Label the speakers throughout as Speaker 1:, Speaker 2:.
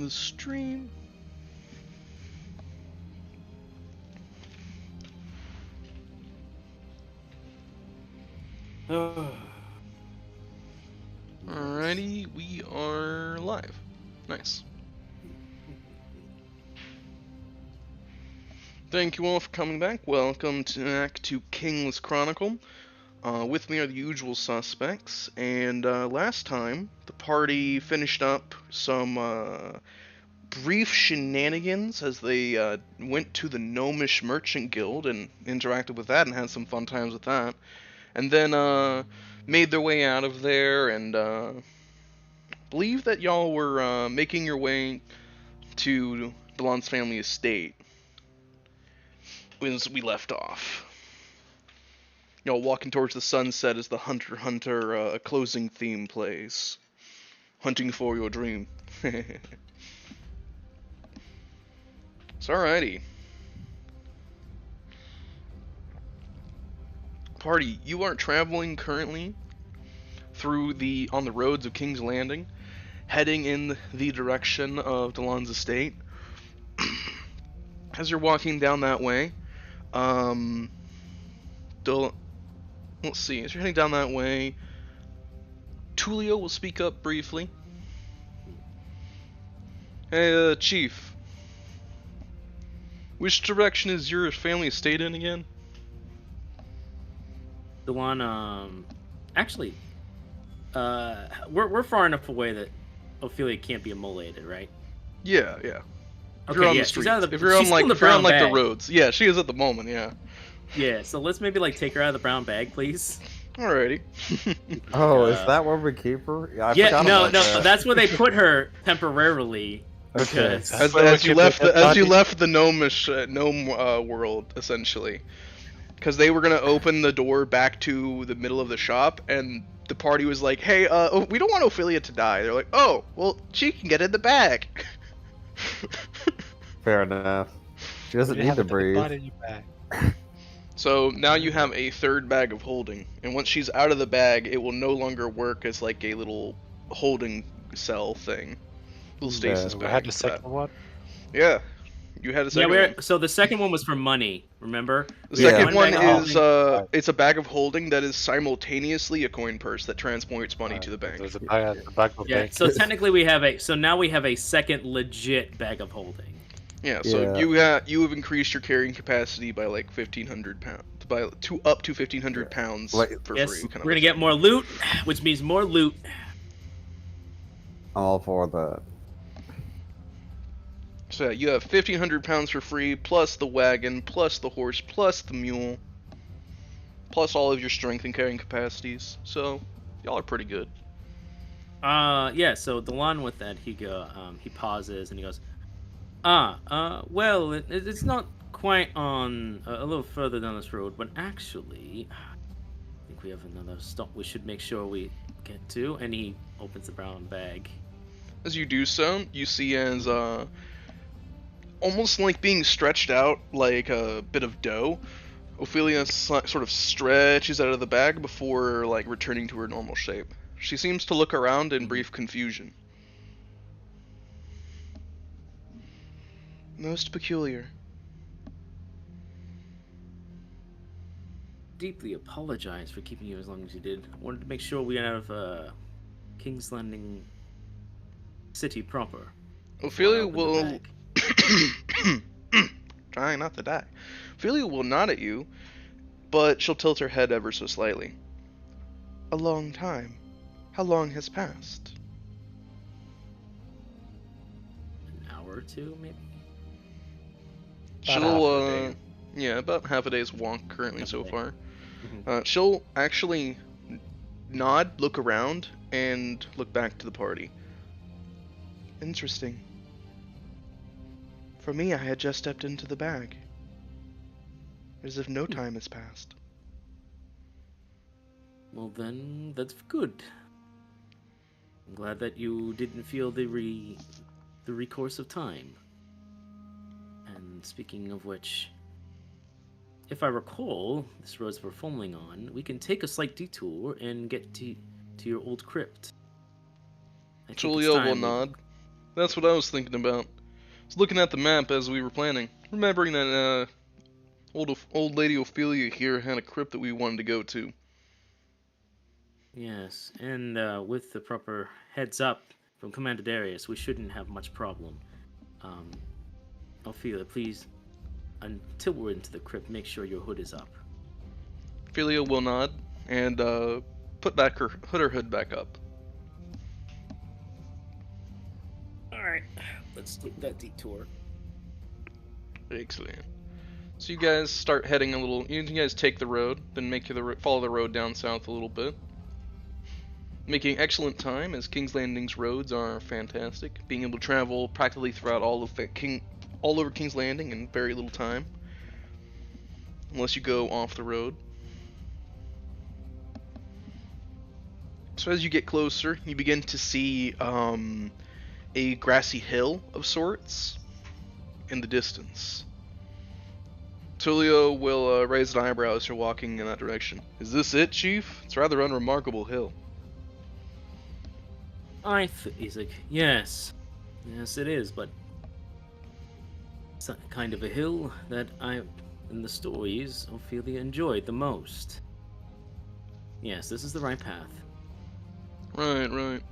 Speaker 1: the stream. Alrighty, we are live. Nice. Thank you all for coming back. Welcome back to Kingless Chronicle. With me are the usual suspects, and last time the party finished up some brief shenanigans as they went to the Gnomish Merchant Guild and interacted with that and had some fun times with that, and then made their way out of there and believe that y'all were making your way to Delon's family estate when we left off. Y'all walking towards the sunset as the Hunter x Hunter closing theme plays. Hunting for your dream. So alrighty. Party, you are traveling currently on the roads of King's Landing, heading in the direction of Delon's estate. As you're walking down that way, let's see, as you're heading down that way, Tulio will speak up briefly. Hey, Chief. Which direction is your family estate in again?
Speaker 2: The one, actually, we're far enough away that Ophelia can't be immolated, right?
Speaker 1: Yeah. If
Speaker 2: Okay,
Speaker 1: you're on
Speaker 2: yeah,
Speaker 1: the streets,
Speaker 2: she's out of the,
Speaker 1: if you're on like
Speaker 2: bag.
Speaker 1: the roads, yeah, she is at the moment, yeah.
Speaker 2: Yeah, so let's maybe like take her out of the brown bag, please.
Speaker 1: Alrighty.
Speaker 3: Oh, is that where we keep her? I
Speaker 2: Yeah,
Speaker 3: forgot
Speaker 2: no,
Speaker 3: about that.
Speaker 2: that's where they put her temporarily.
Speaker 3: Okay.
Speaker 2: Because
Speaker 1: As you left the gnomish gnome world, essentially, because they were gonna open the door back to the middle of the shop, and the party was like, "Hey, we don't want Ophelia to die." They're like, "Oh, well, she can get in the bag."
Speaker 3: Fair enough. She doesn't need to breathe.
Speaker 1: So now you have a third bag of holding, and once she's out of the bag, it will no longer work as like a little holding cell thing. Little stasis bag.
Speaker 4: We had the second one?
Speaker 1: Yeah, you had a second one.
Speaker 2: so the second one was for money, remember?
Speaker 1: The second one is it's a bag of holding that is simultaneously a coin purse that transports money to the bank.
Speaker 4: There's a bag of
Speaker 2: Yeah,
Speaker 4: bank.
Speaker 2: so technically now we have a second legit bag of holding.
Speaker 1: Yeah, so you have increased your carrying capacity by like 1,500 pounds, up to 1,500 pounds for free.
Speaker 2: We're gonna get more loot, which means more loot.
Speaker 3: All for that.
Speaker 1: So yeah, you have 1,500 pounds for free, plus the wagon, plus the horse, plus the mule, plus all of your strength and carrying capacities. So y'all are pretty good.
Speaker 2: Yeah. So Delon with that, he pauses and he goes, well, it's not quite on a little further down this road, but actually, I think we have another stop we should make sure we get to. And he opens the brown bag.
Speaker 1: As you do so, you see as almost like being stretched out like a bit of dough, Ophelia sort of stretches out of the bag before like returning to her normal shape. She seems to look around in brief confusion. Most peculiar.
Speaker 2: Deeply apologize for keeping you as long as you did. Wanted to make sure we got out of King's Landing city proper.
Speaker 1: Ophelia will trying not to die. Ophelia will nod at you, but she'll tilt her head ever so slightly. A long time. How long has passed?
Speaker 2: An hour or two, maybe?
Speaker 1: She'll, yeah, about half a day's walk currently so far. She'll actually nod, look around, and look back to the party. Interesting. For me, I had just stepped into the bag. As if no time has passed.
Speaker 2: Well then, that's good. I'm glad that you didn't feel the recourse of time. And speaking of which, if I recall, this road we're following on, we can take a slight detour and get to your old crypt.
Speaker 1: Julio will nod. That's what I was thinking about. I was looking at the map as we were planning, remembering that old lady Ophelia here had a crypt that we wanted to go to.
Speaker 2: Yes, and with the proper heads up from Commander Darius, we shouldn't have much problem. Um, Ophelia, please, until we're into the crypt, make sure your hood is up.
Speaker 1: Ophelia will nod and put her hood back up.
Speaker 2: Alright, let's take that detour.
Speaker 1: Excellent. So you guys start heading a little. You guys take the road, then follow the road down south a little bit. Making excellent time, as King's Landing's roads are fantastic. Being able to travel practically throughout all over King's Landing in very little time, unless you go off the road. So as you get closer, you begin to see a grassy hill of sorts in the distance. Tulio will raise an eyebrow as you're walking in that direction. Is this it, Chief? It's a rather unremarkable hill.
Speaker 2: He's like, yes, it is, but it's that kind of a hill that in the stories, Ophelia enjoyed the most. Yes, this is the right path.
Speaker 1: Right.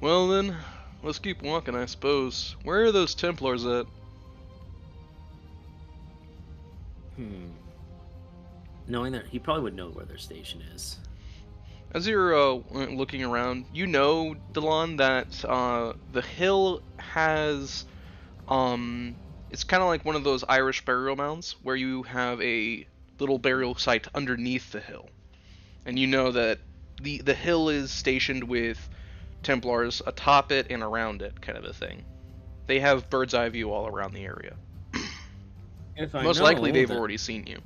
Speaker 1: Well then, let's keep walking, I suppose. Where are those Templars at?
Speaker 2: Knowing that, he probably would know where their station is.
Speaker 1: As you're looking around, you know, Delon, that the hill has, it's kind of like one of those Irish burial mounds where you have a little burial site underneath the hill. And you know that the hill is stationed with Templars atop it and around it, kind of a thing. They have bird's eye view all around the area. Most likely they've already seen you.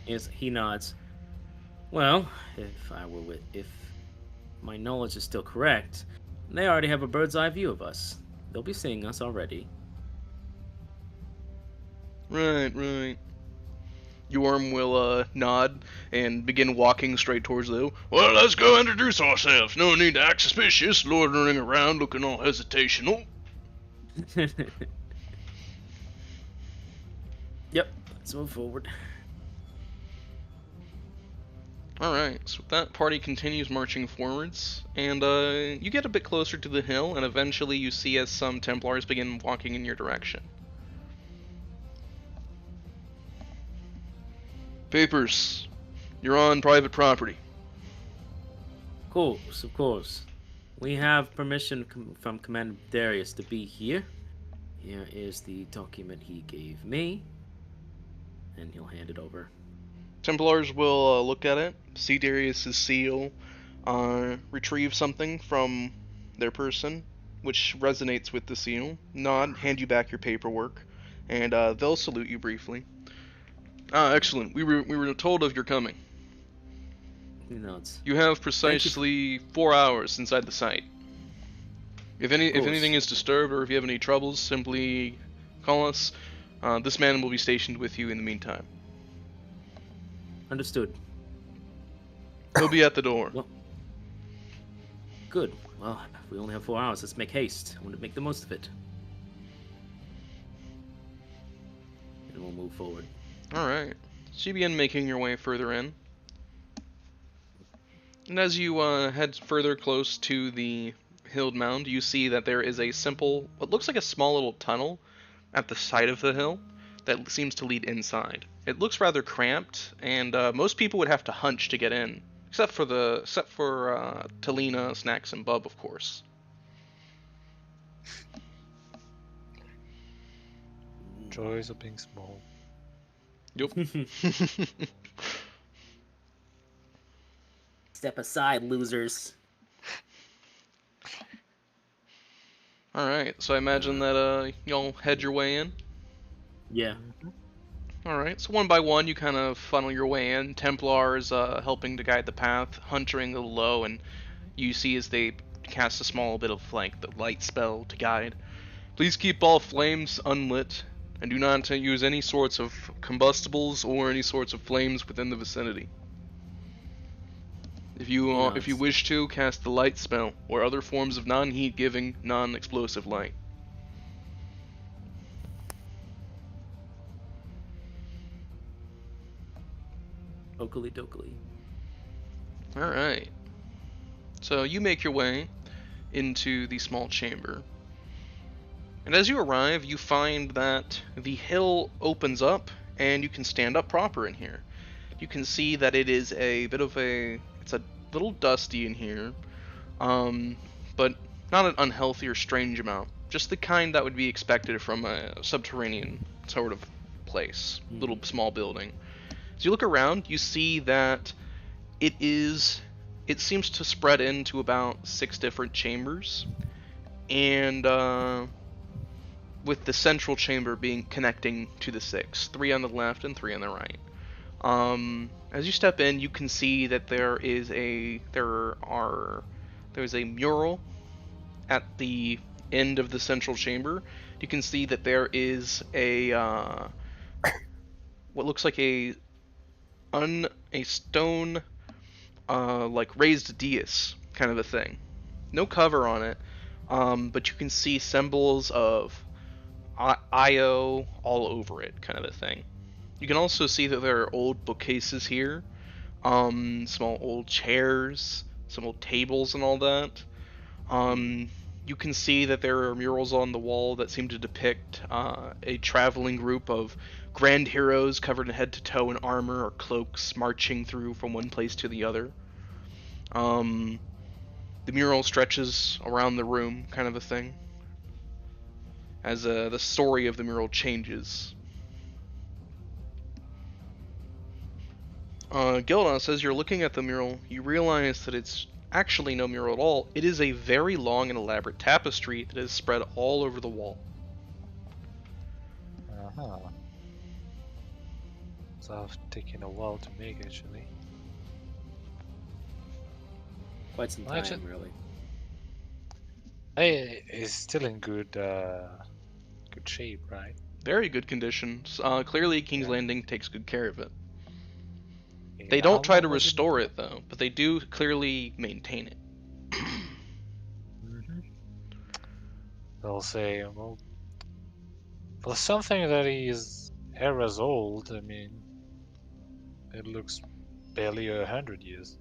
Speaker 2: Yes, he nods. Well, if my knowledge is still correct, they already have a bird's eye view of us. They'll be seeing us already.
Speaker 1: Right. Yorm will nod and begin walking straight towards the hill. Well, let's go introduce ourselves. No need to act suspicious, loitering around looking all hesitational.
Speaker 2: Yep, let's move forward.
Speaker 1: Alright, so that party continues marching forwards, and you get a bit closer to the hill, and eventually you see as some Templars begin walking in your direction. Papers, you're on private property.
Speaker 2: Of course. We have permission from Commander Darius to be here. Here is the document he gave me, and he'll hand it over.
Speaker 1: Templars will look at it, see Darius's seal, retrieve something from their person, which resonates with the seal, nod, hand you back your paperwork, and they'll salute you briefly. Excellent. We were told of your coming.
Speaker 2: He nods.
Speaker 1: You have precisely 4 hours inside the site. If anything is disturbed or if you have any troubles, simply call us. This man will be stationed with you in the meantime.
Speaker 2: Understood.
Speaker 1: He'll be at the door.
Speaker 2: Well, good. Well, we only have 4 hours. Let's make haste. I want to make the most of it. And we'll move forward.
Speaker 1: Alright. So you begin making your way further in. And as you head further close to the hilled mound, you see that there is a simple, what looks like a small little tunnel at the side of the hill that seems to lead inside. It looks rather cramped, and most people would have to hunch to get in, except for Talina, Snacks, and Bub, of course.
Speaker 4: Joys of being small.
Speaker 1: Yep.
Speaker 2: Step aside, losers.
Speaker 1: Alright, so I imagine that y'all head your way in?
Speaker 2: Yeah.
Speaker 1: Alright, so one by one you kind of funnel your way in. Templars helping to guide the path, Huntering a little low, and you see as they cast a small bit of the light spell to guide. Please keep all flames unlit, and do not use any sorts of combustibles or any sorts of flames within the vicinity. If
Speaker 2: You know,
Speaker 1: if you
Speaker 2: it's-
Speaker 1: wish to, cast the light spell or other forms of non-heat giving, non-explosive light.
Speaker 2: Oakley dokley.
Speaker 1: All right. So you make your way into the small chamber. And as you arrive, you find that the hill opens up and you can stand up proper in here. You can see that it is a bit of it's a little dusty in here, but not an unhealthy or strange amount. Just the kind that would be expected from a subterranean sort of place, little small building. As you look around, you see that it seems to spread into about 6 different chambers, and with the central chamber being connecting to the 6, 3 on the left and 3 on the right. As you step in, you can see that there's a mural at the end of the central chamber. You can see that there is a what looks like a stone like raised dais kind of a thing. No cover on it, but you can see symbols of Io all over it, kind of a thing. You can also see that there are old bookcases here, small old chairs, some old tables and all that. You can see that there are murals on the wall that seem to depict a traveling group of grand heroes covered in head to toe in armor or cloaks marching through from one place to the other. The mural stretches around the room, kind of a thing, as the story of the mural changes. Gildas, as you're looking at the mural, you realize that it's actually no mural at all. It is a very long and elaborate tapestry that is spread all over the wall.
Speaker 4: Uh-huh. So it's taken a while to make, actually.
Speaker 2: Quite some
Speaker 4: Well,
Speaker 2: time, really.
Speaker 4: Hey, it's still in good shape, right?
Speaker 1: Very good condition. Clearly, King's
Speaker 4: Yeah.
Speaker 1: Landing takes good care of it.
Speaker 4: Yeah,
Speaker 1: They
Speaker 4: how
Speaker 1: don't try
Speaker 4: long
Speaker 1: to
Speaker 4: was
Speaker 1: restore it, though, but they do clearly maintain it.
Speaker 4: Mm-hmm. They'll say, well, for something that is eras old, I mean, it looks barely 100 years.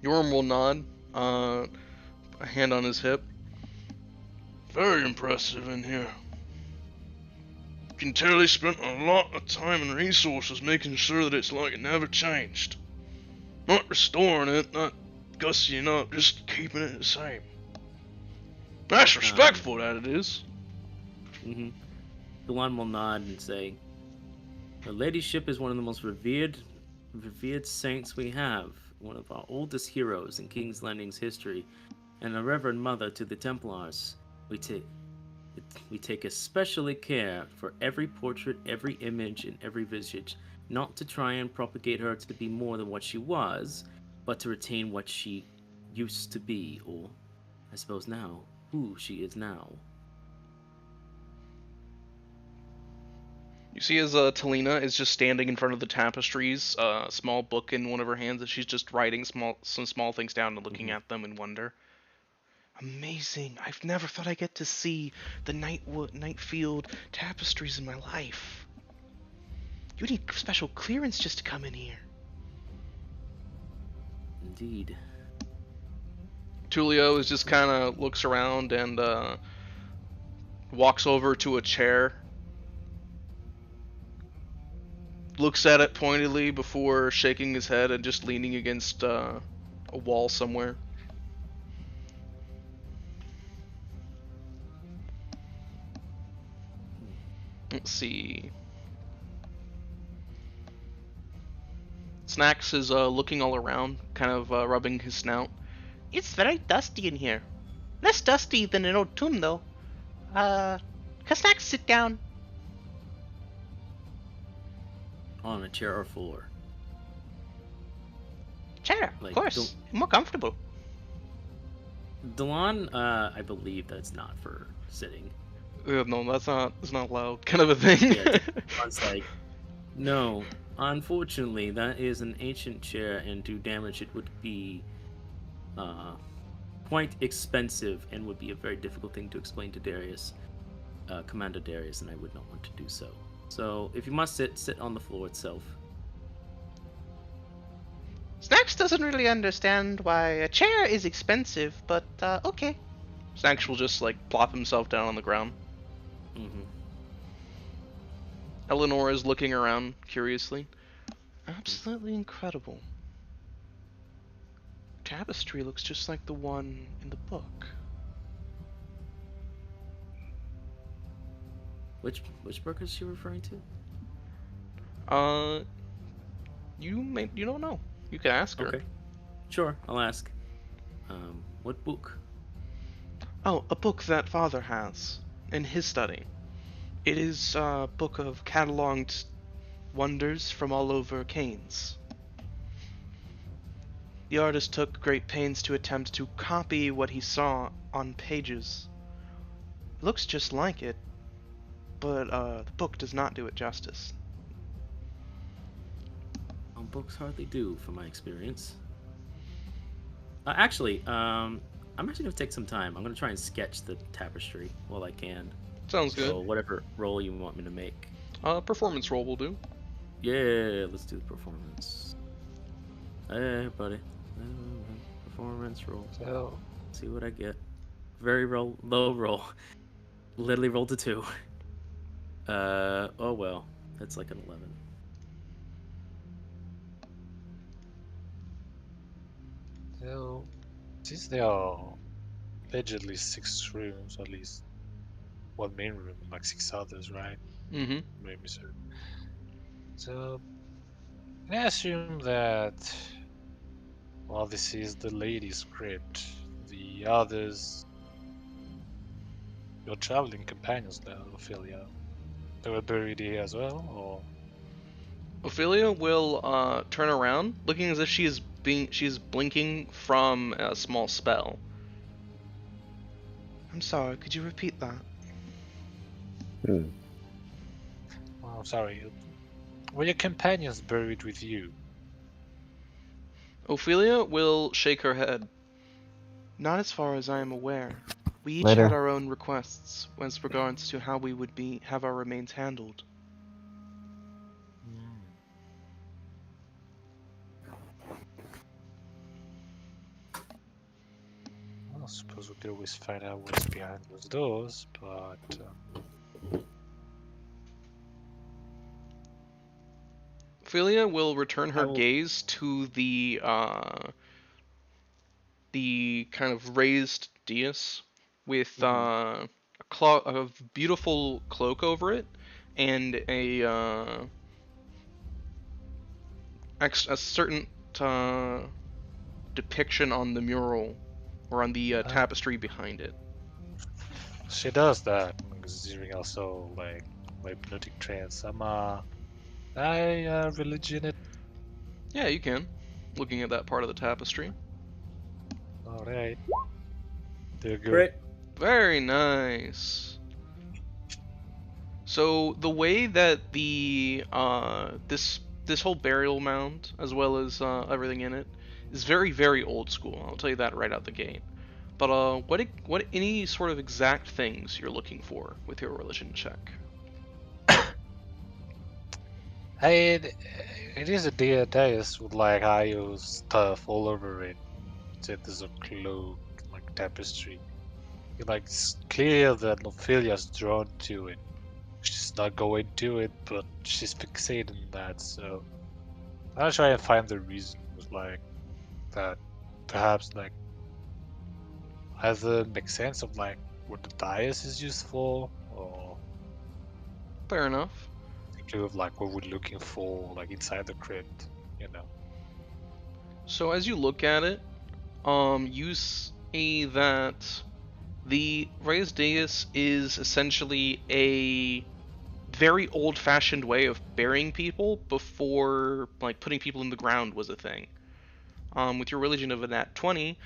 Speaker 1: Yorm will nod, a hand on his hip. Very impressive in here. You can tell they spent a lot of time and resources making sure that it's like it never changed. Not restoring it, not gussying up, just keeping it the same. That's respectful, that it is.
Speaker 2: Mm-hmm. Dewan will nod and say, "Her ladyship is one of the most revered saints we have, one of our oldest heroes in King's Landing's history, and a reverend mother to the Templars. We take especially care for every portrait, every image, and every visage, not to try and propagate her to be more than what she was, but to retain what she used to be, or, I suppose now, who she is now."
Speaker 1: You see as Talina is just standing in front of the tapestries, a small book in one of her hands, that she's just writing some small things down and looking at them in wonder. Amazing. I've never thought I'd get to see the Nightfield tapestries in my life. You need special clearance just to come in here.
Speaker 2: Indeed.
Speaker 1: Tulio is just kind of looks around and walks over to a chair, looks at it pointedly before shaking his head and just leaning against a wall somewhere. Let's see. Snacks is looking all around, kind of rubbing his snout. It's very dusty in here. Less dusty than an old tomb, though. Can Snacks sit down?
Speaker 2: On a chair or floor.
Speaker 1: Chair,
Speaker 2: Like,
Speaker 1: of course. More comfortable.
Speaker 2: Dewan, I believe that's not for sitting.
Speaker 1: No, that's not allowed. Kind of a thing.
Speaker 2: Yeah, Dewan's like, No, unfortunately, that is an ancient chair, and to damage it would be uh, quite expensive and would be a very difficult thing to explain to Darius, Commander Darius, and I would not want to do so. So, if you must sit, sit on the floor itself.
Speaker 1: Snacks doesn't really understand why a chair is expensive, but okay. Snacks will just like plop himself down on the ground.
Speaker 2: Mm-hmm.
Speaker 1: Eleanor is looking around curiously. Absolutely incredible. Tapestry looks just like the one in the book.
Speaker 2: Which book is she referring to?
Speaker 1: You don't know. You can ask her.
Speaker 2: Okay, sure, I'll ask. What book?
Speaker 1: Oh, a book that father has in his study. It is a book of cataloged wonders from all over Canes. The artist took great pains to attempt to copy what he saw on pages. It looks just like it, but the book does not do it justice.
Speaker 2: Books hardly do, from my experience. Actually, I'm actually gonna take some time. I'm gonna try and sketch the tapestry while I can.
Speaker 1: Sounds good.
Speaker 2: So whatever roll you want me to make.
Speaker 1: Performance roll will do.
Speaker 2: Yeah, let's do the performance. Hey, buddy. Performance roll.
Speaker 4: So,
Speaker 2: See what I get. Very low roll. Literally rolled a 2. Oh well. That's like an 11.
Speaker 4: so since there are allegedly 6 rooms, or at least one main room and like 6 others, right?
Speaker 1: Mm-hmm.
Speaker 4: Maybe so. So, can I assume that, well, this is the lady's crypt, the others, your traveling companions now, Ophelia, they were buried here as well, or?
Speaker 1: Ophelia will turn around, looking as if she's blinking from a small spell. I'm sorry, could you repeat that?
Speaker 3: Hmm.
Speaker 4: Oh, sorry. Were your companions buried with you?
Speaker 1: Ophelia will shake her head. Not as far as I am aware. We each
Speaker 3: Later.
Speaker 1: had our own requests as regards to how we would have our remains handled.
Speaker 4: Well, I suppose we could always find out what's behind those doors, but
Speaker 1: Ophelia will return her
Speaker 2: I will-
Speaker 1: gaze to the kind of raised dais with a beautiful cloak over it and a certain depiction on the mural or on the tapestry behind it.
Speaker 4: she does that, considering also like my hypnotic trance. I religion it.
Speaker 1: Yeah, you can. Looking at that part of the tapestry.
Speaker 4: All right. There you go.
Speaker 2: Great.
Speaker 1: Very nice. So the way that the this whole burial mound, as well as everything in it, is very very old school. I'll tell you that right out the gate. But what any sort of exact things you're looking for with your religion check?
Speaker 4: It is a dais with like IO stuff all over it. Said there's a cloak, like tapestry. It's clear that Ophelia's drawn to it. She's not going to it, but she's fixated on that. So I'll try and find the reason with like that. Perhaps like either make sense of like what the dais is used for, or
Speaker 1: Fair enough.
Speaker 4: think of like what we're looking for, like inside the crypt. You know.
Speaker 1: So as you look at it, you see that the raised dais is essentially a very old-fashioned way of burying people before like putting people in the ground was a thing. With your religion of a nat 20,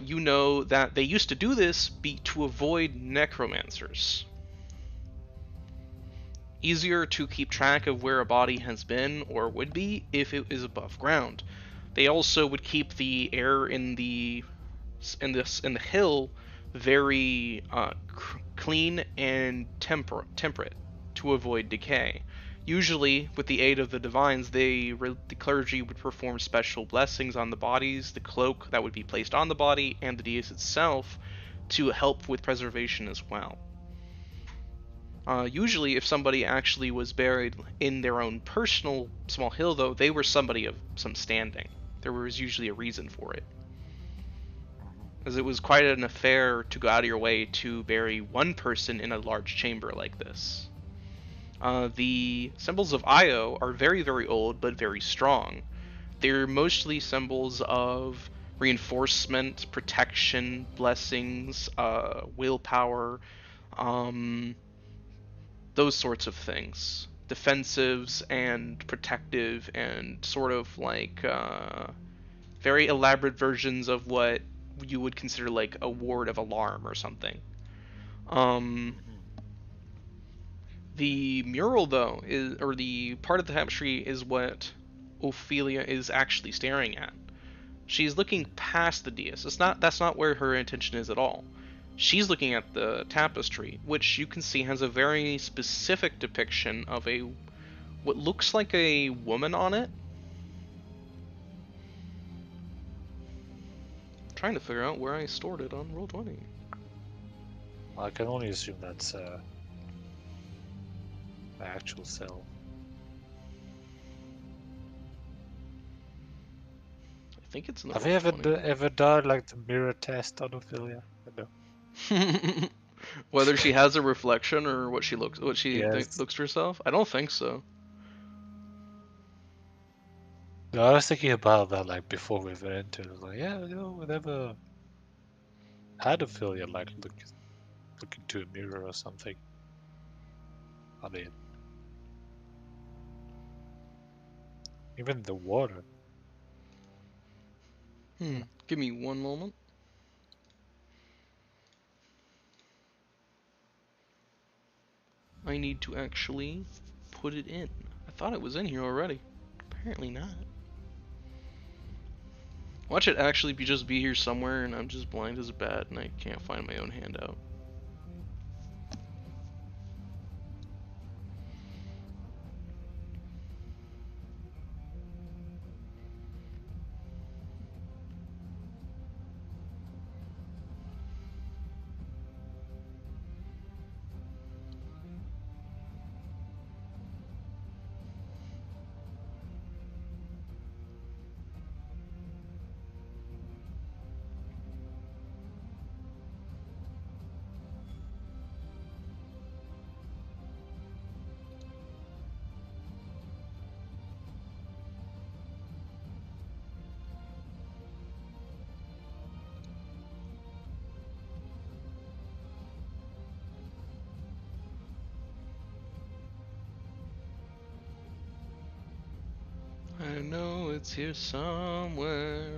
Speaker 1: you know that they used to do this to avoid necromancers. easier to keep track of where a body has been or would be if it is above ground. They also would keep the air in the hill very clean and temperate to avoid decay. Usually, with the aid of the divines, the clergy would perform special blessings on the bodies, the cloak that would be placed on the body, and the dais itself to help with preservation as well. Usually, if somebody actually was buried in their own personal small hill, though, they were somebody of some standing. There was usually a reason for it, as it was quite an affair to go out of your way to bury one person in a large chamber like this. The symbols of Io are very, very old, but very strong. They're mostly symbols of reinforcement, protection, blessings, willpower, um, those sorts of things. Defensives and protective, and sort of like very elaborate versions of what you would consider like a ward of alarm or something. Um, the mural, though, is, or the part of the tapestry, is what Ophelia is actually staring at. She's looking past the dais. That's not where her intention is at all. She's looking at the tapestry, which you can see has a very specific depiction of a what looks like a woman on it. I'm trying to figure out where I stored it on Roll20.
Speaker 4: I can only assume that's the actual cell.
Speaker 1: I think it's in the
Speaker 4: Have you ever
Speaker 1: Roll20.
Speaker 4: ever done like the mirror test on Ophelia? No.
Speaker 1: Whether she has a reflection or what she
Speaker 4: Yes.
Speaker 1: looks to herself, I don't think so.
Speaker 4: No, I was thinking about that like before we went into it. I was like, yeah, we never had Ophelia like look into a mirror or something. I mean, even the water.
Speaker 1: Give me one moment. I need to actually put it in. I thought it was in here already. Apparently not. Watch it actually just be here somewhere and I'm just blind as a bat and I can't find my own handout. I know it's here somewhere.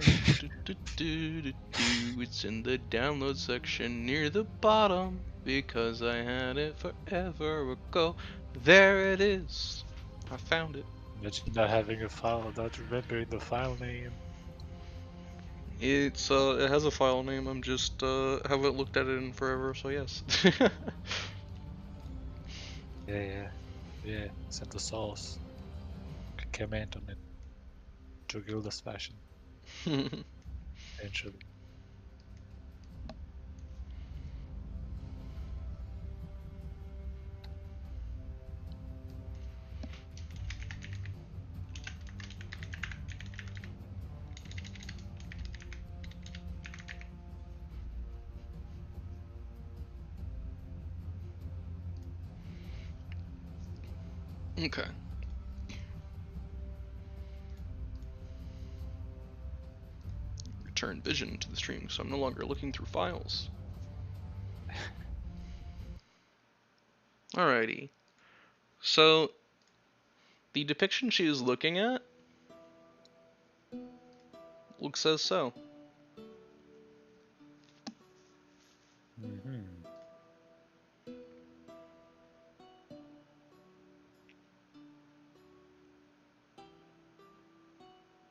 Speaker 1: It's in the download section near the bottom because I had it forever ago. There it is. I found it.
Speaker 4: Imagine not having a file, not remembering the file name.
Speaker 1: It has a file name. I'm just haven't looked at it in forever, so yes.
Speaker 4: Yeah. Send the source. Comment on it. To Gilda's fashion. Eventually.
Speaker 1: Okay. Return vision to the stream, so I'm no longer looking through files. Alrighty. So, the depiction she is looking at looks as so.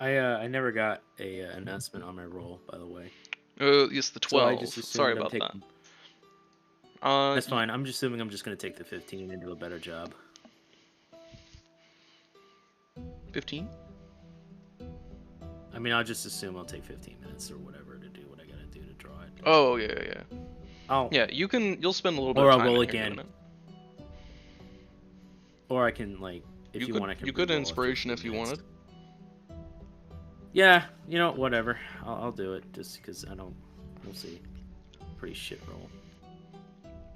Speaker 2: I never got a announcement on my roll, by the way.
Speaker 1: Yes, the
Speaker 2: So I
Speaker 1: 12.
Speaker 2: just
Speaker 1: Sorry
Speaker 2: assumed I'm
Speaker 1: about that.
Speaker 2: taking. That's
Speaker 1: Uh,
Speaker 2: fine. I'm just assuming I'm just gonna take the 15 and do a better job.
Speaker 1: 15?
Speaker 2: I mean, I'll just assume I'll take 15 minutes or whatever to do what I gotta do to draw it.
Speaker 1: Oh, yeah.
Speaker 2: I'll,
Speaker 1: Yeah, you'll spend a little bit
Speaker 2: Or
Speaker 1: of
Speaker 2: I'll
Speaker 1: time
Speaker 2: roll
Speaker 1: in here
Speaker 2: again.
Speaker 1: doing it.
Speaker 2: Or I can like, if you want, I can.
Speaker 1: You could
Speaker 2: re-roll
Speaker 1: inspiration
Speaker 2: 15
Speaker 1: if you
Speaker 2: minutes.
Speaker 1: wanted.
Speaker 2: Yeah, whatever. I'll do it just because I don't. We'll see. Pretty shit roll.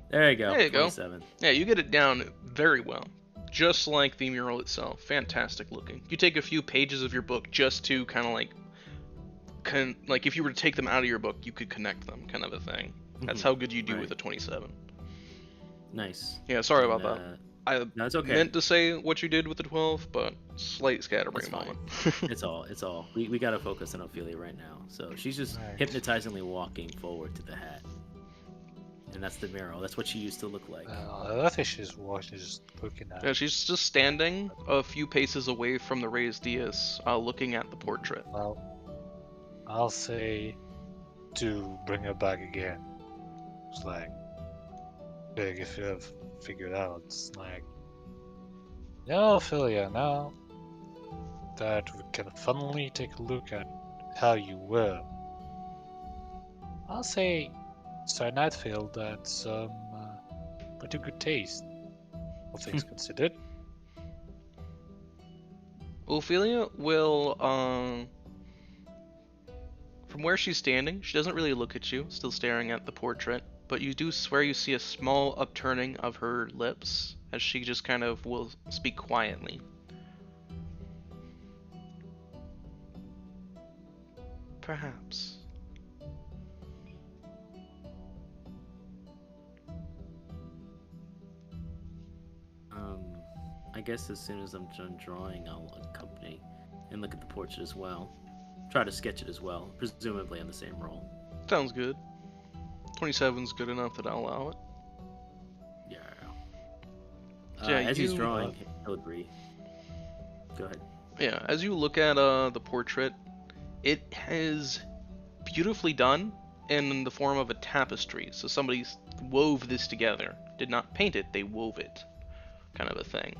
Speaker 2: There you go.
Speaker 1: There you go.
Speaker 2: 27.
Speaker 1: Yeah, you get it down very well. Just like the mural itself. Fantastic looking. You take a few pages of your book just to kind of like if you were to take them out of your book, you could connect them, kind of a thing. That's how good you do with a 27.
Speaker 2: Nice.
Speaker 1: Yeah, sorry about that. I
Speaker 2: No, it's okay.
Speaker 1: meant to say what you did with the 12, but slight scatterbrain moment.
Speaker 2: It's all. We gotta focus on Ophelia right now. So she's just
Speaker 4: Right.
Speaker 2: hypnotizingly walking forward to the hat, and that's the mural. That's what she used to look like.
Speaker 4: I think she's watching, just looking at
Speaker 1: Yeah,
Speaker 4: it.
Speaker 1: she's just standing a few paces away from the raised dais, looking at the portrait.
Speaker 4: Well, I'll say to bring her back again. It's like, big if you have figured out. It's like, yeah, Ophelia, now that we can finally take a look at how you were, I'll say Sir Nightfield had some pretty good taste, all things considered.
Speaker 1: Ophelia will, from where she's standing, she doesn't really look at you, still staring at the portrait, but you do swear you see a small upturning of her lips as she just kind of will speak quietly. Perhaps.
Speaker 2: I guess as soon as I'm done drawing, I'll accompany and look at the portrait as well. Try to sketch it as well, presumably on the same roll.
Speaker 1: Sounds good. 27's good enough that I'll allow it.
Speaker 2: Yeah.
Speaker 1: Yeah,
Speaker 2: As he's
Speaker 1: you-
Speaker 2: drawing, he'll agree. Go ahead.
Speaker 1: Yeah, as you look at the portrait, it is beautifully done in the form of a tapestry. So somebody wove this together. Did not paint it, they wove it. Kind of a thing.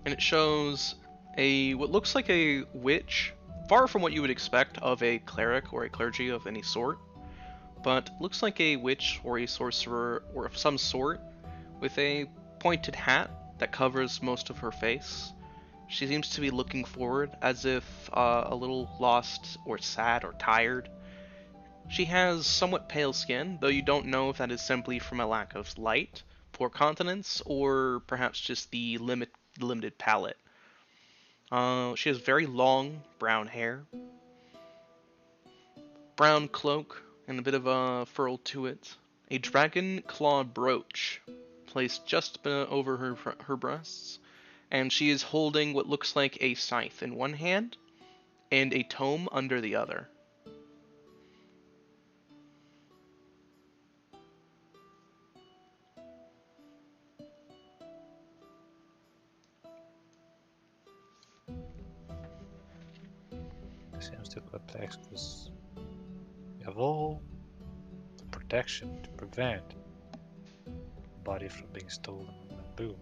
Speaker 1: And it shows what looks like a witch, far from what you would expect of a cleric or a clergy of any sort, but looks like a witch or a sorcerer or of some sort with a pointed hat that covers most of her face. She seems to be looking forward as if a little lost or sad or tired. She has somewhat pale skin, though you don't know if that is simply from a lack of light, poor continence, or perhaps just the limited palette. She has very long brown hair, brown cloak, and a bit of a furl to it. A dragon claw brooch placed just over her breasts, and she is holding what looks like a scythe in one hand and a tome under the other.
Speaker 4: It seems too complex because you have all the protection to prevent the body from being stolen, and boom,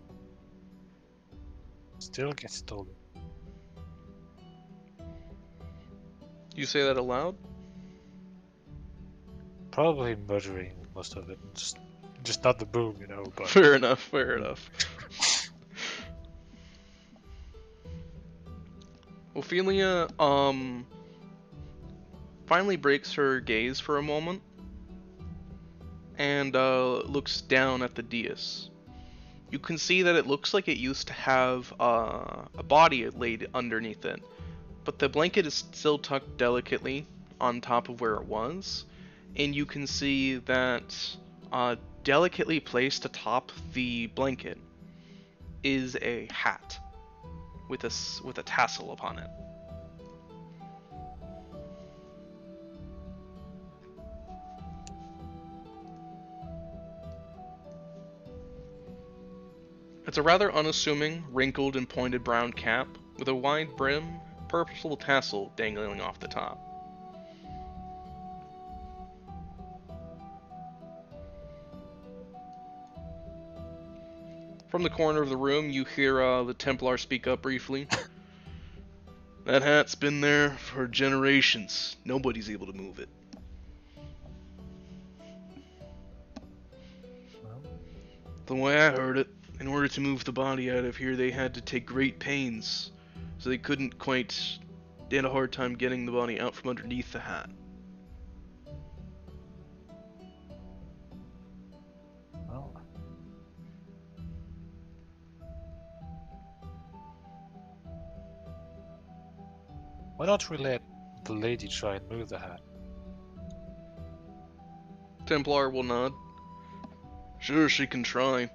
Speaker 4: still gets stolen.
Speaker 1: You say that aloud?
Speaker 4: Probably murdering most of it, just not the boom, But
Speaker 1: Fair enough, fair enough. Ophelia, finally breaks her gaze for a moment and looks down at the dais. You can see that it looks like it used to have a body laid underneath it, but the blanket is still tucked delicately on top of where it was, and you can see that delicately placed atop the blanket is a hat with a tassel upon it. It's a rather unassuming, wrinkled and pointed brown cap with a wide brim, purple tassel dangling off the top. From the corner of the room, you hear the Templar speak up briefly. That hat's been there for generations. Nobody's able to move it.
Speaker 4: Well,
Speaker 1: The way I heard it, in order to move the body out of here, they had to take great pains. So they couldn't quite... They had a hard time getting the body out from underneath the hat.
Speaker 4: well. Why don't we let the lady try and move the hat?
Speaker 1: Templar will nod. Sure, she can try.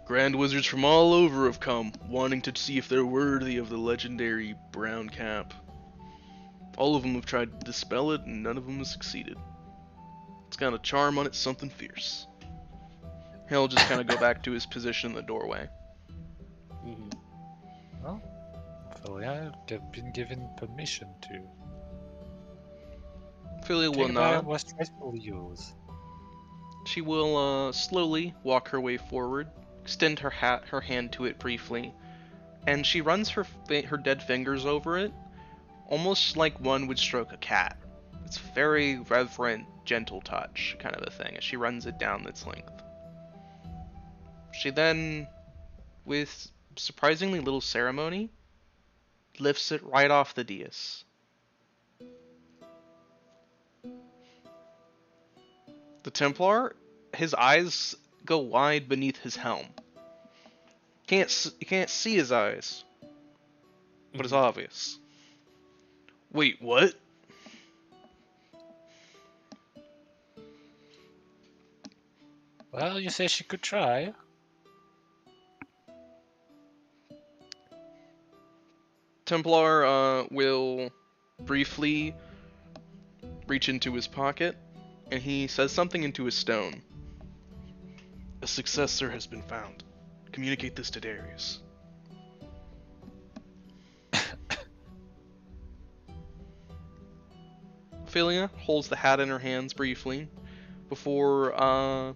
Speaker 1: Grand wizards from all over have come, wanting to see if they're worthy of the legendary brown cap. All of them have tried to dispel it, and none of them have succeeded. It's got a charm on it, something fierce. He'll just kind of go back to his position in the doorway.
Speaker 2: Mhm.
Speaker 4: Well, Ophelia, they've been given permission to.
Speaker 1: Philia will
Speaker 4: Take it by
Speaker 1: nod.
Speaker 4: what rightfully yours.
Speaker 1: She will slowly walk her way forward, extend her hand to it briefly, and she runs her dead fingers over it, almost like one would stroke a cat. It's a very reverent, gentle touch, kind of a thing, as she runs it down its length. She then, with surprisingly little ceremony, lifts it right off the dais. The Templar, his eyes go wide beneath his helm. You can't see his eyes, but it's obvious. Wait, what?
Speaker 4: Well, you say she could try.
Speaker 1: Templar will briefly reach into his pocket, and he says something into his stone. A successor has been found. Communicate this to Darius. Ophelia holds the hat in her hands briefly before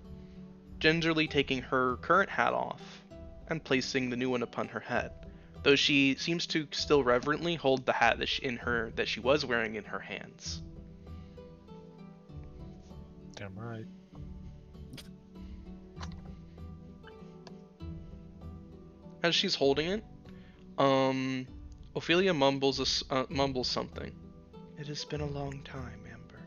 Speaker 1: gingerly taking her current hat off and placing the new one upon her head, though she seems to still reverently hold the hat that she was wearing in her hands.
Speaker 4: Damn right.
Speaker 1: As she's holding it, Ophelia mumbles something. It has been a long time, Amber.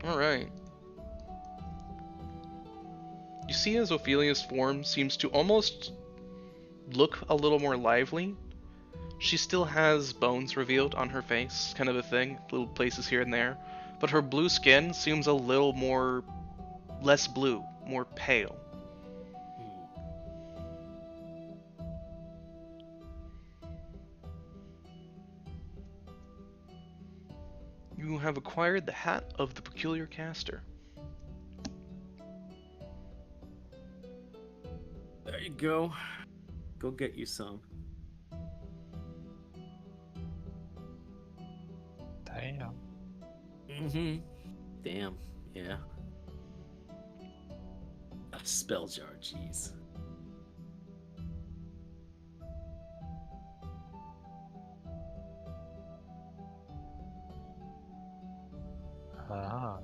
Speaker 1: Alright. You see as Ophelia's form seems to almost look a little more lively. She still has bones revealed on her face, kind of a thing, little places here and there, but her blue skin seems a little more, less blue, more pale. You have acquired the Hat of the Peculiar Caster.
Speaker 2: There you go. Go get you some.
Speaker 4: Damn.
Speaker 2: Mm-hmm. Damn. Yeah. A spell jar, jeez.
Speaker 4: Uh-huh.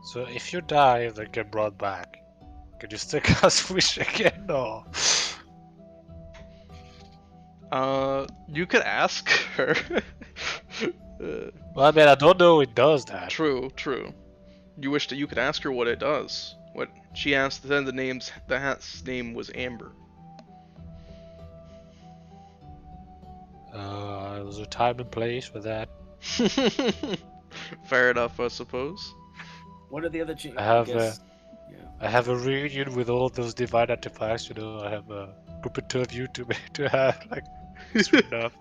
Speaker 4: So if you die, they get brought back. Could you still cast Wish again? No.
Speaker 1: You could ask her.
Speaker 4: Well, I mean, I don't know it does that.
Speaker 1: True. You wish that you could ask her what it does. What she asked, then the hat's name was Amber.
Speaker 4: There's a time and place for that.
Speaker 1: Fair enough, I suppose.
Speaker 2: What are the other changes?
Speaker 4: I have
Speaker 2: Yeah.
Speaker 4: I have a reunion with all those divine artifacts. I have a group of you to have like soon enough.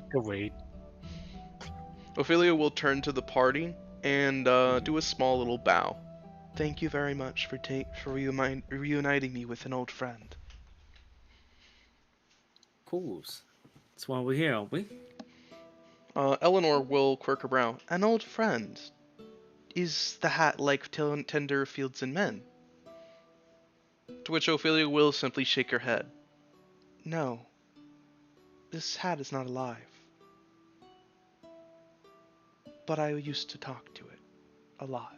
Speaker 4: Can wait.
Speaker 1: Ophelia will turn to the party and
Speaker 2: Mhm.
Speaker 1: do a small little bow. Thank you very much for reuniting me with an old friend.
Speaker 2: Of course. That's why we're here, aren't we?
Speaker 1: Eleanor will quirk her brow. An old friend? Is the hat like tender fields and men? To which Ophelia will simply shake her head. No, this hat is not alive. But I used to talk to it. A lot.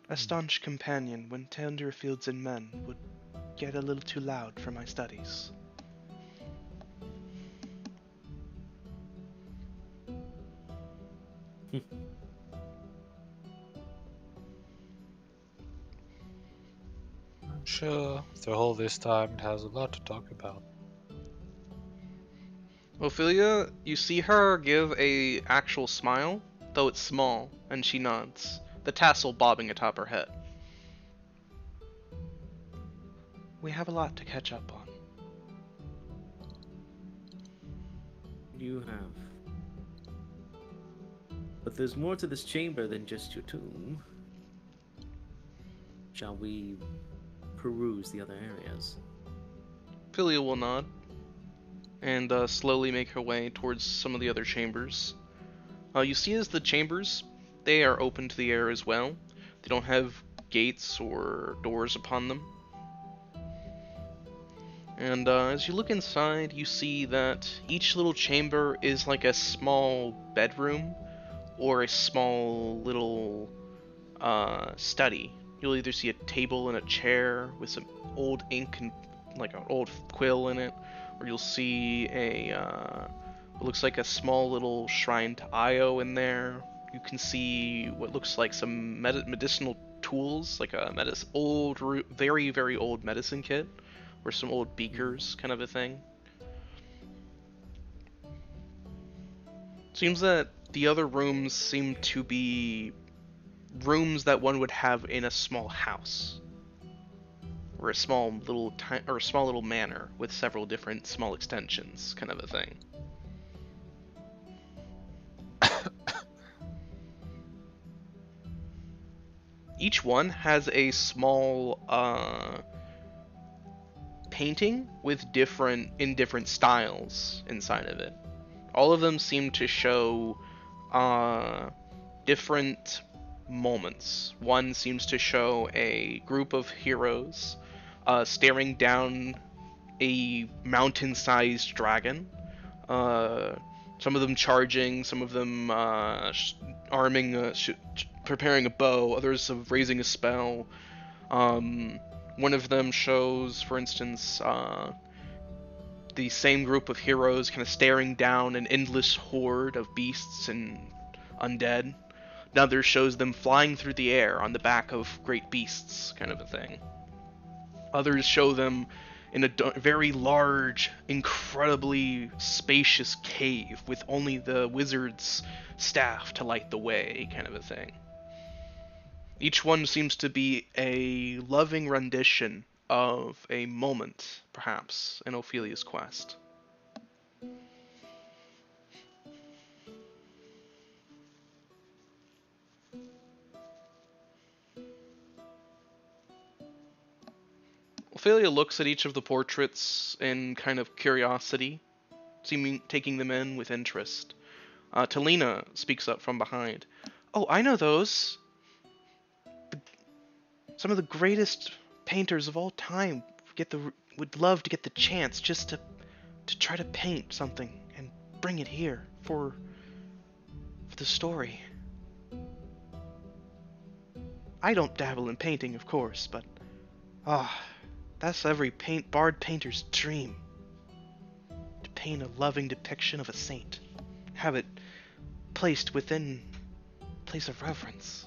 Speaker 1: A staunch companion when tender fields and men would get a little too loud for my studies.
Speaker 4: I'm sure after all this time, it has a lot to talk about.
Speaker 1: Ophelia, you see her give a actual smile, though it's small, and she nods, the tassel bobbing atop her head. We have a lot to catch up on.
Speaker 2: You have. But there's more to this chamber than just your tomb. Shall we peruse the other areas?
Speaker 1: Ophelia will nod, and slowly make her way towards some of the other chambers. You see as the chambers, they are open to the air as well. They don't have gates or doors upon them. And as you look inside, you see that each little chamber is like a small bedroom or a small little study. You'll either see a table and a chair with some old ink and like an old quill in it, or you'll see what looks like a small little shrine to Io in there. You can see what looks like some medicinal tools, like a very very old medicine kit, or some old beakers, kind of a thing. Seems that the other rooms seem to be rooms that one would have in a small house, or a small little manor with several different small extensions, kind of a thing. Each one has a small painting with different styles inside of it. All of them seem to show different moments. One seems to show a group of heroes staring down a mountain-sized dragon. Some of them charging, some of them arming, preparing a bow, others of raising a spell. One of them shows, for instance, the same group of heroes kind of staring down an endless horde of beasts and undead. Another shows them flying through the air on the back of great beasts, kind of a thing. Others show them in a very large, incredibly spacious cave with only the wizard's staff to light the way, kind of a thing. Each one seems to be a loving rendition of a moment, perhaps, in Ophelia's quest. Ophelia looks at each of the portraits in kind of curiosity, seeming taking them in with interest. Talina speaks up from behind. Oh, I know those. Some of the greatest painters of all time would love to get the chance just to try to paint something and bring it here for the story. I don't dabble in painting, of course, but that's every bard painter's dream. To paint a loving depiction of a saint, have it placed within a place of reverence.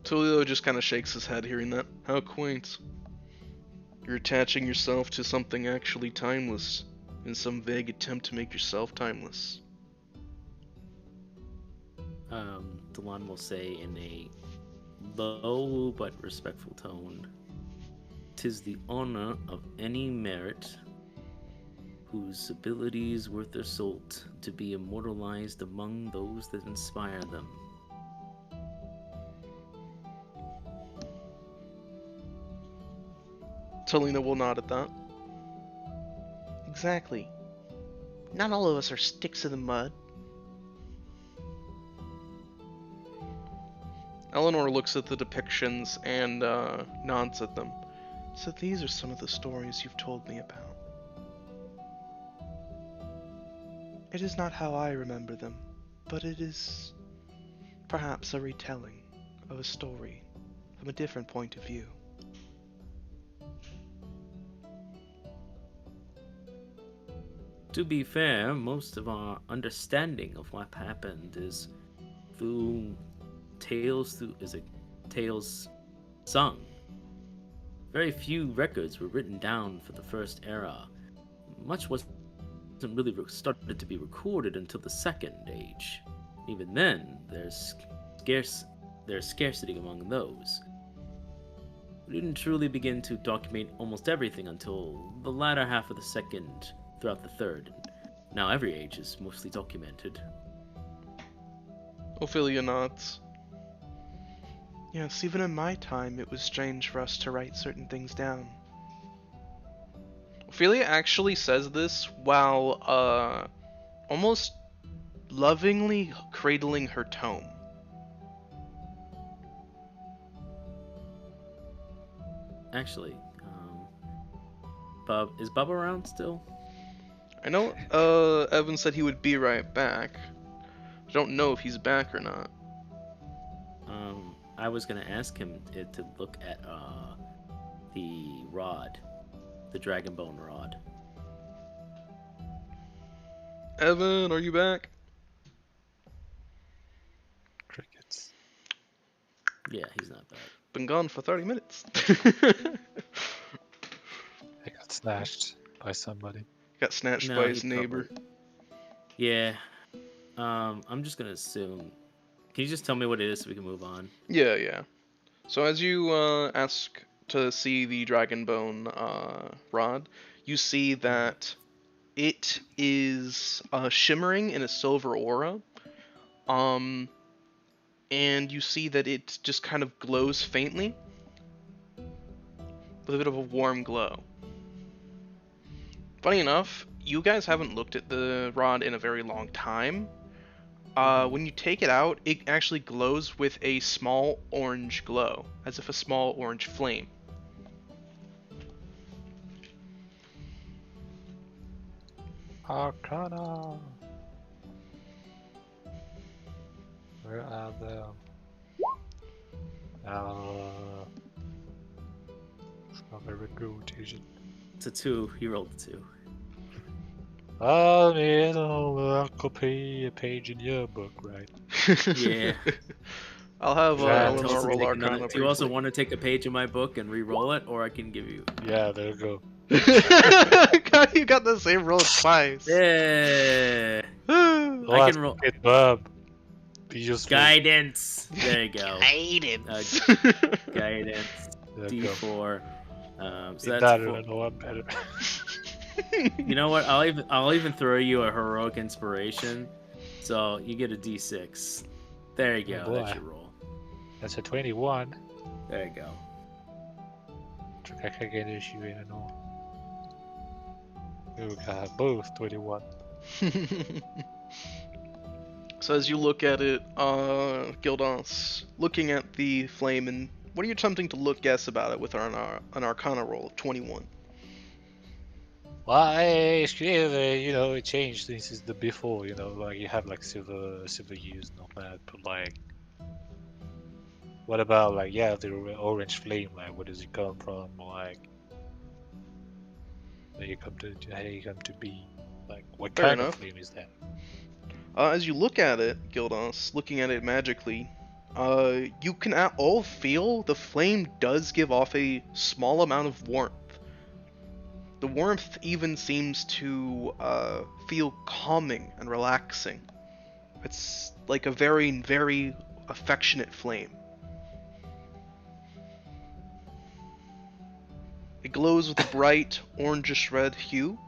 Speaker 1: Tulio just kind of shakes his head hearing that. How quaint. You're attaching yourself to something actually timeless in some vague attempt to make yourself timeless.
Speaker 2: Delon will say in a low but respectful tone, "'Tis the honor of any merit whose abilities worth their salt to be immortalized among those that inspire them."
Speaker 1: Talina will nod at that.
Speaker 5: Exactly. Not all of us are sticks in the mud.
Speaker 1: Eleanor looks at the depictions and nods at them.
Speaker 5: So these are some of the stories you've told me about. It is not how I remember them, but it is perhaps a retelling of a story from a different point of view.
Speaker 2: To be fair, most of our understanding of what happened is through tales sung. Very few records were written down for the first era. Much wasn't really started to be recorded until the Second Age. Even then, there's scarcity among those. We didn't truly begin to document almost everything until the latter half of the Second, throughout the Third. Now every age is mostly documented.
Speaker 1: Ophelia nods.
Speaker 5: Yes, even in my time, it was strange for us to write certain things down.
Speaker 1: Ophelia actually says this while almost lovingly cradling her tome.
Speaker 2: Actually, is Bub around still?
Speaker 1: I know Evan said he would be right back. I don't know if he's back or not.
Speaker 2: I was gonna ask him to look at the rod, the dragon bone rod.
Speaker 1: Evan, are you back?
Speaker 4: Crickets.
Speaker 2: Yeah, he's not back.
Speaker 1: Been gone for 30 minutes.
Speaker 4: I got snatched by somebody.
Speaker 1: Got snatched
Speaker 2: No,
Speaker 1: by
Speaker 2: he
Speaker 1: his neighbor.
Speaker 2: probably- Yeah. I'm just gonna assume. Can you just tell me what it is so we can move on?
Speaker 1: Yeah. So as you ask to see the dragon bone rod, you see that it is shimmering in a silver aura. And you see that it just kind of glows faintly with a bit of a warm glow. Funny enough, you guys haven't looked at the rod in a very long time. When you take it out, it actually glows with a small orange glow, as if a small orange flame.
Speaker 4: Arcana. Where are they? It's not very good, is it?
Speaker 2: It's a 2. You rolled a 2.
Speaker 4: I mean, I'll copy a page in your book, right?
Speaker 2: Yeah.
Speaker 1: I'll have
Speaker 4: Yeah,
Speaker 2: Do you
Speaker 1: Eleanor
Speaker 2: also
Speaker 1: roll
Speaker 2: take
Speaker 1: Arcana
Speaker 2: another- do you also
Speaker 1: briefly.
Speaker 2: want to take a page in my book and re-roll it, or I can give you?
Speaker 4: Yeah, there you go.
Speaker 1: God, you got the same roll twice.
Speaker 2: Yeah.
Speaker 4: Last
Speaker 2: can roll-
Speaker 4: It, Bob. Be useful.
Speaker 2: Guidance. There you go.
Speaker 5: Guidance.
Speaker 2: Guidance.
Speaker 4: There you go.
Speaker 2: D4. So
Speaker 4: Be
Speaker 2: that's
Speaker 4: better,
Speaker 2: four.
Speaker 4: I know I'm better.
Speaker 2: You know what? I'll even throw you a heroic inspiration, so you get a D6. There you go.
Speaker 4: Oh,
Speaker 2: That's
Speaker 4: boy.
Speaker 2: your roll.
Speaker 4: That's a 21.
Speaker 2: There you go.
Speaker 4: Tror jag kan get issue in and all. We got both 21.
Speaker 1: So as you look at it, Gildas, looking at the flame, and what are you attempting to guess about it with an Arcana roll of 21?
Speaker 4: Well, it's clear that, it changed since the before, like you have like silver hues and all that, but like, what about like, the orange flame, like where does it come from, like, how you come to be, like, what
Speaker 1: Fair
Speaker 4: kind
Speaker 1: enough.
Speaker 4: of flame is that?
Speaker 1: As you look at it, Gildas, looking at it magically, you can at all feel the flame does give off a small amount of warmth, The warmth even seems to feel calming and relaxing. It's like a very, very affectionate flame. It glows with a bright orangish red hue,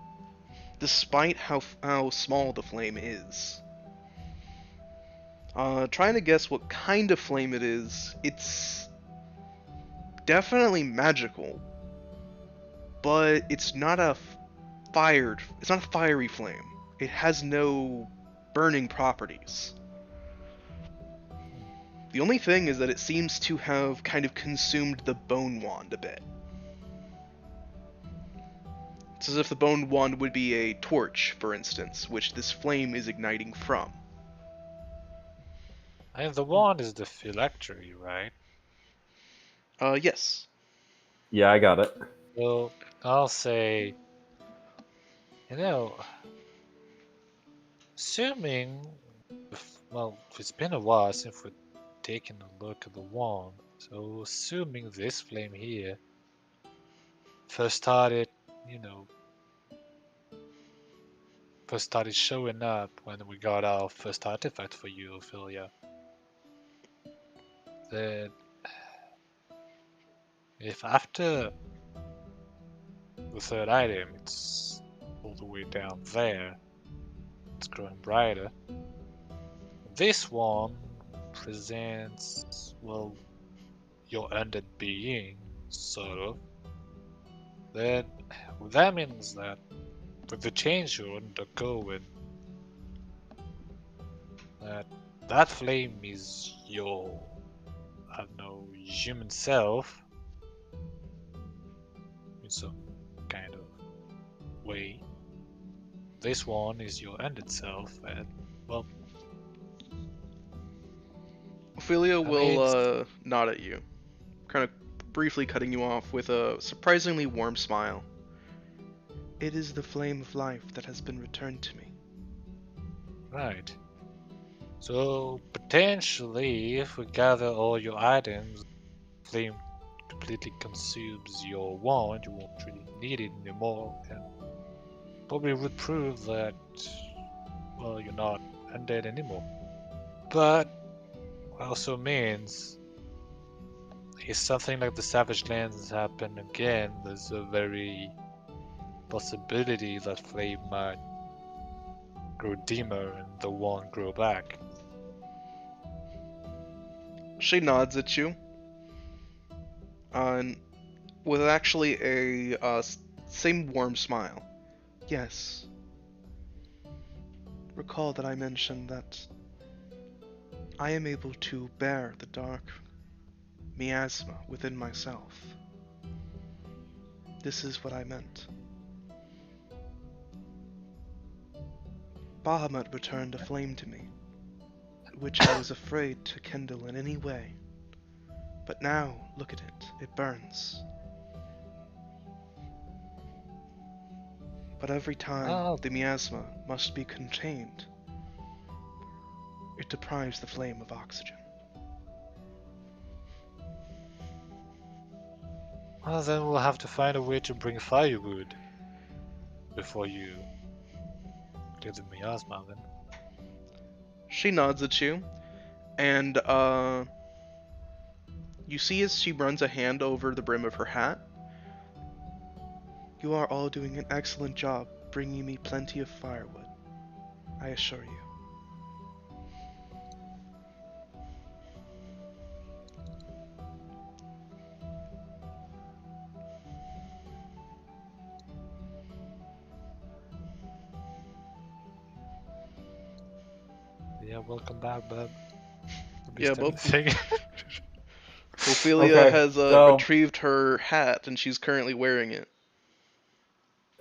Speaker 1: despite how small the flame is. Trying to guess what kind of flame it is, it's definitely magical, but it's not a fiery flame. It has no burning properties. The only thing is that it seems to have kind of consumed the bone wand a bit. It's as if the bone wand would be a torch, for instance, which this flame is igniting from.
Speaker 4: And the wand is the phylactery, right?
Speaker 1: Yes.
Speaker 3: Yeah, I got it.
Speaker 4: So I'll say, you know, assuming, well, it's been a while since we've taken a look at the wand. So assuming this flame here first started, you know, first started showing up when we got our first artifact for you, Ophelia. Then, if after the third item it's all the way down there, it's growing brighter, this one presents, well, your undead being, sort of, then that means that with the change you're undergoing, that flame is your, I don't know, human self in some kind of way. This one is your ended self, and well,
Speaker 1: Ophelia
Speaker 4: I mean,
Speaker 1: will nod at you, kind of briefly cutting you off with a surprisingly warm smile.
Speaker 5: It is the flame of life that has been returned to me.
Speaker 4: right. So potentially, if we gather all your items, flame completely consumes your wand, you won't really need it anymore, and probably would prove that, well, you're not undead anymore. But also means if something like the Savage Lands happen again, there's a very possibility that flame might grow dimmer and the wand grow back.
Speaker 1: She nods at you, and with actually a same warm smile.
Speaker 5: Yes. Recall that I mentioned that I am able to bear the dark miasma within myself. This is what I meant. Bahamut returned a flame to me, which I was afraid to kindle in any way. But now, look at it, it burns. But every time
Speaker 4: Oh,
Speaker 5: the miasma must be contained, it deprives the flame of oxygen.
Speaker 4: well, then we'll have to find a way to bring firewood before you clear the miasma then.
Speaker 1: She nods at you, and you see as she runs a hand over the brim of her hat.
Speaker 5: You are all doing an excellent job bringing me plenty of firewood, I assure you.
Speaker 4: Yeah, welcome back, bub.
Speaker 1: Yeah,
Speaker 4: Missed
Speaker 1: bub.
Speaker 4: anything?
Speaker 1: Ophelia
Speaker 3: Okay,
Speaker 1: has
Speaker 3: so
Speaker 1: retrieved her hat, and she's currently wearing it.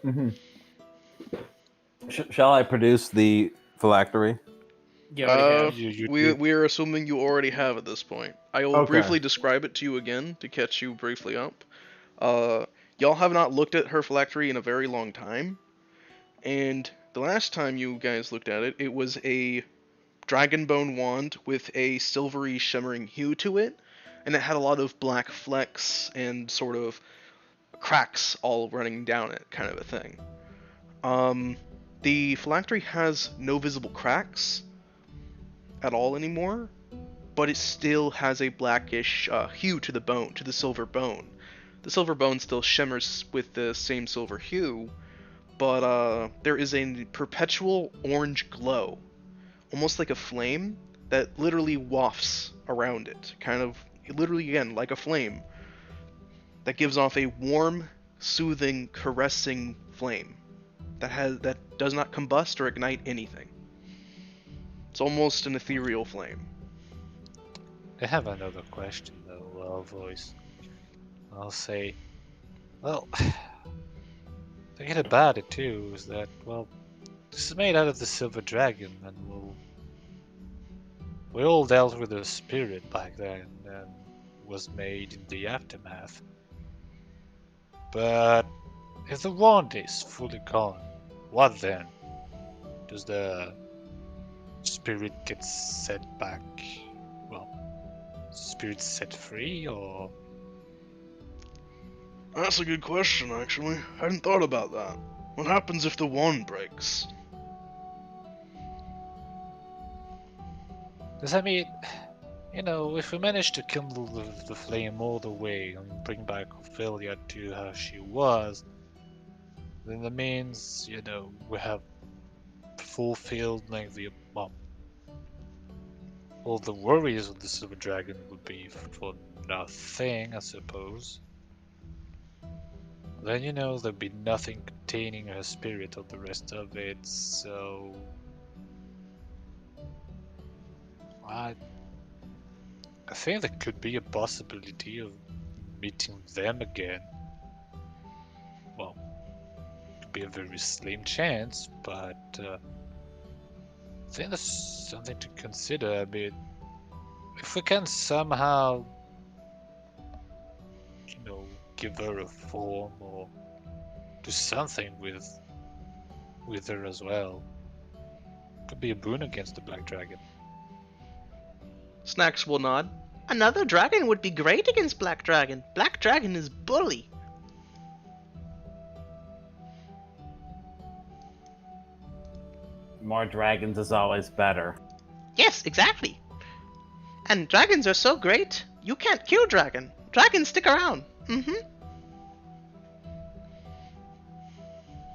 Speaker 3: mhm. Shall I produce the phylactery?
Speaker 2: You already have.
Speaker 4: You
Speaker 1: We
Speaker 4: do.
Speaker 1: we are assuming you already have at this point. I will
Speaker 3: Okay.
Speaker 1: briefly describe it to you again to catch you briefly up. Uh, y'all have not looked at her phylactery in a very long time, and the last time you guys looked at it, it was a dragonbone wand with a silvery shimmering hue to it, and it had a lot of black flecks and sort of cracks all running down it, kind of a thing. The phylactery has no visible cracks at all anymore, but it still has a blackish hue to the bone, to the silver bone. The silver bone still shimmers with the same silver hue, but there is a perpetual orange glow, almost like a flame, that literally wafts around it, kind of, literally again, like a flame, that gives off a warm, soothing, caressing flame that does not combust or ignite anything. It's almost an ethereal flame.
Speaker 4: I have another question though, voice. I'll say, well, thinking about it too is that, well, this is made out of the silver dragon, and we all dealt with a spirit back then, and was made in the aftermath. But if the wand is fully gone, what then? Does the spirit get set back? Well, spirit set free, or?
Speaker 1: That's a good question, actually. I hadn't thought about that. What happens if the wand breaks?
Speaker 4: Does that mean, if we manage to kindle the flame all the way and bring back Ophelia to how she was, then that means, we have fulfilled all the worries of the Silver Dragon would be for nothing, I suppose. Then, there'd be nothing containing her spirit or the rest of it, so... I think there could be a possibility of meeting them again. Well, it could be a very slim chance, but I think that's something to consider. I mean, if we can somehow, give her a form or do something with her as well, could be a boon against the Black Dragon.
Speaker 5: Snacks will nod. Another dragon would be great against Black Dragon. Black Dragon is bully.
Speaker 3: More dragons is always better.
Speaker 5: Yes, exactly. And dragons are so great, you can't kill dragon. Dragons stick around.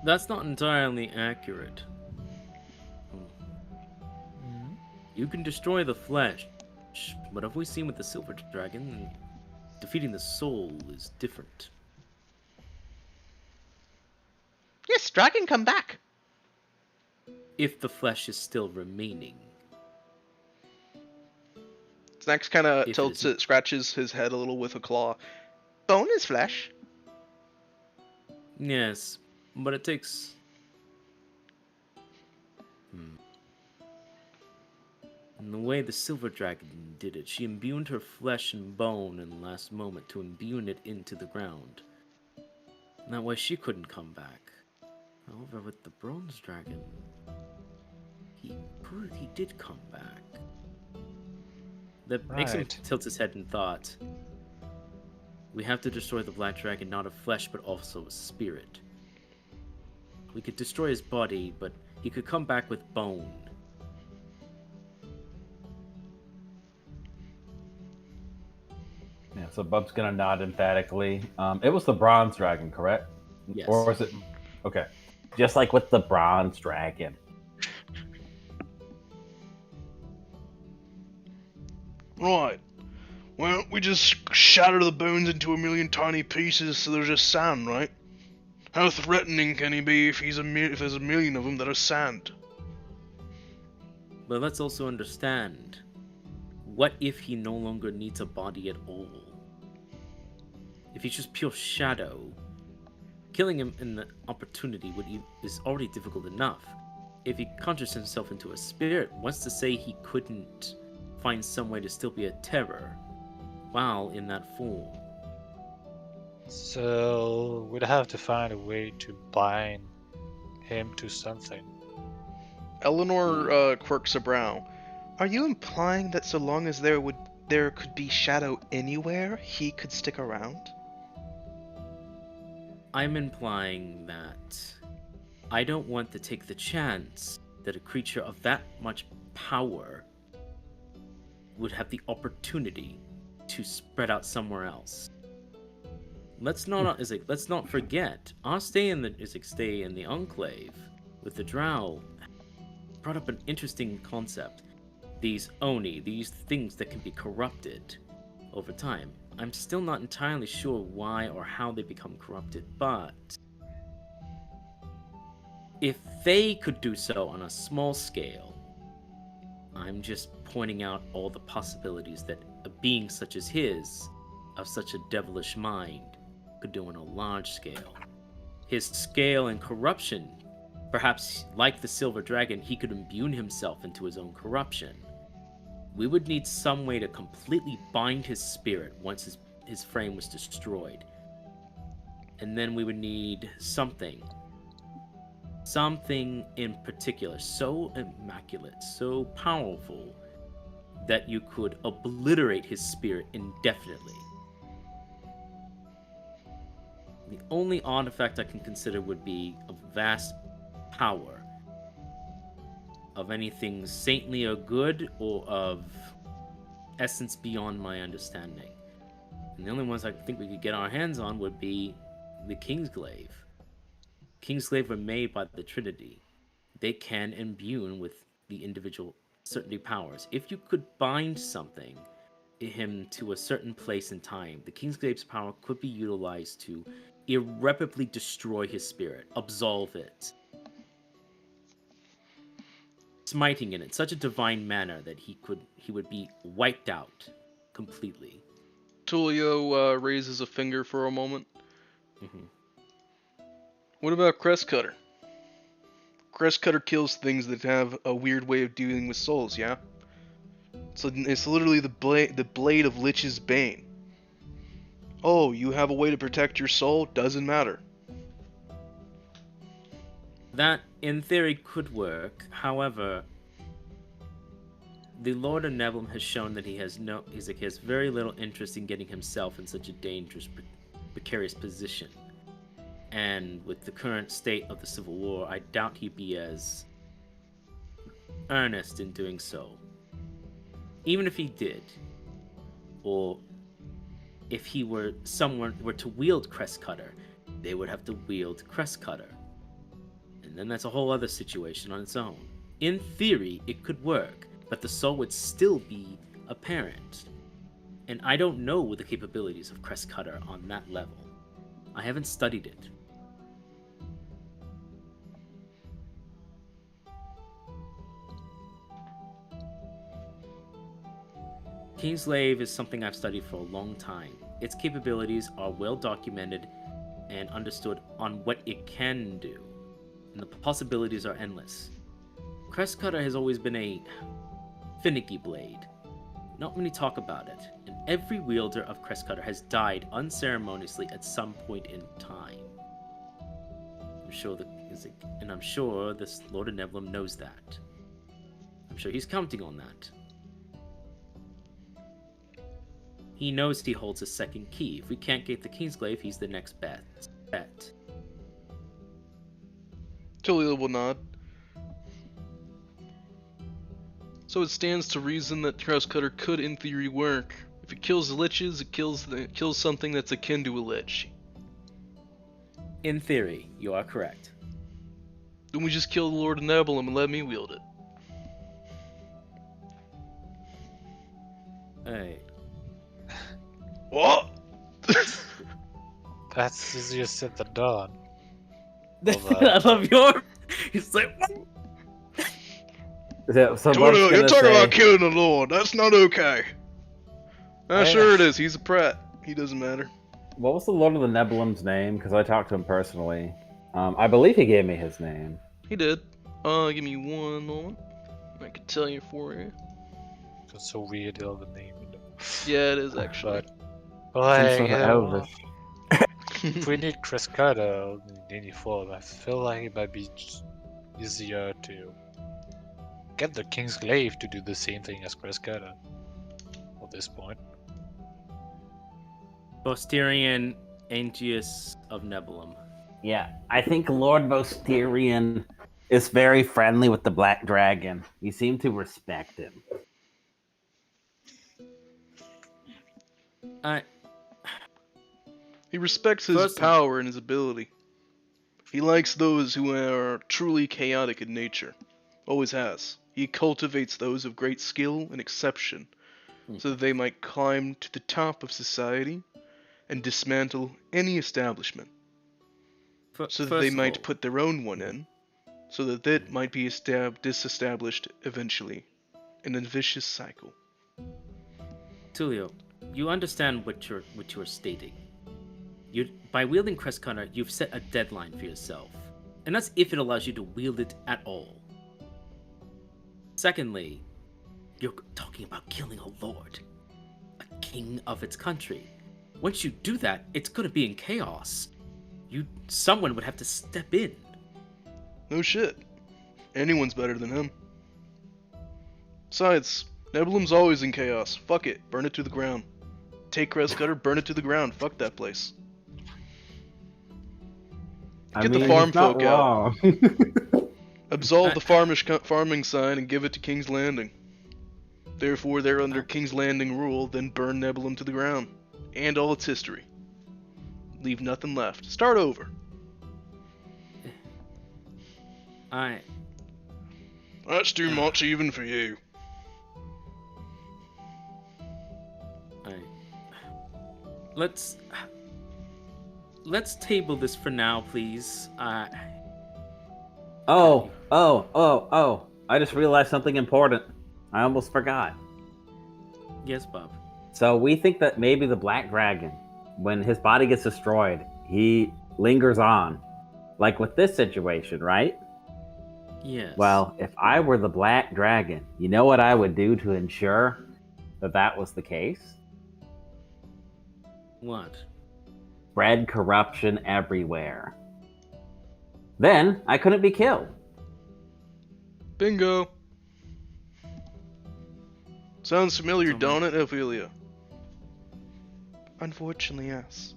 Speaker 2: That's not entirely accurate. You can destroy the flesh, but if we seen with the silver dragon, defeating the soul is different.
Speaker 5: Yes, dragon come back.
Speaker 2: If the flesh is still remaining.
Speaker 1: Snacks kind of
Speaker 2: If
Speaker 1: tilts
Speaker 2: it is-
Speaker 1: it, scratches his head a little with a claw.
Speaker 5: Bone is flesh.
Speaker 2: Yes, but it takes... And the way the silver dragon did it, she imbued her flesh and bone in the last moment to imbue it into the ground. And that way she couldn't come back. However, with the bronze dragon, he did come back. That makes him
Speaker 4: Right.
Speaker 2: tilt his head in thought. We have to destroy the black dragon, not of flesh, but also a spirit. We could destroy his body, but he could come back with bone.
Speaker 3: Yeah, so Bub's gonna nod emphatically. It was the bronze dragon, correct?
Speaker 2: Yes.
Speaker 3: Or was it? Okay. Just like with the bronze dragon.
Speaker 1: Right. Well, we just shatter the bones into a million tiny pieces so they're just sand, right? How threatening can he be if if there's a million of them that are sand?
Speaker 2: But let's also understand, what if he no longer needs a body at all? If he's just pure shadow, killing him in the opportunity is already difficult enough. If he conjures himself into a spirit, what's to say he couldn't find some way to still be a terror while in that form?
Speaker 4: So we'd have to find a way to bind him to something.
Speaker 1: Eleanor quirks a brow.
Speaker 5: Are you implying that so long as there could be shadow anywhere, he could stick around?
Speaker 2: I'm implying that I don't want to take the chance that a creature of that much power would have the opportunity to spread out somewhere else. Let's not forget our stay in the Enclave with the Drow brought up an interesting concept. These Oni, these things that can be corrupted over time. I'm still not entirely sure why or how they become corrupted, but if they could do so on a small scale, I'm just pointing out all the possibilities that a being such as his, of such a devilish mind, could do on a large scale. His scale and corruption, perhaps like the Silver Dragon, he could imbue himself into his own corruption. We would need some way to completely bind his spirit once his frame was destroyed. And then we would need something in particular so immaculate, so powerful, that you could obliterate his spirit indefinitely. The only artifact I can consider would be of vast power, of anything saintly or good, or of essence beyond my understanding. And the only ones I think we could get our hands on would be the Kingsglaive. Kingsglaive were made by the Trinity. They can imbue with the individual certainty powers. If you could bind him to a certain place in time, the Kingsglaive's power could be utilized to irreparably destroy his spirit, absolve it, smiting it in such a divine manner that he would be wiped out completely.
Speaker 1: Tulio raises a finger for a moment.
Speaker 2: Mm-hmm.
Speaker 1: What about Crestcutter? Crestcutter kills things that have a weird way of dealing with souls, yeah? So it's literally the blade of Lich's Bane. Oh, you have a way to protect your soul? Doesn't matter.
Speaker 2: That, in theory, could work. However, the Lord of Nebulum has shown that he has very little interest in getting himself in such a dangerous, precarious position. And with the current state of the Civil War, I doubt he'd be as earnest in doing so. Even if he did, or if someone were to wield Crestcutter, they would have to wield Crestcutter. And then that's a whole other situation on its own. In theory, it could work, but the soul would still be apparent. And I don't know the capabilities of Crestcutter on that level. I haven't studied it. Kingsglaive is something I've studied for a long time. Its capabilities are well documented and understood on what it can do, and the possibilities are endless. Crestcutter has always been a finicky blade. Not many talk about it, and every wielder of Crestcutter has died unceremoniously at some point in time. I'm sure this Lord of Nebulum knows that. I'm sure he's counting on that. He knows he holds a second key. If we can't get the Kingsglaive, he's the next bet.
Speaker 1: Tulio will nod. So it stands to reason that Crestcutter could, in theory, work. If it kills the liches, it kills something that's akin to a lich.
Speaker 2: In theory, you are correct.
Speaker 1: Then we just kill the Lord of Nebulum and let me wield it.
Speaker 2: Hey.
Speaker 1: What?
Speaker 4: That's easier said than done.
Speaker 2: I love your. He's like.
Speaker 3: So
Speaker 1: Tulio, you're talking about killing the Lord. That's not okay. Sure it is. He's a prat. He doesn't matter.
Speaker 3: What was the Lord of the Nebulum's name? Because I talked to him personally. I believe he gave me his name.
Speaker 1: He did. Give me one moment. I can tell you for you.
Speaker 4: It's so weird, the other name.
Speaker 1: Yeah, it is actually.
Speaker 4: But like,
Speaker 3: Some sort of elvish.
Speaker 4: if we need Crestcutter in any form, I feel like it might be easier to get the Kingsglaive to do the same thing as Crestcutter at this point.
Speaker 2: Bosterian Aeneas of Nebulum.
Speaker 3: Yeah, I think Lord Vosterian is very friendly with the Black Dragon. You seem to respect him.
Speaker 2: I
Speaker 1: He respects his
Speaker 2: first,
Speaker 1: power and his ability. He likes those who are truly chaotic in nature. Always has. He cultivates those of great skill and exception, so that they might climb to the top of society and dismantle any establishment, so that they
Speaker 2: first of
Speaker 1: might
Speaker 2: all,
Speaker 1: put their own one in, so that it might be disestablished eventually, in a vicious cycle.
Speaker 2: Tulio, you understand what you're stating. By wielding Crestcutter, you've set a deadline for yourself, and that's if it allows you to wield it at all. Secondly, you're talking about killing a lord, a king of its country. Once you do that, it's gonna be in chaos. Someone would have to step in.
Speaker 1: No shit. Anyone's better than him. Besides, Nebulum's always in chaos. Fuck it. Burn it to the ground. Take Crestcutter, burn it to the ground. Fuck that place. Get the farm
Speaker 3: he's not
Speaker 1: folk out.
Speaker 3: wrong.
Speaker 1: Absolve the farming sign and give it to King's Landing. Therefore, they're under King's Landing rule, then burn Nebulum to the ground. And all its history. Leave nothing left. Start over. That's too much even for you.
Speaker 2: Let's table this for now, please.
Speaker 3: Oh. I just realized something important. I almost forgot.
Speaker 2: Yes, Bob.
Speaker 3: So we think that maybe the Black Dragon, when his body gets destroyed, he lingers on. Like with this situation, right?
Speaker 2: Yes.
Speaker 3: Well, if I were the Black Dragon, you know what I would do to ensure that that was the case?
Speaker 2: What?
Speaker 3: Spread corruption everywhere. Then I couldn't be killed.
Speaker 1: Bingo. Sounds familiar,
Speaker 2: Tell me.
Speaker 1: don't it, Ophelia?
Speaker 5: Unfortunately, yes.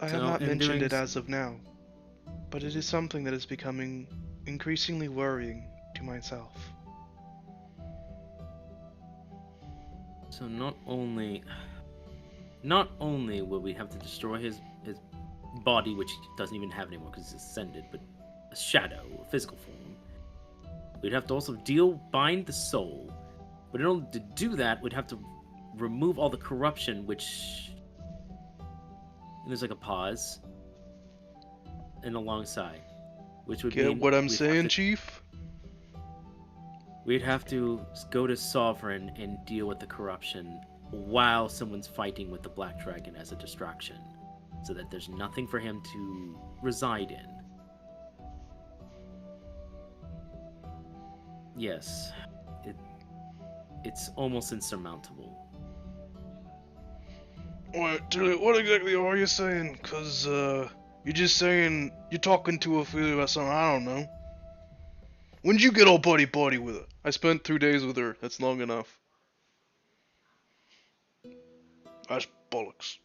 Speaker 5: I
Speaker 2: So,
Speaker 5: have not
Speaker 2: in
Speaker 5: mentioned
Speaker 2: doing
Speaker 5: it as of now, but it is something that is becoming increasingly worrying to myself.
Speaker 2: So not only will we have to destroy his body, which he doesn't even have anymore because it's ascended, but a shadow, a physical form. We'd have to also bind the soul. But in order to do that, we'd have to remove all the corruption, which... And there's like a pause. And alongside. Which would
Speaker 1: Get
Speaker 2: mean
Speaker 1: what I'm
Speaker 2: we'd have
Speaker 1: saying,
Speaker 2: to-
Speaker 1: Chief?
Speaker 2: We'd have to go to Sovereign and deal with the corruption while someone's fighting with the Black Dragon as a distraction, so that there's nothing for him to reside in. Yes, it's almost insurmountable.
Speaker 1: What exactly are you saying? Cause, you're just saying, you're talking to Ophelia about something I don't know. When'd you get all buddy-buddy with her? I spent 2 days with her, that's long enough. That's bollocks.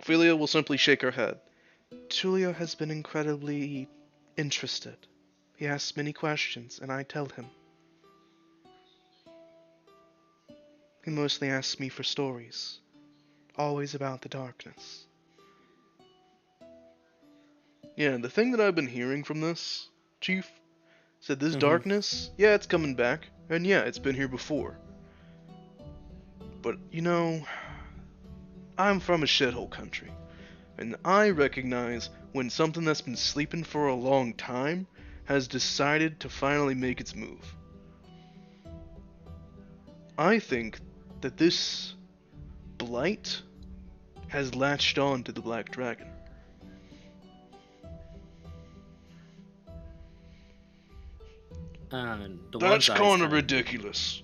Speaker 1: Ophelia will simply shake her head.
Speaker 5: Tulio has been incredibly interested. He asks many questions, and I tell him. He mostly asks me for stories, always about the darkness.
Speaker 1: Yeah, the thing that I've been hearing from this, Chief, said this
Speaker 2: Mhm.
Speaker 1: darkness, yeah, it's coming back, and yeah, it's been here before. But, you know, I'm from a shithole country, and I recognize when something that's been sleeping for a long time has decided to finally make its move. I think that this blight has latched on to the Black Dragon.
Speaker 2: And the
Speaker 1: That's
Speaker 2: Lord's eyes
Speaker 1: kind of
Speaker 2: kind
Speaker 1: ridiculous.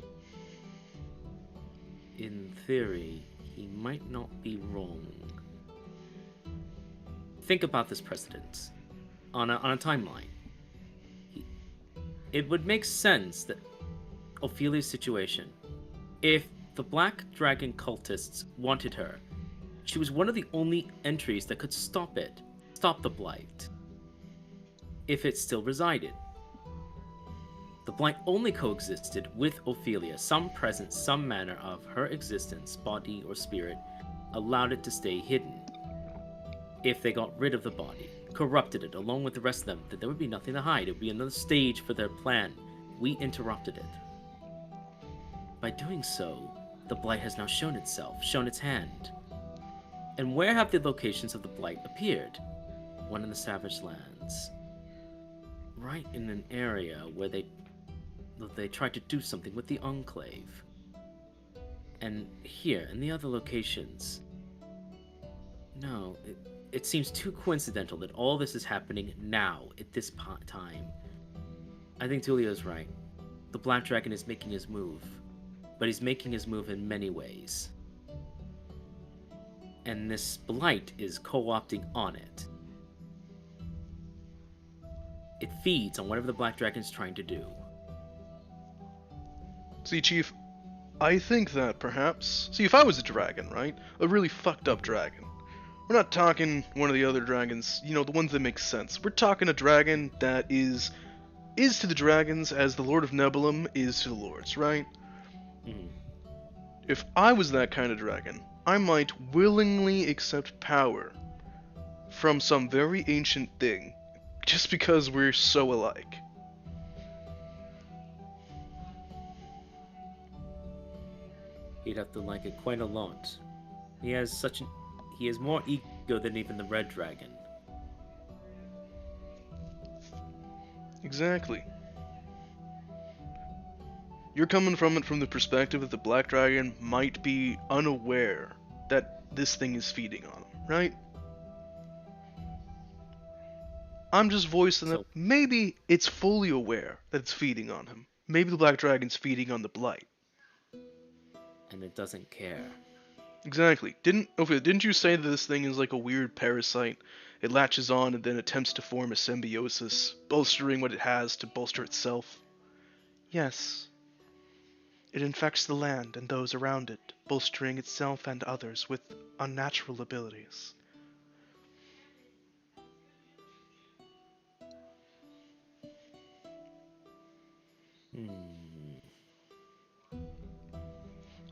Speaker 2: In theory, he might not be wrong. Think about this precedent on a timeline. It would make sense that Ophelia's situation, if the Black Dragon cultists wanted her. She was one of the only entries that could stop it. Stop the Blight. If it still resided. The Blight only coexisted with Ophelia. Some presence, some manner of her existence, body or spirit, allowed it to stay hidden. If they got rid of the body, corrupted it along with the rest of them, then there would be nothing to hide. It would be another stage for their plan. We interrupted it. By doing so, the Blight has now shown itself, shown its hand. And where have the locations of the Blight appeared? One in the Savage Lands. Right in an area where they tried to do something with the Enclave. And here, in the other locations. No, it seems too coincidental that all this is happening now, at this time. I think Tulio's right. The Black Dragon is making his move. But he's making his move in many ways. And this Blight is co-opting on it. It feeds on whatever the Black Dragon's trying to do.
Speaker 1: See, Chief, I think that perhaps... See, if I was a dragon, right? A really fucked up dragon. We're not talking one of the other dragons, you know, the ones that make sense. We're talking a dragon that is to the dragons as the Lord of Nebulum is to the lords, right?
Speaker 2: Mm-hmm.
Speaker 1: If I was that kind of dragon, I might willingly accept power from some very ancient thing just because we're so alike.
Speaker 2: He'd have to like it quite a lot. He has more ego than even the Red Dragon.
Speaker 1: Exactly. You're coming from it from the perspective that the Black Dragon might be unaware that this thing is feeding on him, right? I'm just voicing that maybe it's fully aware that it's feeding on him. Maybe the Black Dragon's feeding on the Blight.
Speaker 2: And it doesn't care.
Speaker 1: Exactly. Didn't you say that this thing is like a weird parasite? It latches on and then attempts to form a symbiosis, bolstering what it has to bolster itself?
Speaker 5: Yes. It infects the land and those around it, bolstering itself and others with unnatural abilities.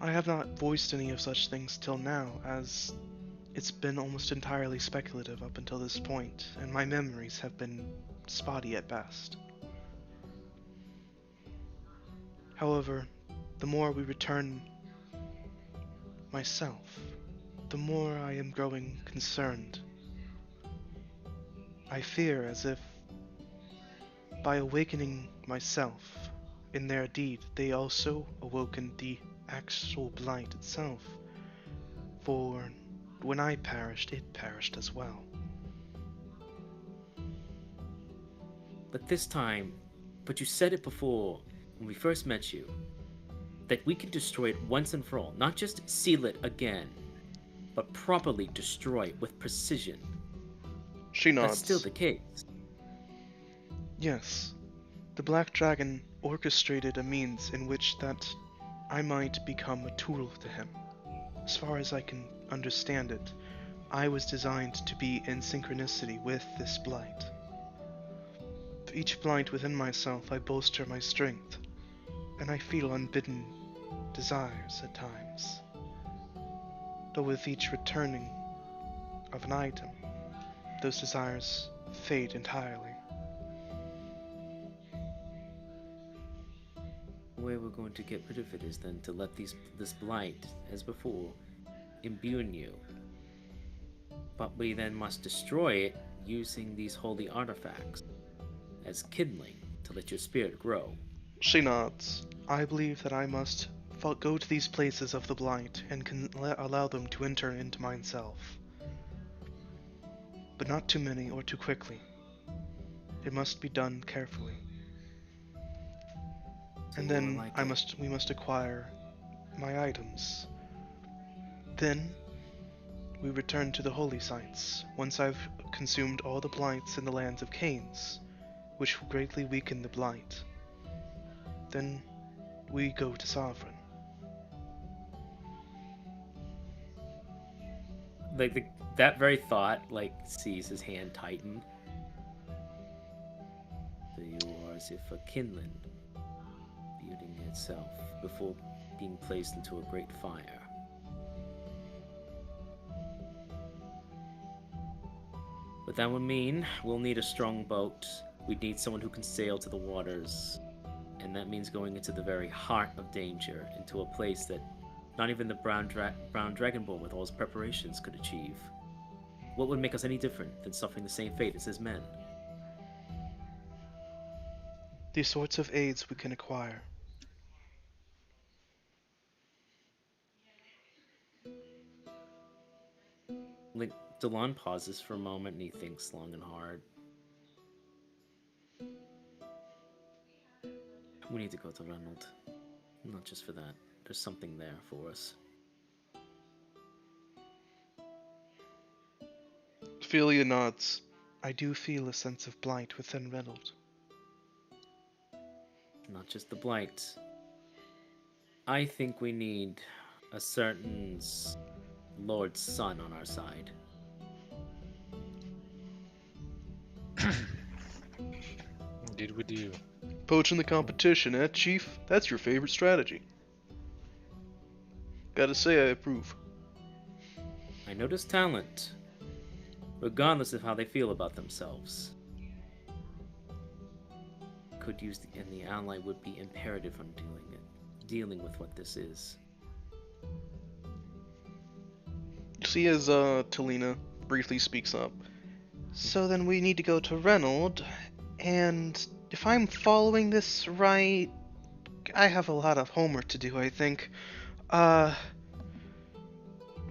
Speaker 5: I have not voiced any of such things till now, as it's been almost entirely speculative up until this point, and my memories have been spotty at best. However, the more we return myself, the more I am growing concerned. I fear as if, by awakening myself, in their deed they also awoken the actual Blight itself. For when I perished, it perished as well.
Speaker 2: But this time, but you said it before, when we first met you, that we can destroy it once and for all. Not just seal it again, but properly destroy it with precision.
Speaker 1: She nods.
Speaker 2: That's still the case.
Speaker 5: Yes, the Black Dragon orchestrated a means in which that I might become a tool to him. As far as I can understand it, I was designed to be in synchronicity with this Blight. For each Blight within myself, I bolster my strength, and I feel unbidden desires at times. Though with each returning of an item, those desires fade entirely.
Speaker 2: The way we're going to get rid of it is then to let this Blight, as before, imbue in you. But we then must destroy it using these holy artifacts as kindling to let your spirit grow.
Speaker 1: She nods.
Speaker 5: I believe that I must go to these places of the Blight and can allow them to enter into myself. But not too many or too quickly. It must be done carefully. And then we must acquire my items. Then we return to the holy sites, once I've consumed all the Blights in the lands of Canes, which will greatly weaken the Blight. Then we go to Sovereign.
Speaker 2: that very thought sees his hand tighten. So you are as if a kindling building itself before being placed into a great fire. But that would mean we'll need a strong boat. We'd need someone who can sail to the waters. And that means going into the very heart of danger, into a place that not even the brown dragonborn with all his preparations could achieve. What would make us any different than suffering the same fate as his men?
Speaker 5: The sorts of aids we can acquire.
Speaker 2: Delon pauses for a moment and he thinks long and hard. We need to go to Reynold. Not just for that. There's something there for us.
Speaker 5: Ophelia nods. I do feel a sense of blight within Reynold.
Speaker 2: Not just the blight. I think we need a certain Lord's son on our side.
Speaker 4: Indeed we do.
Speaker 1: Poaching the competition, eh, Chief? That's your favorite strategy. Gotta say, I approve.
Speaker 2: I notice talent, regardless of how they feel about themselves. Could use and the ally would be imperative on dealing with what this is.
Speaker 1: See, as Talina briefly speaks up.
Speaker 5: So then we need to go to Reynold, and if I'm following this right, I have a lot of homework to do, I think.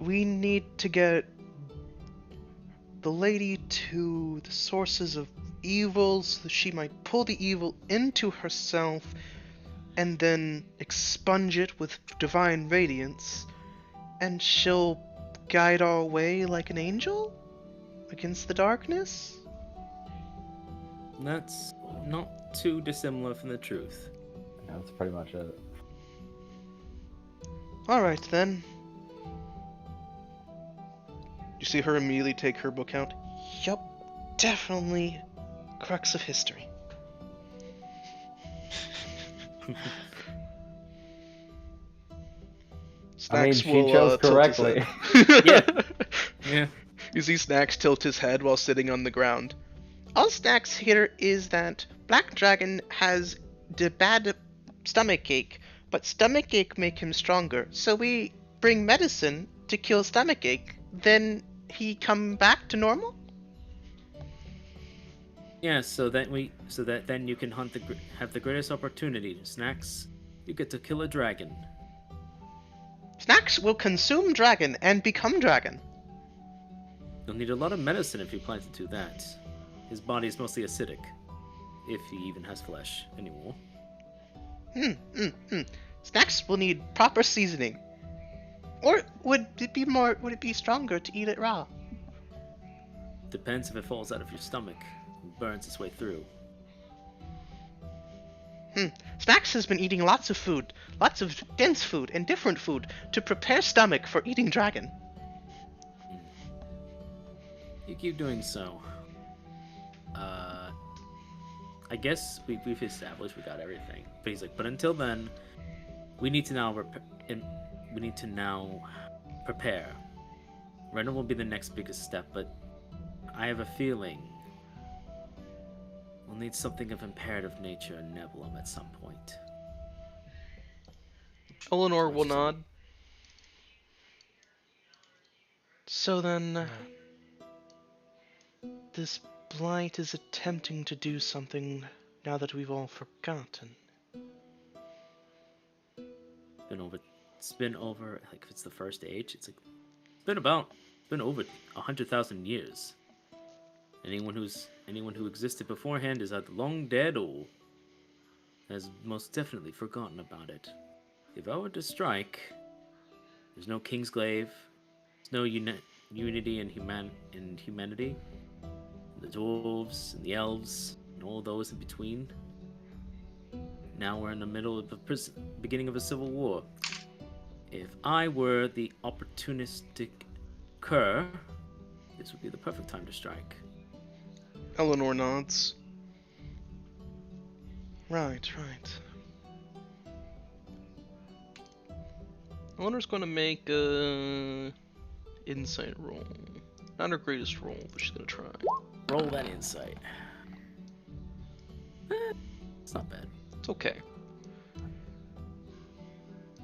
Speaker 5: We need to get the lady to the sources of evil so that she might pull the evil into herself and then expunge it with divine radiance, and she'll guide our way like an angel against the darkness?
Speaker 2: That's not too dissimilar from the truth.
Speaker 3: That's pretty much it.
Speaker 5: Alright then.
Speaker 1: You see her immediately take her book out?
Speaker 5: Yup, definitely crux of history.
Speaker 1: Snacks
Speaker 3: she
Speaker 1: will,
Speaker 3: chose
Speaker 1: tilt his
Speaker 3: correctly.
Speaker 1: head.
Speaker 2: Yeah.
Speaker 1: You see Snacks tilt his head while sitting on the ground.
Speaker 5: All Snacks here is that Black Dragon has the bad stomach ache, but stomach ache make him stronger. So we bring medicine to kill stomach ache, then he come back to normal?
Speaker 2: Yeah, so that then you can have the greatest opportunity. Snacks, you get to kill a dragon.
Speaker 5: Snacks will consume dragon and become dragon.
Speaker 2: You'll need a lot of medicine if you plan to do that. His body is mostly acidic, if he even has flesh anymore.
Speaker 5: Snacks will need proper seasoning. Or would it be stronger to eat it raw?
Speaker 2: Depends if it falls out of your stomach and burns its way through.
Speaker 5: Snacks has been eating lots of food, lots of dense food and different food to prepare stomach for eating dragon.
Speaker 2: You keep doing so. I guess we've established we got everything. But he's like, but until then, we need to now prepare. Reynold will be the next biggest step, but I have a feeling we'll need something of imperative nature in Nebulum at some point.
Speaker 1: Eleanor will nod.
Speaker 5: So then, this blight is attempting to do something now that we've all forgotten.
Speaker 2: It's been over, like, if it's the first age, it's been over 100,000 years. Anyone who existed beforehand is either long dead or has most definitely forgotten about it. If I were to strike, there's no Kingsglaive, there's no unity in humanity. The dwarves and the elves and all those in between. Now we're in the middle of the beginning of a civil war. If I were the opportunistic occur, this would be the perfect time to strike.
Speaker 1: Eleanor nods.
Speaker 5: Right.
Speaker 1: Eleanor's going to make a insight roll. Not her greatest roll, but she's going to try.
Speaker 2: Roll that insight. It's not bad.
Speaker 1: It's okay.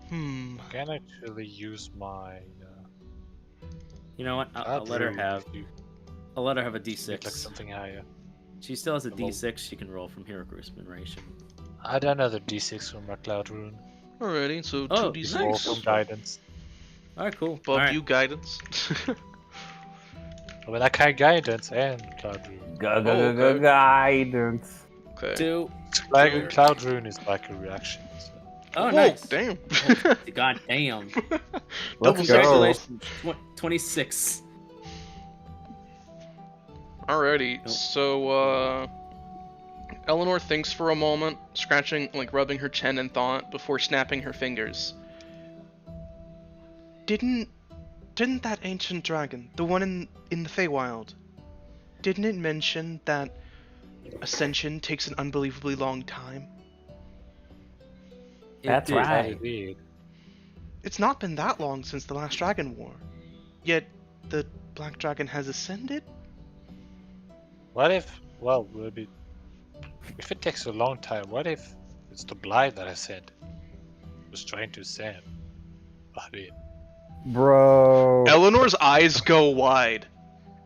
Speaker 5: Hmm.
Speaker 4: I can actually use my.
Speaker 2: You know what? I'll let her have. I'll let her have a
Speaker 4: Get like
Speaker 2: D6.
Speaker 4: something higher.
Speaker 2: She still has a
Speaker 4: Well-
Speaker 2: D6 she can roll from Hero Inspiration.
Speaker 4: Add another d6 from my cloud rune.
Speaker 1: Alrighty, so
Speaker 2: Oh,
Speaker 1: 2d6.
Speaker 4: Roll
Speaker 2: nice.
Speaker 4: from guidance.
Speaker 2: All right, cool.
Speaker 1: Above
Speaker 2: All right.
Speaker 1: you, guidance.
Speaker 4: But I can't guidance and cloud rune.
Speaker 1: okay.
Speaker 3: Guidance.
Speaker 1: Okay.
Speaker 2: 2.
Speaker 4: Like
Speaker 2: Sure.
Speaker 4: cloud rune is like a reaction. So.
Speaker 2: Oh,
Speaker 1: Whoa,
Speaker 2: nice.
Speaker 1: damn.
Speaker 2: God damn.
Speaker 3: Let's
Speaker 1: Double
Speaker 3: go.
Speaker 2: Congratulations. 26.
Speaker 1: Alrighty,
Speaker 2: Nope.
Speaker 1: so, Eleanor thinks for a moment, scratching, rubbing her chin in thought before snapping her fingers.
Speaker 5: Didn't that ancient dragon, the one in the Feywild, didn't it mention that ascension takes an unbelievably long time?
Speaker 3: That's
Speaker 2: It did.
Speaker 3: right.
Speaker 4: Indeed.
Speaker 5: It's not been that long since the last Dragon War. Yet the Black Dragon has ascended?
Speaker 4: What if? Well, maybe. If it takes a long time, what if it's the blind that I said was trying to ascend? I mean,
Speaker 3: Bro.
Speaker 1: Eleanor's eyes go wide.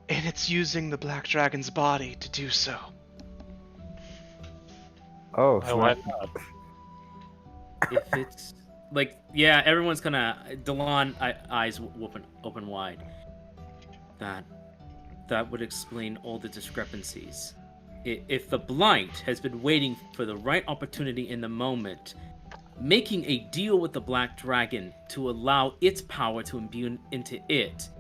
Speaker 5: And it's using the Black Dragon's body to do so.
Speaker 3: Oh,
Speaker 4: why
Speaker 3: snap.
Speaker 4: not?
Speaker 2: If it's yeah, everyone's gonna Delon eyes open wide. That would explain all the discrepancies. If the Blight has been waiting for the right opportunity in the moment, making a deal with the Black Dragon to allow its power to imbue into it,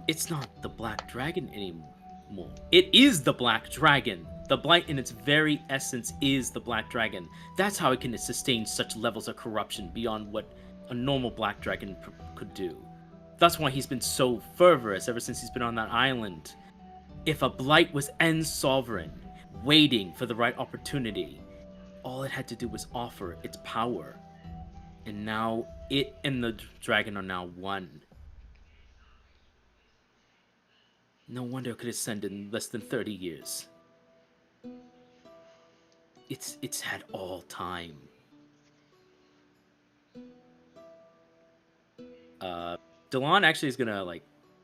Speaker 2: it's not the Black Dragon anymore. It is the Black Dragon. The Blight in its very essence is the Black Dragon. That's how it can sustain such levels of corruption beyond what a normal Black Dragon could do. That's why he's been so fervorous ever since he's been on that island. If a Blight was end sovereign, waiting for the right opportunity, all it had to do was offer its power. And now it and the dragon are now one. No wonder it could ascend in less than 30 years. It's had all time. Delon actually is gonna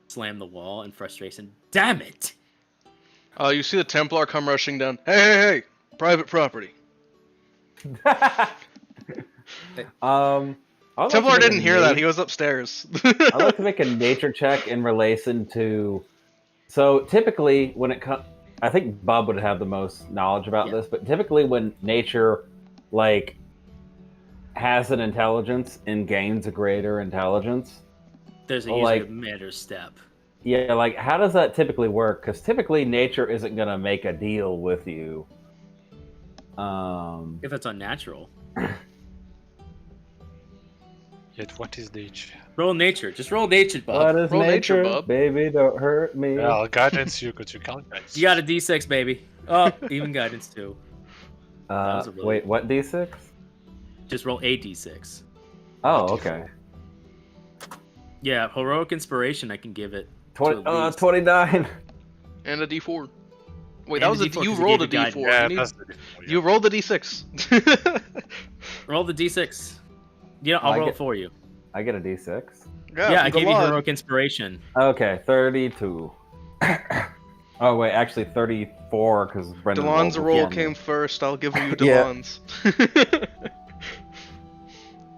Speaker 2: slam the wall in frustration. Damn it!
Speaker 1: You see the Templar come rushing down. Hey! Private property.
Speaker 3: I'd like to
Speaker 1: Templar
Speaker 3: make a
Speaker 1: didn't hear that.
Speaker 3: nat-
Speaker 1: He was upstairs.
Speaker 3: I'd like to make a nature check in relation to. So typically, when it comes, I think Bob would have the most knowledge about
Speaker 2: Yeah.
Speaker 3: this. But typically, when nature has an intelligence and gains a greater intelligence,
Speaker 2: There's
Speaker 3: Well,
Speaker 2: usually
Speaker 3: like-
Speaker 2: a matter step.
Speaker 3: yeah, how does that typically work? Because typically, nature isn't gonna make a deal with you.
Speaker 2: If it's unnatural.
Speaker 4: Yet what is nature?
Speaker 2: Roll nature. Just roll nature, Bob.
Speaker 3: What is
Speaker 1: roll nature,
Speaker 3: nature,
Speaker 1: Bob.
Speaker 3: baby? Don't hurt me.
Speaker 4: Yeah, I'll guidance you because you can't guidance.
Speaker 2: You got a D6, baby. Oh, even guidance too. was a really-
Speaker 3: Wait, what D6?
Speaker 2: Just roll a D6.
Speaker 3: Oh, okay.
Speaker 2: Yeah, heroic inspiration. I can give it. to at least-
Speaker 3: 29.
Speaker 1: And a D4. Wait,
Speaker 2: And
Speaker 1: that
Speaker 2: a
Speaker 1: was
Speaker 2: D4
Speaker 1: you
Speaker 2: 'cause he
Speaker 1: rolled a
Speaker 2: gave you
Speaker 1: D4.
Speaker 4: Yeah,
Speaker 1: You need-
Speaker 4: that's the difference.
Speaker 1: you rolled the D6.
Speaker 2: Roll the D6. Yeah,
Speaker 3: Oh,
Speaker 2: I'll
Speaker 3: I
Speaker 2: roll
Speaker 3: get-
Speaker 2: it for you.
Speaker 3: I get a D6.
Speaker 2: Yeah, I
Speaker 1: from
Speaker 2: gave you
Speaker 1: Delon.
Speaker 2: heroic inspiration.
Speaker 3: Okay, 32. Oh, wait, actually 34 because Brendan
Speaker 1: Delon's
Speaker 3: rolled
Speaker 1: roll
Speaker 3: before me.
Speaker 1: came first. I'll give you
Speaker 3: Yeah.
Speaker 1: Delon's.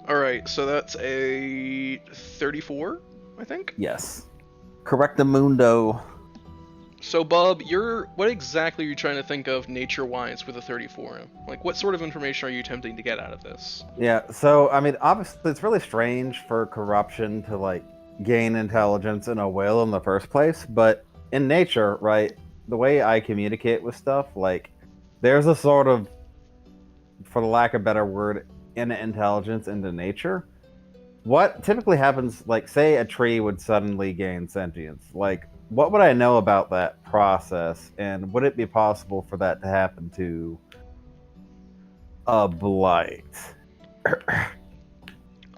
Speaker 1: Alright, so that's a 34, I think.
Speaker 3: Yes. Correctamundo.
Speaker 1: So, Bob, what exactly are you trying to think of nature-wise with a 34? What sort of information are you attempting to get out of this?
Speaker 3: Yeah, so, I mean, obviously, it's really strange for corruption to, gain intelligence in a will in the first place, but in nature, right, the way I communicate with stuff, there's a sort of, for the lack of a better word, innate intelligence into nature. what typically happens, like, say a tree would suddenly gain sentience, like, what would I know about that process, and would it be possible for that to happen to a blight?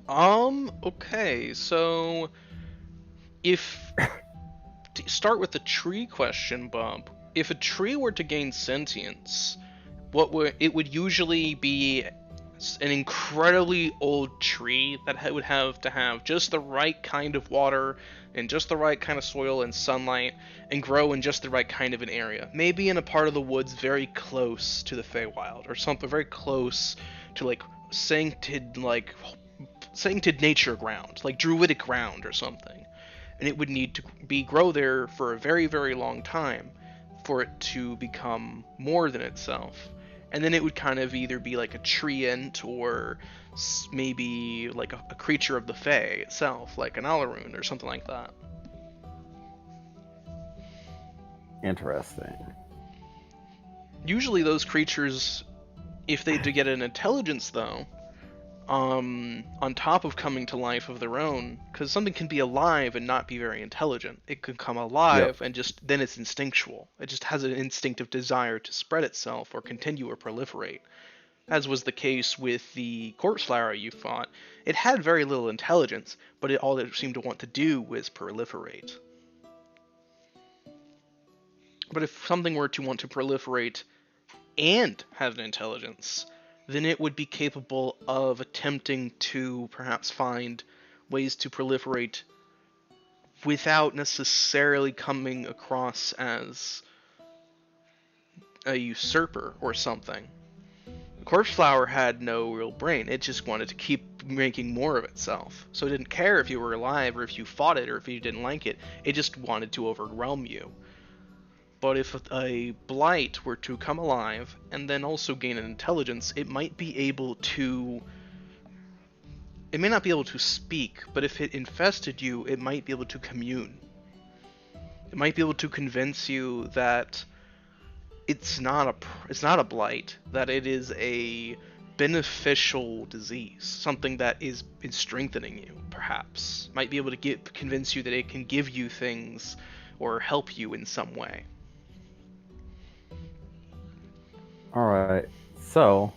Speaker 1: Okay, so if to start with the tree question, Bob. If a tree were to gain sentience, it would usually be an incredibly old tree that would have to have just the right kind of water and just the right kind of soil and sunlight and grow in just the right kind of an area. Maybe in a part of the woods very close to the Feywild or something very close to sancted nature ground, like druidic ground or something. And it would need to grow there for a very, very long time for it to become more than itself. And then it would kind of either be like a treant or maybe like a creature of the Fae itself, like an Alaroon or something like that.
Speaker 3: Interesting.
Speaker 1: Usually those creatures, if they do get an intelligence though, on top of coming to life of their own, because something can be alive and not be very intelligent. It could come alive and just then it's instinctual. It just has an instinctive desire to spread itself or continue or proliferate. As was the case with the corpse flower you fought. It had very little intelligence, but all it seemed to want to do was proliferate. But if something were to want to proliferate and have an intelligence, then it would be capable of attempting to perhaps find ways to proliferate without necessarily coming across as a usurper or something. The corpse flower had no real brain. It just wanted to keep making more of itself. So it didn't care if you were alive or if you fought it or if you didn't like it. It just wanted to overwhelm you. But if a blight were to come alive and then also gain an intelligence, it might be able to... It may not be able to speak, but if it infested you, it might be able to commune. It might be able to convince you that it's not a blight, that it is a beneficial disease, something that is strengthening you, perhaps. Might be able to convince you that it can give you things or help you in some way.
Speaker 3: Alright, so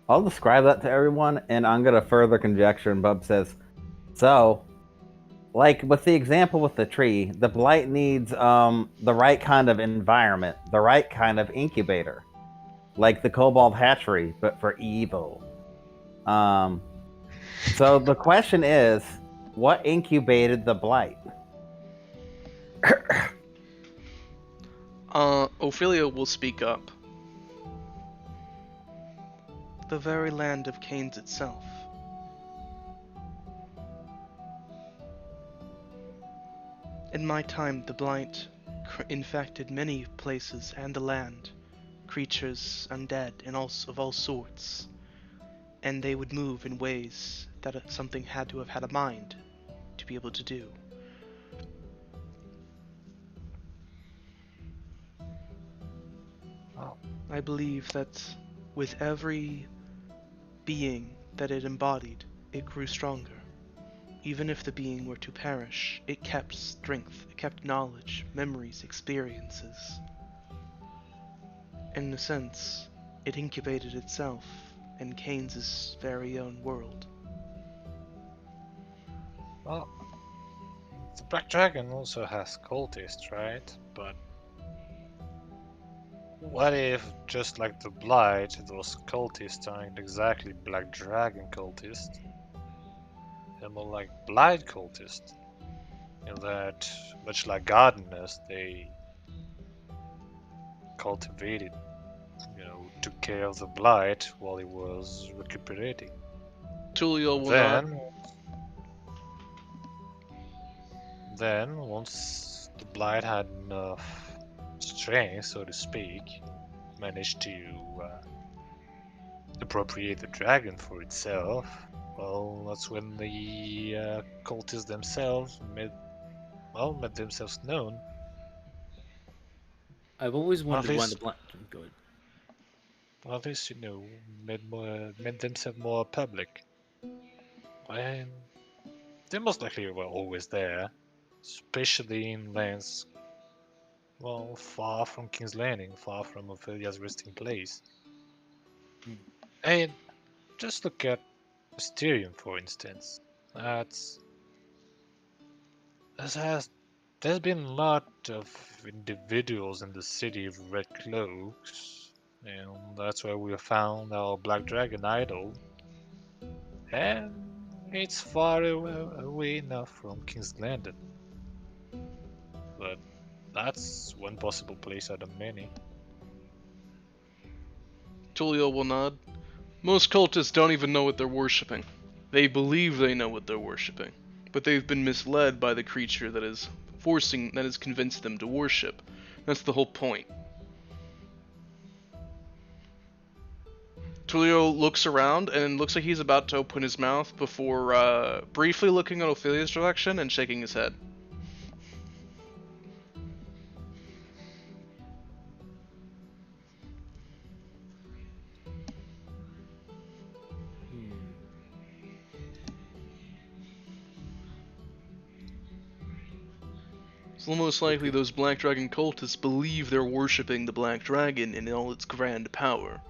Speaker 3: I'll describe that to everyone, and I'm gonna further conjecture, and Bub says, so, like with the example with the tree, the blight needs the right kind of environment, the right kind of incubator. Like the Cobalt Hatchery, but for evil. So the question is, what incubated the blight?
Speaker 1: Ophelia will speak up.
Speaker 5: The very land of Canes itself. In my time, the blight infected many places and the land, creatures, undead, and of all sorts, and they would move in ways that something had to have had a mind to be able to do. I believe that with every being that it embodied, it grew stronger. Even if the being were to perish, it kept strength, it kept knowledge, memories, experiences. In a sense, it incubated itself in Keynes' very own world.
Speaker 4: Well, the Black Dragon also has cultists, right? But what if, just like the Blight, those cultists aren't exactly Black Dragon cultists? They're more like Blight cultists. In that, much like gardeners, they cultivated, took care of the Blight while he was recuperating.
Speaker 1: Tulio will not.
Speaker 4: Then, once the Blight had enough strength, so to speak, managed to appropriate the dragon for itself, well, that's when the cultists themselves made themselves known.
Speaker 2: I've always wondered why
Speaker 4: least-
Speaker 2: the black. Go ahead.
Speaker 4: Well, at least, made themselves more public. And They most likely were always there, especially in lands, well, far from King's Landing, far from Ophelia's resting place.
Speaker 2: Hmm.
Speaker 4: And just look at Mysterium, for instance. That's this has there's been a lot of individuals in the city with red cloaks, and that's where we found our Black Dragon idol. And it's far away enough from King's Landing, but that's one possible place out of many.
Speaker 1: Tulio will nod. Most cultists don't even know what they're worshipping. They believe they know what they're worshipping, but they've been misled by the creature that has convinced them to worship. That's the whole point. Tulio looks around and looks like he's about to open his mouth before briefly looking at Ophelia's direction and shaking his head.
Speaker 2: Hmm.
Speaker 1: So most likely those Black Dragon cultists believe they're worshipping the Black Dragon in all its grand power.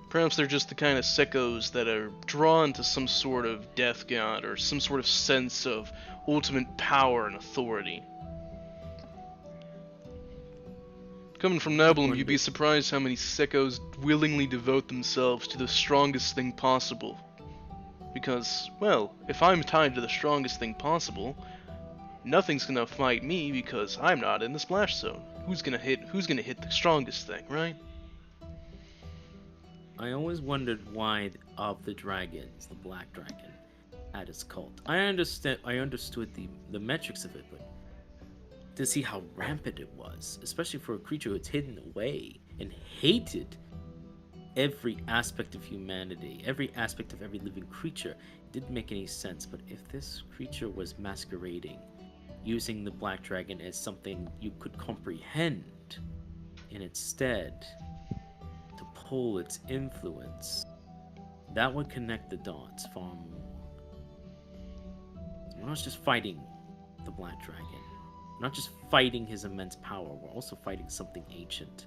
Speaker 1: Perhaps they're just the kind of sickos that are drawn to some sort of death god or some sort of sense of ultimate power and authority. Coming from Nebulum, you'd be surprised how many sickos willingly devote themselves to the strongest thing possible. Because, well, if I'm tied to the strongest thing possible, nothing's gonna fight me because I'm not in the splash zone. Who's gonna hit the strongest thing, right?
Speaker 2: I always wondered why of the dragons, the Black Dragon had its cult. I understood the metrics of it, but to see how rampant it was, especially for a creature who's hidden away and hated every aspect of humanity, every aspect of every living creature, it didn't make any sense. But if this creature was masquerading, using the Black Dragon as something you could comprehend, and instead to pull its influence, that would connect the dots far more. We're not just fighting the Black Dragon. We're not just fighting his immense power. We're also fighting something ancient,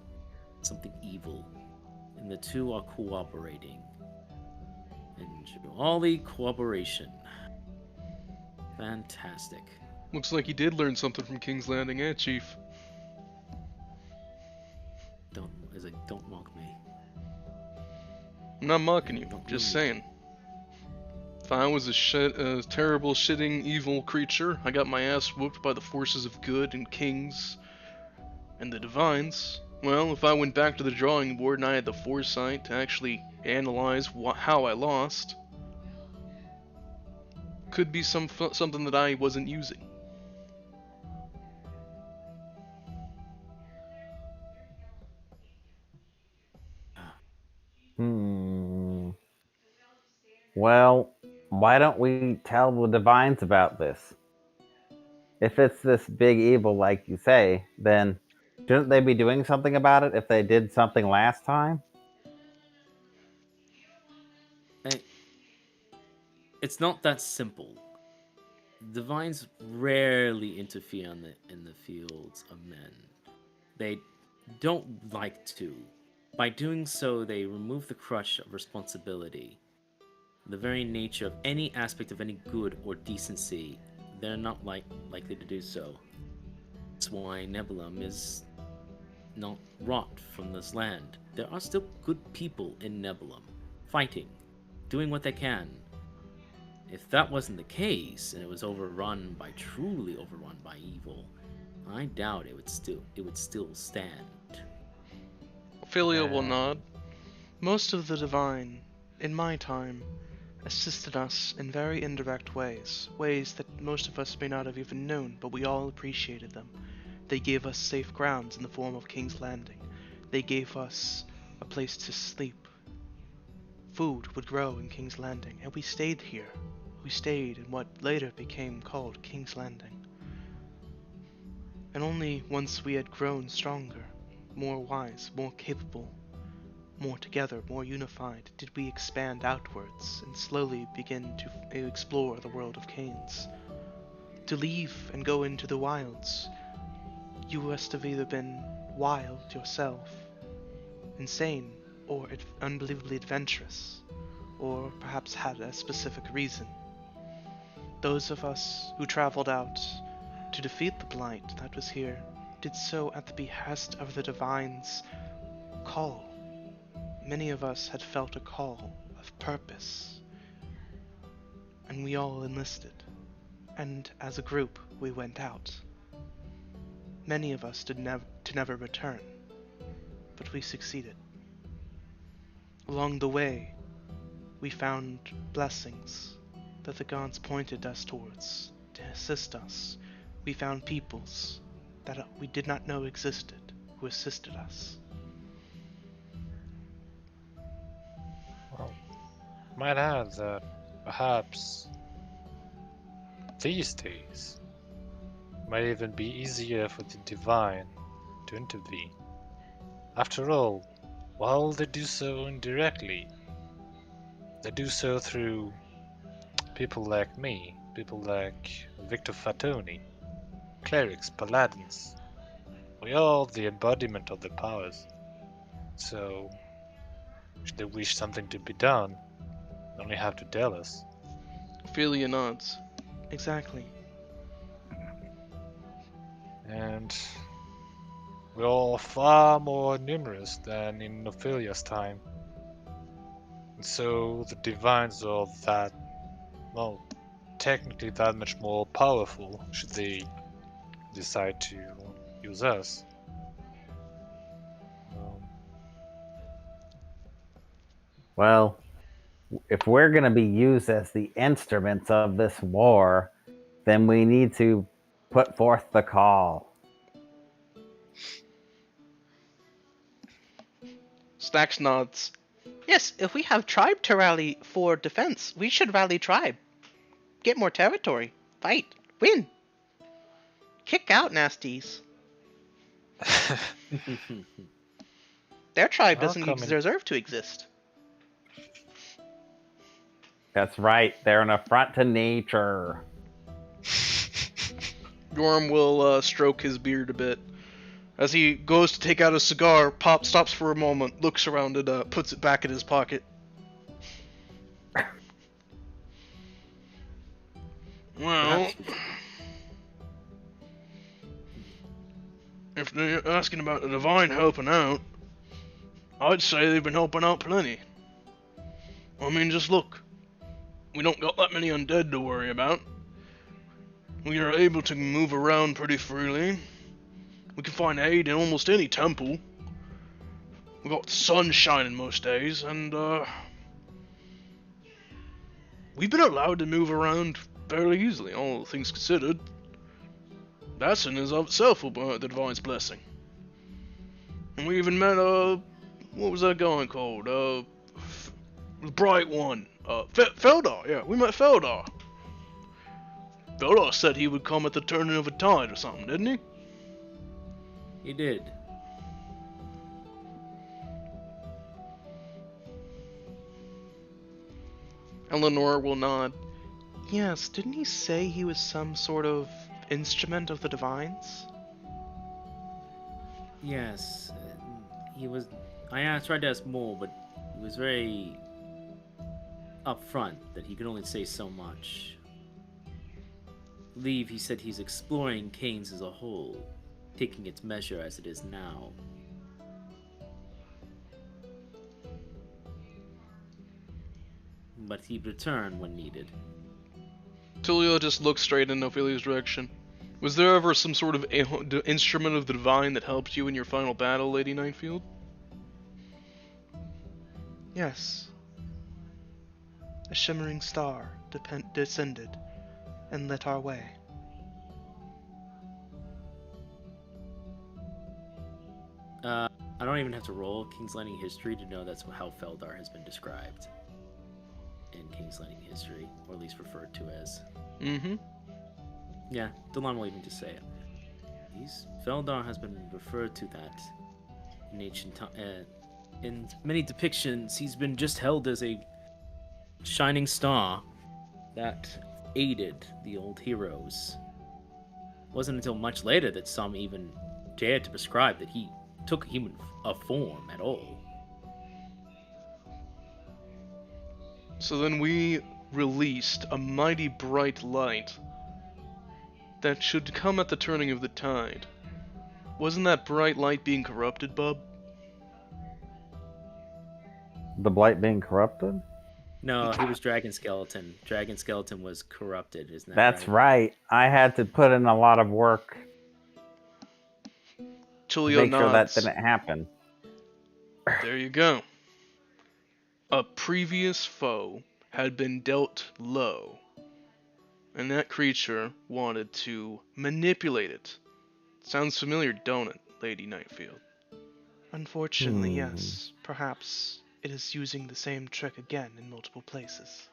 Speaker 2: something evil. And the two are cooperating. And all the cooperation. Fantastic.
Speaker 1: Looks like he did learn something from King's Landing, eh, Chief?
Speaker 2: Don't mock me.
Speaker 1: I'm not mocking you,
Speaker 2: Don't
Speaker 1: just
Speaker 2: rude.
Speaker 1: saying. If I was a terrible, shitting, evil creature, I got my ass whooped by the forces of good and kings and the divines. Well, if I went back to the drawing board and I had the foresight to actually analyze how I lost, could be something that I wasn't using.
Speaker 3: Well, why don't we tell the divines about this? If it's this big evil, like you say, then shouldn't they be doing something about it if they did something last time?
Speaker 2: It's not that simple. Divines rarely interfere in the fields of men. They don't like to. By doing so, they remove the crush of responsibility. The very nature of any aspect of any good or decency, they're not likely to do so. That's why Nebulum is not wrought from this land. There are still good people in Nebulum, fighting, doing what they can. If that wasn't the case, and it was truly overrun by evil, I doubt it would still stand.
Speaker 1: Ophelia will
Speaker 4: Yeah.
Speaker 1: nod.
Speaker 5: Most of the divine, in my time, assisted us in very indirect ways, ways that most of us may not have even known, but we all appreciated them. They gave us safe grounds in the form of King's Landing. They gave us a place to sleep. Food would grow in King's Landing, and we stayed here. We stayed in what later became called King's Landing. And only once we had grown stronger, more wise, more capable, more together, more unified, did we expand outwards and slowly begin to explore the world of Canes. To leave and go into the wilds, you must have either been wild yourself, insane, or unbelievably adventurous, or perhaps had a specific reason. Those of us who traveled out to defeat the blight that was here did so at the behest of the Divine's call. Many of us had felt a call of purpose, and we all enlisted, and as a group we went out. Many of us did never return, but we succeeded. Along the way, we found blessings that the gods pointed us towards to assist us. We found peoples that we did not know existed who assisted us.
Speaker 4: Well, might add that perhaps these days might even be easier for the Divine to intervene. After all, while they do so indirectly, they do so through people like me, people like Victor Fatoni, clerics, paladins. We are all the embodiment of their powers. So, should they wish something to be done, they only have to tell us.
Speaker 1: Ophelia nods.
Speaker 5: Exactly.
Speaker 4: And we're all far more numerous than in Ophelia's time. And so the Divines are that, well, technically that much more powerful should they decide to use us.
Speaker 3: Well, if we're going to be used as the instruments of this war, then we need to put forth the call.
Speaker 1: Stacks nods.
Speaker 5: Yes, if we have tribe to rally for defense, we should rally tribe. Get more territory. Fight. Win. Kick out nasties. Their tribe doesn't deserve to exist.
Speaker 3: That's right. They're an affront to nature.
Speaker 1: Gorm will stroke his beard a bit. As he goes to take out a cigar, Pop stops for a moment, looks around it, puts it back in his pocket. Well, if they're asking about the Divine helping out, I'd say they've been helping out plenty. I mean, just look. We don't got that many undead to worry about. We are able to move around pretty freely. We can find aid in almost any temple. We got the sun shining most days, and we've been allowed to move around fairly easily, all things considered. That in and of itself will be the Divine's blessing. And we even met what was that guy called? The bright one. Feldar, yeah, we met Feldar. Feldar said he would come at the turning of a tide or something, didn't he?
Speaker 2: He did.
Speaker 1: Eleanor will nod.
Speaker 5: Yes, didn't he say he was some sort of instrument of the Divines?
Speaker 2: Yes, he was. I tried to ask more, but he was very upfront that he could only say so much. I believe he said he's exploring Canes as a whole, taking its measure as it is now. But he'd return when needed.
Speaker 1: Tulio just looks straight in Ophelia's direction. Was there ever some sort of instrument of the Divine that helped you in your final battle, Lady Nightfield?
Speaker 5: Yes. A shimmering star descended and lit our way.
Speaker 2: I don't even have to roll King's Landing history to know that's how Feldar has been described in King's Landing history, or at least referred to as.
Speaker 1: Mm-hmm.
Speaker 2: Yeah, Delon will even just say it. Feldar has been referred to that in ancient In many depictions, he's been just held as a shining star that aided the old heroes. It wasn't until much later that some even dared to prescribe that he took human form at all.
Speaker 1: So then we released a mighty bright light that should come at the turning of the tide. Wasn't that bright light being corrupted, bub?
Speaker 3: The blight being corrupted?
Speaker 2: No, he was Dragon Skeleton. Dragon Skeleton was corrupted, isn't that
Speaker 3: That's
Speaker 2: right?
Speaker 3: right. I had to put in a lot of work to
Speaker 1: Chilio
Speaker 3: make sure that
Speaker 1: nods.
Speaker 3: didn't happen.
Speaker 1: There you go. A previous foe had been dealt low, and that creature wanted to manipulate it. Sounds familiar, don't it, Lady Nightfield?
Speaker 5: Unfortunately, yes. Perhaps it is using the same trick again in multiple places.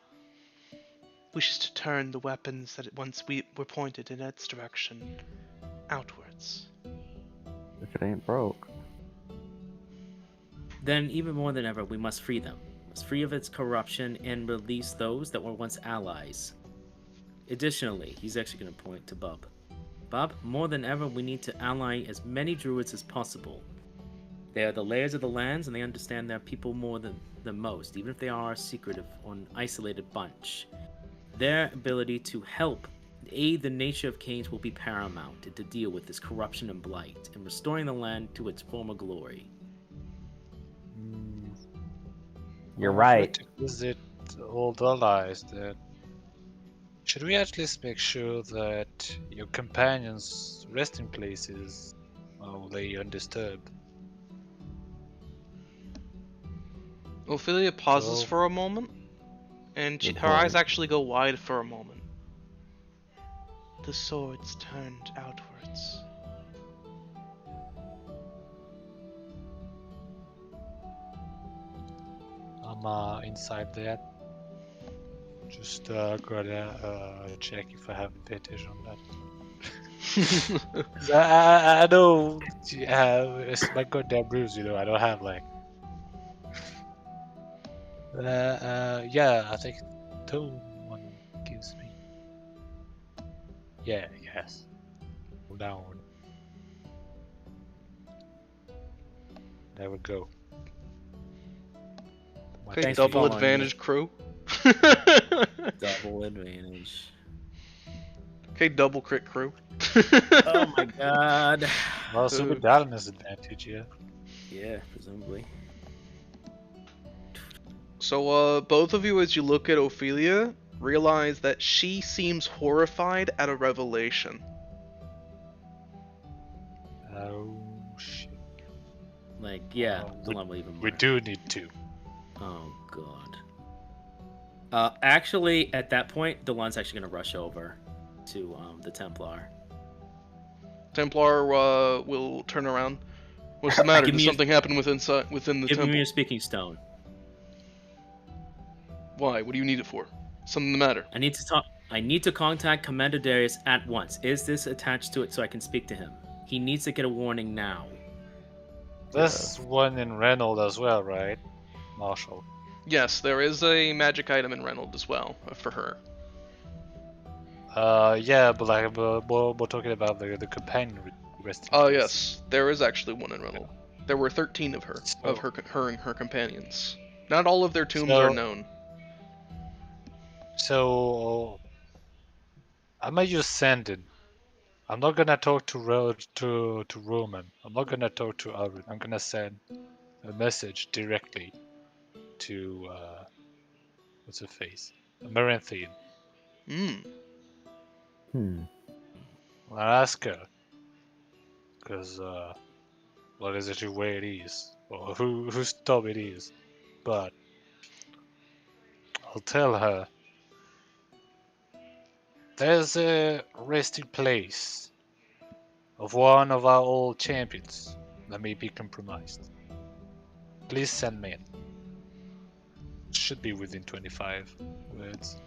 Speaker 5: Wishes to turn the weapons that once were pointed in its direction outwards.
Speaker 3: If it ain't broke.
Speaker 2: Then, even more than ever, we must free them. We must free of its corruption and release those that were once allies. Additionally, he's actually going to point to Bub. Bub, more than ever, we need to ally as many druids as possible. They are the layers of the lands, and they understand their people more than most, even if they are a secretive or an isolated bunch. Their ability to help aid the nature of Canes will be paramount to deal with this corruption and blight, and restoring the land to its former glory.
Speaker 3: You're
Speaker 4: Well, if we're
Speaker 3: right.
Speaker 4: to visit old allies, then should we at least make sure that your companions' resting places lay undisturbed?
Speaker 5: Ophelia pauses
Speaker 4: So-
Speaker 5: for a moment, and
Speaker 3: Good
Speaker 5: her eyes
Speaker 3: point.
Speaker 5: actually go wide for a moment. The swords turned outwards.
Speaker 4: I'm inside that. Just gotta check if I have advantage on that. 'Cause I know, it's my goddamn rules, I don't have like. Yeah, I think tone one gives me. Yeah, yes. Hold down. There we go. My
Speaker 1: Okay,
Speaker 2: Thanks for
Speaker 1: double
Speaker 2: following
Speaker 1: advantage, crew.
Speaker 2: Double advantage.
Speaker 1: Okay, double crit, crew.
Speaker 2: Oh my god.
Speaker 4: Well, Super Dallin has advantage, yeah.
Speaker 2: Yeah, presumably.
Speaker 1: So, both of you, as you look at Ophelia, realize that she seems horrified at a revelation.
Speaker 4: Oh shit.
Speaker 2: Like, yeah,
Speaker 4: Oh,
Speaker 2: the line will even
Speaker 4: We
Speaker 2: more.
Speaker 4: do need to.
Speaker 2: Oh god. Actually, at that point, Delon's actually gonna rush over to the Templar.
Speaker 1: Templar will turn around. What's the matter?
Speaker 2: Give
Speaker 1: Did
Speaker 2: me
Speaker 1: something happen within the
Speaker 2: Give
Speaker 1: temple?
Speaker 2: me your speaking stone.
Speaker 1: Why? What do you need it for? Something the matter?
Speaker 2: I need to talk. I need to contact Commander Darius at once. Is this attached to it so I can speak to him? He needs to get a warning now.
Speaker 4: There's one in Reynolds as well, right? Marshall.
Speaker 1: Yes, there is a magic item in Reynolds as well for her.
Speaker 4: Yeah, but like we're talking about the companion resting
Speaker 1: Oh
Speaker 4: place.
Speaker 1: yes, there is actually one in Reynolds. There were 13 of her, her and her companions. Not all of their tombs are known.
Speaker 4: So I might just send it. I'm not gonna talk to Roman. I'm not gonna talk to Alvin. I'm gonna send a message directly to what's her face, Maranthine.
Speaker 1: Hmm.
Speaker 4: I'll ask her because what is it where it is or whose job it is, but I'll tell her there's a resting place of one of our old champions that may be compromised. Please send me it. Should be within 25 words.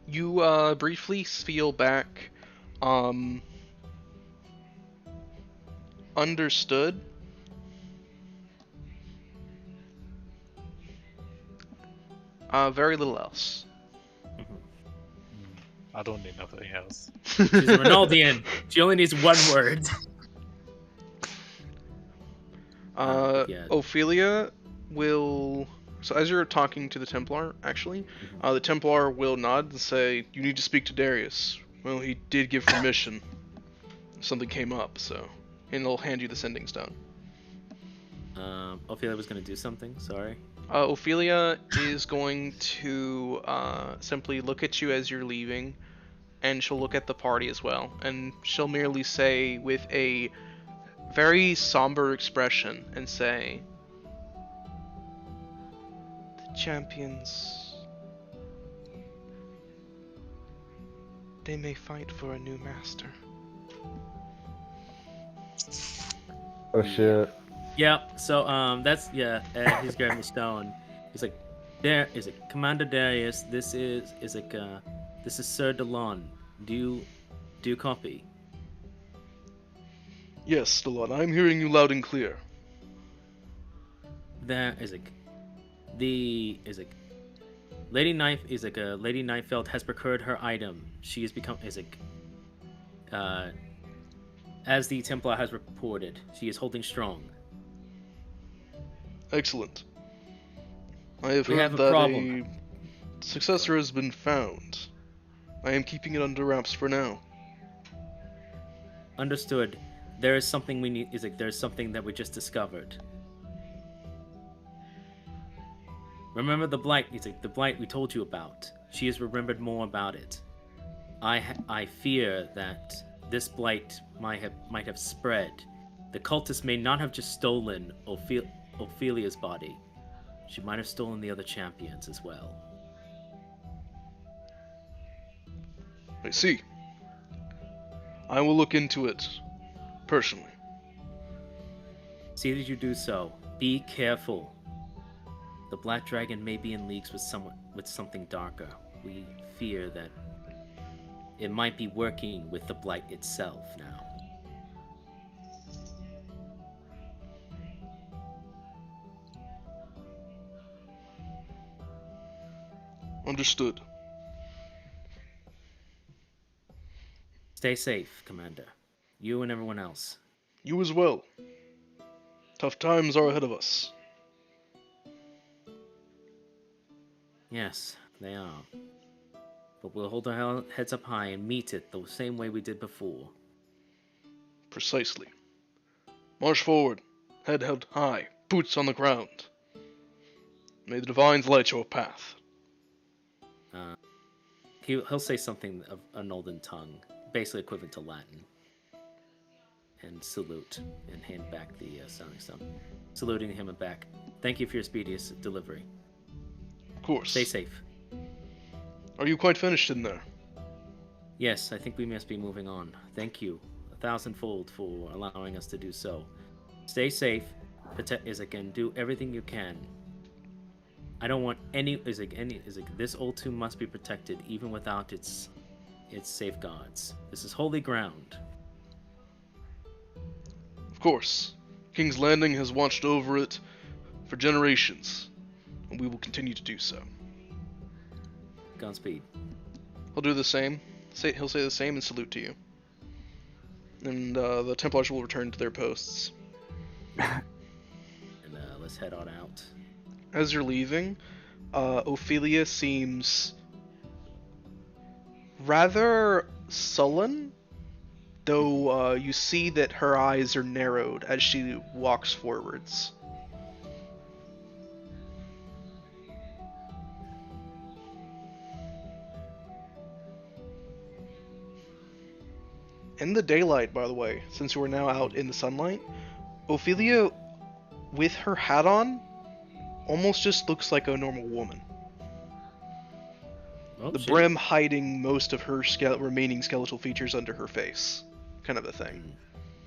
Speaker 1: You briefly feel back, understood, Very little else.
Speaker 4: I don't need nothing else.
Speaker 2: She's a Ronaldian. She only needs one word. Yeah.
Speaker 1: Ophelia will. So as you're talking to the Templar, actually,
Speaker 2: Mm-hmm.
Speaker 1: the Templar will nod and say, "You need to speak to Darius." Well, he did give permission. Something came up, so, and he'll hand you the sending stone.
Speaker 2: Ophelia was gonna do something. Sorry.
Speaker 1: Ophelia is going to simply look at you as you're leaving, and she'll look at the party as well, and she'll merely say with a very somber expression and say, "The champions, they may fight for a new master."
Speaker 3: Oh shit.
Speaker 2: Yeah. So that's he's grabbing the stone. He's like, there is it, Commander Darius. This is Sir Delon. Do you copy?
Speaker 1: Yes, Delon, I'm hearing you loud and clear.
Speaker 2: There is like Lady Knife is like a Lady Knifefeld has procured her item. She has become as the Templar has reported, she is holding strong.
Speaker 1: Excellent. I have
Speaker 2: We
Speaker 1: heard
Speaker 2: have a
Speaker 1: that
Speaker 2: problem.
Speaker 1: a successor has been found. I am keeping it under wraps for now.
Speaker 2: Understood. There is something we need. There's something that we just discovered. Remember the blight? The blight we told you about. She has remembered more about it. I fear that this blight might have spread. The cultists may not have just stolen Ophelia's body. She might have stolen the other champions as well.
Speaker 1: I see. I will look into it personally.
Speaker 2: See that you do so. Be careful. The Black Dragon may be in leagues with something darker. We fear that it might be working with the Blight itself now.
Speaker 1: Understood.
Speaker 2: Stay safe, Commander. You and everyone else.
Speaker 1: You as well. Tough times are ahead of us.
Speaker 2: Yes, they are. But we'll hold our heads up high and meet it the same way we did before.
Speaker 1: Precisely. March forward, head held high, boots on the ground. May the divines light your path.
Speaker 2: He'll say something of an olden tongue, basically equivalent to Latin, and salute and hand back the sounding stone. Saluting him back. Thank you for your speediest delivery.
Speaker 1: Of course.
Speaker 2: Stay safe.
Speaker 1: Are you quite finished in there?
Speaker 2: Yes, I think we must be moving on. Thank you 1,000-fold for allowing us to do so. Stay safe. Do everything you can. I don't want this old tomb must be protected even without its safeguards. This is holy ground.
Speaker 1: Of course. King's Landing has watched over it for generations, and we will continue to do so.
Speaker 2: Godspeed.
Speaker 1: He'll do the same. He'll say the same and salute to you. And the Templars will return to their posts.
Speaker 2: And let's head on out.
Speaker 1: As you're leaving, Ophelia seems rather sullen, though you see that her eyes are narrowed as she walks forwards. In the daylight, by the way, since you are now out in the sunlight, Ophelia, with her hat on, almost just looks like a normal woman.
Speaker 2: Oh,
Speaker 1: The
Speaker 2: shit.
Speaker 1: brim hiding most of her remaining skeletal features under her face. Kind of a thing.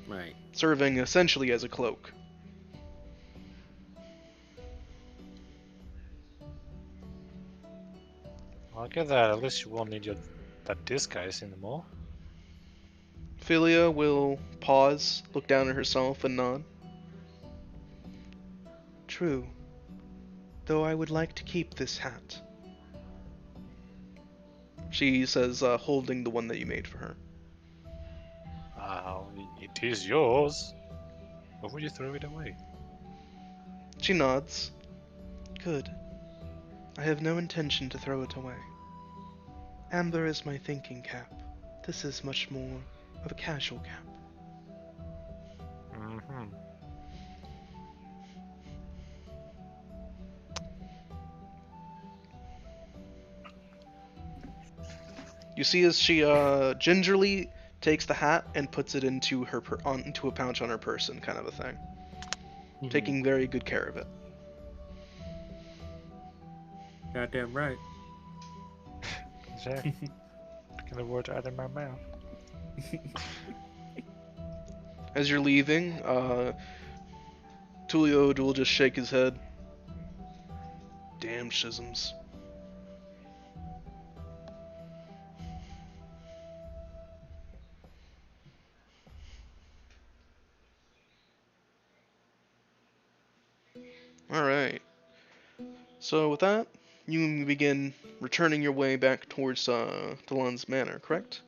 Speaker 2: Right.
Speaker 1: Serving essentially as a cloak.
Speaker 4: I'll get that. At least you won't need that disguise anymore.
Speaker 1: Ophelia will pause, look down at herself, and nod. True. Though I would like to keep this hat. She says, holding the one that you made for her.
Speaker 4: It is yours. Why would you throw it away?
Speaker 1: She nods.
Speaker 5: Good. I have no intention to throw it away. Amber is my thinking cap. This is much more of a casual cap.
Speaker 4: Mm-hmm.
Speaker 1: You see as she gingerly takes the hat and puts it into into a pouch on her person, kind of a thing. Taking very good care of it.
Speaker 2: Goddamn right.
Speaker 4: Exactly. Picking the words out of my mouth.
Speaker 1: As you're leaving, Tulio will just shake his head. Damn schisms. Alright. So with that, you begin returning your way back towards Delon's Manor, correct?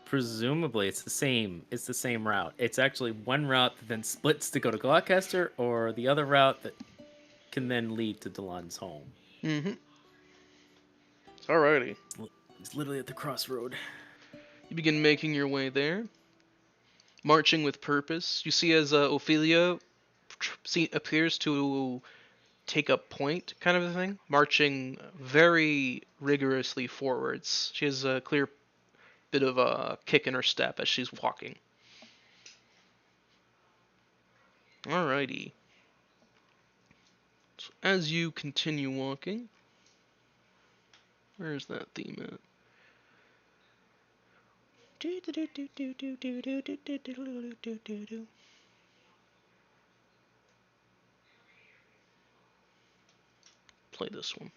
Speaker 2: Presumably it's the same. It's the same route. It's actually one route that then splits to go to Gloucester, or the other route that can then lead to Delon's home.
Speaker 1: Mm-hmm. Alrighty.
Speaker 2: It's literally at the crossroad.
Speaker 1: You begin making your way there, marching with purpose. You see as Ophelia appears to take up point, kind of a thing, marching very rigorously forwards. She has a clear bit of a kick in her step as she's walking. Alrighty. So as you continue walking, where's that theme at? Play this one.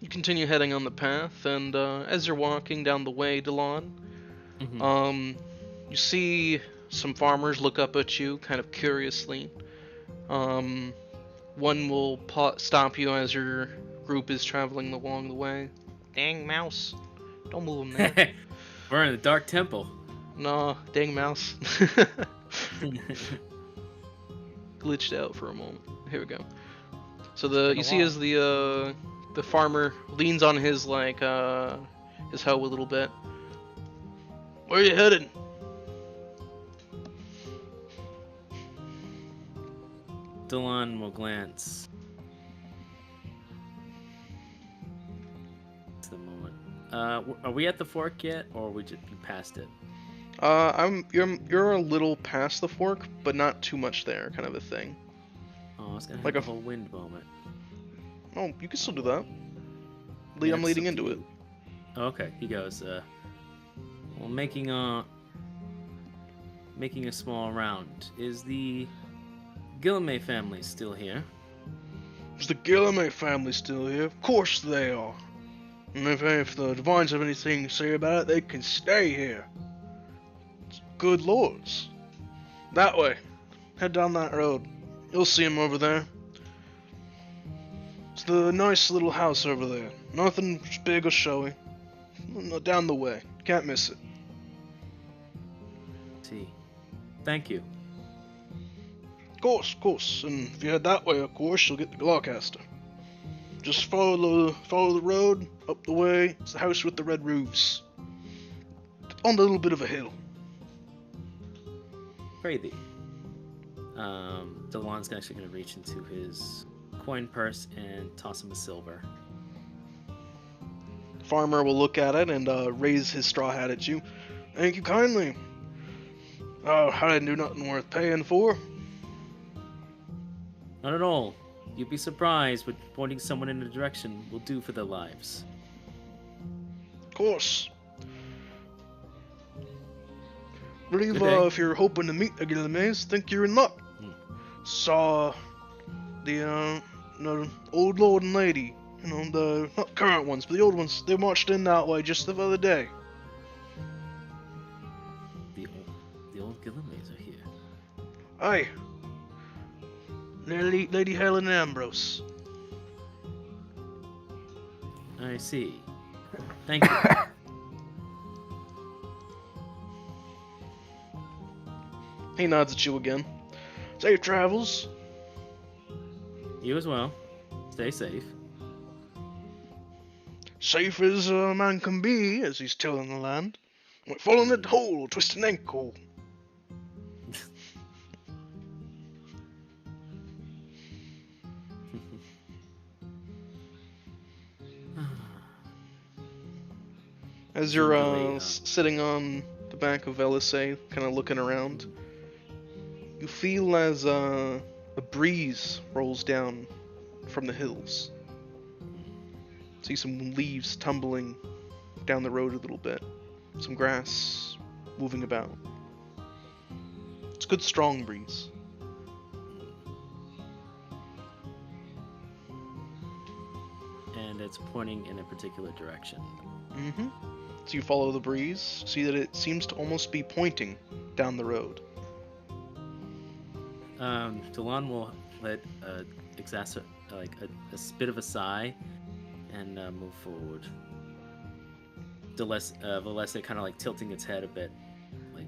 Speaker 1: You continue heading on the path, and as you're walking down the way, Delon, you see some farmers look up at you, kind of curiously. One will stop you as your group is traveling along the way. Dang mouse. Don't move him there.
Speaker 2: We're in the Dark Temple.
Speaker 1: No, dang mouse. Glitched out for a moment. Here we go. So you see as the farmer leans on his his hoe a little bit. Where are you headed?
Speaker 2: Delon will glance. It's the moment. Are we at the fork yet, or are we just past it?
Speaker 1: You're a little past the fork, but not too much there, kind of a thing.
Speaker 2: Oh, I was gonna have
Speaker 1: Like
Speaker 2: a
Speaker 1: a-
Speaker 2: whole wind moment.
Speaker 1: Oh, you can still do that.
Speaker 2: Yeah,
Speaker 1: I'm
Speaker 2: it's
Speaker 1: leading
Speaker 2: up to
Speaker 1: into it.
Speaker 2: you. Okay, he goes. Well, making a small round. Is the Guillemets family still here?
Speaker 1: Is the Guillemets family still here? Of course they are. And if the Divines have anything to say about it, they can stay here. It's good lords. That way. Head down that road. You'll see him over there. It's the nice little house over there. Nothing big or showy. Down the way. Can't miss it.
Speaker 2: See. Thank you.
Speaker 1: Of course. And if you head that way, of course, you'll get to Gloucester. Just follow the road, up the way. It's the house with the red roofs. On a little bit of a hill.
Speaker 2: Pray thee. Delon's actually going to reach into his coin purse and toss him a silver.
Speaker 1: The farmer will look at it and raise his straw hat at you. Thank you kindly. I didn't do nothing worth paying for.
Speaker 2: Not at all. You'd be surprised what pointing someone in a direction will do for their lives.
Speaker 1: Of course. Believe
Speaker 2: Good day.
Speaker 1: if you're hoping to meet the Guillemets, think you're in luck. Saw the old lord and lady. The not current ones, but the old ones. They marched in that way just the other day.
Speaker 5: Aye. Lady Helen Ambrose.
Speaker 2: I see. Thank you.
Speaker 1: He nods at you again. Safe travels.
Speaker 2: You as well. Stay safe.
Speaker 5: Safe as a man can be, as he's tilling the land. Might fall in that hole, twist an ankle.
Speaker 1: As you're
Speaker 2: Gingerly,
Speaker 1: sitting on the back of LSA, kind of looking around, you feel as a breeze rolls down from the hills. See some leaves tumbling down the road a little bit, some grass moving about. It's a good strong breeze.
Speaker 2: and it's pointing in a particular direction.
Speaker 1: Mm-hmm. So you follow the breeze, see that it seems to almost be pointing down the road.
Speaker 2: Delon will let a bit of a sigh and move forward. Valesa kind of like tilting its head a bit, like,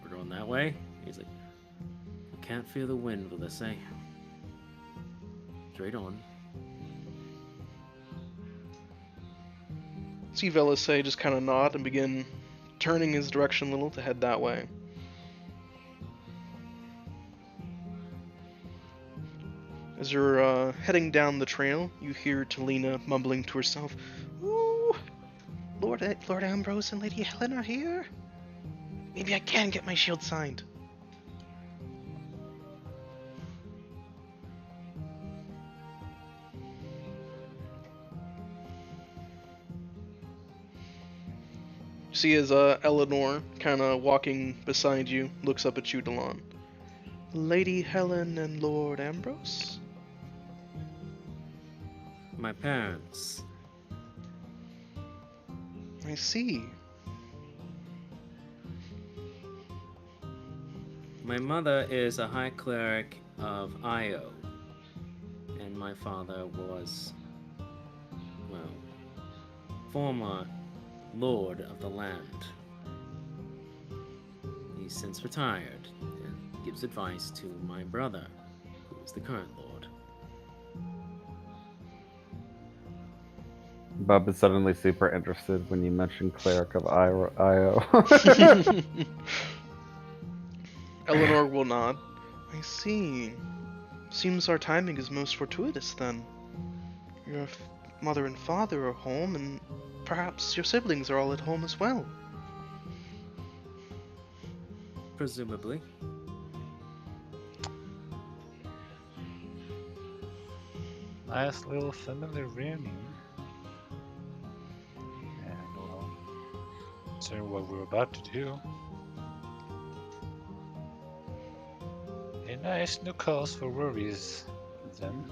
Speaker 2: we're going that way. He's like, I can't feel the wind, Valesa. Straight on.
Speaker 1: See Velisay just kind of nod and begin turning his direction a little to head that way. As you're heading down the trail, you hear Talina mumbling to herself, "Ooh, Lord Ambrose and Lady Helen are here. Maybe I can get my shield signed." You see as Eleanor, kind of walking beside you, looks up at you, Delon. "Lady Helen and Lord Ambrose?"
Speaker 2: My parents.
Speaker 1: "I see.
Speaker 2: My mother is a high cleric of Io, and my father was, well, former lord of the land. He's since retired and gives advice to my brother, who is the current lord."
Speaker 3: Bub is suddenly super interested when you mention cleric of Io.
Speaker 1: Eleanor will nod. "I see. Seems our timing is most fortuitous then. Your mother and father are home, and perhaps your siblings are all at home as well."
Speaker 2: Presumably.
Speaker 4: Nice little family reunion. And well, so what we're about to do. A nice new cause for worries then.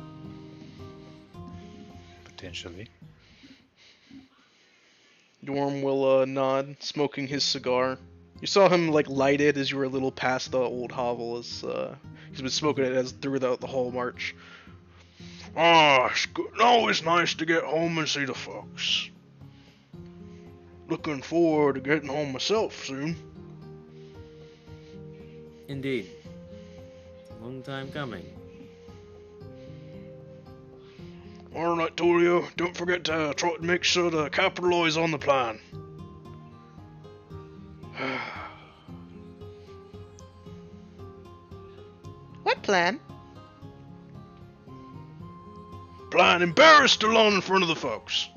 Speaker 4: Potentially.
Speaker 1: Dorm will nod, smoking his cigar. You saw him like light it as you were a little past the old hovel, as he's been smoking it as through the whole march. "Ah, it's good. Always nice to get home and see the folks. Looking forward to getting home myself soon."
Speaker 2: Indeed. Long time coming.
Speaker 1: "Alright, Tulio, don't forget to try to make sure to capitalize on the plan."
Speaker 5: What plan?
Speaker 1: "Plan, embarrass Delon in front of the folks."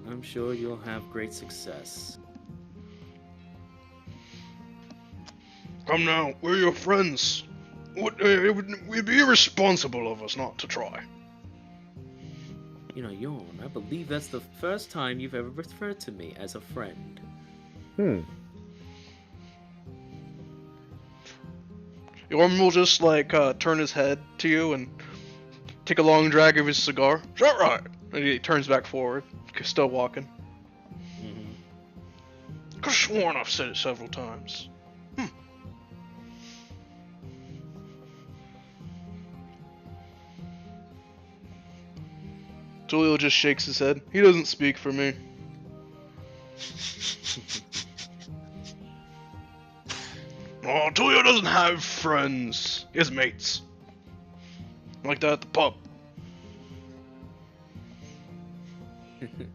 Speaker 2: I'm sure you'll have great success.
Speaker 1: "Come now, we're your friends. It'd be irresponsible of us not to try."
Speaker 2: You know, Yorn, I believe that's the first time you've ever referred to me as a friend.
Speaker 1: Yorm will just turn his head to you and take a long drag of his cigar. "Is that right?" And he turns back forward, still walking.
Speaker 5: Could have sworn I've said it several times.
Speaker 1: Tulio just shakes his head. He doesn't speak for me.
Speaker 5: Oh, Tulio doesn't have friends. He has mates. Like that at the pub.
Speaker 2: Oh, boy.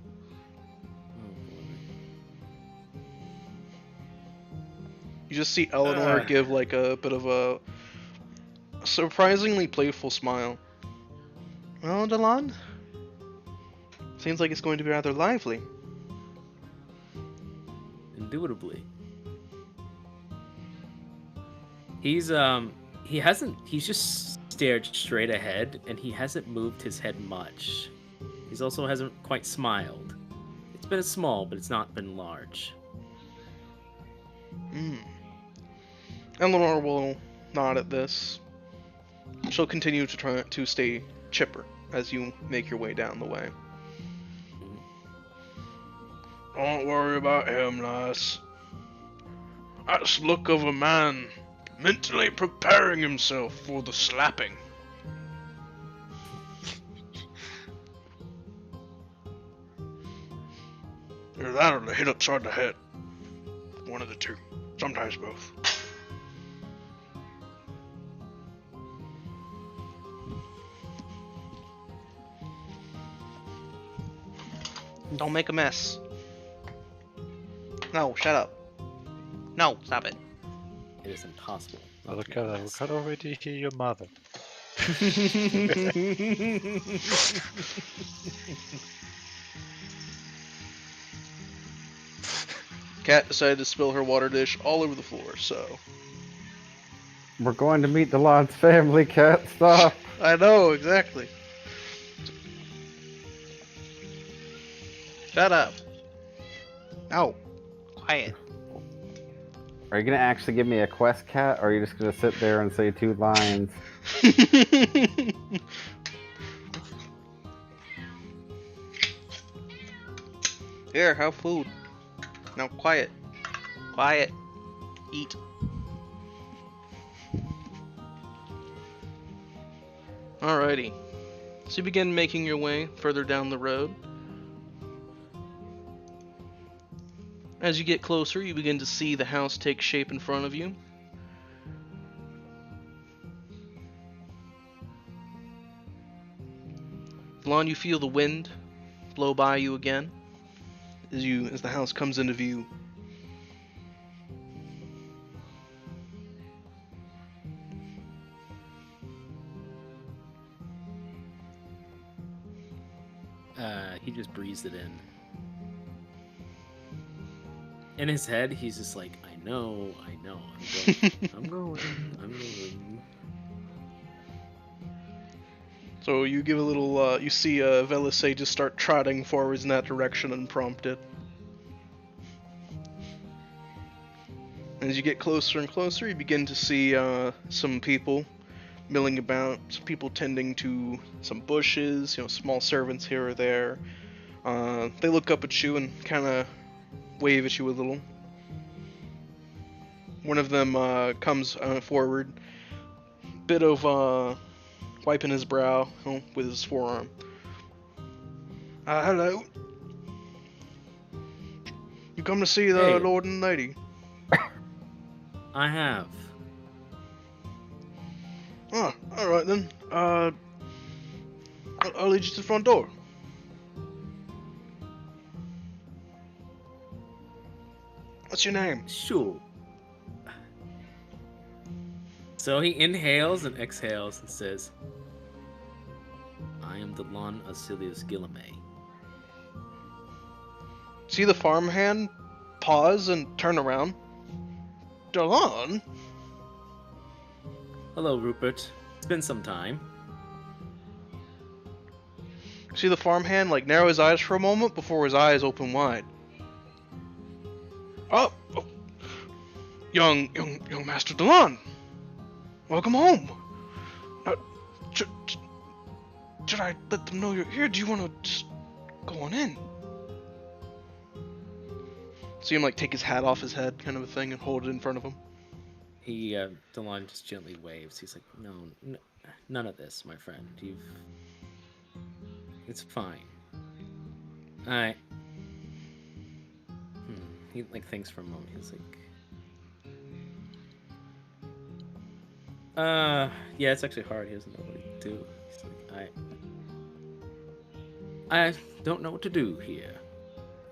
Speaker 1: You just see Eleanor give like a bit of a surprisingly playful smile. Well, Delon, seems like it's going to be rather lively.
Speaker 2: Indubitably. He's just stared straight ahead, and he hasn't moved his head much. He's also hasn't quite smiled. It's been small, but it's not been large.
Speaker 1: Eleanor will nod at this. She'll continue to try to stay chipper as you make your way down the way.
Speaker 5: Don't worry about him, lass. That's the look of a man mentally preparing himself for the slapping. Either that or the hit upside the head. One of the two. Sometimes both.
Speaker 1: Don't make a mess. No, shut up. No, stop it.
Speaker 2: It is impossible.
Speaker 4: Oh,
Speaker 2: not to
Speaker 4: look
Speaker 2: make a
Speaker 4: at that. We
Speaker 2: mess.
Speaker 4: can already hear your mother.
Speaker 1: Kat decided to spill her water dish all over the floor, so...
Speaker 3: We're going to meet Delon's family, Cat. Stop.
Speaker 1: I know, exactly. Shut up. No. Quiet.
Speaker 3: Are you gonna actually give me a quest, Cat, or are you just gonna sit there and say 2 lines?
Speaker 1: Here, have food. Now, quiet. Quiet. Eat. Alrighty. So you begin making your way further down the road. As you get closer, you begin to see the house take shape in front of you. Lon, you feel the wind blow by you again as the house comes into view.
Speaker 2: He just breezed it in. In his head, he's just like, I know, I'm going.
Speaker 1: So you give a little, you see Velisay just start trotting forwards in that direction unprompted. As you get closer and closer, you begin to see some people milling about, some people tending to some bushes, small servants here or there. They look up at you and kind of wave at you a little. One of them comes forward, bit of wiping his brow with his forearm. Hello. You come to see the
Speaker 2: Hey.
Speaker 1: Lord and Lady?
Speaker 2: I have.
Speaker 1: Oh, alright then. I'll lead you to the front door. What's your name?
Speaker 2: Sure. So he inhales and exhales and says, I am the Lon Asilius Gilame.
Speaker 1: See the farmhand pause and turn around. Delon?
Speaker 2: Hello, Rupert. It's been some time.
Speaker 1: See the farmhand narrow his eyes for a moment before his eyes open wide. Oh, young Master Delon. Welcome home. Should I let them know you're here? Do you want to just go on in? See him like take his hat off his head, kind of a thing, and hold it in front of him.
Speaker 2: Delon just gently waves. He's like, no, none of this, my friend. It's fine. Alright. He like thinks for a moment. He's like, yeah, it's actually hard. He doesn't know what to do. He's like, I don't know what to do here.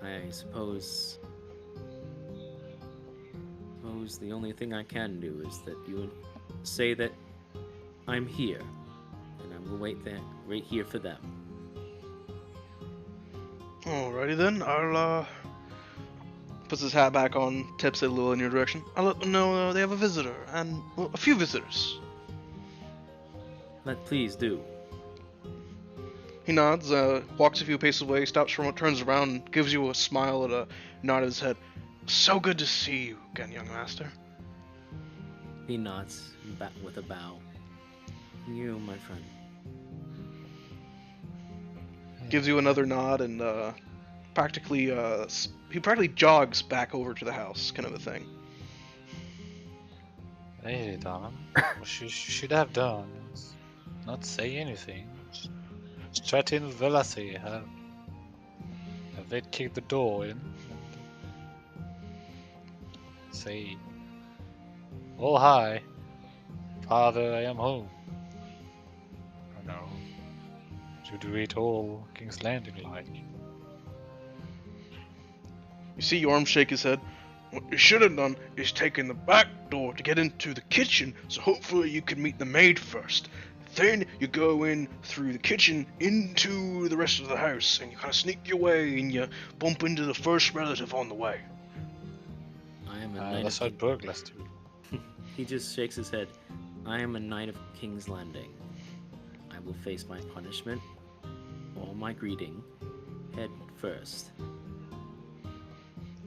Speaker 2: I suppose the only thing I can do is that you would say that I'm here, and I will wait here for them.
Speaker 1: Alrighty then, I'll puts his hat back on, tips it a little in your direction. I'll let them know they have a visitor, and well, a few visitors.
Speaker 2: Please do.
Speaker 1: He nods, walks a few paces away, stops for a moment, turns around, and gives you a smile and a nod of his head. So good to see you again, young master.
Speaker 2: He nods back with a bow. You, my friend.
Speaker 1: Gives you another nod and he practically jogs back over to the house, kind of a thing.
Speaker 4: Hey, Don. What you should have done is not say anything. Just chat in with Velassi. Have it kick the door in. Say, oh hi, Father, I am home. Oh no, to do it all King's Landing like.
Speaker 1: You see Yorm shake his head. What you should have done is taken the back door to get into the kitchen, so hopefully you can meet the maid first. Then you go in through the kitchen into the rest of the house, and you kind of sneak your way, and you bump into the first relative on the way.
Speaker 2: I am a knight
Speaker 4: That's
Speaker 2: of
Speaker 4: how burglars do.
Speaker 2: He just shakes his head. I am a knight of King's Landing. I will face my punishment or my greeting head first.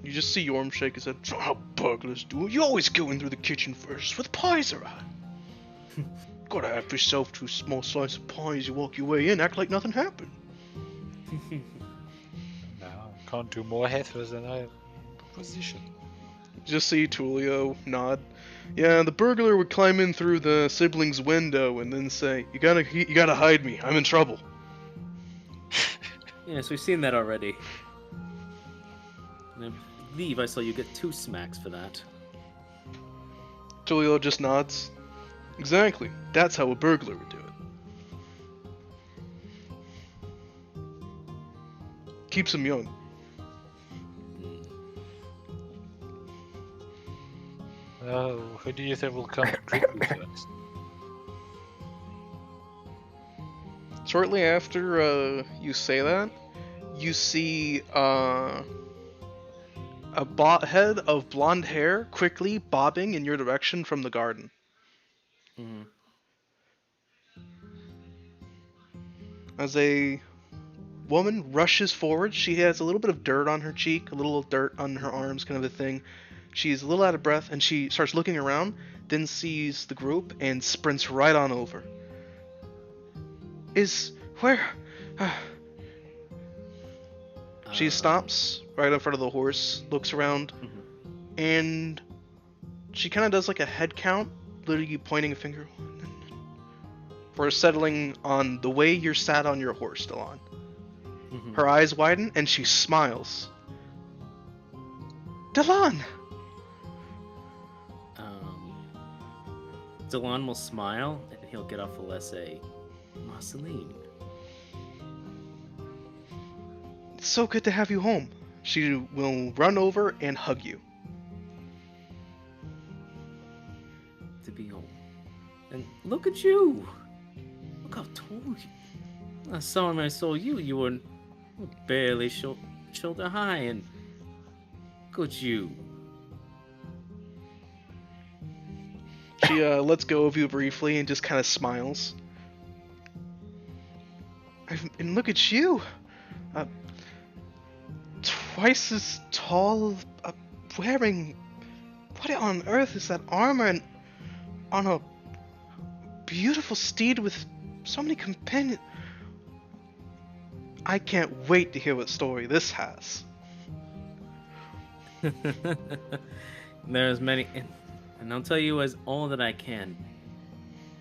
Speaker 1: You just see Yorm shake his head. That's not how burglars do it. You always go in through the kitchen first, where the pies are at. Gotta have yourself 2 small slices of pie as you walk your way in, act like nothing happened.
Speaker 4: No, can't do more heifers than I am in position.
Speaker 1: Just see Tulio nod. Yeah, the burglar would climb in through the sibling's window and then say, You gotta hide me, I'm in trouble.
Speaker 2: Yes, we've seen that already. And I believe I saw you get 2 smacks for that.
Speaker 1: Tulio just nods. Exactly, that's how a burglar would do it. Keeps him young.
Speaker 4: Who do you think will come quickly first?
Speaker 1: Shortly after you say that, you see a head of blonde hair quickly bobbing in your direction from the garden.
Speaker 2: Mm-hmm.
Speaker 1: As a woman rushes forward, she has a little bit of dirt on her cheek, a little dirt on her arms, kind of a thing. She's a little out of breath, and she starts looking around, then sees the group and sprints right on over. She stops right in front of the horse, looks around, and she kind of does like a head count, literally pointing a finger. For settling on the way you're sat on your horse, Delon.
Speaker 2: Mm-hmm.
Speaker 1: Her eyes widen, and she smiles. Delon!
Speaker 2: Delon will smile, and he'll get off the essay. Marceline.
Speaker 1: It's so good to have you home. She will run over and hug you.
Speaker 2: To be home. And look at you! Look how tall you. Last time I saw you, you were barely shoulder high, and look at you.
Speaker 1: She lets go of you briefly and just kind of smiles. And look at you! Twice as tall, wearing... What on earth is that armor, and on a beautiful steed with so many companions? I can't wait to hear what story this has.
Speaker 2: There's many, and I'll tell you as all that I can.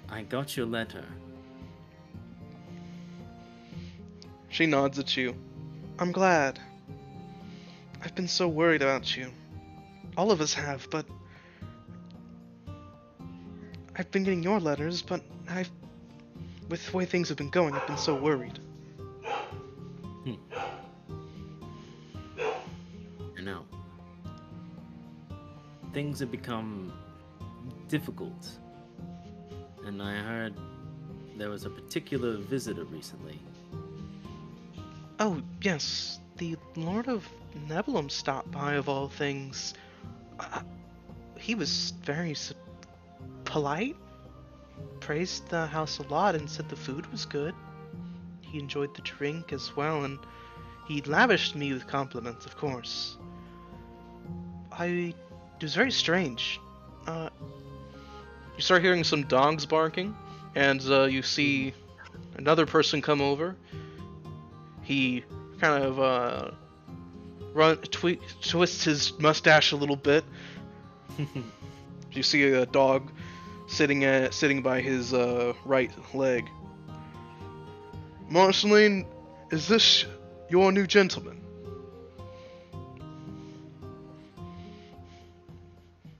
Speaker 2: I got your letter.
Speaker 1: She nods at you.
Speaker 5: I'm glad. I've been so worried about you. All of us have, but I've been getting your letters, but with the way things have been going, I've been so worried.
Speaker 2: I know. Things have become difficult. And I heard there was a particular visitor recently.
Speaker 5: Oh, yes, the Lord of Nebulum stopped by, of all things. He was very polite, praised the house a lot, and said the food was good. He enjoyed the drink as well, and he lavished me with compliments, of course. It was very strange.
Speaker 1: You start hearing some dogs barking, and you see another person come over. He kind of twists his mustache a little bit. You see a dog sitting by his right leg. Marceline, is this your new gentleman?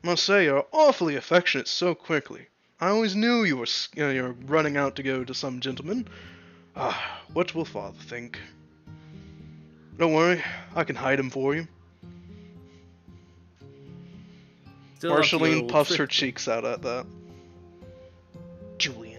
Speaker 1: Must say you're awfully affectionate so quickly. I always knew you were running out to go to some gentleman. Ah, what will father think? Don't worry, I can hide him for you.
Speaker 2: Still up to your
Speaker 1: Marceline
Speaker 2: old
Speaker 1: puffs
Speaker 2: trick.
Speaker 1: her cheeks out at that.
Speaker 5: Julian.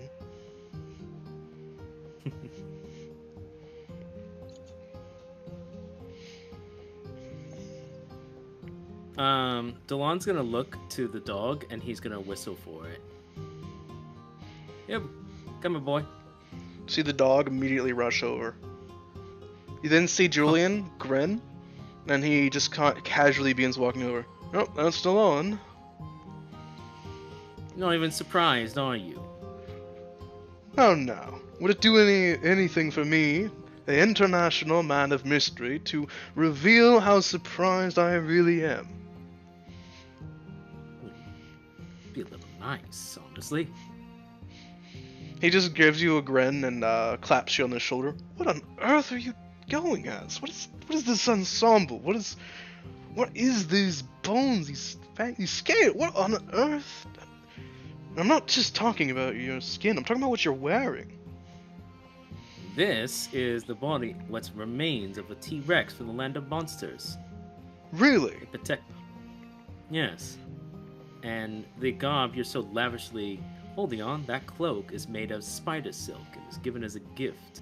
Speaker 2: DeLon's gonna look to the dog and he's gonna whistle for it. Yep, come here, boy.
Speaker 1: See the dog immediately rush over. You then see Julian grin, and he just casually begins walking over. Oh, that's still on.
Speaker 2: Not even surprised, are you?
Speaker 1: Oh no. Would it do anything for me, the international man of mystery, to reveal how surprised I really am?
Speaker 2: Be a little nice, honestly.
Speaker 1: He just gives you a grin and claps you on the shoulder. What on earth are you going as? What is this ensemble? What is these bones? These scales? What on earth? I'm not just talking about your skin. I'm talking about what you're wearing.
Speaker 2: This is the body, what remains of a T-Rex from the land of monsters.
Speaker 1: Really?
Speaker 2: Protect. Yes. And the garb you're so lavishly holding on, that cloak is made of spider silk and was given as a gift.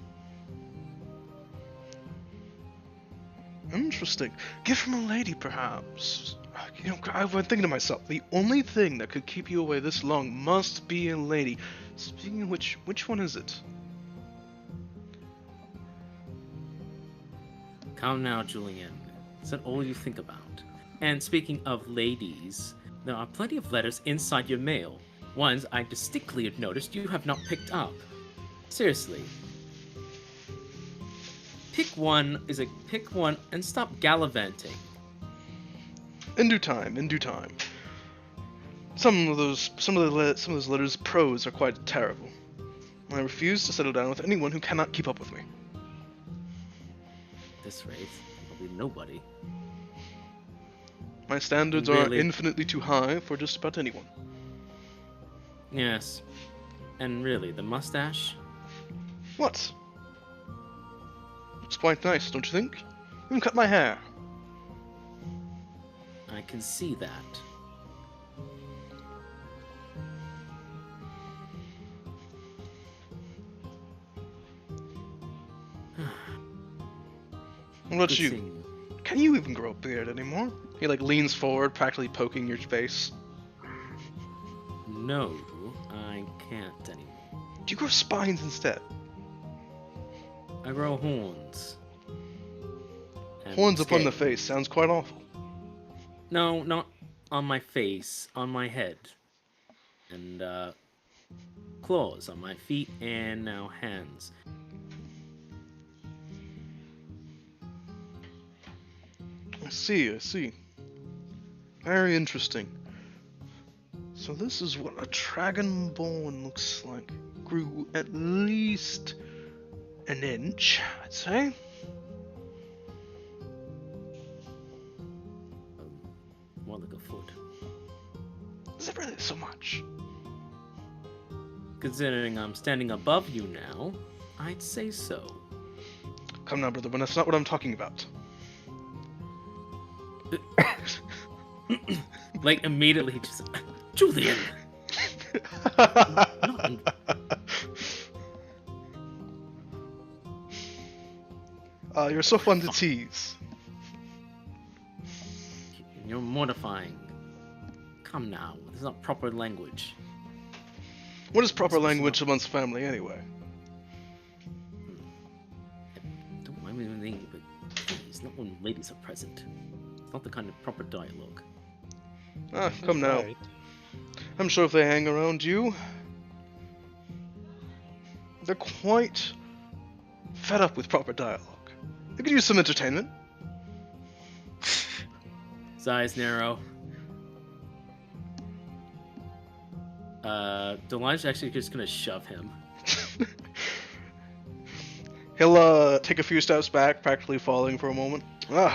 Speaker 1: Interesting. Gift from a lady, perhaps. I've been thinking to myself, the only thing that could keep you away this long must be a lady. Speaking of which one is it?
Speaker 2: Calm now, Julian. Is that all you think about? And speaking of ladies, there are plenty of letters inside your mail. Ones I distinctly have noticed you have not picked up. Seriously. Pick one and stop gallivanting.
Speaker 1: In due time, in due time. Some of those letters' prose are quite terrible. I refuse to settle down with anyone who cannot keep up with me.
Speaker 2: At this rate, probably nobody.
Speaker 1: My standards are
Speaker 2: Really?
Speaker 1: infinitely too high for just about anyone.
Speaker 2: Yes. And really, the mustache?
Speaker 1: What? It's quite nice, don't you think? Even cut my hair.
Speaker 2: I can see that.
Speaker 1: What about
Speaker 2: Good
Speaker 1: you?
Speaker 2: seeing you.
Speaker 1: Can you even grow a beard anymore? He leans forward, practically poking your face.
Speaker 2: No, I can't anymore.
Speaker 1: Do you grow spines instead?
Speaker 2: I grow horns. And
Speaker 1: Horns upon the
Speaker 2: scales.
Speaker 1: face sounds quite awful.
Speaker 2: No, not on my face, on my head. And, claws on my feet and now hands.
Speaker 1: I see. Very interesting. So this is what a dragonborn looks like. Grew at least an inch, I'd say.
Speaker 2: More like a foot.
Speaker 1: Is it really so much?
Speaker 2: Considering I'm standing above you now, I'd say so.
Speaker 1: Come now, brother, but that's not what I'm talking about.
Speaker 2: Like immediately just Julian.
Speaker 1: You're so fun to tease.
Speaker 2: You're mortifying. Come now, this is not proper language.
Speaker 1: What is proper language amongst family, anyway?
Speaker 2: Don't mind me anything, but please, not when ladies are present. It's not the kind of proper dialogue.
Speaker 1: Come now.
Speaker 4: Right.
Speaker 1: I'm sure if they hang around you, they're quite fed up with proper dialogue. They could use some entertainment.
Speaker 2: His eyes narrow. Delon's actually just gonna shove him.
Speaker 1: He'll take a few steps back, practically falling for a moment.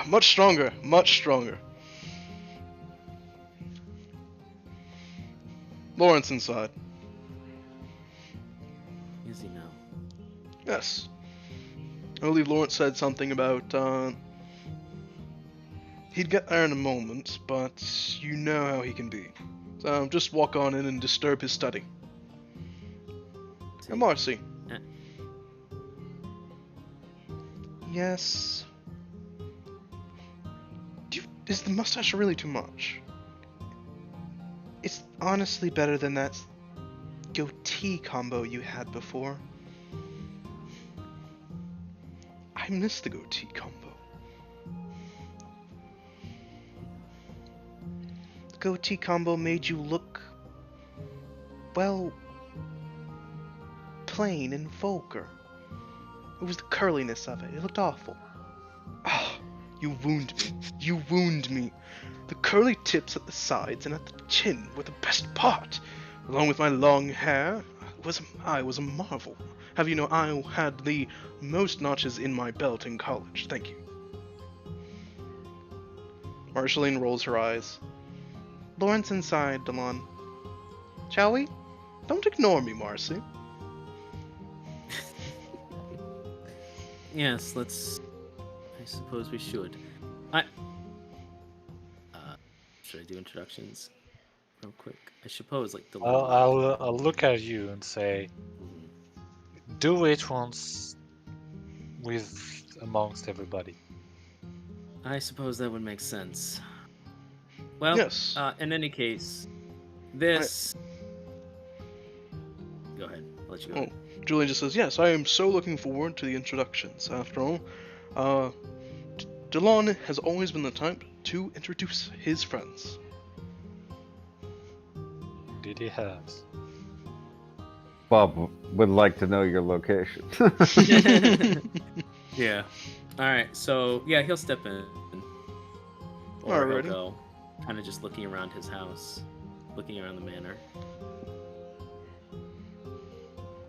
Speaker 1: Much stronger, much stronger. Lawrence inside.
Speaker 2: Is he now?
Speaker 1: Yes. I believe Lawrence said something about, he'd get there in a moment, but you know how he can be. So just walk on in and disturb his study. And Marcy. Yes. Is the mustache really too much? It's honestly better than that goatee combo you had before. I miss the goatee combo. The goatee combo made you look, well, plain and vulgar. It was the curliness of it. It looked awful. Ah, you wound me. You wound me. The curly tips at the sides and at the chin were the best part. Along with my long hair, I was a marvel. Have you know, I had the most notches in my belt in college. Thank you. Marceline rolls her eyes. Lawrence inside, Delon. Shall we? Don't ignore me, Marcy.
Speaker 2: Yes, let's. I suppose we should. Should I do introductions real quick? I suppose, like the.
Speaker 4: I'll look at you and say, do it once with amongst everybody.
Speaker 2: I suppose that would make sense. Well,
Speaker 1: Yes.
Speaker 2: In any case, this. Go ahead. I'll let you go.
Speaker 1: Oh, Julian just says, yes, I am so looking forward to the introductions. After all, Delon has always been the type to introduce his friends.
Speaker 4: Indeed he has.
Speaker 3: Bob would like to know your location.
Speaker 2: Yeah. All right. So yeah, he'll step in, or he'll
Speaker 1: Alrighty.
Speaker 2: go, kind of just looking around his house, looking around the manor.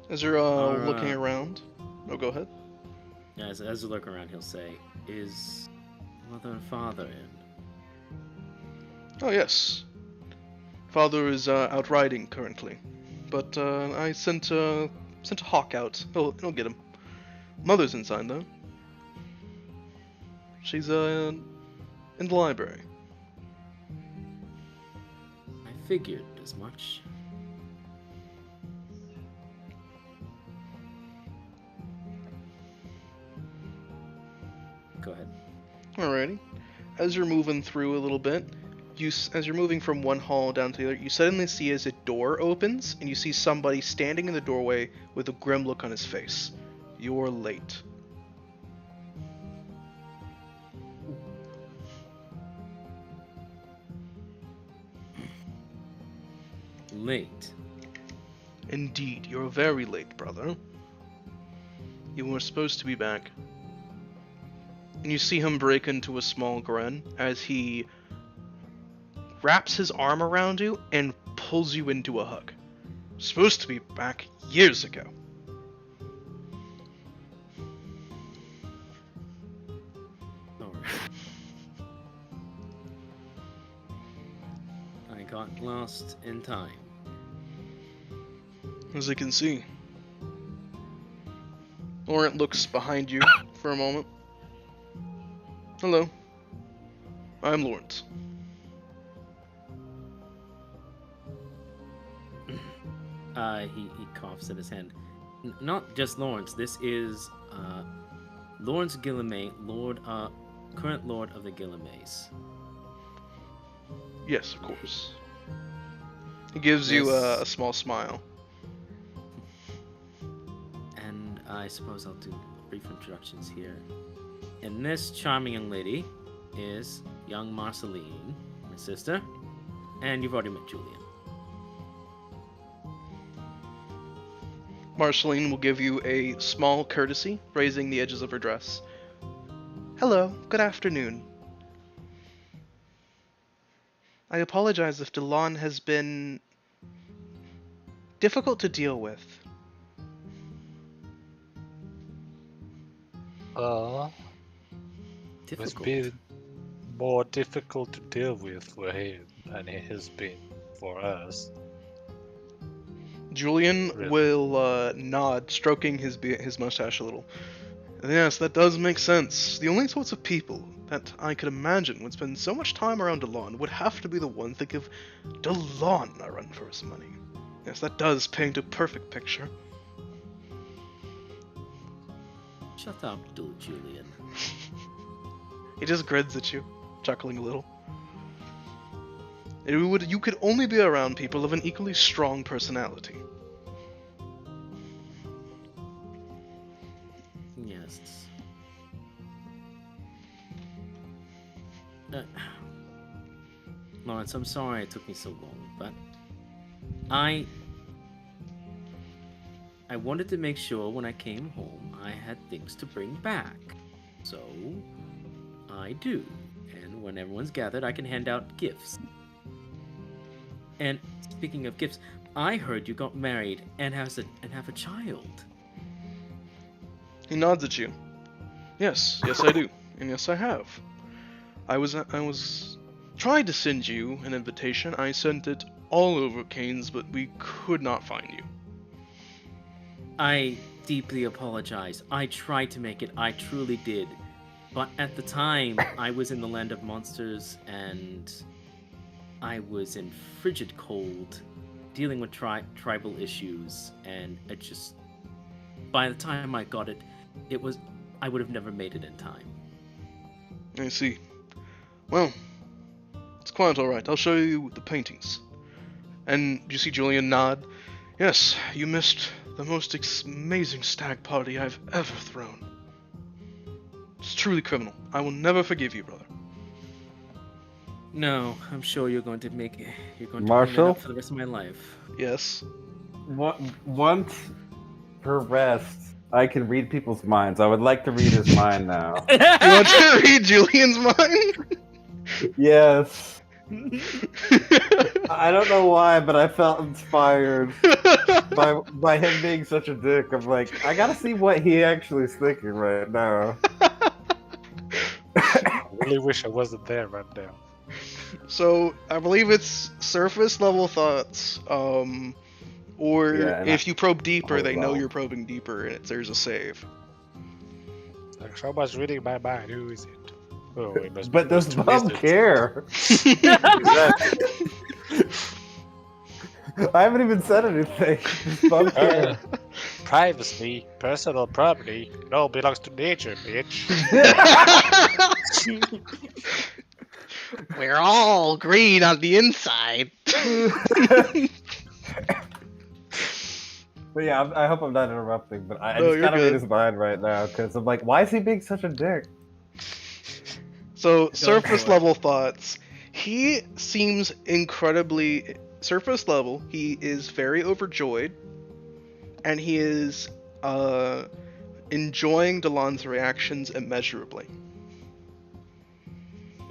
Speaker 1: As you're
Speaker 2: Alright.
Speaker 1: looking around, oh, go ahead.
Speaker 2: Yeah, as you look around, he'll say, "Is mother and father in?"
Speaker 1: Oh yes, father is out riding currently, but I sent a hawk out. He'll get him. Mother's inside though. She's in the library.
Speaker 2: I figured as much. Go ahead.
Speaker 1: Alrighty. As you're moving through a little bit, as you're moving from one hall down to the other, you suddenly see as a door opens, and you see somebody standing in the doorway with a grim look on his face. You're late.
Speaker 2: Late.
Speaker 1: Indeed, you're very late, brother. You were supposed to be back. And you see him break into a small grin as he
Speaker 5: wraps his arm around you and pulls you into a hug. Supposed to be back years ago.
Speaker 2: Sorry. I got lost in time.
Speaker 1: As you can see. Laurent looks behind you for a moment. Hello. I'm Lawrence.
Speaker 2: He coughs at his hand. Not just Lawrence. This is Lawrence Guillemay, current Lord of the Guillemays.
Speaker 1: Yes, of course. He gives you
Speaker 2: Yes.
Speaker 1: a small smile.
Speaker 2: And I suppose I'll do brief introductions here. And this charming young lady is young Marceline, my sister, and you've already met Julian.
Speaker 1: Marceline will give you a small courtesy, raising the edges of her dress. Hello, good afternoon. I apologize if Delon has been difficult to deal with.
Speaker 4: It's
Speaker 2: Difficult.
Speaker 4: been more difficult to deal with for him than it has been for us.
Speaker 1: Julian
Speaker 4: Really?
Speaker 1: will nod, stroking his mustache a little. Yes, that does make sense. The only sorts of people that I could imagine would spend so much time around Delon would have to be the ones that give Delon a run for his money. Yes, that does paint a perfect picture.
Speaker 2: Shut up, Julian.
Speaker 1: He just grins at you, chuckling a little. You could only be around people of an equally strong personality.
Speaker 2: Yes. Lawrence, I'm sorry it took me so long, but I wanted to make sure when I came home I had things to bring back. So I do. And when everyone's gathered, I can hand out gifts. And speaking of gifts, I heard you got married and have a child.
Speaker 1: He nods at you. Yes, I do, and yes, I have. I was tried to send you an invitation. I sent it all over Canes, but we could not find you.
Speaker 2: I deeply apologize. I tried to make it. I truly did. But at the time, I was in the land of monsters, and I was in frigid cold, dealing with tribal issues, and it just... By the time I got it, I would have never made it in time.
Speaker 1: I see. Well, it's quite alright. I'll show you the paintings. And you see Julian nod. Yes, you missed the most amazing stag party I've ever thrown. It's truly criminal. I will never forgive you, brother.
Speaker 2: No, I'm sure you're going to make it. You're going to
Speaker 3: Marshall?
Speaker 2: clean it up for the rest of my life.
Speaker 1: Yes.
Speaker 3: Once for rest, I can read people's minds. I would like to read his mind now.
Speaker 1: You want to read Julian's mind?
Speaker 3: Yes. I don't know why, but I felt inspired by him being such a dick. I'm like, I gotta see what he actually is thinking right now.
Speaker 4: I really wish I wasn't there right now.
Speaker 1: So, I believe it's surface level thoughts. Or
Speaker 3: Yeah, and
Speaker 1: if you probe deeper,
Speaker 3: hold
Speaker 1: they know
Speaker 3: on.
Speaker 1: you're probing deeper, and there's a save.
Speaker 4: Like someone's reading my mind. Who is it? Oh, it must
Speaker 3: But
Speaker 4: be those
Speaker 3: does
Speaker 4: two
Speaker 3: Bob
Speaker 4: lizards.
Speaker 3: care? I haven't even said anything. Does Bob care?
Speaker 4: Privacy, personal property, it all belongs to nature, bitch.
Speaker 1: We're all green on the inside.
Speaker 3: But yeah, I hope I'm not interrupting, but I
Speaker 1: No,
Speaker 3: just
Speaker 1: you're
Speaker 3: gotta
Speaker 1: good.
Speaker 3: read his mind right now, because I'm like, why is he being such a dick?
Speaker 1: So,
Speaker 2: for
Speaker 1: surface
Speaker 2: it.
Speaker 1: level thoughts. He seems incredibly surface level. He is very overjoyed, and he is enjoying Delon's reactions immeasurably.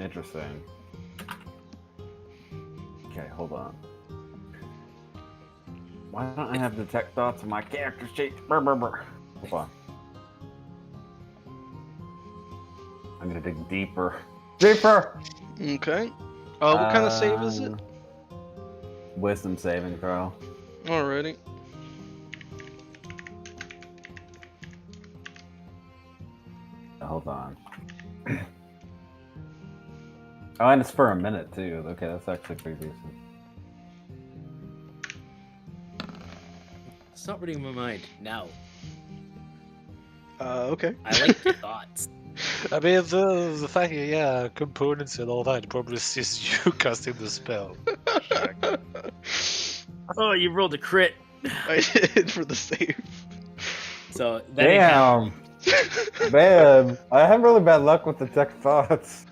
Speaker 3: Interesting. Okay, hold on. Why don't I have detect thoughts on my character sheet? Brr, brr, brr. Hold on. I'm gonna dig deeper. Deeper!
Speaker 1: Okay. What kind of save is it?
Speaker 3: Wisdom saving throw.
Speaker 1: Alrighty.
Speaker 3: Hold on. Oh, and it's for a minute too. Okay, that's actually pretty decent.
Speaker 2: Stop reading my mind. No.
Speaker 1: Okay.
Speaker 2: I like your thoughts.
Speaker 4: I mean, the fact that, yeah, components and all that probably sees you casting the spell.
Speaker 2: Oh, you rolled a crit.
Speaker 1: I did for the save.
Speaker 2: So that ain't how-
Speaker 3: Damn! Man, I have really bad luck with detect thoughts.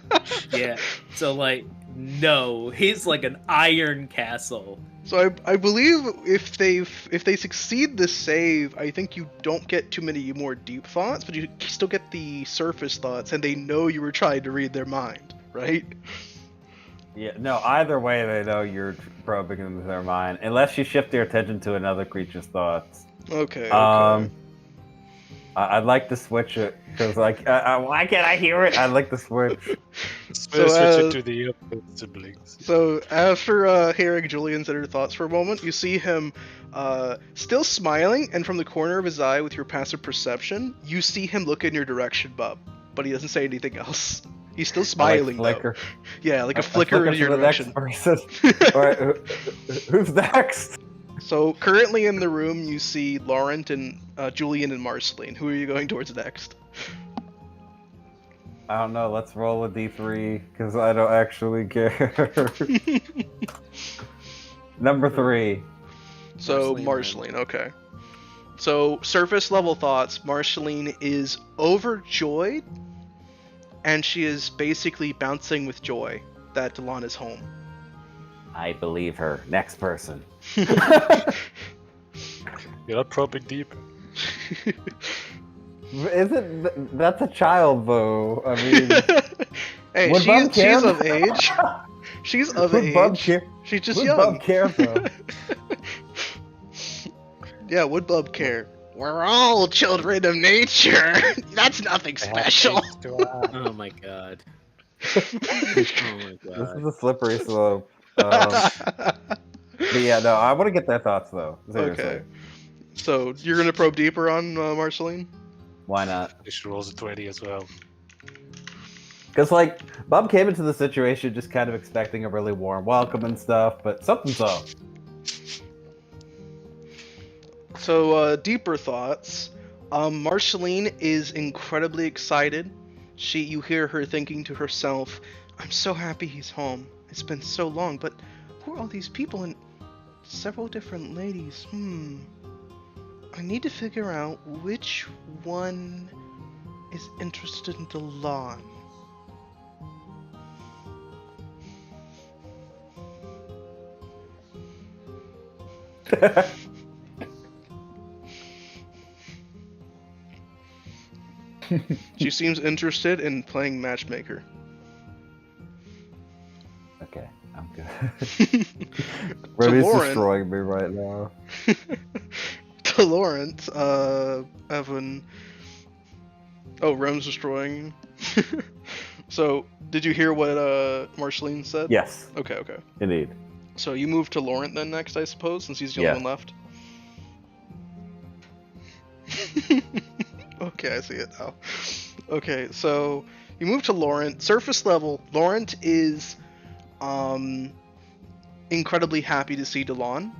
Speaker 2: Yeah. So like, no, he's like an iron castle.
Speaker 1: So I believe if they succeed this save, I think you don't get too many more deep thoughts, but you still get the surface thoughts, and they know you were trying to read their mind, right?
Speaker 3: Yeah, no, either way they know you're probing into their mind, unless you shift your attention to another creature's thoughts.
Speaker 1: Okay.
Speaker 3: I'd like to switch it, because like, why can't I hear it? I'd like to switch.
Speaker 1: So,
Speaker 4: Switch it to the other siblings.
Speaker 1: So after hearing Julian's inner thoughts for a moment, you see him still smiling, and from the corner of his eye with your passive perception, you see him look in your direction, Bub. But he doesn't say anything else. He's still smiling,
Speaker 3: I like
Speaker 1: though.
Speaker 3: flicker.
Speaker 1: Yeah, like a
Speaker 3: I
Speaker 1: flicker in your
Speaker 3: to the
Speaker 1: direction.
Speaker 3: next person. Alright, who's next?
Speaker 1: So currently in the room, you see Laurent and Julian and Marceline. Who are you going towards next?
Speaker 3: I don't know, let's roll a d3, because I don't actually care. Number 3.
Speaker 1: So
Speaker 2: Marceline,
Speaker 1: Marceline, okay. So surface level thoughts, Marceline is overjoyed, and she is basically bouncing with joy that Delon is home.
Speaker 3: I believe her. Next person.
Speaker 4: You're not probing deep.
Speaker 3: Isn't that's a child though? I mean,
Speaker 1: Hey,
Speaker 3: would Bub care?
Speaker 1: she's of age. She's of
Speaker 3: would Bub
Speaker 1: age.
Speaker 3: care?
Speaker 1: She's just
Speaker 3: Would
Speaker 1: young.
Speaker 3: Bub care though?
Speaker 1: Yeah, would Bub care? We're all children of nature. That's nothing special.
Speaker 2: Oh my god. Oh my
Speaker 3: This
Speaker 2: god.
Speaker 3: is a slippery slope. But yeah, no, I want to get their thoughts though. Seriously.
Speaker 1: Okay. So you're gonna probe deeper on Marceline?
Speaker 3: Why not?
Speaker 4: She rolls a 20 as well.
Speaker 3: Because like Bob came into the situation just kind of expecting a really warm welcome and stuff, but something's up.
Speaker 1: So deeper thoughts. Marceline is incredibly excited. You hear her thinking to herself, "I'm so happy he's home. It's been so long, but who are all these people and several different ladies? I need to figure out which one is interested in Delon." She seems interested in playing matchmaker.
Speaker 3: Okay, I'm good. Ruby's
Speaker 1: Lauren-
Speaker 3: destroying me right now.
Speaker 1: To Laurent, Evan. Oh, Rem's destroying you. So, did you hear what Marceline said?
Speaker 3: Yes,
Speaker 1: Okay, okay.
Speaker 3: indeed.
Speaker 1: So you move to Laurent then next, I suppose, since he's the only
Speaker 3: Yeah.
Speaker 1: one left. Okay, I see it now. Okay, so you move to Laurent. Surface level, Laurent is incredibly happy to see Delon,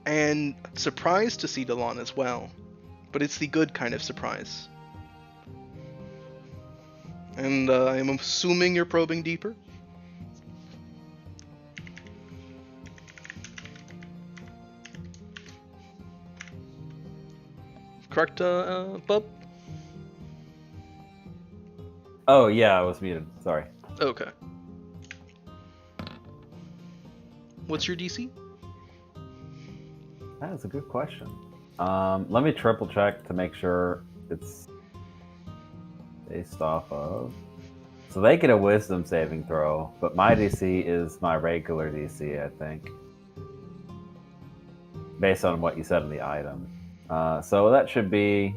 Speaker 1: and surprised to see Delon as well. But it's the good kind of surprise. And I am assuming you're probing deeper? Correct, Bub?
Speaker 3: Oh yeah, I was muted. Sorry.
Speaker 1: Okay. What's your DC?
Speaker 3: That is a good question. Let me triple check to make sure it's based off of So they get a wisdom saving throw, but my DC is my regular DC, I think. Based on what you said in the item. So that should be...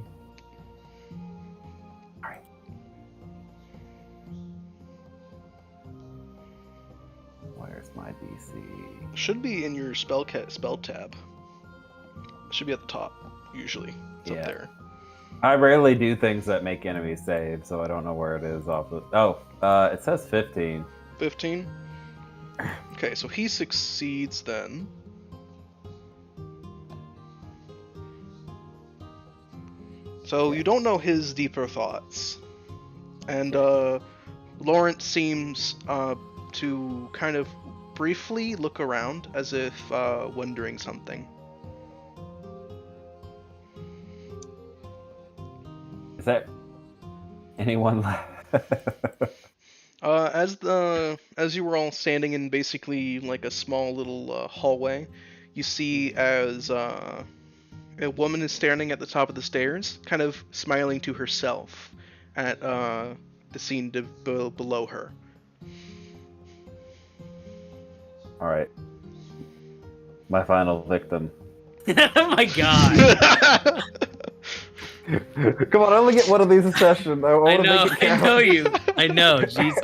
Speaker 3: Alright. Where's my DC?
Speaker 1: Should be in your spell tab. Should be at the top, usually. It's up there.
Speaker 3: I rarely do things that make enemies save, so I don't know where it is off the... Oh, it says 15.
Speaker 1: 15? Okay, so he succeeds then. So you don't know his deeper thoughts. And Lawrence seems to kind of briefly look around as if wondering something.
Speaker 3: Is that anyone left?
Speaker 1: As you were all standing in basically like a small little hallway, you see as a woman is standing at the top of the stairs, kind of smiling to herself at the scene below her.
Speaker 3: All right. My final victim.
Speaker 2: Oh my god!
Speaker 3: Come on, I only get one of these a session. I
Speaker 2: I
Speaker 3: want to
Speaker 2: know,
Speaker 3: make it
Speaker 2: I
Speaker 3: count.
Speaker 2: know you. I know, Jesus.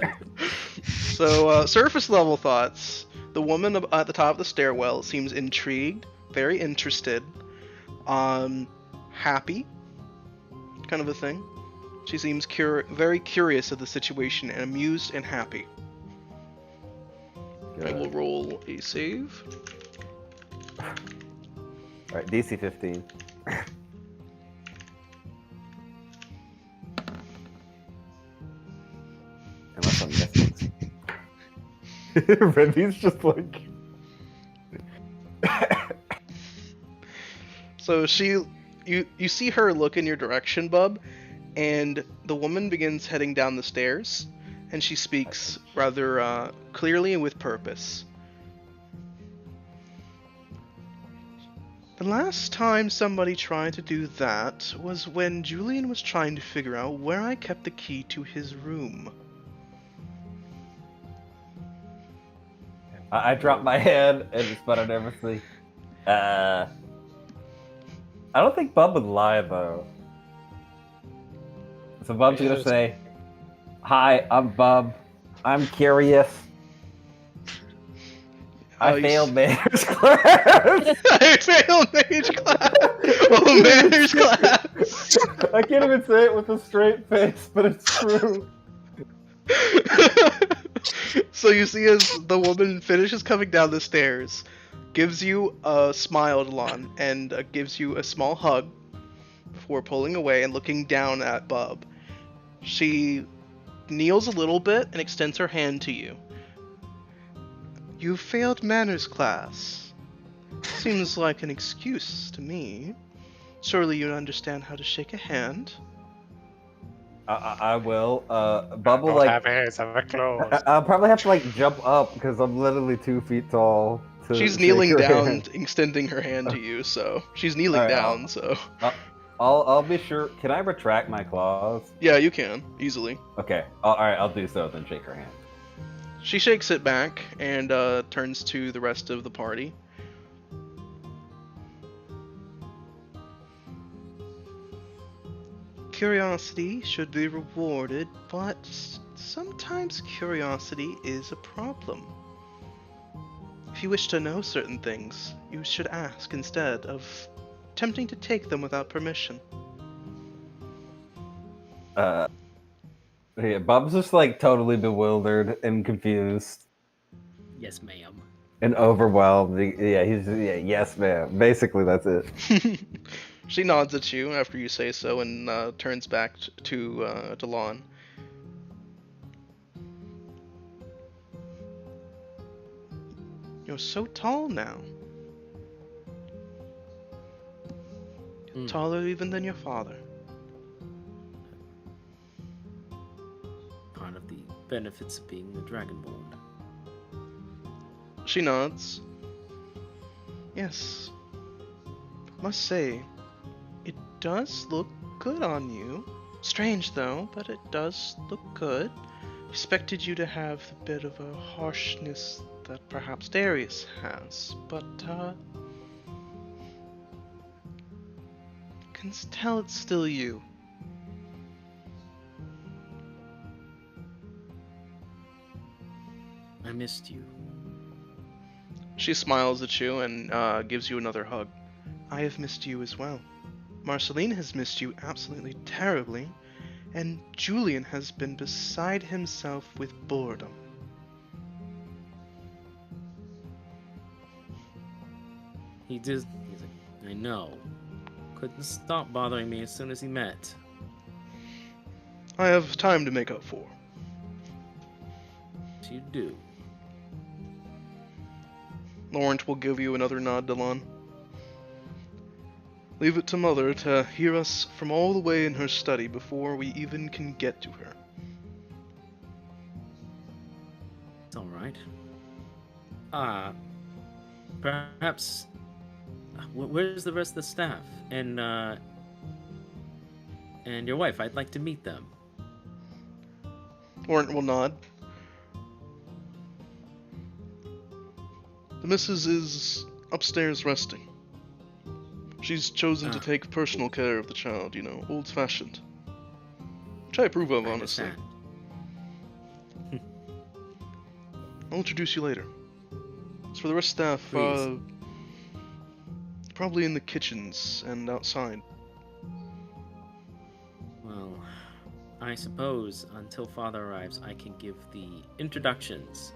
Speaker 1: So, surface level thoughts. The woman at the top of the stairwell seems intrigued, very interested, happy, kind of a thing. She seems very curious of the situation and amused and happy.
Speaker 3: Good.
Speaker 1: I will roll a save.
Speaker 3: All right, DC 15. Unless I'm missing. Rennie's just like.
Speaker 1: So you see her look in your direction, Bub, and the woman begins heading down the stairs, and she speaks rather clearly and with purpose. The last time somebody tried to do that was when Julian was trying to figure out where I kept the key to his room.
Speaker 3: I dropped my head and sputtered nervously. I don't think Bub would lie though. So Bub's gonna say, "Hi, I'm Bub. I'm curious. I failed manners class.
Speaker 1: I failed mage class. Oh, manners class.
Speaker 3: I can't even say it with a straight face, but it's true."
Speaker 1: So you see as the woman finishes coming down the stairs, gives you a smile, Delon, and gives you a small hug before pulling away and looking down at Bub. She kneels a little bit and extends her hand to you. You failed manners class. Seems like an excuse to me. Surely you understand how to shake a hand.
Speaker 3: I will. Bub will
Speaker 4: Don't
Speaker 3: like.
Speaker 4: have hands, have a clothes.
Speaker 3: I'll probably have to like jump up because I'm literally 2 feet tall.
Speaker 1: She's
Speaker 3: shake
Speaker 1: kneeling
Speaker 3: her
Speaker 1: down,
Speaker 3: hand.
Speaker 1: extending her hand to you, so she's kneeling
Speaker 3: Alright,
Speaker 1: down, so
Speaker 3: I'll be sure. Can I retract my claws?
Speaker 1: yeah, you can easily.
Speaker 3: Okay. All right. I'll do so. Then shake her hand.
Speaker 1: She shakes it back and turns to the rest of the party. Curiosity should be rewarded, but sometimes curiosity is a problem. If you wish to know certain things, you should ask instead of attempting to take them without permission.
Speaker 3: Yeah, Bub's just like totally bewildered and confused
Speaker 2: Yes, ma'am.
Speaker 3: and overwhelmed. Yeah, yes, ma'am. Basically, that's it.
Speaker 1: She nods at you after you say so and turns back to Delon. You're so tall now. You're taller even than your father.
Speaker 2: Part of the benefits of being a Dragonborn.
Speaker 1: She nods. Yes. Must say, it does look good on you. Strange though, but it does look good.
Speaker 5: expected you to have a bit of a harshness that perhaps Darius has, but can tell it's still you.
Speaker 2: I missed you.
Speaker 1: She smiles at you and gives you another hug.
Speaker 5: I have missed you as well. Marceline has missed you absolutely terribly, and Julian has been beside himself with boredom.
Speaker 2: He's like, I know. Couldn't stop bothering me as soon as he met.
Speaker 1: I have time to make up for.
Speaker 2: You do.
Speaker 1: Laurent will give you another nod, Delon. Leave it to Mother to hear us from all the way in her study before we even can get to her.
Speaker 2: It's alright. Perhaps... Where's the rest of the staff? And your wife, I'd like to meet them.
Speaker 1: Laurent will nod. The missus is upstairs resting. She's chosen to take personal care of the child, old-fashioned. Which I approve of,
Speaker 2: I
Speaker 1: honestly.
Speaker 2: understand.
Speaker 1: I'll introduce you later. As for the rest of staff,
Speaker 2: Please.
Speaker 1: probably in the kitchens and outside.
Speaker 2: Well, I suppose until Father arrives, I can give the introductions.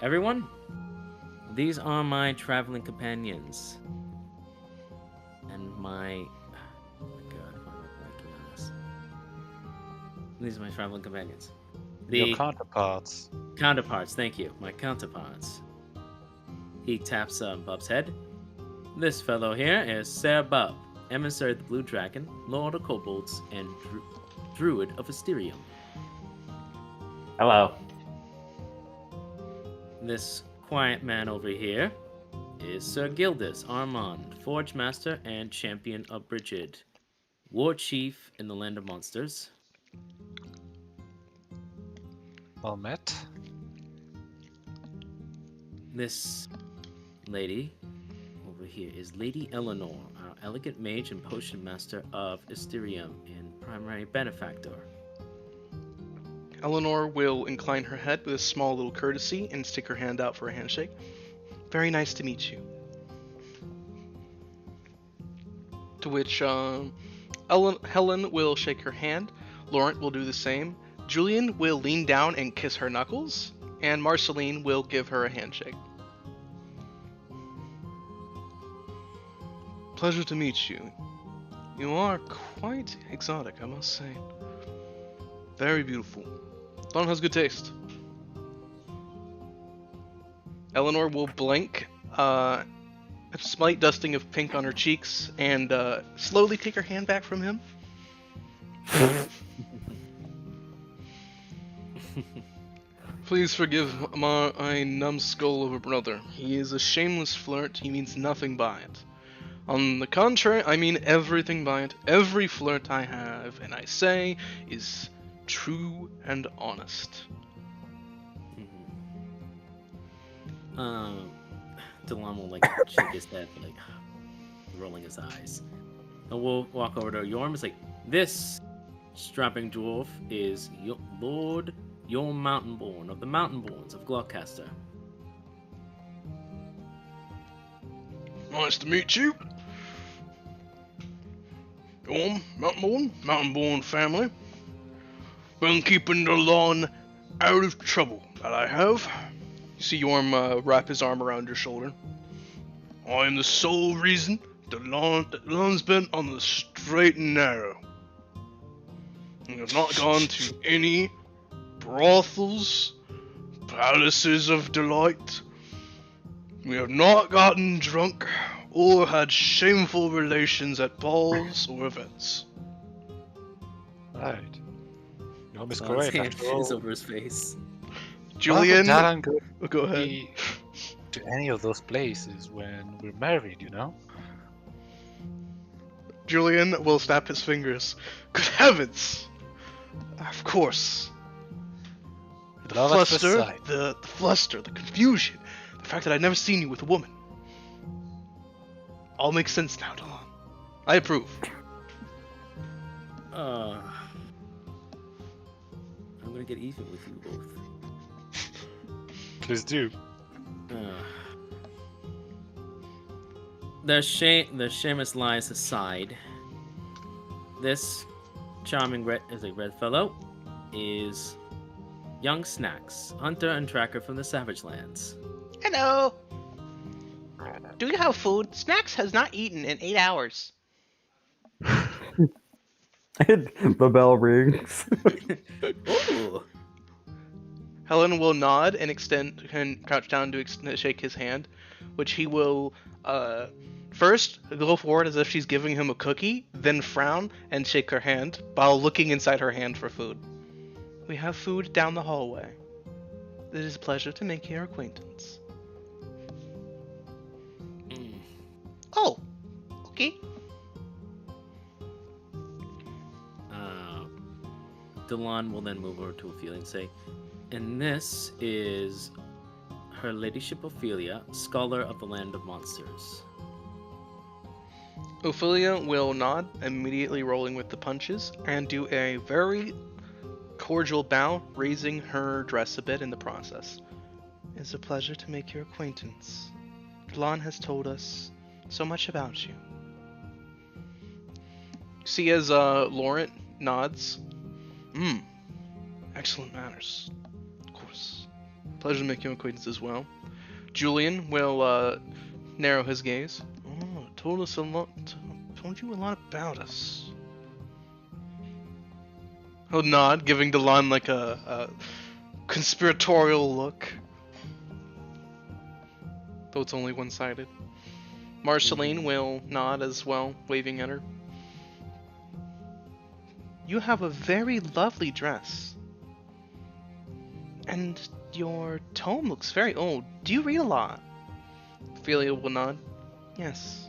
Speaker 2: Everyone, these are my traveling companions. And my... Oh my god, if I'm blanking on this. These are my traveling companions.
Speaker 4: Your counterparts.
Speaker 2: Counterparts, thank you. My counterparts. He taps Bub's head. This fellow here is Sir Bub, emissary of the Blue Dragon, Lord of Kobolds, and Druid of Asterium.
Speaker 3: Hello.
Speaker 2: This quiet man over here is Sir Gildas Armand, Forge Master and Champion of Brigid, War Chief in the Land of Monsters.
Speaker 4: Well met.
Speaker 2: This lady over here is Lady Eleanor, our elegant mage and potion master of Asterium and primary benefactor.
Speaker 1: Eleanor will incline her head with a small little courtesy and stick her hand out for a handshake.
Speaker 5: Very nice to meet you.
Speaker 1: To which Helen will shake her hand. Laurent will do the same. Julian will lean down and kiss her knuckles. And Marceline will give her a handshake. Pleasure to meet you. You are quite exotic, I must say. Very beautiful. Don has good taste. Eleanor will blink, a slight dusting of pink on her cheeks, and slowly take her hand back from him. Please forgive my numbskull of a brother. He is a shameless flirt. He means nothing by it. On the contrary, I mean everything by it. Every flirt I have, and I say, is true and honest.
Speaker 2: Delon will shake his head, rolling his eyes. And we'll walk over to Yorm. It's like, this strapping dwarf is Lord Yorm Mountainborn of the Mountainborns of Gloucester.
Speaker 1: Nice to meet you. Yorm, Mountainborn family. Been keeping the lawn out of trouble, that I have. You see Yorm wrap his arm around your shoulder. I am the sole reason the lawn's been on the straight and narrow. We have not gone to any brothels, palaces of delight. We have not gotten drunk or had shameful relations at balls or events.
Speaker 4: Right. Yorm is
Speaker 2: Delon's
Speaker 4: correct.
Speaker 2: hand
Speaker 4: After all,
Speaker 2: is over his face.
Speaker 1: Julian,
Speaker 4: Why would Darren go
Speaker 1: go ahead.
Speaker 4: to any of those places when we're married, you know?
Speaker 1: Julian will snap his fingers. Good heavens! Of course. The
Speaker 4: Love at first
Speaker 1: fluster,
Speaker 4: sight.
Speaker 1: the fluster, the confusion, the fact that I'd never seen you with a woman. All makes sense now, Delon. I approve.
Speaker 2: I'm gonna get even with you both.
Speaker 4: Please do.
Speaker 2: The Seamus lies aside. This charming red fellow is young Snacks, hunter and tracker from the Savage Lands.
Speaker 5: Hello. Do you have food? Snacks has not eaten in 8 hours.
Speaker 3: The bell rings.
Speaker 2: Ooh.
Speaker 1: Helen will nod and crouch down to shake his hand, which he will first go forward as if she's giving him a cookie, then frown and shake her hand while looking inside her hand for food. We have food down the hallway. It is a pleasure to make your acquaintance.
Speaker 5: Oh, okay.
Speaker 2: Delon will then move over to Ophelia and say, and this is Her Ladyship Ophelia, Scholar of the Land of Monsters.
Speaker 1: Ophelia will nod, immediately rolling with the punches, and do a very cordial bow, raising her dress a bit in the process. It's a pleasure to make your acquaintance. Delon has told us so much about you. See as Laurent nods. Excellent manners. Of course. Pleasure to make your acquaintance as well. Julian will narrow his gaze. Oh, told you a lot about us. He'll nod, giving Delon like a conspiratorial look. Though it's only one-sided. Marceline will nod as well, waving at her. You have a very lovely dress. And your tome looks very old. Do you read a lot? Ophelia will nod. Yes,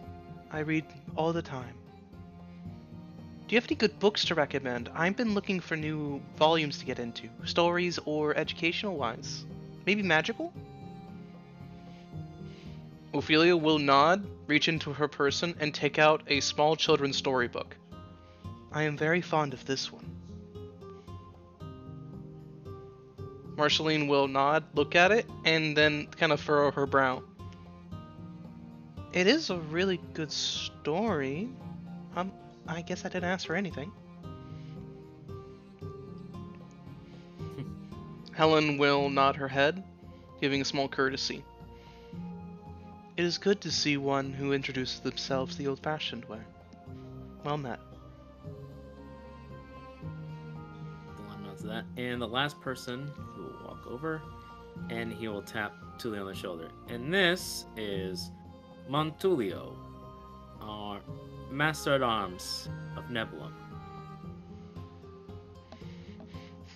Speaker 1: I read all the time. Do you have any good books to recommend? I've been looking for new volumes to get into. Stories or educational-wise. Maybe magical? Ophelia will nod, reach into her person, and take out a small children's storybook. I am very fond of this one. Marceline will nod, look at it, and then kind of furrow her brow. It is a really good story. I guess I didn't ask for anything. Helen will nod her head, giving a small courtesy. It is good to see one who introduces themselves the old-fashioned way. Well met.
Speaker 2: Delon nods to that. And the last person who will walk over, and he will tap Tulio on the shoulder. And this is Montulio, our Master at Arms of Nebulum.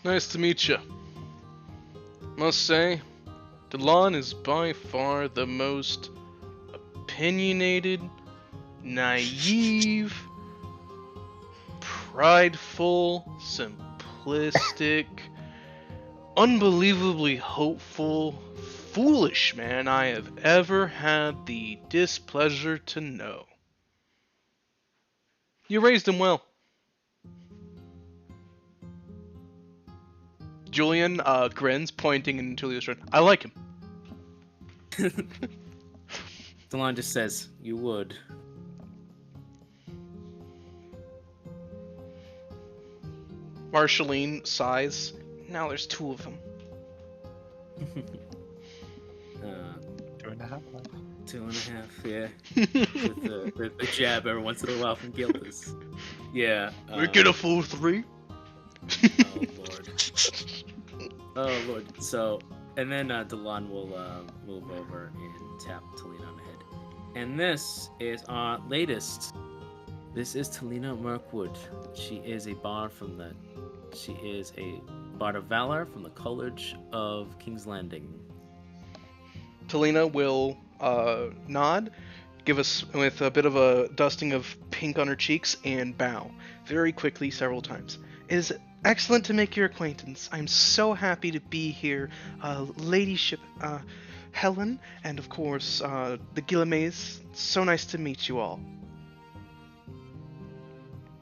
Speaker 1: Nice to meet you. Must say, Delon is by far the most opinionated, naive, prideful, simplistic, unbelievably hopeful, foolish man I have ever had the displeasure to know. You raised him well. Julian grins, pointing in Tulio's direction. I like him.
Speaker 2: Delon just says, you would.
Speaker 1: Marceline sighs. Now there's two of them.
Speaker 4: 2.5.
Speaker 2: 2.5, yeah. with the jab every once in a while from Gildas. Yeah.
Speaker 1: We get a full 3.
Speaker 2: Oh lord. Oh lord. So, and then Delon will move over and tap Talina on the head. And this is our latest. This is Talina Mirkwood. She is a bard She is a bard of valor from the College of King's Landing.
Speaker 1: Talina will nod,
Speaker 5: give us with a bit of a dusting of pink on her cheeks and bow very quickly several times. It is excellent to make your acquaintance. I'm so happy to be here, ladyship Helen, and of course the Guillemets. So nice to meet you all.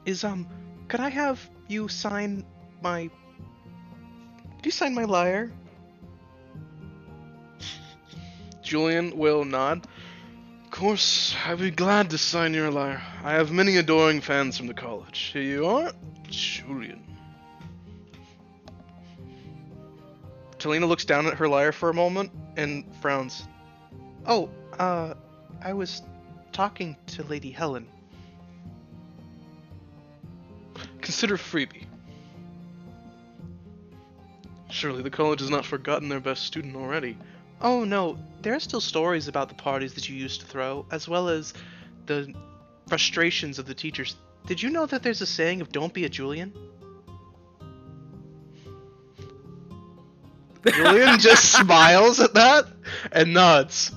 Speaker 5: Could I have you sign my? Could you sign my lyre?
Speaker 1: Julian will nod. Of course, I'd be glad to sign your lyre. I have many adoring fans from the college. Here you are, Julian.
Speaker 5: Talina looks down at her lyre for a moment and frowns. Oh, I was talking to Lady Helen.
Speaker 1: Consider freebie. Surely the college has not forgotten their best student already.
Speaker 5: Oh no, there are still stories about the parties that you used to throw, as well as the frustrations of the teachers. Did you know that there's a saying of don't be a Julian?
Speaker 1: Julian just smiles at that and nods.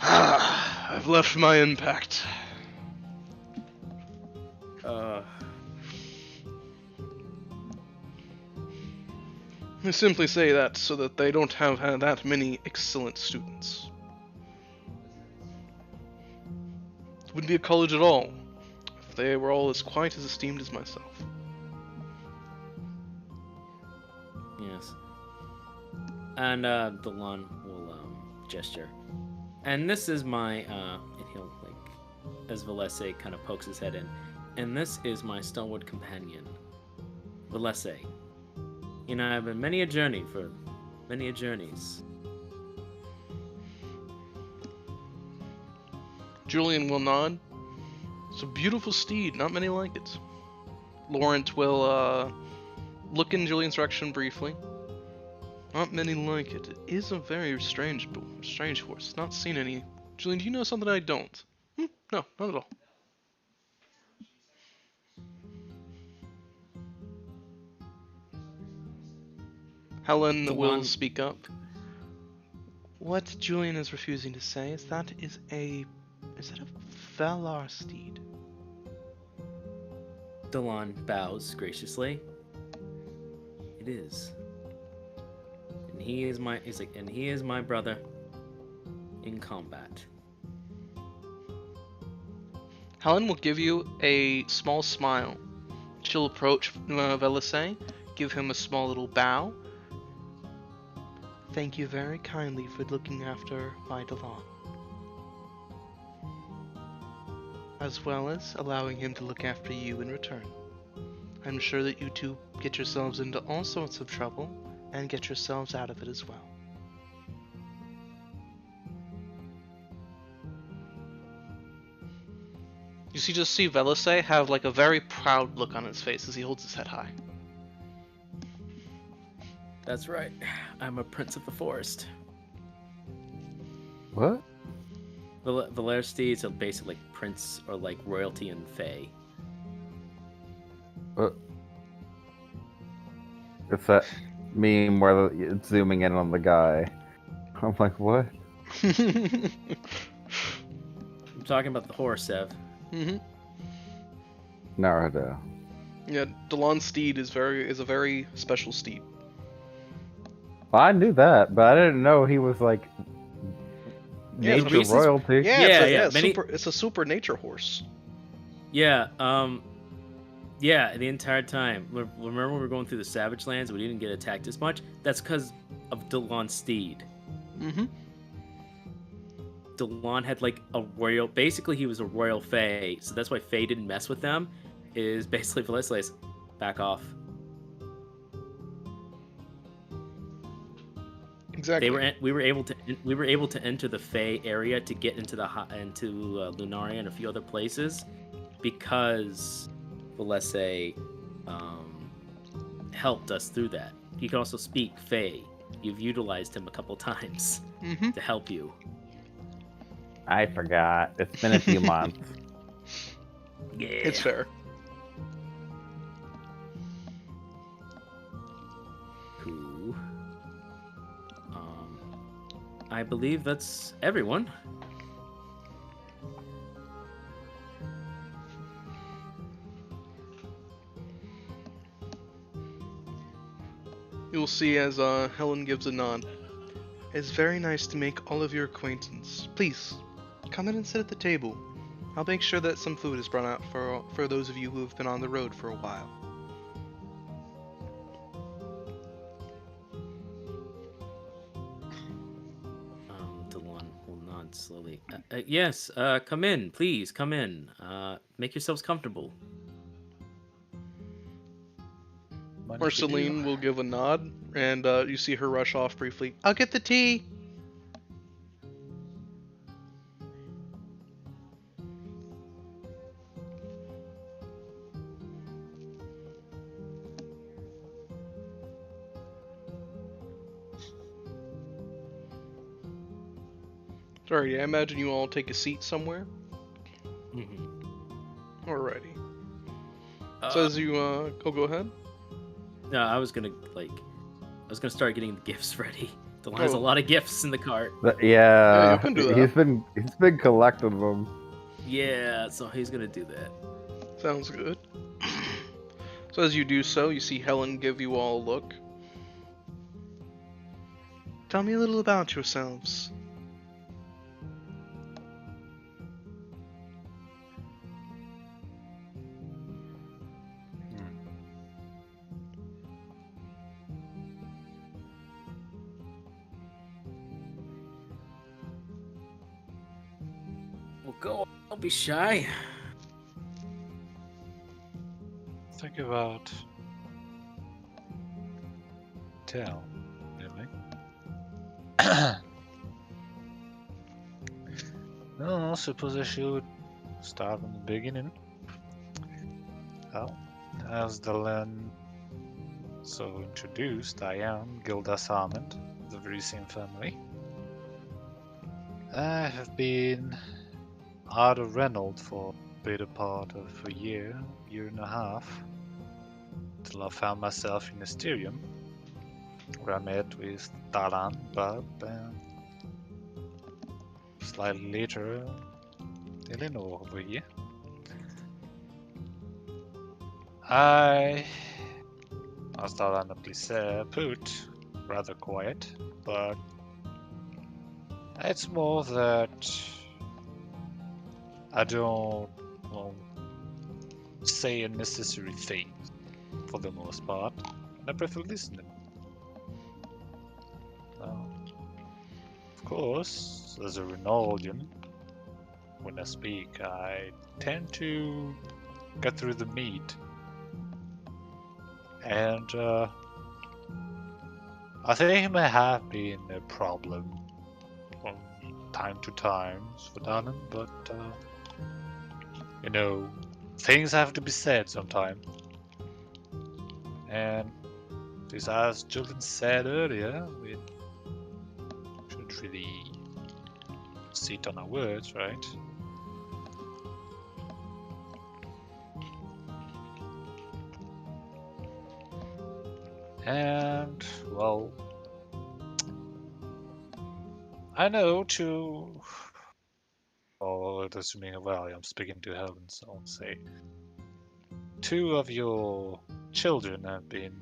Speaker 1: I've left my impact. I simply say that so that they don't have had that many excellent students. It wouldn't be a college at all if they were all as quite as esteemed as myself.
Speaker 2: Yes. And Delon will gesture. And this is my and he'll like as Valese kind of pokes his head in. And this is my stalwart companion, Valese. You know, I've been many a journeys.
Speaker 1: Julian will nod. It's a beautiful steed, not many like it. Laurent will look in Julian's direction briefly. Not many like it. It is a very strange horse. Not seen any. Julian, do you know something I don't? No, not at all. Helen will speak up.
Speaker 5: What Julian is refusing to say is that a Valar steed.
Speaker 2: Delon bows graciously. It is. And he is my brother in combat.
Speaker 1: Helen will give you a small smile. She'll approach Velise, give him a small little bow.
Speaker 5: Thank you very kindly for looking after my Delon, as well as allowing him to look after you in return. I'm sure that you two get yourselves into all sorts of trouble and get yourselves out of it as well.
Speaker 1: You just see Velise have like a very proud look on his face as he holds his head high.
Speaker 2: That's right. I'm a prince of the forest.
Speaker 3: What?
Speaker 2: Valar steeds are basically like prince or like royalty in Fae.
Speaker 3: What? It's that meme where it's zooming in on the guy. I'm like, what?
Speaker 2: I'm talking about the horse, Ev.
Speaker 1: Mm-hmm.
Speaker 3: Naruto.
Speaker 1: Yeah, Delon's steed is a very special steed.
Speaker 3: Well, I knew that, but I didn't know he was like
Speaker 1: Yeah,
Speaker 3: nature
Speaker 2: it's-
Speaker 3: royalty.
Speaker 1: It's a super nature horse.
Speaker 2: Yeah, yeah, the entire time. Remember when we were going through the Savage Lands, we didn't get attacked as much? That's because of Delon's steed.
Speaker 1: Mm-hmm.
Speaker 2: Delon had like a royal, basically he was a royal Fae, so that's why Fae didn't mess with them, is basically Velisi's back off.
Speaker 1: Exactly.
Speaker 2: We were able to enter the Fae area to get into Lunaria and a few other places because Velise helped us through that. You can also speak Fae. You've utilized him a couple times to help you.
Speaker 3: I forgot. It's been a few months.
Speaker 2: Yeah.
Speaker 1: It's fair.
Speaker 2: Cool. I believe that's everyone.
Speaker 1: You'll see as Helen gives a nod.
Speaker 5: It's very nice to make all of your acquaintance. Please, come in and sit at the table. I'll make sure that some food is brought out for those of you who have been on the road for a while.
Speaker 2: Delon will nod slowly. Yes, come in, please, come in. Make yourselves comfortable.
Speaker 1: Marceline will give a nod, and you see her rush off briefly. I'll get the tea! Sorry, I imagine you all take a seat somewhere.
Speaker 2: Mm-hmm.
Speaker 1: Alrighty. So as you, go ahead.
Speaker 2: No, I was gonna start getting the gifts ready. Delon has a lot of gifts in the cart.
Speaker 1: Yeah, you can do that.
Speaker 3: He's been collecting them.
Speaker 2: Yeah, so he's gonna do that.
Speaker 1: Sounds good. So as you do so, you see Helen give you all a look.
Speaker 5: Tell me a little about yourselves.
Speaker 2: Well, go. Don't be shy.
Speaker 4: Think about tell, really. No, I suppose I should start from the beginning. Well, as the land so introduced, I am Gildas Armand, of the very same family. I have been out of Reynolds for the better part of a year and a half, till I found myself in Asterium, where I met with Dalan, Bub, and slightly later, Eleanor over here. I, as Dalan put, rather quiet, but it's more that I don't say unnecessary things for the most part, and I prefer listening. Of course, as a Rinaldian, when I speak, I tend to get through the meat, and I think it may have been a problem from time to time for Danon, but you know, things have to be said sometime. And this, as Julian said earlier, we should really sit on our words, right? And, well, I know to... Oh, assuming, well, I'm speaking to Helen, so I'll say 2 of your children have been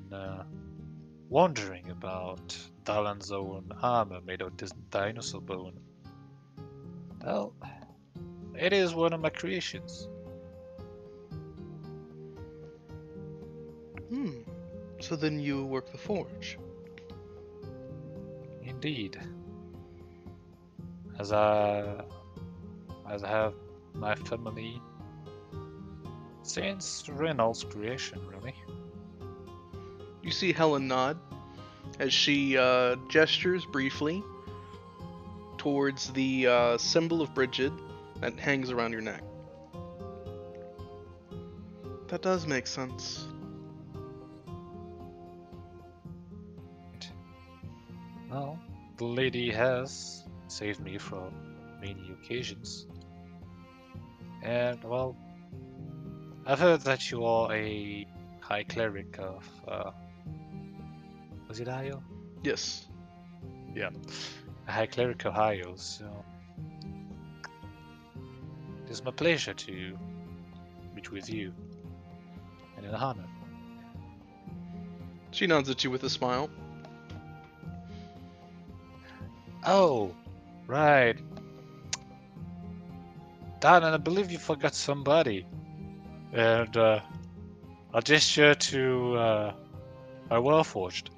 Speaker 4: wondering about Dalan's own armor made of dinosaur bone. Well, it is one of my creations.
Speaker 5: So then you work the forge?
Speaker 4: Indeed. As I have my family since Reynolds' creation, really.
Speaker 1: You see Helen nod as she gestures briefly towards the symbol of Brigid that hangs around your neck.
Speaker 5: That does make sense.
Speaker 4: Well, the lady has saved me from many occasions. And, well, I've heard that you are a high cleric of, was it Io?
Speaker 1: Yes.
Speaker 4: Yeah, a high cleric of Io, so it is my pleasure to meet with you, and an honor.
Speaker 1: She nods at you with a smile.
Speaker 4: Oh, right. Dan, and I believe you forgot somebody. And I'll gesture to my Warforged.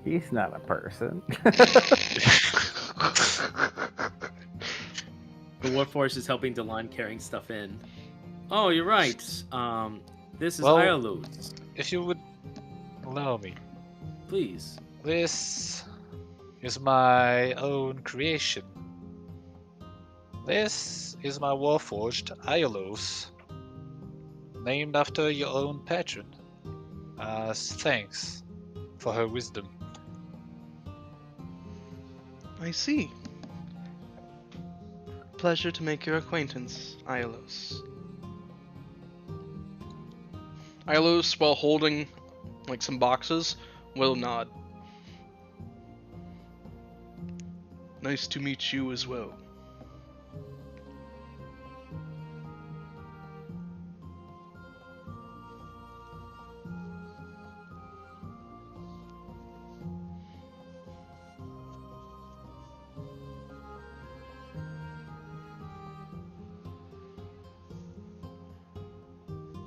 Speaker 3: He's not a person.
Speaker 2: The Warforged is helping Delon carrying stuff in. Oh, you're right. This is
Speaker 4: Well-
Speaker 2: Iolus.
Speaker 4: If you would allow me,
Speaker 2: Please.
Speaker 4: this is my own creation. This is my Warforged Iolos, named after your own patron, as thanks for her wisdom.
Speaker 5: I see. Pleasure to make your acquaintance, Iolos.
Speaker 1: Ilos, while holding like some boxes, will nod. Nice to meet you as well.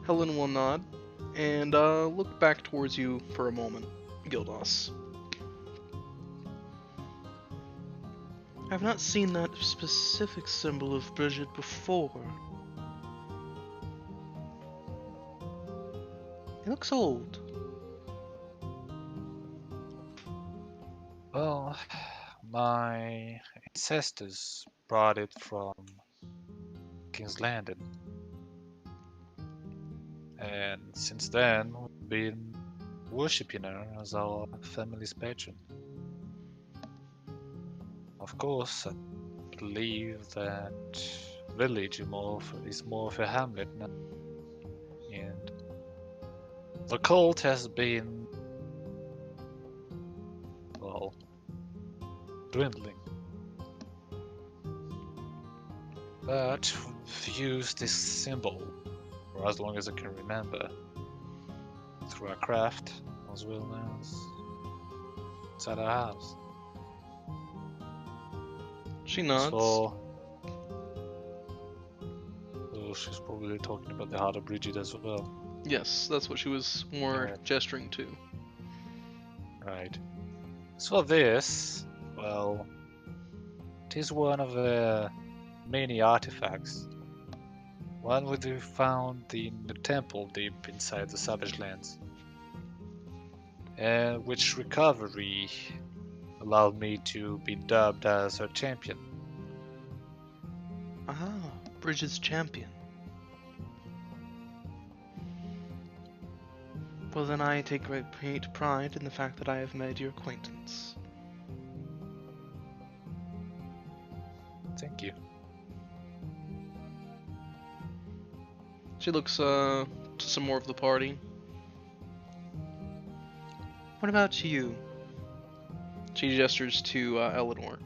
Speaker 1: Helen will nod and look back towards you for a moment, Gildos.
Speaker 5: I've not seen that specific symbol of Bridget before. It looks old.
Speaker 4: Well, my ancestors brought it from King's Landing. And since then, we've been worshipping her as our family's patron. Of course, I believe that village is more of a hamlet now. And the cult has been, well, dwindling. But we've used this symbol for as long as I can remember, through our craft as well as inside our house.
Speaker 1: She nods.
Speaker 4: So, she's probably talking about the heart of Bridget as well.
Speaker 1: Yes, that's what she was more
Speaker 4: Alright.
Speaker 1: gesturing to.
Speaker 4: Right. As for this, well, it is one of the many artifacts. One which we found in the temple deep inside the Savage Lands. And which recovery allowed me to be dubbed as her champion.
Speaker 5: Ah, Bridget's champion. Well, then I take great pride in the fact that I have made your acquaintance.
Speaker 4: Thank you.
Speaker 1: She looks to some more of the party.
Speaker 5: What about you?
Speaker 1: She gestures to Eleanor.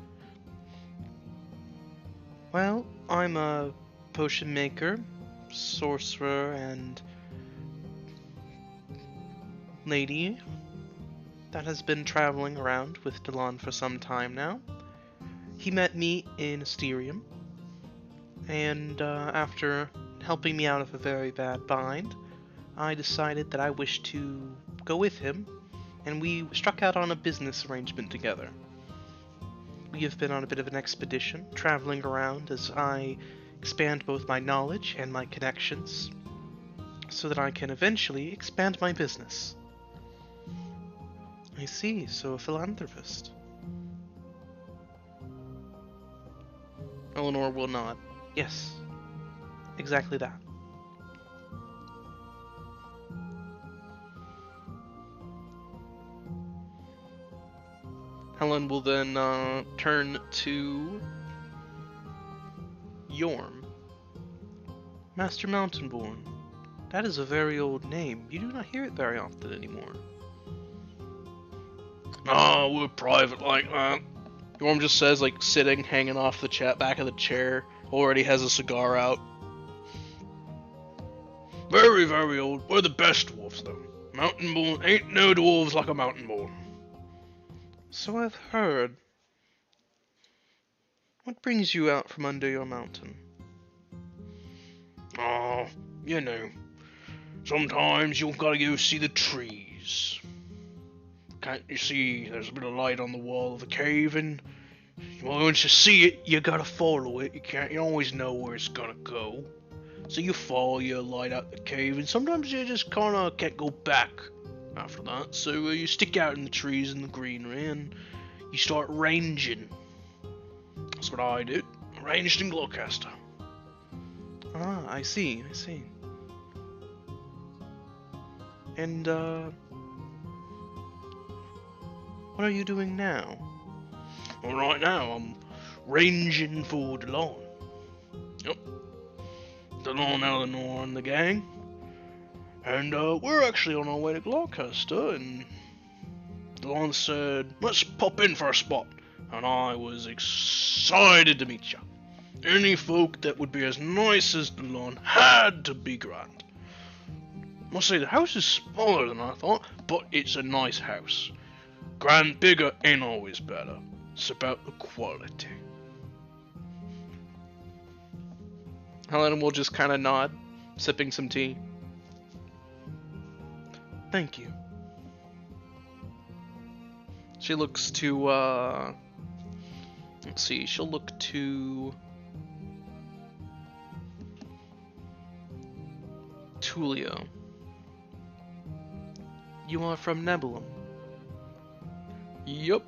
Speaker 5: Well, I'm a potion maker, sorcerer, and lady that has been traveling around with Delon for some time now. He met me in Asterium, and after helping me out of a very bad bind, I decided that I wished to go with him, and we struck out on a business arrangement together. We have been on a bit of an expedition, traveling around as I expand both my knowledge and my connections, so that I can eventually expand my business. I see, so a philanthropist.
Speaker 1: Eleanor will nod.
Speaker 5: Yes, exactly that.
Speaker 1: Helen will then turn to Yorm.
Speaker 5: Master Mountainborn. That is a very old name. You do not hear it very often anymore.
Speaker 1: Oh, we're private like that. Yorm just says, like, sitting, hanging off the back of the chair, already has a cigar out. Very, very old. We're the best dwarves, though. Mountain-born ain't no dwarves like a mountain-born.
Speaker 5: So I've heard. What brings you out from under your mountain?
Speaker 1: Oh, you know, sometimes you've got to go see the trees. Can't you see there's a bit of light on the wall of the cave, and well, once you see it, you gotta follow it. You always know where it's gonna go. So you follow your light out the cave, and sometimes you just kinda can't go back after that. So you stick out in the trees and the greenery, and you start ranging. That's what I do. Ranged in Gloucester.
Speaker 5: Ah, I see. And, what are you doing now?
Speaker 1: Well, right now, I'm ranging for Delon. Yep. Delon, Eleanor, and the gang. And, we're actually on our way to Gloucester, and Delon said, let's pop in for a spot. And I was excited to meet you. Any folk that would be as nice as Delon had to be grand. I must say, the house is smaller than I thought, but it's a nice house. Grand bigger ain't always better. It's about the quality.
Speaker 5: Helen will just kind of nod, sipping some tea. Thank you. She looks to, let's see, she'll look to Tulio. You are from Nebulum.
Speaker 1: Yup.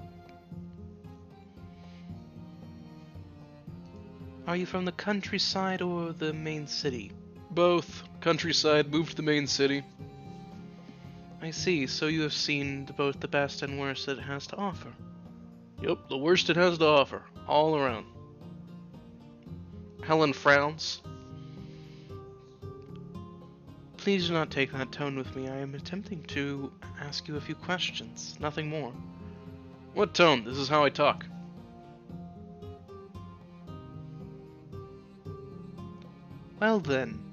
Speaker 5: Are you from the countryside or the main city?
Speaker 1: Both. Countryside, moved to the main city.
Speaker 5: I see, so you have seen both the best and worst that it has to offer.
Speaker 1: Yup, the worst it has to offer. All around.
Speaker 5: Helen frowns. Please do not take that tone with me. I am attempting to ask you a few questions, nothing more.
Speaker 1: What tone? This is how I talk.
Speaker 5: Well then,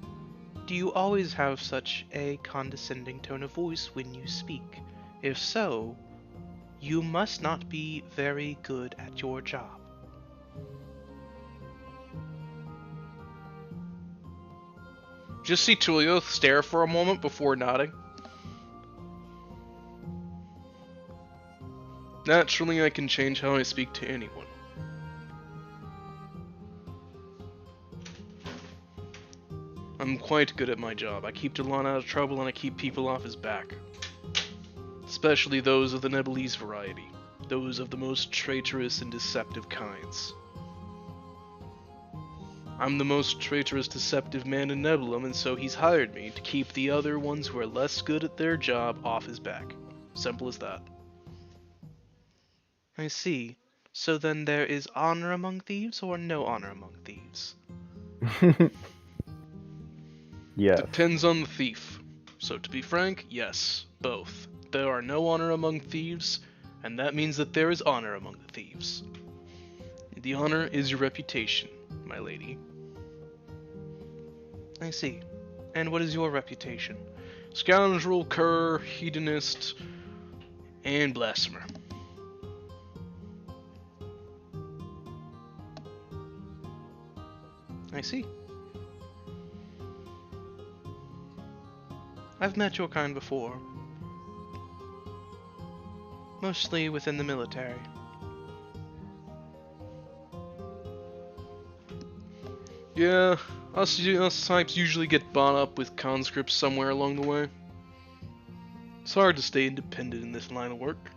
Speaker 5: do you always have such a condescending tone of voice when you speak? If so, you must not be very good at your job.
Speaker 1: Just see Tulio stare for a moment before nodding. Naturally, I can change how I speak to anyone. I'm quite good at my job. I keep Delon out of trouble and I keep people off his back. Especially those of the Nebulese variety. Those of the most traitorous and deceptive kinds. I'm the most traitorous, deceptive man in Nebulum, and so he's hired me to keep the other ones who are less good at their job off his back. Simple as that.
Speaker 5: I see. So then there is honor among thieves or no honor among thieves?
Speaker 3: Yes.
Speaker 1: Depends on the thief. So to be frank, yes, both. There are no honor among thieves, and that means that there is honor among the thieves. The honor is your reputation, my lady.
Speaker 5: I see. And what is your reputation?
Speaker 1: Scoundrel, cur, hedonist, and blasphemer.
Speaker 5: I see. I've met your kind before. Mostly within the military.
Speaker 1: Yeah, us types usually get bought up with conscripts somewhere along the way. It's hard to stay independent in this line of work.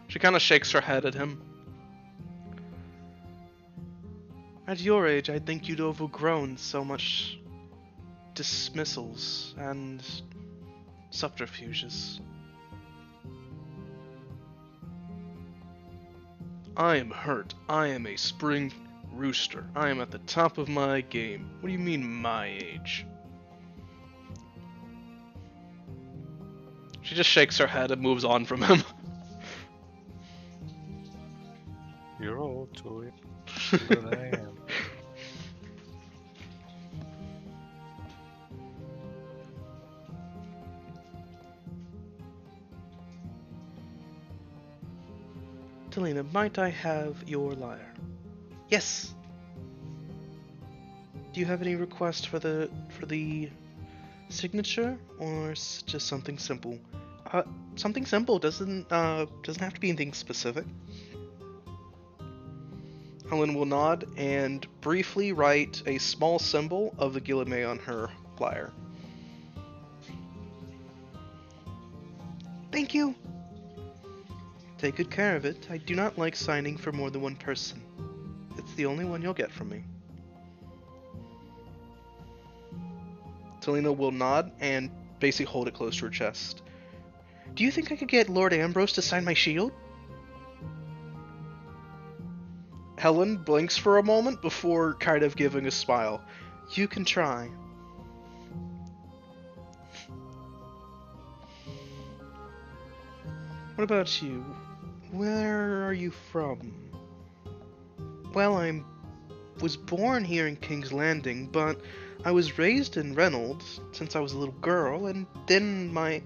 Speaker 5: She kind of shakes her head at him. At your age, I think you'd overgrown so much dismissals and subterfuges.
Speaker 1: I am hurt. I am a spring rooster. I am at the top of my game. What do you mean, my age?
Speaker 5: She just shakes her head and moves on from him.
Speaker 4: You're old to it. But I am.
Speaker 5: Talina, might I have your lyre? Yes. Do you have any request for the signature, or just something simple? Something simple doesn't have to be anything specific. Helen will nod and briefly write a small symbol of the Guillemets on her lyre. Thank you. Take good care of it. I do not like signing for more than one person. It's the only one you'll get from me. Talina will nod and basically hold it close to her chest. Do you think I could get Lord Ambrose to sign my shield? Helen blinks for a moment before kind of giving a smile. You can try. What about you? Where are you from? Well, I was born here in King's Landing, but I was raised in Reynolds since I was a little girl, and then my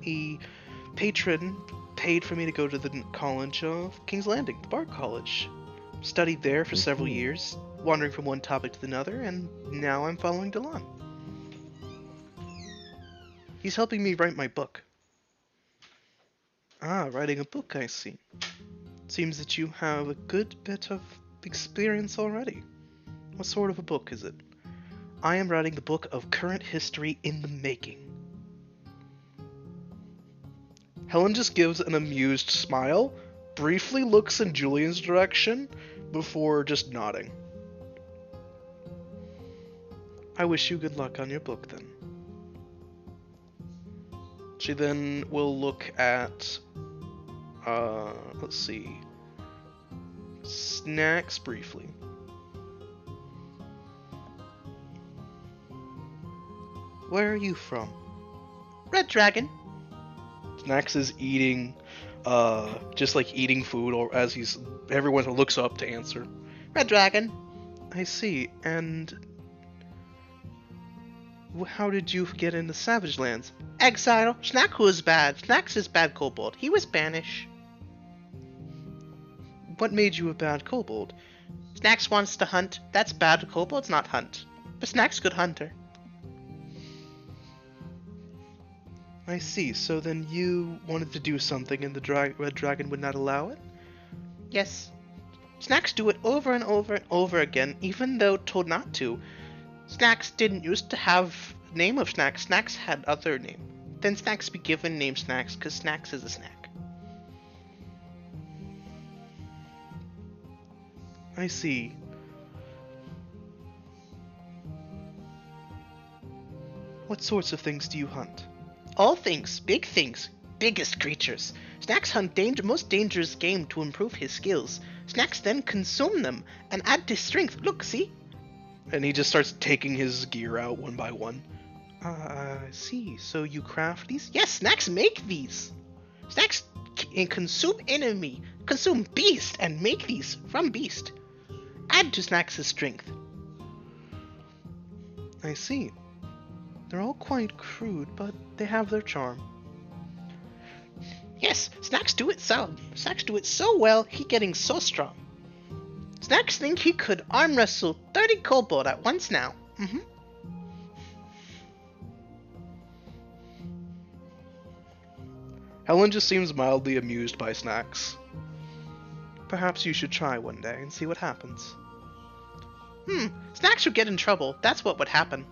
Speaker 5: patron paid for me to go to the college of King's Landing, the Bard College. Studied there for several years, wandering from one topic to another, and now I'm following Delon. He's helping me write my book. Ah, writing a book, I see. Seems that you have a good bit of experience already. What sort of a book is it? I am writing the book of current history in the making. Helen just gives an amused smile, briefly looks in Julian's direction, before just nodding. I wish you good luck on your book, then. She then will look at, let's see, Snacks briefly. Where are you from? Red Dragon. Snacks is eating, just like eating food, or as everyone looks up to answer. Red Dragon. I see. And how did you get into Savage Lands? Exile. Snack was bad. Snacks is bad kobold. He was Banish. What made you a bad kobold? Snacks wants to hunt. That's bad. Kobolds not hunt. But Snacks good hunter. I see. So then you wanted to do something and the Red Dragon would not allow it? Yes. Snacks do it over and over and over again, even though told not to. Snacks didn't used to have name of Snacks. Snacks had other name. Then Snacks be given name Snacks, because Snacks is a snack. I see. What sorts of things do you hunt? All things, biggest creatures. Snacks hunt most dangerous game to improve his skills. Snacks then consume them and add to strength. Look, see? And he just starts taking his gear out one by one. I see. So you craft these? Yes, Snacks make these. Snacks consume enemy, consume beast, and make these from beast. Add to Snacks' strength. I see. They're all quite crude, but they have their charm. Yes, Snacks do it so well, he getting so strong. Snacks think he could arm wrestle 30 kobold at once now. Helen just seems mildly amused by Snacks. Perhaps you should try one day and see what happens. Snacks would get in trouble. That's what would happen.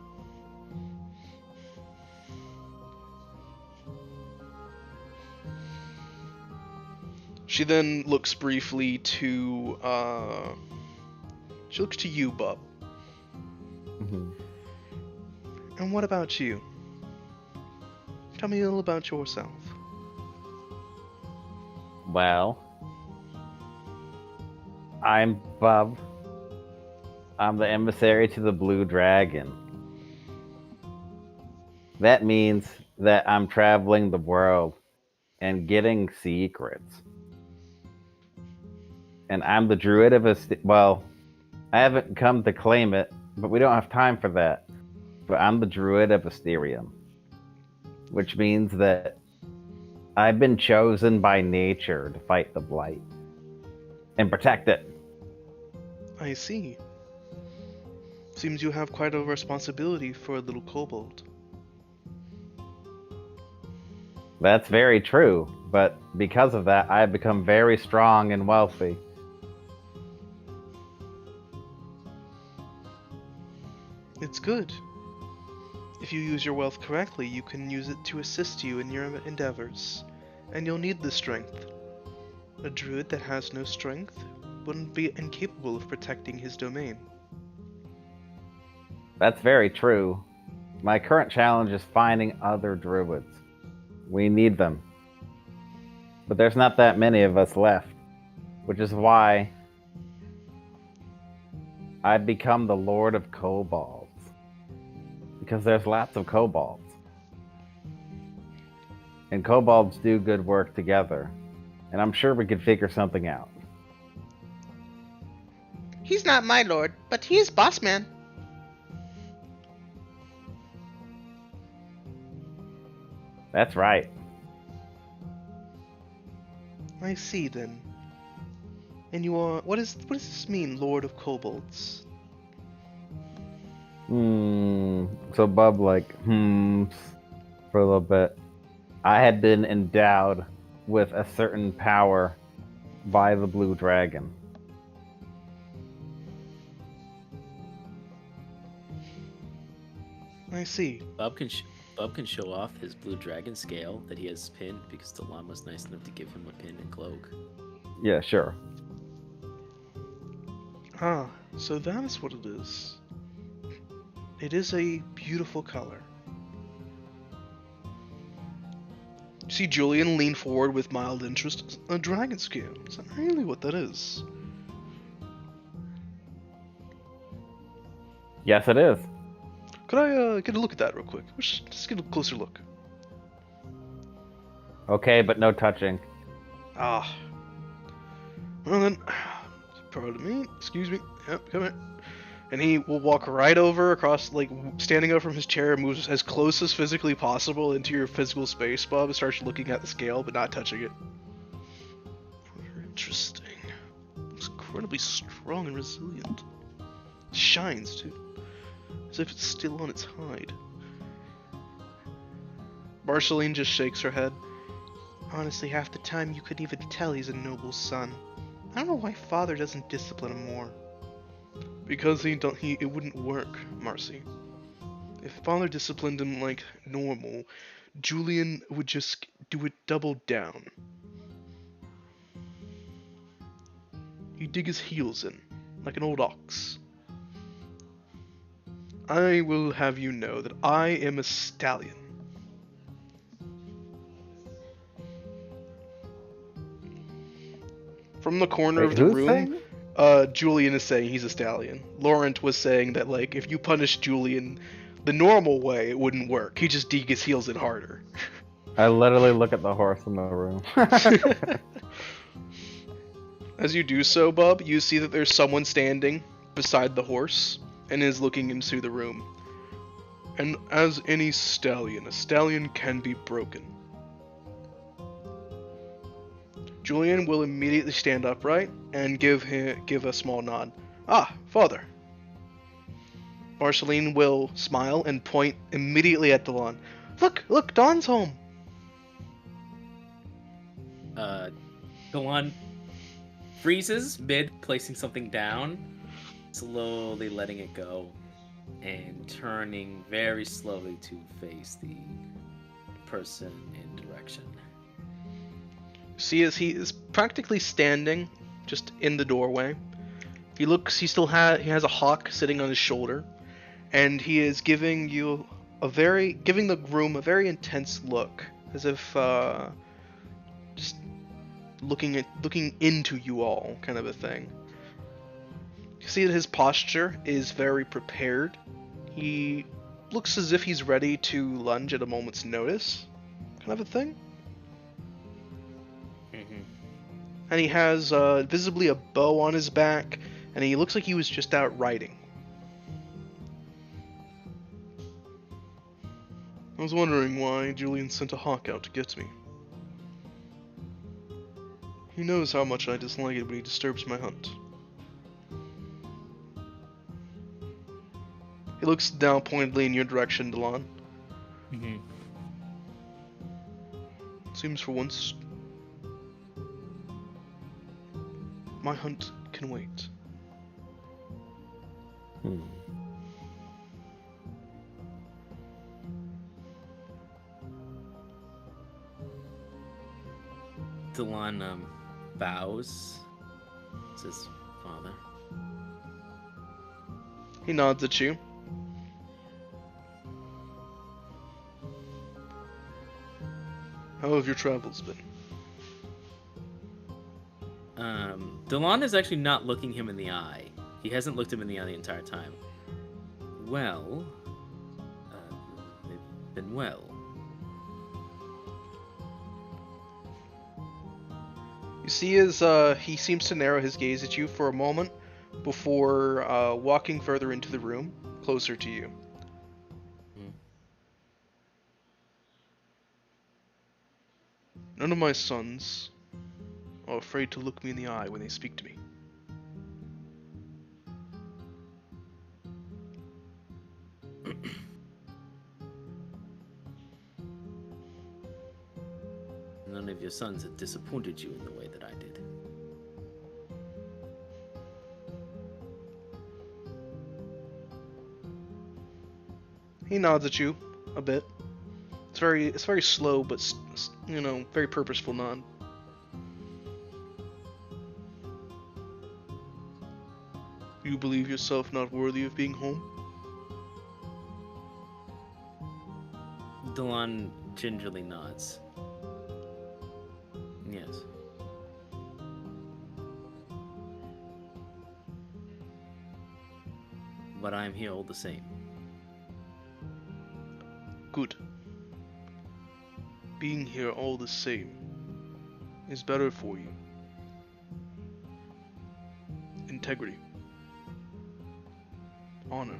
Speaker 5: She then looks briefly to, she looks to you, Bub. And what about you? Tell me a little about yourself.
Speaker 3: Well, I'm Bub. I'm the emissary to the Blue Dragon. That means that I'm traveling the world and getting secrets. And I'm the druid of well, I haven't come to claim it, but we don't have time for that. But I'm the druid of Asterium, which means that I've been chosen by nature to fight the blight. and protect it.
Speaker 5: I see. Seems you have quite a responsibility for a little kobold.
Speaker 3: That's very true, but because of that, I have become very strong and wealthy.
Speaker 5: It's good. If you use your wealth correctly, you can use it to assist you in your endeavors, and you'll need the strength. A druid that has no strength wouldn't be incapable of protecting his domain.
Speaker 3: That's very true. My current challenge is finding other druids. We need them. But there's not that many of us left, which is why I've become the Lord of Kobolds. Because there's lots of kobolds. And kobolds do good work together. And I'm sure we could figure something out.
Speaker 5: He's not my lord, but he is boss man.
Speaker 3: That's right.
Speaker 5: I see then. And you are what does this mean, Lord of Kobolds?
Speaker 3: So Bub for a little bit. I had been endowed with a certain power by the blue dragon.
Speaker 5: I see.
Speaker 2: Bub can show off his blue dragon scale that he has pinned because Delon was nice enough to give him a pin and cloak.
Speaker 3: Yeah, sure.
Speaker 5: Ah, so that is what it is. It is a beautiful color. You see Julian lean forward with mild interest. A dragon scale. Is that really what that is?
Speaker 3: Yes, it is.
Speaker 5: Could I get a look at that real quick? Just get a closer look.
Speaker 3: Okay, but no touching.
Speaker 5: Ah. Well then, pardon me, excuse me. Yep, come here. And he will walk right over across, like, standing up from his chair, moves as close as physically possible into your physical space, Bob, and starts looking at the scale, but not touching it. Interesting. Looks incredibly strong and resilient. Shines, too. As if it's still on its hide. Marceline just shakes her head. Honestly, half the time you couldn't even tell he's a noble son. I don't know why father doesn't discipline him more. Because it wouldn't work, Marcy. If father disciplined him like normal, Julian would just do it double down. He'd dig his heels in, like an old ox. I will have you know that I am a stallion. From the corner of the
Speaker 3: who's
Speaker 5: room,
Speaker 3: saying?
Speaker 5: Julian is saying he's a stallion. Laurent was saying that, like, if you punish Julian the normal way, it wouldn't work. He'd just dig his heels in harder.
Speaker 3: I literally look at the horse in the room.
Speaker 5: As you do so, Bub, you see that there's someone standing beside the horse and is looking into the room. And as any stallion, a stallion can be broken. Julian will immediately stand upright and give a small nod. Ah, father. Marceline will smile and point immediately at Delon. Look, Dawn's home.
Speaker 2: Delon freezes mid placing something down, slowly letting it go, and turning very slowly to face the person in direction.
Speaker 5: See, as he is practically standing just in the doorway. He looks. He has a hawk sitting on his shoulder, and he is giving the room a very intense look, as if just looking into you all, kind of a thing. You see that his posture is very prepared. He looks as if he's ready to lunge at a moment's notice, kind of a thing. And he has visibly a bow on his back, and he looks like he was just out riding. I was wondering why Julian sent a hawk out to get me. He knows how much I dislike it when he disturbs my hunt. He looks down pointedly in your direction, Delon.
Speaker 2: Mm-hmm.
Speaker 5: Seems for once my hunt can wait.
Speaker 2: Delon bows. Says, "Father."
Speaker 5: He nods at you. How have your travels been?
Speaker 2: Delon is actually not looking him in the eye. He hasn't looked him in the eye the entire time. Well, they've been well.
Speaker 5: You see as he seems to narrow his gaze at you for a moment before walking further into the room, closer to you. None of my sons are afraid to look me in the eye when they speak to me.
Speaker 2: None of your sons have disappointed you in the way that I did.
Speaker 5: He nods at you a bit. It's very slow, but very purposeful nod. You believe yourself not worthy of being home?
Speaker 2: Delon gingerly nods. Yes. But I am here all the same.
Speaker 5: Good. Being here all the same is better for you. Integrity. Honor.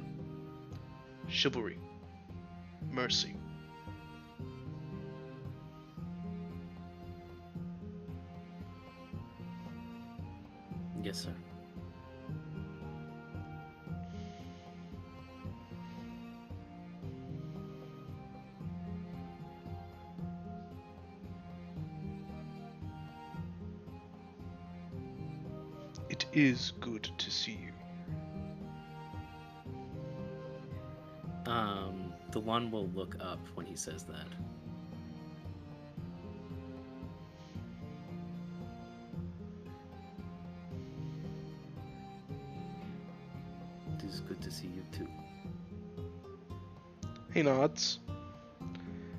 Speaker 5: Chivalry. Mercy.
Speaker 2: Yes, sir.
Speaker 5: It is good to see you.
Speaker 2: Delon will look up when he says that. It is good to see you too.
Speaker 5: He nods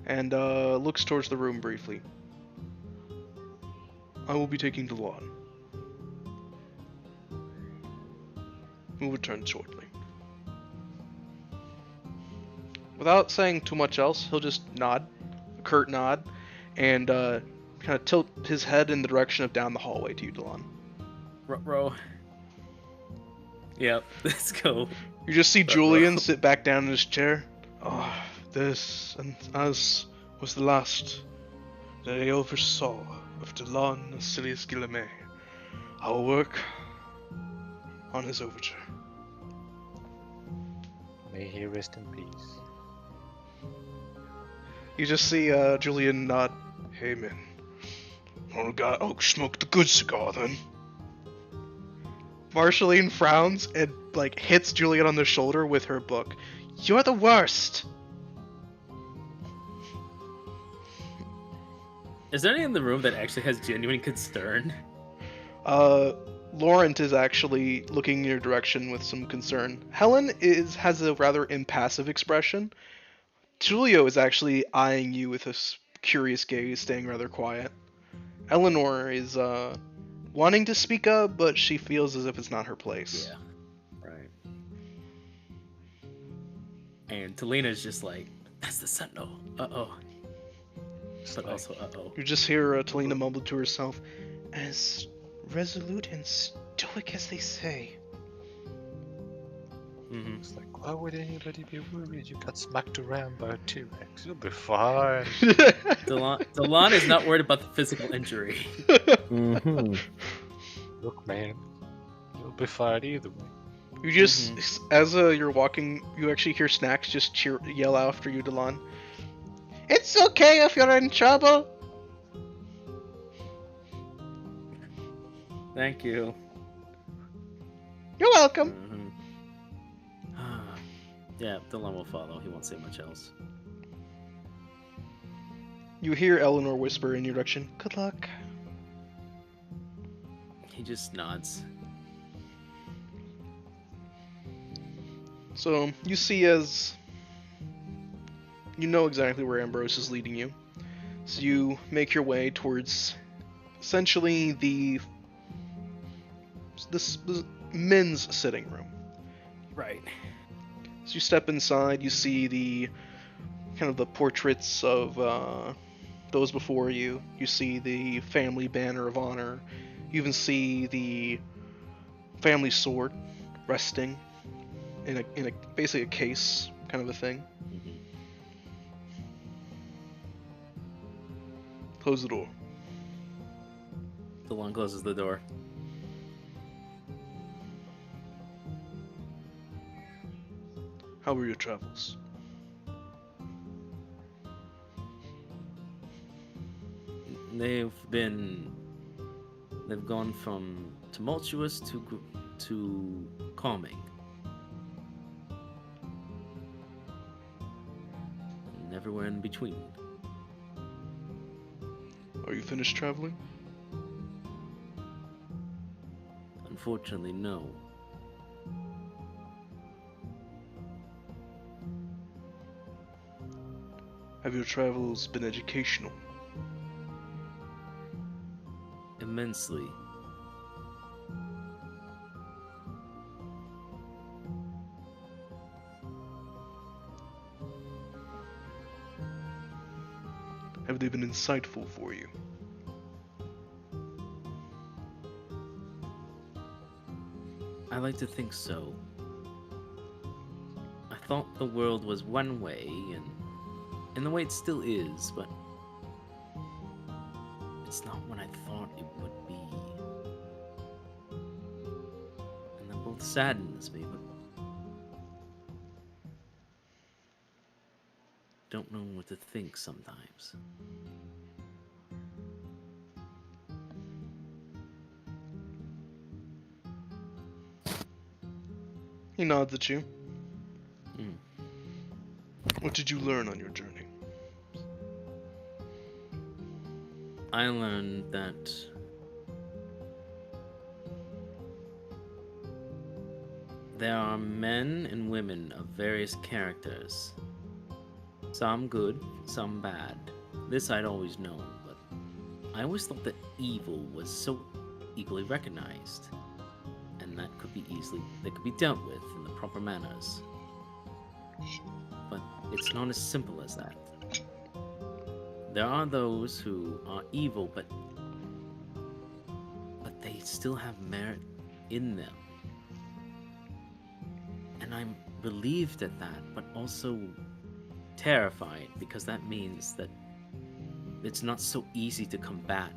Speaker 5: and looks towards the room briefly. I will be taking the lawn. We'll return shortly. Without saying too much else, he'll just nod, a curt nod, and kind of tilt his head in the direction of down the hallway to you, Delon.
Speaker 2: Ruh-roh. Yep, let's go.
Speaker 5: You just see Julian sit back down in his chair. Ah, this and as was the last that I oversaw of Delon Silius Guillemets. I will work on his overture.
Speaker 4: May he rest in peace.
Speaker 5: You just see Julian nod. Amen. I'll smoke the good cigar then. Marceline frowns and hits Julian on the shoulder with her book. You're the worst.
Speaker 2: Is there anyone in the room that actually has genuine concern?
Speaker 5: Laurent is actually looking in your direction with some concern. Helen has a rather impassive expression. Julio is actually eyeing you with a curious gaze, staying rather quiet. Eleanor is wanting to speak up, but she feels as if it's not her place.
Speaker 2: Yeah, right. And Talina's just like, that's the sentinel. Uh-oh. But also, uh-oh.
Speaker 5: You just hear Talina mumble to herself, as resolute and stoic as they say.
Speaker 2: Mm-hmm.
Speaker 4: It's like, why would anybody be worried? You got smacked around by a T-Rex. You'll be fine.
Speaker 2: Delon is not worried about the physical injury.
Speaker 3: Mhm.
Speaker 4: Look, man, you'll be fine either way.
Speaker 5: You just, as you're walking, you actually hear Snacks just yell after you, Delon. It's okay if you're in trouble.
Speaker 2: Thank you.
Speaker 5: You're welcome.
Speaker 2: Yeah, Dylan will follow. He won't say much else.
Speaker 5: You hear Eleanor whisper in your direction, "Good luck."
Speaker 2: He just nods.
Speaker 5: So you see, as you know exactly where Ambrose is leading you, so you make your way towards essentially this men's sitting room.
Speaker 2: Right.
Speaker 5: As you step inside, you see the kind of the portraits of those before you. You see the family banner of honor. You even see the family sword resting in a basically a case kind of a thing. Close the door.
Speaker 2: Dylan closes the door.
Speaker 5: How were your travels?
Speaker 2: They've gone from tumultuous to calming. And everywhere in between.
Speaker 5: Are you finished traveling?
Speaker 2: Unfortunately, no.
Speaker 5: Have your travels been educational?
Speaker 2: Immensely.
Speaker 5: Have they been insightful for you?
Speaker 2: I like to think so. I thought the world was one way, and in the way it still is, but it's not what I thought it would be. And that both saddens me, but don't know what to think sometimes.
Speaker 5: He nods at you.
Speaker 2: Mm.
Speaker 5: What did you learn on your journey?
Speaker 2: I learned that there are men and women of various characters. Some good, some bad. This I'd always known, but I always thought that evil was so equally recognized, and that could be dealt with in the proper manners. But it's not as simple as that. There are those who are evil, but they still have merit in them. And I'm relieved at that, but also terrified, because that means that it's not so easy to combat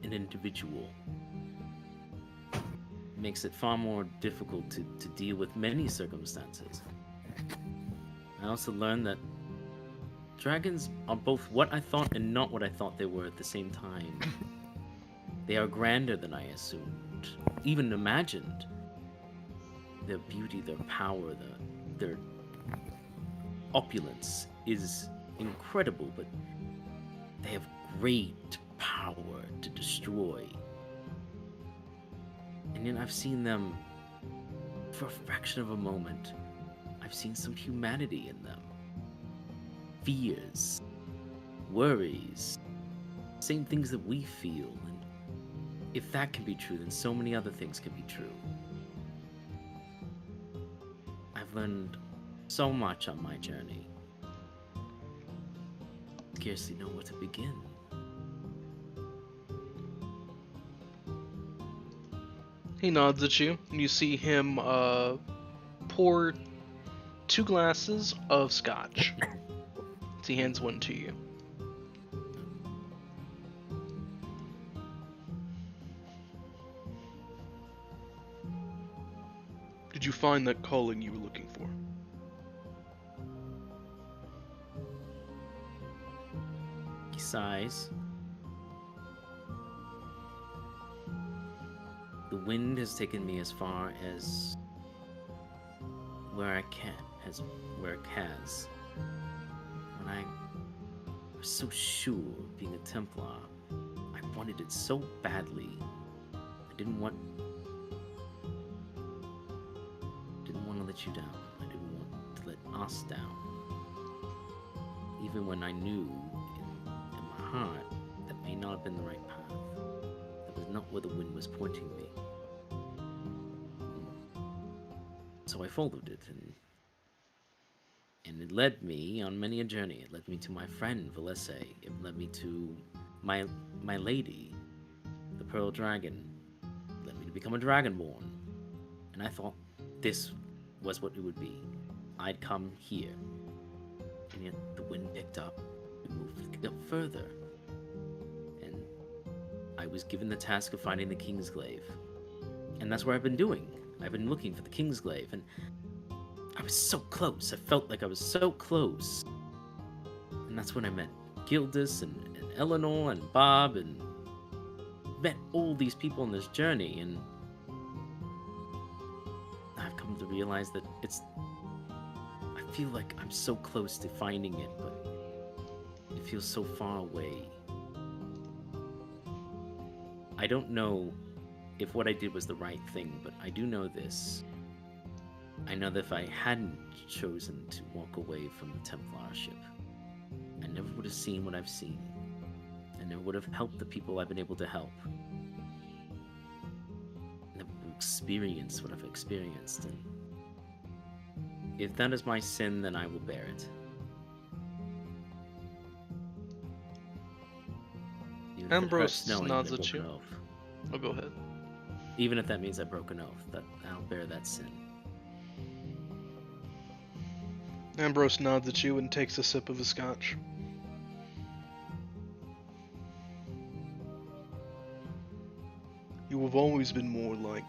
Speaker 2: an individual. It makes it far more difficult to deal with many circumstances. I also learned that dragons are both what I thought and not what I thought they were at the same time. They are grander than I assumed, even imagined. Their beauty, their power, their opulence is incredible, but they have great power to destroy. And yet I've seen them, for a fraction of a moment, I've seen some humanity in them. Fears, worries, same things that we feel. And if that can be true, then so many other things can be true. I've learned so much on my journey. Scarcely know where to begin.
Speaker 5: He nods at you, and you see him pour 2 glasses of scotch. He hands one to you. find that calling you were looking for?
Speaker 2: He sighs. The wind has taken me as far as where it has. When I was so sure of being a Templar, I wanted it so badly. I didn't want to let you down. I didn't want to let us down. Even when I knew in my heart that may not have been the right path. That was not where the wind was pointing me. So I followed it, and it led me on many a journey. It led me to my friend Valese. It led me to my lady, the Pearl Dragon. It led me to become a Dragonborn. And I thought this was what it would be. I'd come here. And yet the wind picked up and moved up further. And I was given the task of finding the Kingsglaive. And that's what I've been doing. I've been looking for the Kingsglaive, and I was so close. I felt like I was so close. And that's when I met Gildas and Eleanor and Bob, and met all these people on this journey, and I've come to realize that I feel like I'm so close to finding it, but it feels so far away. I don't know if what I did was the right thing, but I do know this. I know that if I hadn't chosen to walk away from the Templarship, I never would have seen what I've seen. I never would have helped the people I've been able to help. I never would have experienced what I've experienced. And if that is my sin, then I will bear it. Even if it
Speaker 5: Ambrose
Speaker 2: hurts knowing
Speaker 5: nods
Speaker 2: that I
Speaker 5: at
Speaker 2: broke
Speaker 5: you.
Speaker 2: an oath.
Speaker 5: Oh, go ahead.
Speaker 2: Even if that means I broke an oath, that I'll bear that sin.
Speaker 5: Ambrose nods at you and takes a sip of his scotch. You have always been more like...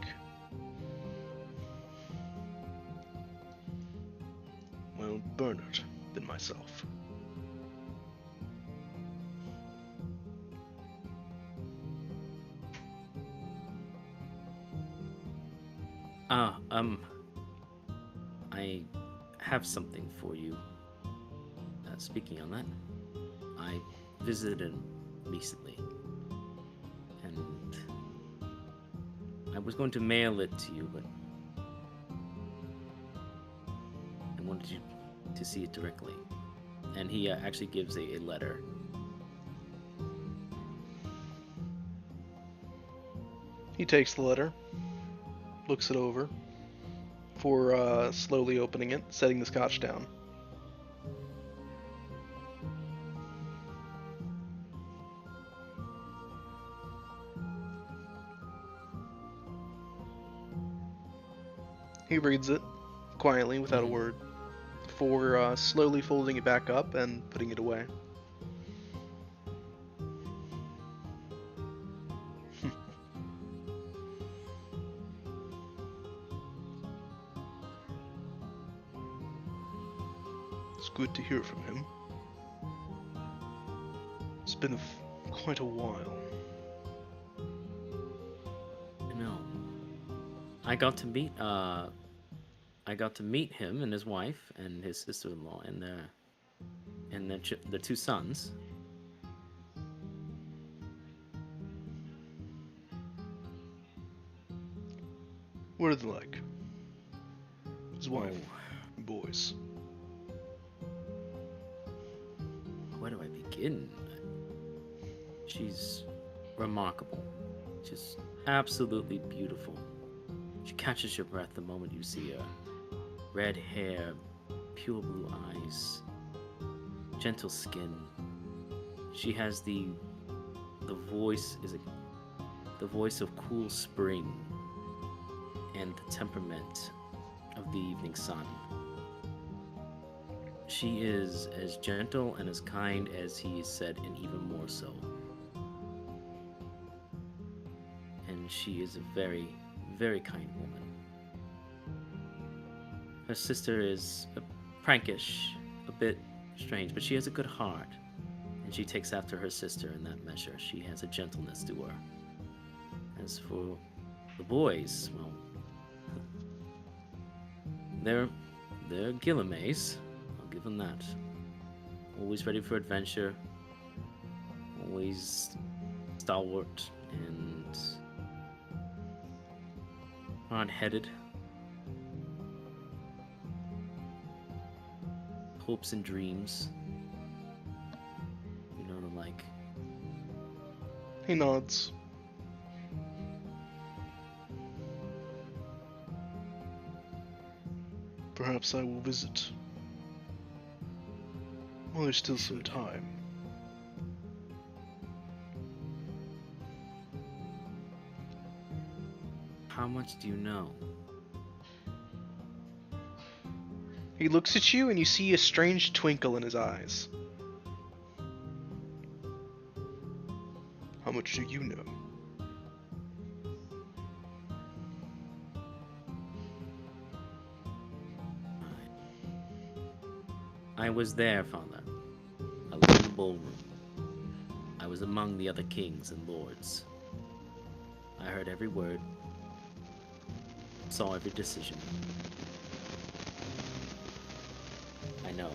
Speaker 5: well, Bernard than myself.
Speaker 2: I have something for you. Speaking on that, I visited him recently, and I was going to mail it to you, but I wanted you to see it directly. And he actually gives a letter.
Speaker 5: He takes the letter, looks it over, before slowly opening it, setting the scotch down. He reads it quietly, without a word, before slowly folding it back up and putting it away. It's good to hear from him. It's been quite a while.
Speaker 2: No, I got to meet him and his wife and his sister-in-law and their two sons.
Speaker 5: What are they like? His wife, and boys.
Speaker 2: Where do I begin? She's remarkable. Just absolutely beautiful. She catches your breath the moment you see her. Red hair, pure blue eyes, gentle skin. She has the voice the voice of cool spring and the temperament of the evening sun. She is as gentle and as kind as he is said, and even more so. And she is a very, very kind woman. Her sister is prankish, a bit strange, but she has a good heart. And she takes after her sister in that measure. She has a gentleness to her. As for the boys, well, they're Guillemays. I'll give them that. Always ready for adventure. Always stalwart and hard-headed. Hopes and dreams. You know the like.
Speaker 1: He nods. Perhaps I will visit. Well, there's still some time.
Speaker 2: How much do you know?
Speaker 1: He looks at you and you see a strange twinkle in his eyes. How much do you know?
Speaker 2: I was there, Father. I was in the ballroom. I was among the other kings and lords. I heard every word, saw every decision. I know.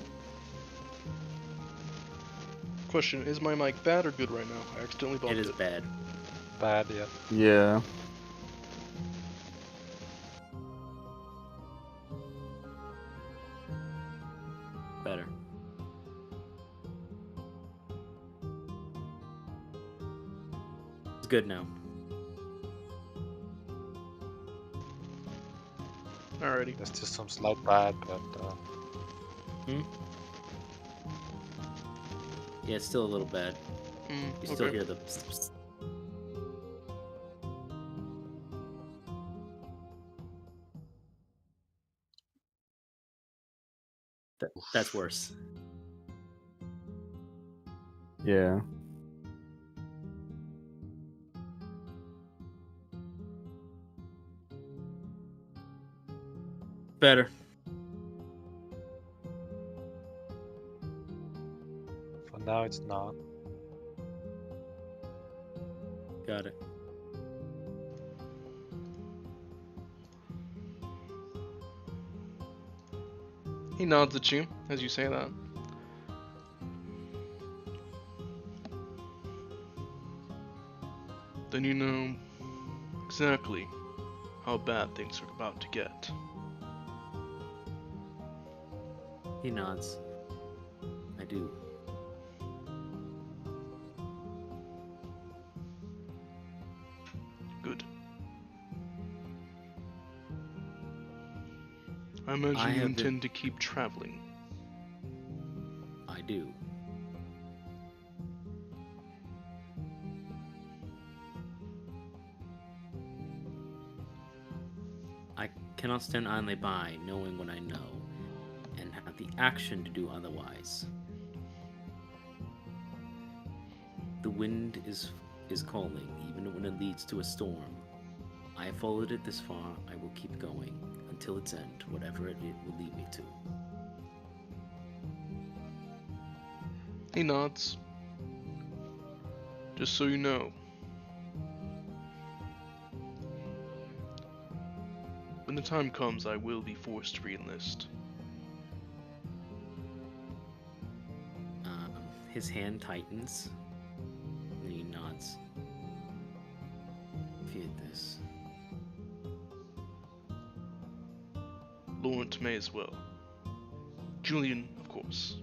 Speaker 1: Question, is my mic bad or good right now? I accidentally bumped
Speaker 2: It is bad.
Speaker 4: Bad, yeah.
Speaker 3: Yeah.
Speaker 2: Better. It's good now.
Speaker 1: Alrighty.
Speaker 4: There's just some slight bad, but
Speaker 2: Yeah, it's still a little bad. You still
Speaker 1: Okay.
Speaker 2: hear the. That's worse.
Speaker 3: Yeah.
Speaker 2: Better.
Speaker 4: for now it's not.
Speaker 2: Got it.
Speaker 1: He nods at you as you say that. Then you know exactly how bad things are about to get.
Speaker 2: He nods. I do.
Speaker 1: Good. I imagine
Speaker 2: I
Speaker 1: you
Speaker 2: have been-
Speaker 1: intend to keep traveling.
Speaker 2: I do. I cannot stand idly by knowing what I know and have the action to do otherwise. The wind is calling, even when it leads to a storm. I have followed it this far, I will keep going until its end, whatever it will lead me to.
Speaker 1: He nods. Just so you know. When the time comes, I will be forced to re-enlist.
Speaker 2: His hand tightens, and he nods. Feared this.
Speaker 1: Laurent may as well. Julian, of course.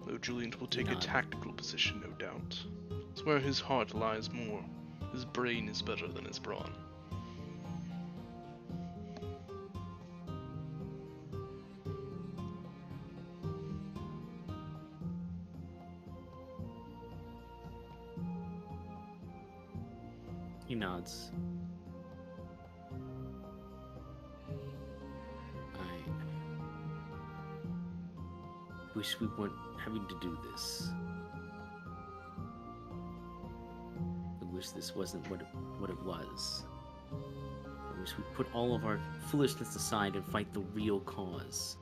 Speaker 1: Though Julian will take a
Speaker 2: None.
Speaker 1: tactical position, no doubt. It's where his heart lies more. His brain is better than his brawn.
Speaker 2: He nods. I wish we weren't having to do this. I wish this wasn't what it was. I wish we put all of our foolishness aside and fight the real cause.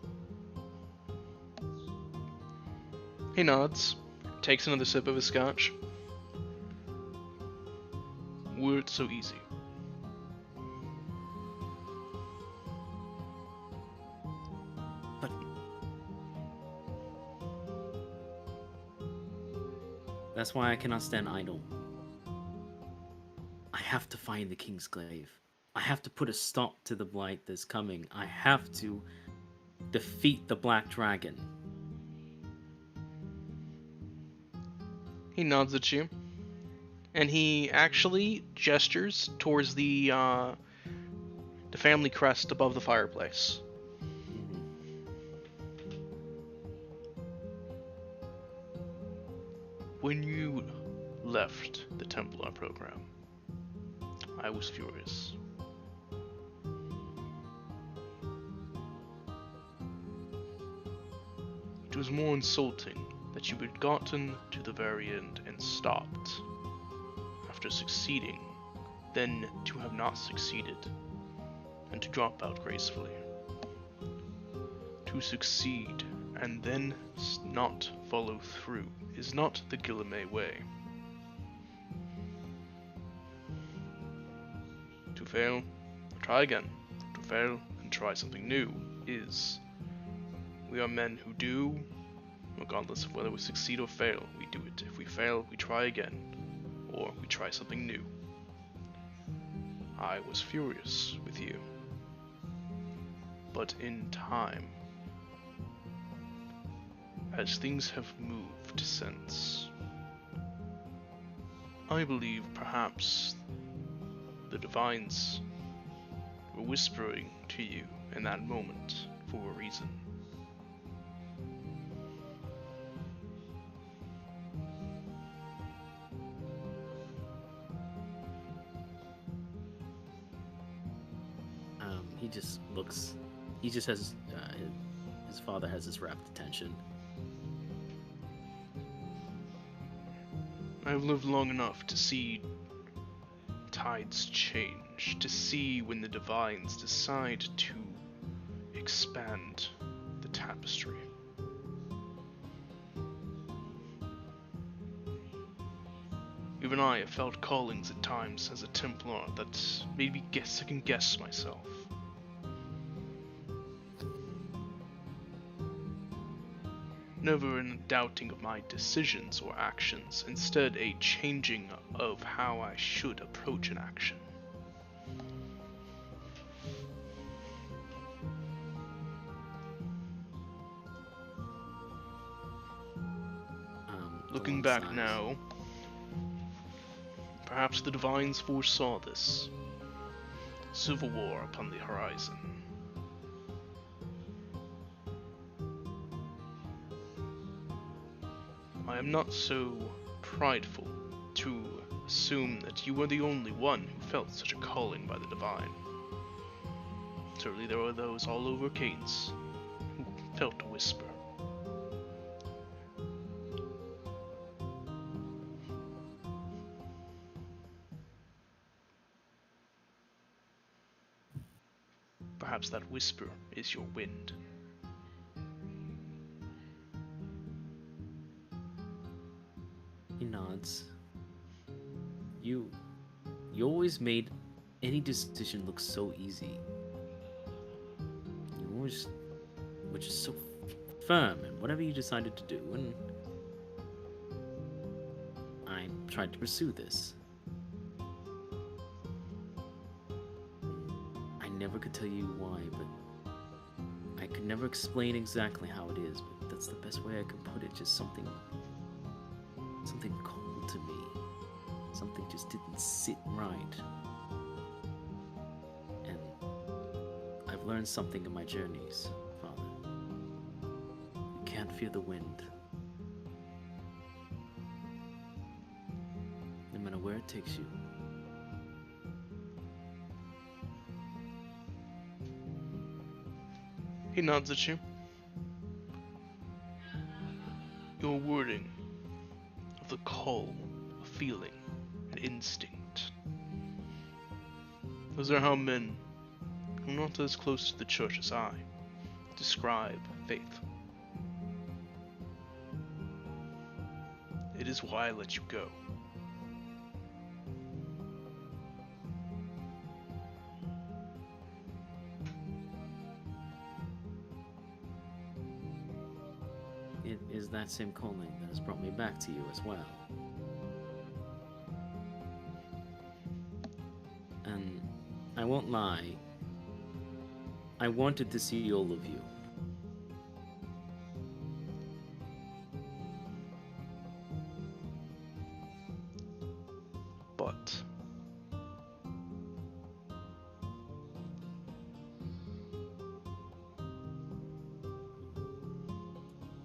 Speaker 1: He nods, takes another sip of his scotch. Were it so easy.
Speaker 2: But that's why I cannot stand idle. I have to find the King's Glaive. I have to put a stop to the blight that's coming. I have to defeat the Black Dragon.
Speaker 1: He nods at you, and he actually gestures towards the family crest above the fireplace. When you left the Templar program, I was furious. It was more insulting that you had gotten to the very end and stopped after succeeding than to have not succeeded and to drop out gracefully. To succeed and then not follow through is not the Guillemets way. To fail, try again. To fail and try something new is. We are men who do. Regardless of whether we succeed or fail, we do it. If we fail, we try again, or we try something new. I was furious with you. But in time, as things have moved since, I believe perhaps the Divines were whispering to you in that moment for a reason.
Speaker 2: He just looks. He just has his father has his rapt attention.
Speaker 1: I've lived long enough to see tides change, to see when the Divines decide to expand the tapestry. Even I have felt callings at times as a Templar that made me second guess myself. Never in a doubting of my decisions or actions, instead a changing of how I should approach an action. Looking back
Speaker 2: alongside-
Speaker 1: now, perhaps the Divines foresaw this. Civil war upon the horizon. I am not so prideful to assume that you were the only one who felt such a calling by the Divine. Certainly there were those all over Keynes who felt a whisper. Perhaps that whisper is your wind.
Speaker 2: He nods. You always made any decision look so easy. You always were just so firm in whatever you decided to do, and I tried to pursue this. I never could tell you why, but I could never explain exactly how it is, but that's the best way I can put it. Just something cold to me. Something just didn't sit right. And I've learned something in my journeys, Father. You can't fear the wind. No matter where it takes you.
Speaker 1: He nods at you. Your wording of the call, a feeling, an instinct. Those are how men
Speaker 5: who are not as close to the church as I, describe faith. It is why I let you go.
Speaker 2: It is that same calling that has brought me back to you as well. And I won't lie, I wanted to see all of you.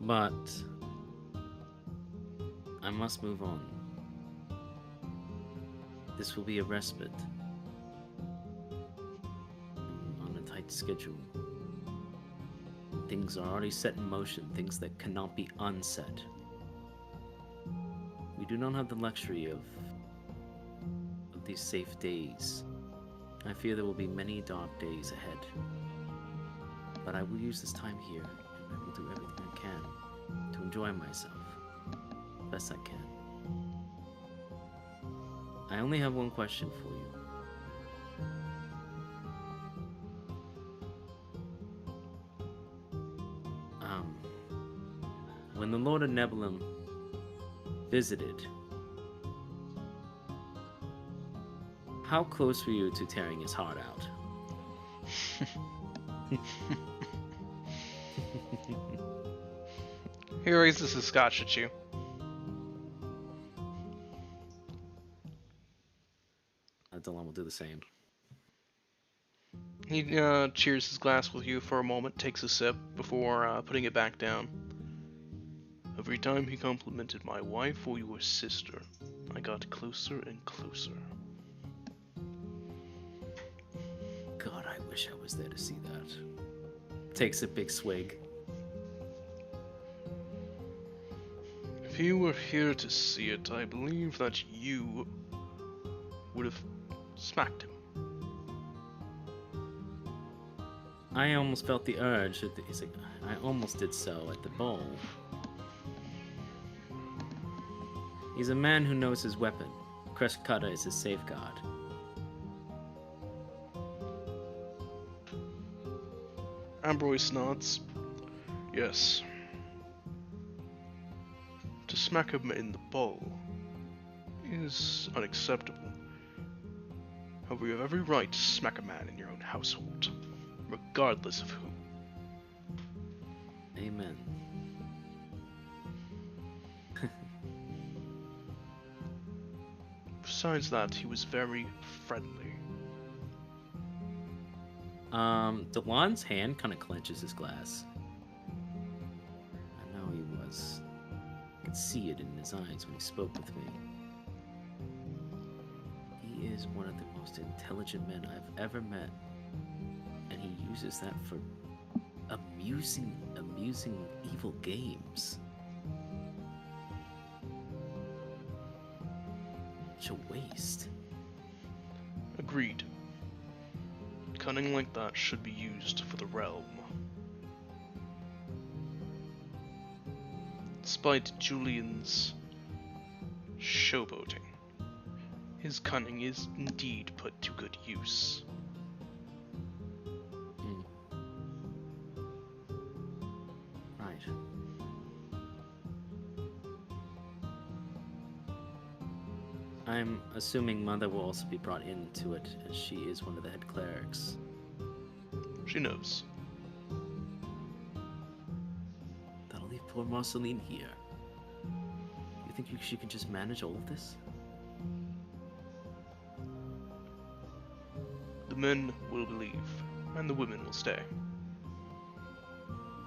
Speaker 5: But
Speaker 2: I must move on. This will be a respite. I'm on a tight schedule. Things are already set in motion, things that cannot be unset. We do not have the luxury of these safe days. I fear there will be many dark days ahead. But I will use this time here, and I will do everything I can to enjoy myself best I can. I only have one question for you. When the Lord of Nebulum visited, how close were you to tearing his heart out?
Speaker 5: he raises his scotch at you.
Speaker 2: Delon will do the same.
Speaker 5: He cheers his glass with you for a moment, takes a sip before putting it back down. Every time he complimented my wife or your sister, I got closer and closer.
Speaker 2: God, I wish I was there to see that. Takes a big swig.
Speaker 5: If you were here to see it, I believe that you would have smacked him.
Speaker 2: I almost felt the urge. He's like, I almost did so at the bowl. He's a man who knows his weapon. Crest Cutter is his safeguard.
Speaker 5: Ambroise nods. Yes. To smack him in the bowl is unacceptable. However, you have every right to smack a man in your own household, regardless of who.
Speaker 2: Amen.
Speaker 5: Besides that, he was very friendly.
Speaker 2: Delon's hand kind of clenches his glass. I know he was. I could see it in his eyes when he spoke with me. He is one of the most intelligent men I've ever met, and he uses that for amusing evil games. Such a waste.
Speaker 5: Agreed. Cunning like that should be used for the realm. Despite Julian's showboating, his cunning is indeed put to good use.
Speaker 2: Right. I'm assuming Mother will also be brought into it, as she is one of the head clerics.
Speaker 5: She knows.
Speaker 2: That'll leave poor Marceline here. You think she can just manage all of this?
Speaker 5: The men will leave, and the women will stay.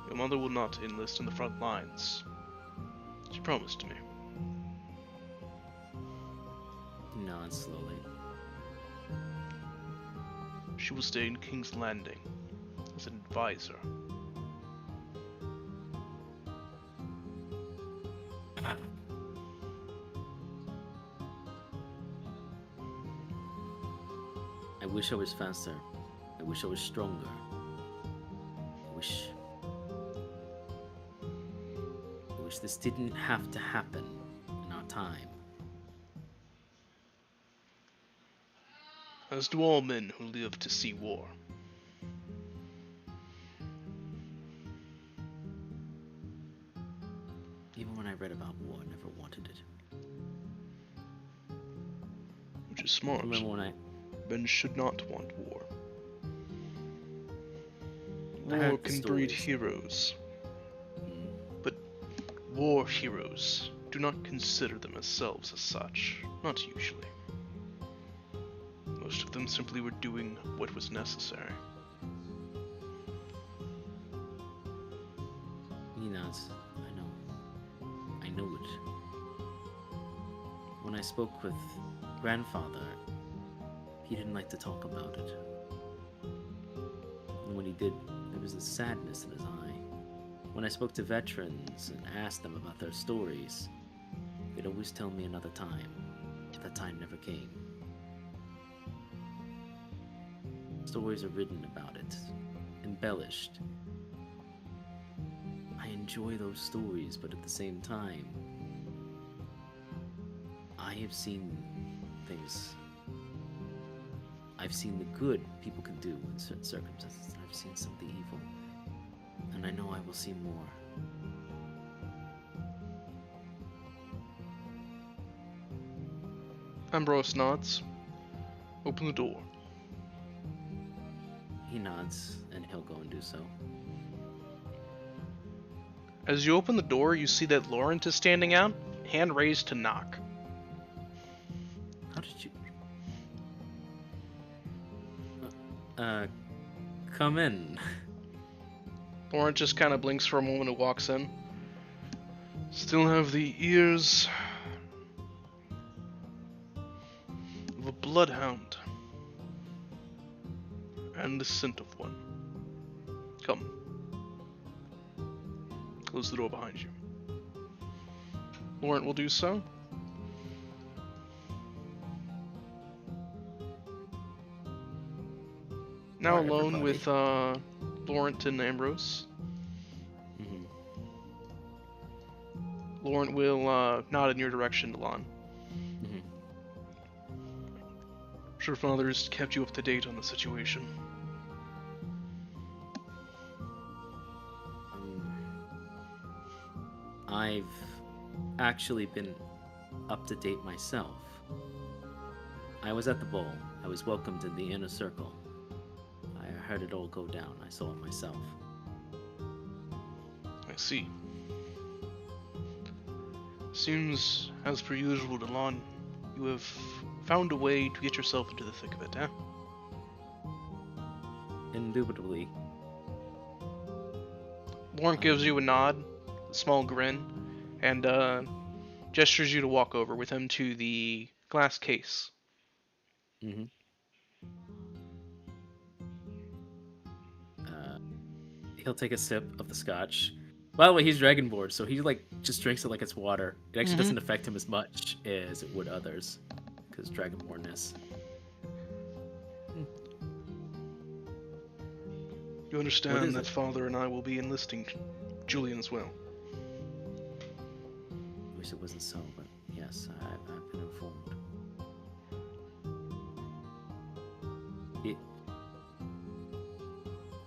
Speaker 5: Your mother will not enlist in the front lines. She promised me.
Speaker 2: He nods slowly.
Speaker 5: She will stay in King's Landing as an advisor.
Speaker 2: I wish I was faster. I wish I was stronger. I wish this didn't have to happen in our time.
Speaker 5: As do all men who live to see war.
Speaker 2: Even when I read about war, I never wanted it.
Speaker 5: Which is smart.
Speaker 2: Remember when
Speaker 5: Men should not want war.
Speaker 2: I
Speaker 5: War
Speaker 2: heard the
Speaker 5: can breed
Speaker 2: stories.
Speaker 5: heroes,
Speaker 2: Mm,
Speaker 5: but war heroes do not consider themselves as such. Not usually. Most of them simply were doing what was necessary.
Speaker 2: he nods. I know it. When I spoke with grandfather, he didn't like to talk about it. And when he did, there was a sadness in his eye. When I spoke to veterans and asked them about their stories, they'd always tell me another time. That time never came. Stories are written about it, embellished. I enjoy those stories, but at the same time, I have seen things. I've seen the good people can do in certain circumstances, and I've seen some of the evil. And I know I will see more.
Speaker 5: Ambrose nods. Open the door.
Speaker 2: He nods, and he'll go and do so.
Speaker 5: As you open the door, you see that Laurent is standing out, hand raised to knock.
Speaker 2: How did you... Come in.
Speaker 5: Laurent just kind of blinks for a moment and walks in. Still have the ears of a bloodhound and the scent of one. Come. Close the door behind you. Laurent will do so. Now
Speaker 2: Alright,
Speaker 5: alone
Speaker 2: everybody.
Speaker 5: with Laurent and Ambrose.
Speaker 2: Mhm.
Speaker 5: Laurent will nod in your direction, Delon.
Speaker 2: Mhm.
Speaker 5: I'm sure Father's kept you up to date on the situation.
Speaker 2: I've actually been up to date myself. I was at the ball. I was welcomed in the inner circle. I heard it all go down. I saw it myself.
Speaker 5: I see. Seems, as per usual, Delon, you have found a way to get yourself into the thick of it, eh?
Speaker 2: Indubitably.
Speaker 5: Laurent gives you a nod, a small grin, and gestures you to walk over with him to the glass case.
Speaker 2: Mm-hmm. He'll take a sip of the scotch. By the way, he's Dragonborn, so he just drinks it like it's water. It actually doesn't affect him as much as it would others, because Dragonbornness.
Speaker 5: You
Speaker 2: What
Speaker 5: understand
Speaker 2: is
Speaker 5: that
Speaker 2: it?
Speaker 5: Father and I will be enlisting Julian as well.
Speaker 2: Wish it wasn't so, but yes, I've been informed.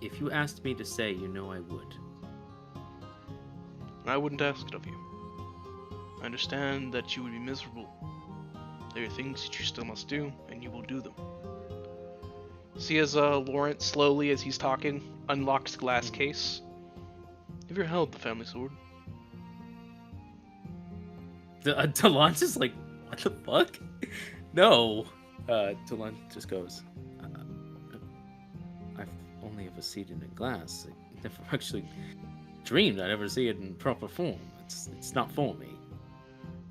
Speaker 2: If you asked me to say, you know I would.
Speaker 5: I wouldn't ask it of you. I understand that you would be miserable. There are things that you still must do, and you will do them. See as Laurent slowly, as he's talking, unlocks the glass case. Have you ever held the family sword?
Speaker 2: Delon just like, what the fuck? No. Delon just goes, I've only ever seen it in glass. I never actually dreamed I'd ever see it in proper form. It's not for me.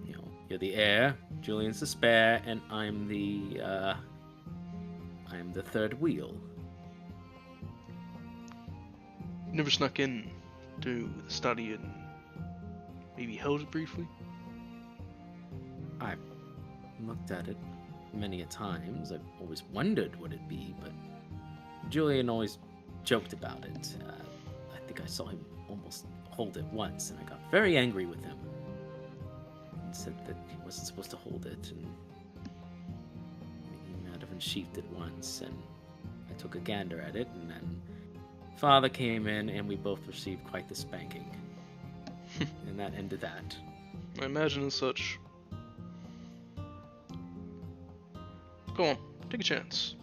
Speaker 2: You know, you're the heir, Julian's the spare, and I'm the third wheel.
Speaker 5: You never snuck in to the study and maybe held it briefly?
Speaker 2: I've looked at it many a times. I've always wondered what it'd be, but Julian always joked about it. I think I saw him almost hold it once, and I got very angry with him. And said that he wasn't supposed to hold it, and he might have unsheathed it once, and I took a gander at it, and then Father came in, and we both received quite the spanking. And that ended that.
Speaker 1: I imagine as such. Go on, take a chance.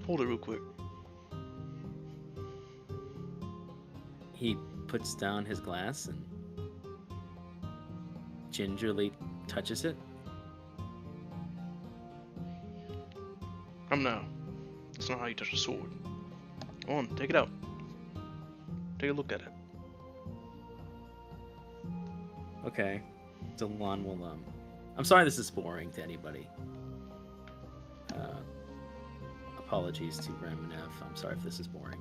Speaker 1: Hold it real quick.
Speaker 2: He puts down his glass and gingerly touches it.
Speaker 1: No. That's not how you touch a sword. Go on, take it out. Take a look at it.
Speaker 2: Okay. Delon will, I'm sorry this is boring to anybody. Apologies to Ram and F. I'm sorry if this is boring.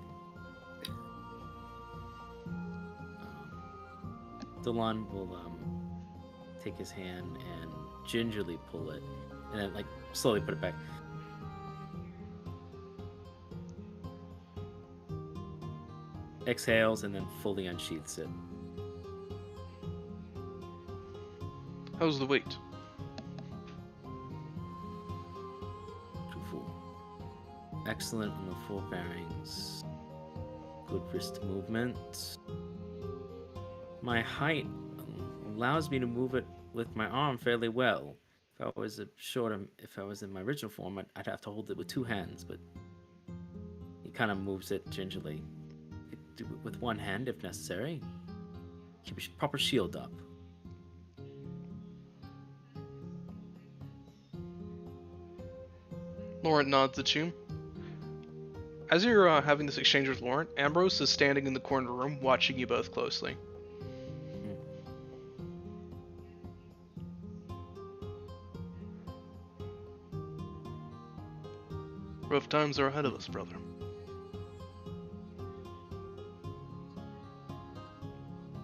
Speaker 2: Delon will, take his hand and gingerly pull it, and then, like, slowly put it back. Exhales and then fully unsheaths it.
Speaker 1: How's the weight?
Speaker 2: Excellent on the full bearings. Good wrist movement. My height allows me to move it with my arm fairly well. If I was if I was in my original form, I'd have to hold it with two hands, but he kind of moves it gingerly. You could do it with one hand if necessary. Keep a proper shield up.
Speaker 1: Laurent nods at you. As you're having this exchange with Laurent, Ambrose is standing in the corner room watching you both closely. Rough times are ahead of us, brother.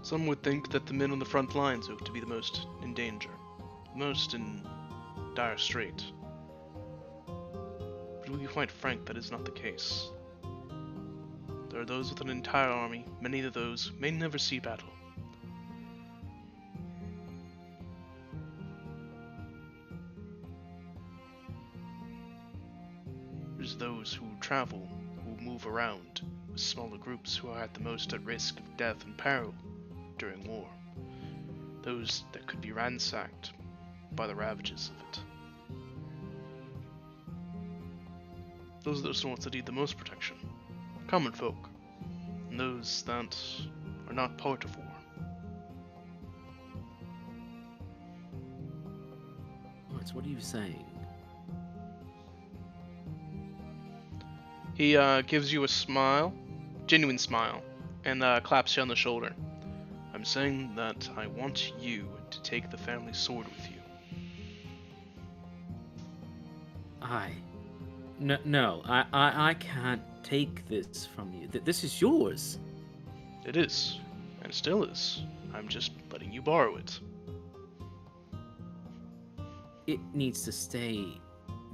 Speaker 1: Some would think that the men on the front lines ought to be the most in danger, most in dire strait. But to be quite frank, that is not the case. There are those with an entire army, many of those may never see battle. There's those who travel, who move around, with smaller groups who are at the most at risk of death and peril during war. Those that could be ransacked by the ravages of it. Those are the sorts that need the most protection. Common folk, and those that are not part of war.
Speaker 2: What are you saying?
Speaker 1: He gives you a smile, genuine smile, and claps you on the shoulder. I'm saying that I want you to take the family sword with you.
Speaker 2: No, I can't take this from you. This is yours.
Speaker 1: It is, and still is. I'm just letting you borrow it.
Speaker 2: It needs to stay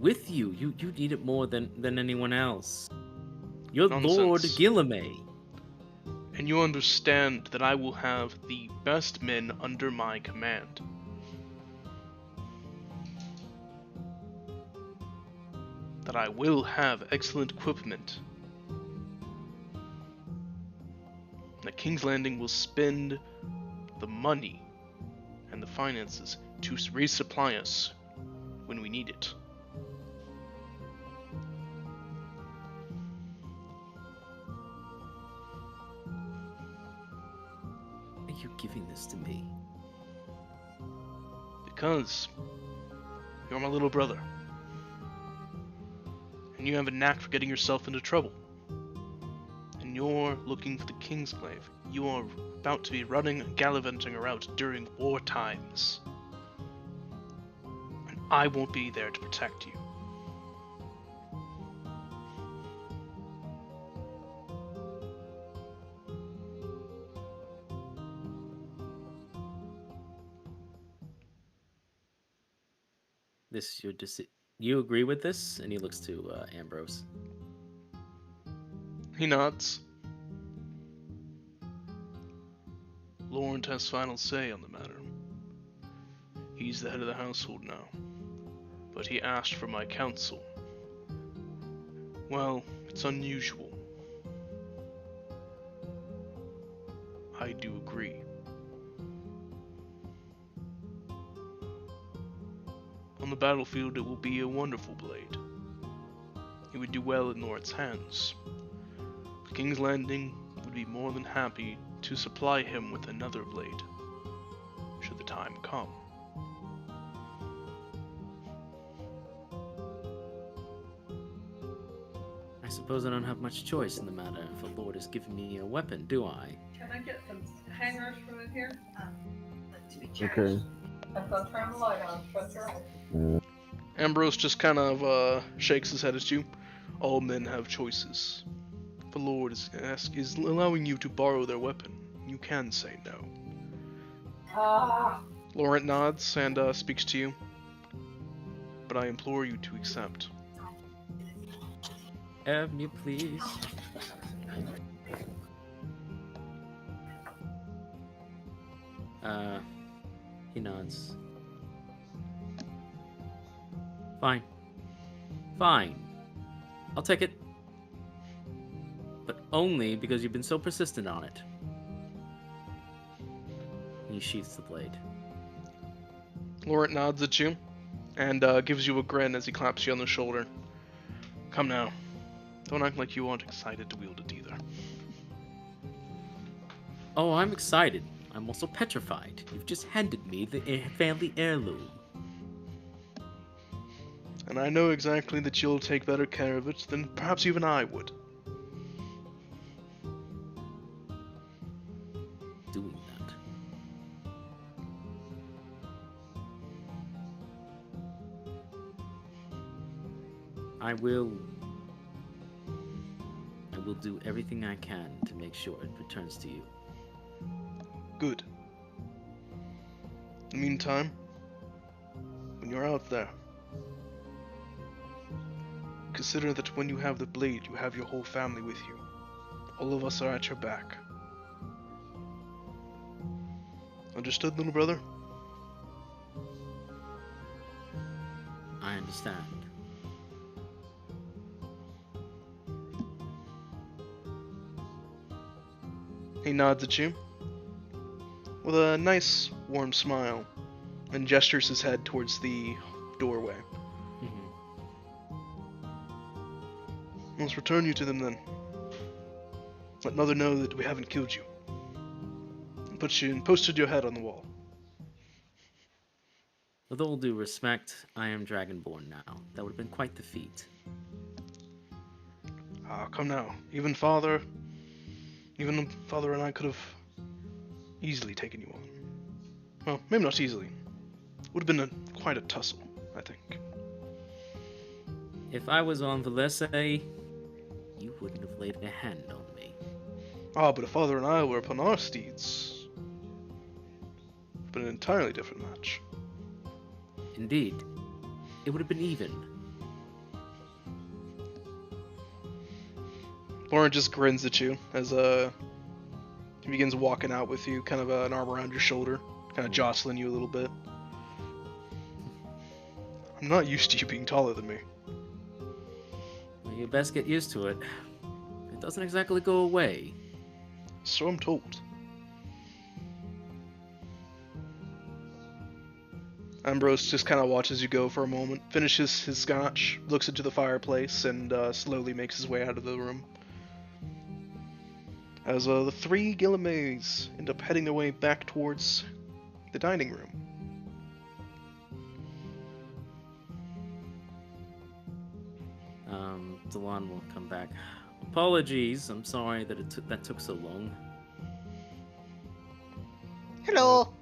Speaker 2: with you. You need it more than anyone else. You're
Speaker 1: Nonsense.
Speaker 2: Lord Guillemay.
Speaker 1: And you understand that I will have the best men under my command. That I will have excellent equipment. That King's Landing will spend the money and the finances to resupply us when we need it.
Speaker 2: Why are you giving this to me?
Speaker 1: Because you're my little brother. And you have a knack for getting yourself into trouble. And you're looking for the Kingsglaive. You are about to be running and gallivanting around during war times. And I won't be there to protect you.
Speaker 2: This is your decision. You agree with this? And he looks to Ambrose.
Speaker 1: He nods. Laurent has final say on the matter. He's the head of the household now, but he asked for my counsel. Well, it's unusual. I do agree. On the battlefield, it will be a wonderful blade. It would do well in Laurent's hands. The King's Landing would be more than happy to supply him with another blade, should the time come.
Speaker 2: I suppose I don't have much choice in the matter if the Lord has given me a weapon, do I?
Speaker 6: Can I get some hangers from in here?
Speaker 3: Okay.
Speaker 6: I'll turn the light on. Shut your eyes.
Speaker 1: Ambrose just kind of shakes his head at you. All men have choices. The Lord is allowing you to borrow their weapon. You can say no.
Speaker 6: Ah.
Speaker 1: Laurent nods and speaks to you. But I implore you to accept.
Speaker 2: Have me, please. He nods. Fine. Fine. I'll take it. But only because you've been so persistent on it. He sheaths the blade.
Speaker 1: Laurent nods at you and gives you a grin as he claps you on the shoulder. Come now. Don't act like you aren't excited to wield it either.
Speaker 2: Oh, I'm excited. I'm also petrified. You've just handed me the family heirloom.
Speaker 1: And I know exactly that you'll take better care of it than perhaps even I would.
Speaker 2: Doing that. I will do everything I can to make sure it returns to you.
Speaker 1: Good. In the meantime, when you're out there, consider that when you have the blade, you have your whole family with you. All of us are at your back. Understood, little brother?
Speaker 2: I understand.
Speaker 1: He nods at you with a nice, warm smile and gestures his head towards the doorway. Let's return you to them then. Let Mother know that we haven't killed you. And posted your head on the wall.
Speaker 2: With all due respect, I am Dragonborn now. That would have been quite the feat.
Speaker 1: Ah, come now. Even Father and I could have easily taken you on. Well, maybe not easily. Would have been quite a tussle, I think.
Speaker 2: If I was on Valese, you wouldn't have laid a hand on me.
Speaker 1: Ah, but if Father and I were upon our steeds, it would have been an entirely different match.
Speaker 2: Indeed, it would have been even.
Speaker 1: Lauren just grins at you as he begins walking out with you, kind of an arm around your shoulder, kind of jostling you a little bit. I'm not used to you being taller than me.
Speaker 2: Well, you best get used to it. It doesn't exactly go away.
Speaker 1: So I'm told. Ambrose just kind of watches you go for a moment, finishes his scotch, looks into the fireplace, and slowly makes his way out of the room. As the three Guillemets end up heading their way back towards the dining room.
Speaker 2: Delon will come back. Apologies, I'm sorry that that took so long.
Speaker 5: Hello.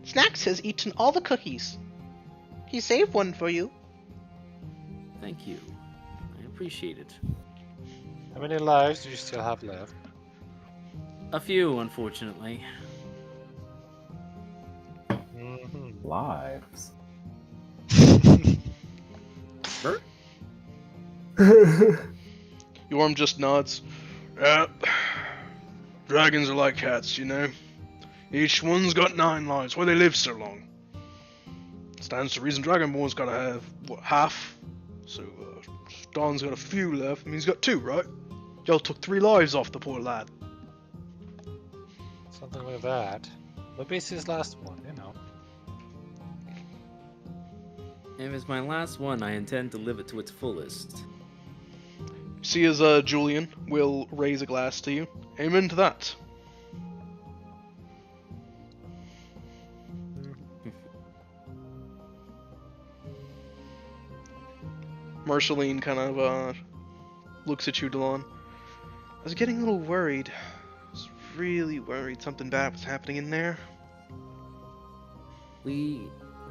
Speaker 5: Snacks has eaten all the cookies. He saved one for you.
Speaker 2: Thank you. I appreciate it.
Speaker 4: How many lives do you still have left?
Speaker 2: A few, unfortunately.
Speaker 3: Lives.
Speaker 1: Yorm just nods.
Speaker 5: Yeah. Dragons are like cats, you know. Each one's got 9 lives. Why they live so long? Stands to reason Dragonborn's gotta have, what, half? So, Don's got a few left. I mean, he's got 2, right? Y'all took 3 lives off the poor lad.
Speaker 4: Something like that. Maybe it's his last one, you know.
Speaker 2: If it's my last one, I intend to live it to its fullest.
Speaker 5: See as Julian will raise a glass to you. Amen to that. Marceline kind of looks at you, Delon. I was getting a little worried. I was really worried something bad was happening in there.
Speaker 2: We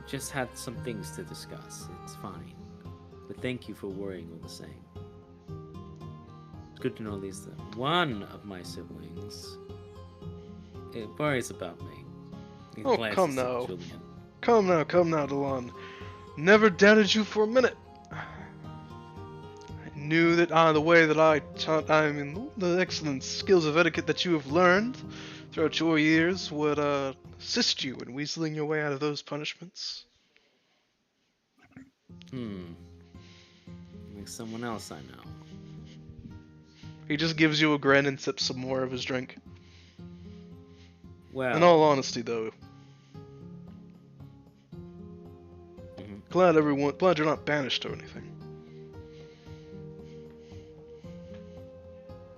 Speaker 2: just had some things to discuss. It's fine. But thank you for worrying all the same. It's good to know at least that one of my siblings worries about me. He
Speaker 5: Oh,
Speaker 2: glances
Speaker 5: come
Speaker 2: at
Speaker 5: now.
Speaker 2: Julian.
Speaker 5: Come now, Delon. Never doubted you for a minute. I knew that the way that the excellent skills of etiquette that you have learned throughout your years would assist you in weaseling your way out of those punishments.
Speaker 2: Like someone else I know.
Speaker 5: He just gives you a grin and sips some more of his drink.
Speaker 2: Well,
Speaker 5: In all honesty, though, glad you're not banished or anything.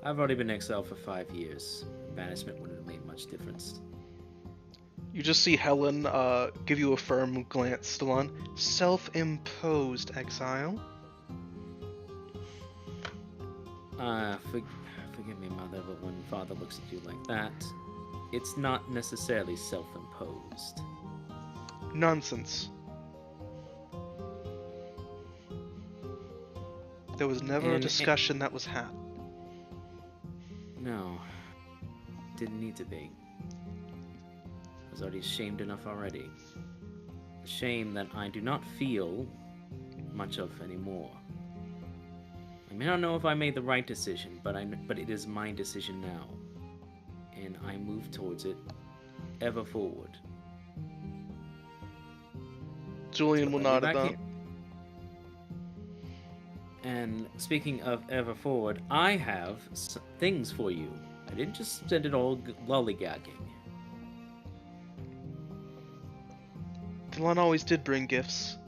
Speaker 2: I've already been exiled for 5 years. Banishment wouldn't have made much difference.
Speaker 5: You just see Helen give you a firm glance, Delon. Self-imposed exile.
Speaker 2: Forgive me, Mother, but when Father looks at you like that, it's not necessarily self-imposed.
Speaker 5: Nonsense. There was never a discussion that was had.
Speaker 2: No. Didn't need to be. I was already ashamed enough already. A shame that I do not feel much of anymore. I may not know if I made the right decision, but it is my decision now. And I move towards it ever forward.
Speaker 5: Julian will nod at that.
Speaker 2: And speaking of ever forward, I have things for you. I didn't just spend it all lollygagging.
Speaker 5: Delon always did bring gifts.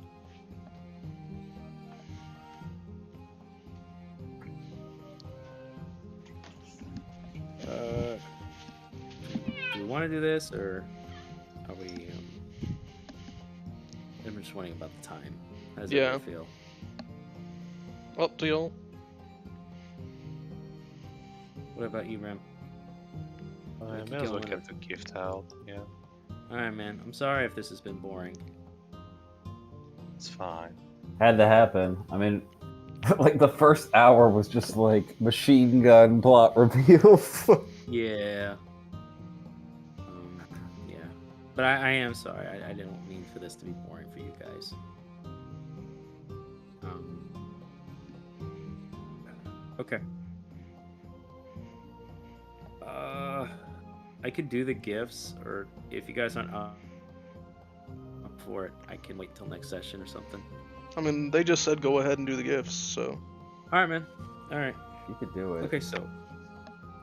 Speaker 2: Do we want to do this, or are we? I'm just wondering about the time. How does it feel?
Speaker 5: Up to y'all.
Speaker 2: What about you, Rem?
Speaker 4: I may as well get the gift out, yeah.
Speaker 2: Alright, man. I'm sorry if this has been boring.
Speaker 4: It's fine.
Speaker 3: Had to happen. I mean, like the first hour was just like machine gun plot reveals.
Speaker 2: Yeah. Yeah. But I am sorry. I didn't mean for this to be boring for you guys. Okay. I could do the gifts, or if you guys aren't up for it, I can wait till next session or something.
Speaker 5: I mean, they just said go ahead and do the gifts, so.
Speaker 2: Alright, man. Alright.
Speaker 3: You could do it.
Speaker 2: Okay, so.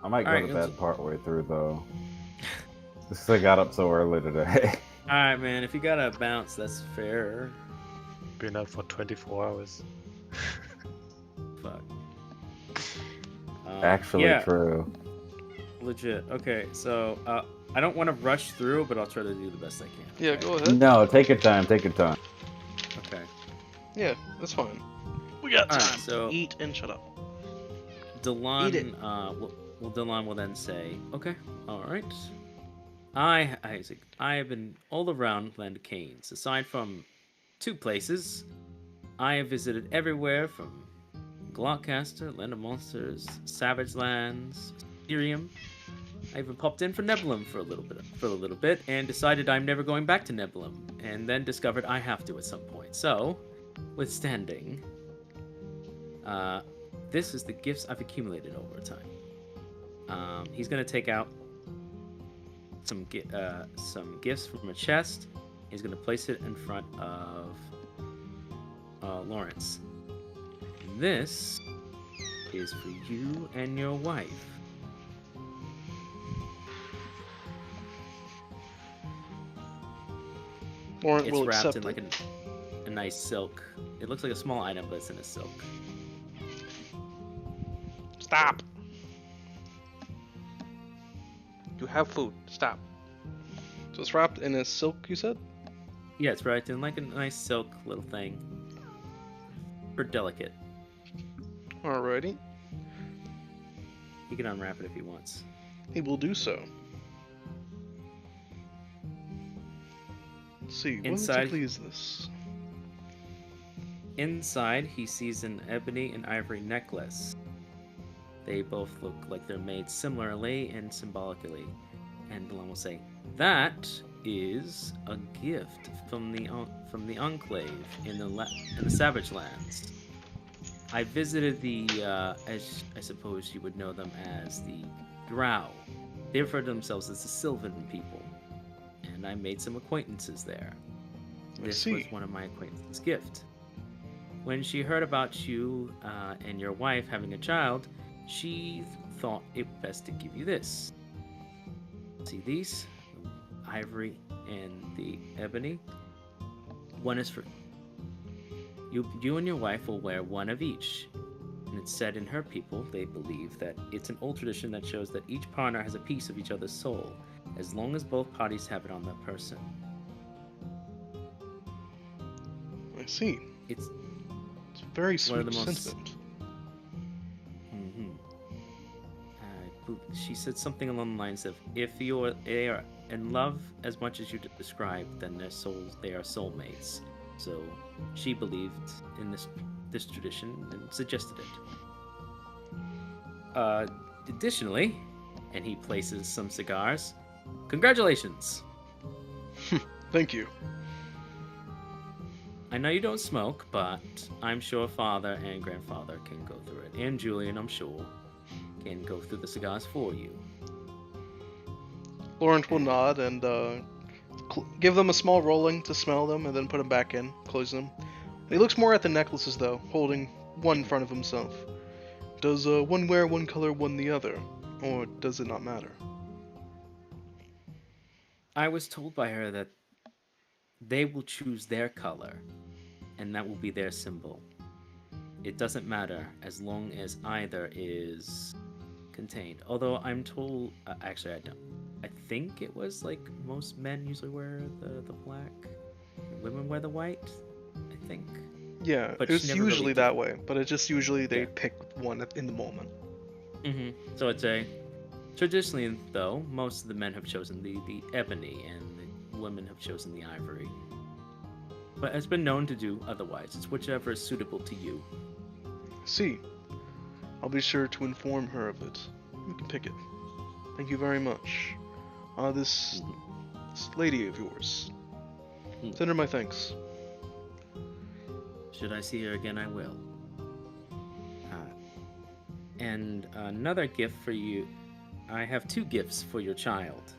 Speaker 3: I might go to bed partway through, though. Just 'cause I got up so early today.
Speaker 2: Alright, man. If you gotta bounce, that's fair.
Speaker 4: Been up for 24 hours.
Speaker 2: Fuck.
Speaker 3: Actually true.
Speaker 2: Legit. Okay, so I don't want to rush through, but I'll try to do the best I can.
Speaker 5: Yeah, go ahead.
Speaker 3: No, take your time. Take your time.
Speaker 2: Okay.
Speaker 5: Yeah, that's fine. We got time.
Speaker 2: Alright, so
Speaker 5: Eat and shut up.
Speaker 2: Delon,
Speaker 5: Eat it.
Speaker 2: Delon will then say, "Okay, all right. Isaac, I have been all around Land of Canes. Aside from 2 places, I have visited everywhere from Glockcaster, Land of Monsters, Savage Lands, Ethereum. I even popped in for Nebulum for a little bit, and decided I'm never going back to Nebulum, and then discovered I have to at some point. So, withstanding, this is the gifts I've accumulated over time. He's gonna take out some gifts from a chest. He's gonna place it in front of Lawrence. This is for you and your wife.
Speaker 1: Laurent
Speaker 2: It's
Speaker 1: will
Speaker 2: wrapped
Speaker 1: accept
Speaker 2: in like
Speaker 1: it.
Speaker 2: a nice silk. It looks like a small item, but it's in a silk.
Speaker 5: Stop. You have food. Stop.
Speaker 1: So it's wrapped in a silk, you said?
Speaker 2: Yeah, it's wrapped in like a nice silk little thing. For delicate.
Speaker 1: Alrighty.
Speaker 2: He can unwrap it if he wants.
Speaker 1: He will do so. Let's see, what
Speaker 2: Inside-
Speaker 1: exactly is this?
Speaker 2: Inside, he sees an ebony and ivory necklace. They both look like they're made similarly and symbolically. And Dylan will say, "That is a gift from the Enclave in the Savage Lands. I visited the, as I suppose you would know them as the Drow. They refer to themselves as the Sylvan people. And I made some acquaintances there.
Speaker 1: I
Speaker 2: This
Speaker 1: see.
Speaker 2: was one of my acquaintances' gift. When she heard about you and your wife having a child, she thought it best to give you this. See these? The ivory and the ebony? One is for... You and your wife will wear one of each. And it's said in her people, they believe that it's an old tradition that shows that each partner has a piece of each other's soul, as long as both parties have it on their person.
Speaker 1: I see.
Speaker 2: It's
Speaker 1: It's a very
Speaker 2: one
Speaker 1: sweet
Speaker 2: of the most-
Speaker 1: sentiment.
Speaker 2: She said something along the lines of, if they are in love as much as you described, then they are soulmates. So she believed in this tradition and suggested it. Additionally, and he places some cigars. Congratulations!
Speaker 1: Thank you.
Speaker 2: I know you don't smoke, but I'm sure father and grandfather can go through it. And Julian, I'm sure, can go through the cigars for you.
Speaker 1: Laurent will nod and give them a small rolling to smell them and then put them back in, close them. He looks more at the necklaces though, holding one in front of himself. Does one wear one color, one the other? Or does it not matter?
Speaker 2: I was told by her that they will choose their color, and that will be their symbol. It doesn't matter as long as either is contained. Although I'm told, actually I don't. I think it was like most men usually wear the black, women wear the white. I think.
Speaker 1: Yeah,
Speaker 2: But
Speaker 1: it's
Speaker 2: she never
Speaker 1: usually
Speaker 2: really
Speaker 1: that way, but it just usually they
Speaker 2: Yeah.
Speaker 1: pick one in the moment.
Speaker 2: So it's traditionally though most of the men have chosen the ebony and the women have chosen the ivory. But it's been known to do otherwise. It's whichever is suitable to you.
Speaker 1: See, I'll be sure to inform her of it. We can pick it. Thank you very much. This lady of yours. Send her my thanks.
Speaker 2: Should I see her again, I will. And another gift for you. I have two gifts for your child.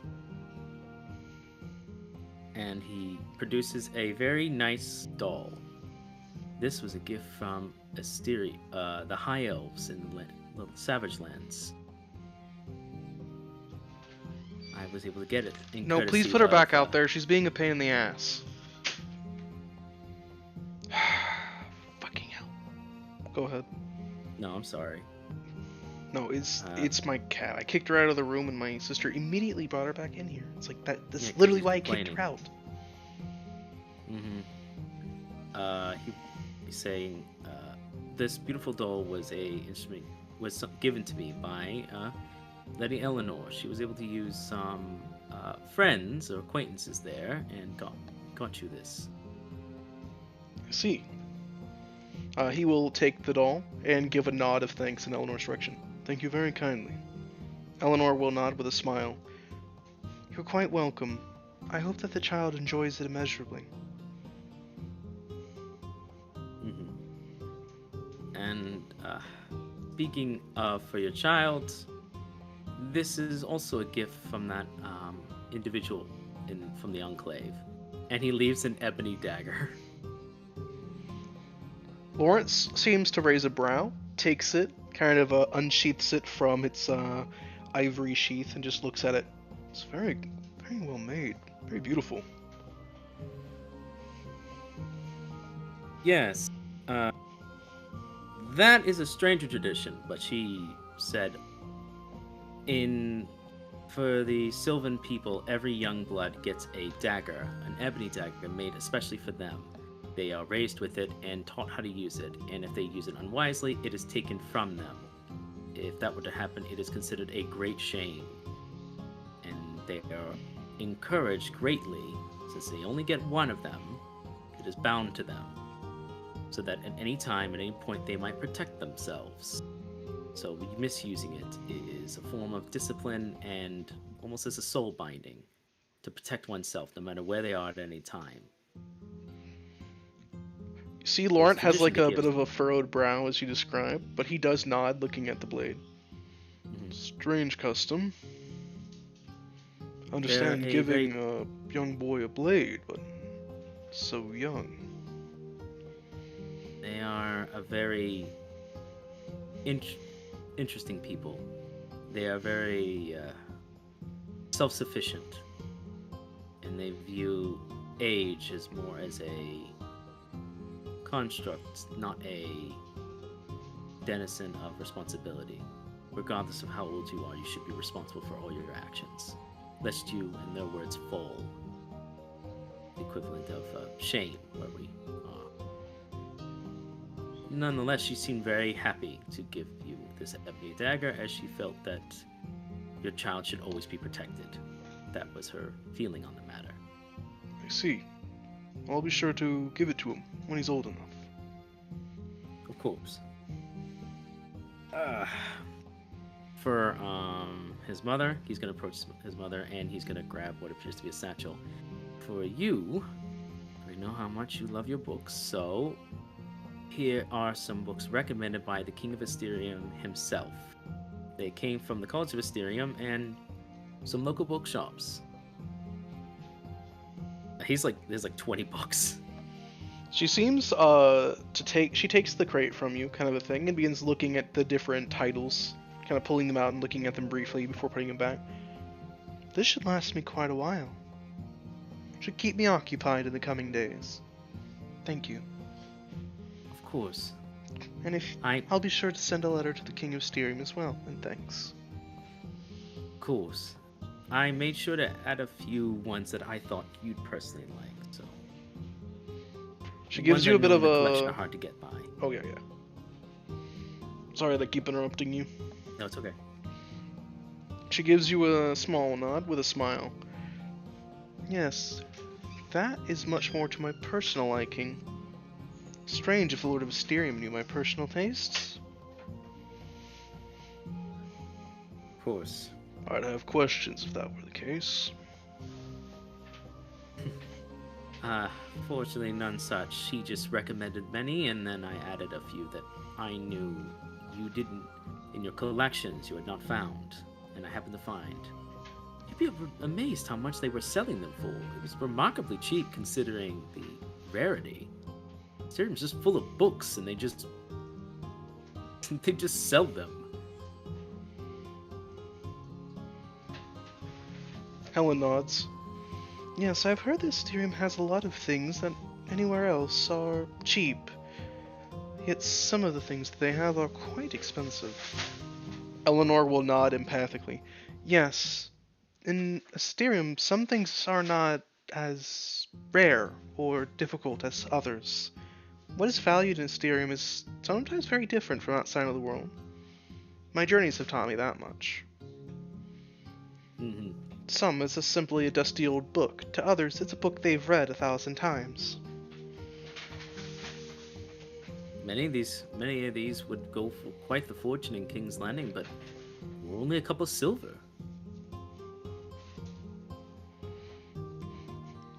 Speaker 2: And he produces a very nice doll. This was a gift from Asteri, the High Elves in the Savage Lands. I was able to get it.
Speaker 1: No, please put her back out there. She's being a pain in the ass. Fucking hell. Go ahead.
Speaker 2: No, I'm sorry.
Speaker 1: No, it's my cat. I kicked her out of the room, and my sister immediately brought her back in here. It's like that. That's
Speaker 2: Yeah, 'cause
Speaker 1: literally
Speaker 2: she's
Speaker 1: why I kicked her out.
Speaker 2: He's saying this beautiful doll was given to me by Lady Eleanor. She was able to use some friends or acquaintances there and got you this.
Speaker 1: I see. He will take the doll and give a nod of thanks in Eleanor's direction. Thank you very kindly. Eleanor will nod with a smile. You're quite welcome. I hope that the child enjoys it immeasurably.
Speaker 2: And speaking of for your child, This is also a gift from that individual from the Enclave. And he leaves an ebony dagger.
Speaker 1: Lawrence seems to raise a brow, takes it, kind of unsheaths it from its ivory sheath, and just looks at it. It's very, very well made, very beautiful.
Speaker 2: Yes. That is a stranger tradition, but she said for the Sylvan people, every young blood gets a dagger, an ebony dagger made especially for them. They are raised with it and taught how to use it, and if they use it unwisely, it is taken from them. If that were to happen, it is considered a great shame. And they are encouraged greatly, since they only get one of them, it is bound to them, so that at any time, at any point, they might protect themselves. So misusing it is a form of discipline and almost as a soul binding to protect oneself no matter where they are at any time.
Speaker 1: You see, Laurent has like a
Speaker 2: tradition to
Speaker 1: bit
Speaker 2: give.
Speaker 1: of a furrowed brow as you describe, but he does nod, looking at the blade.
Speaker 2: Mhm.
Speaker 1: Strange custom. Understand
Speaker 2: They're a
Speaker 1: giving
Speaker 2: very-
Speaker 1: a young boy a blade, but so young.
Speaker 2: They are a very interesting people. They are very self-sufficient, and they view age as more as a construct, not a denizen of responsibility. Regardless of how old you are, you should be responsible for all your actions, lest you, in their words, fall. The equivalent of shame, where we are. Nonetheless, she seemed very happy to give you this ebony dagger, as she felt that your child should always be protected. That was her feeling on the matter.
Speaker 1: I see. I'll be sure to give it to him when he's old enough.
Speaker 2: Of course. For his mother, he's gonna approach his mother and he's gonna grab what appears to be a satchel. For you, I know how much you love your books, so here are some books recommended by the King of Asterium himself. They came from the College of Asterium and some local bookshops. There's like 20 books.
Speaker 1: She seems she takes the crate from you, kind of a thing, and begins looking at the different titles, kind of pulling them out and looking at them briefly before putting them back. This should last me quite a while. Should keep me occupied in the coming days. Thank you.
Speaker 2: Of course.
Speaker 1: And I'll be sure to send a letter to the King of Styrium as well, and thanks.
Speaker 2: Of course. I made sure to add a few ones that I thought you'd personally like, so.
Speaker 1: She
Speaker 2: The
Speaker 1: gives
Speaker 2: ones
Speaker 1: you
Speaker 2: I
Speaker 1: a bit
Speaker 2: know
Speaker 1: of
Speaker 2: in the collection
Speaker 1: a...
Speaker 2: are hard to get by.
Speaker 1: Oh, yeah. Sorry that I keep interrupting you.
Speaker 2: No, it's okay.
Speaker 1: She gives you a small nod with a smile. Yes, that is much more to my personal liking. Strange if the Lord of Asterium knew my personal tastes.
Speaker 2: Of course.
Speaker 1: I'd have questions if that were the case.
Speaker 2: Fortunately none such. She just recommended many, and then I added a few that I knew you didn't, in your collections, you had not found, and I happened to find. You'd be amazed how much they were selling them for. It was remarkably cheap considering the rarity. Asterium's just full of books, and they just sell them.
Speaker 1: Helen nods. Yes, I've heard that Asterium has a lot of things that anywhere else are cheap. Yet some of the things that they have are quite expensive. Eleanor will nod empathically. Yes, in Asterium, some things are not as rare or difficult as others. What is valued in Asterium is sometimes very different from outside of the world. My journeys have taught me that much.
Speaker 2: Mm-hmm.
Speaker 1: Some it's simply a dusty old book. To others, it's a book they've read 1,000 times.
Speaker 2: Many of these would go for quite the fortune in King's Landing, but we're only a couple silver.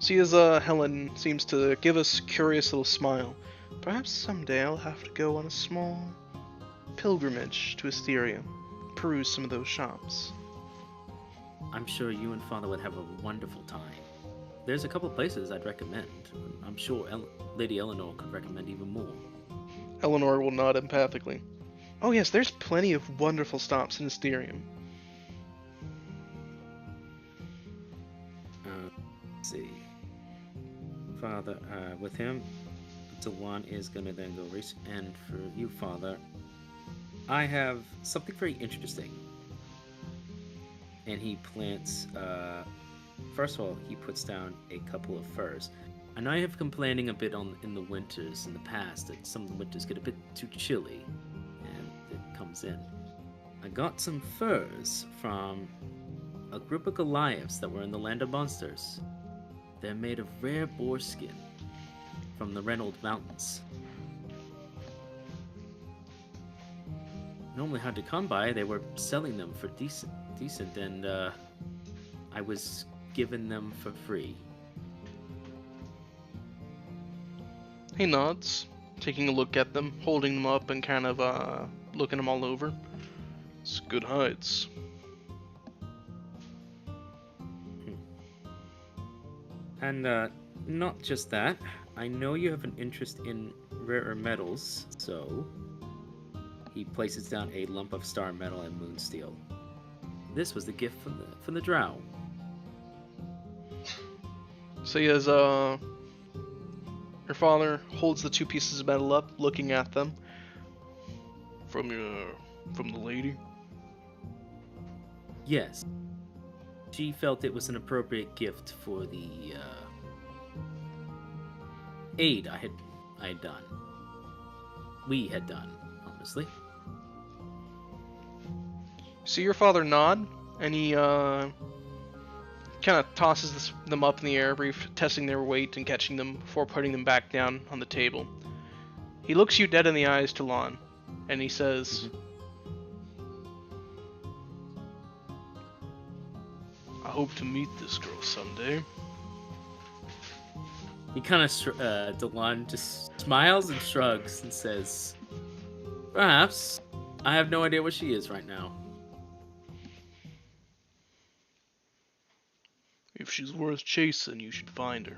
Speaker 1: See as Helen seems to give us a curious little smile. Perhaps someday I'll have to go on a small pilgrimage to Asterium, peruse some of those shops.
Speaker 2: I'm sure you and Father would have a wonderful time. There's a couple places I'd recommend. I'm sure Lady Eleanor could recommend even more.
Speaker 1: Eleanor will nod empathically.
Speaker 5: Oh yes, there's plenty of wonderful stops in Asterium.
Speaker 2: Let's see. Father, with him, Dewan is gonna then go race. And for you, Father, I have something very interesting. And he plants, first of all, he puts down a couple of furs. I know I have complaining a bit in the winters in the past that some of the winters get a bit too chilly, and it comes in. I got some furs from a group of Goliaths that were in the Land of Monsters. They're made of rare boar skin from the Reynold Mountains. Normally hard to come by. They were selling them for decent, and I was given them for free.
Speaker 1: He nods, taking a look at them, holding them up and kind of looking them all over. It's good hides.
Speaker 2: And not just that, I know you have an interest in rarer metals, so he places down a lump of star metal and moon steel. This was the gift from the drow.
Speaker 1: So as your father holds the two pieces of metal up, looking at them. From the lady?
Speaker 2: Yes. She felt it was an appropriate gift for the aid I had done. We had done, honestly.
Speaker 1: See your father nod, and he kind of tosses them up in the air, testing their weight and catching them before putting them back down on the table. He looks you dead in the eyes, Talon, and he says, I hope to meet this girl someday.
Speaker 2: He kind of, Delon just smiles and shrugs and says, perhaps. I have no idea where she is right now.
Speaker 1: If she's worth chasing, you should find her.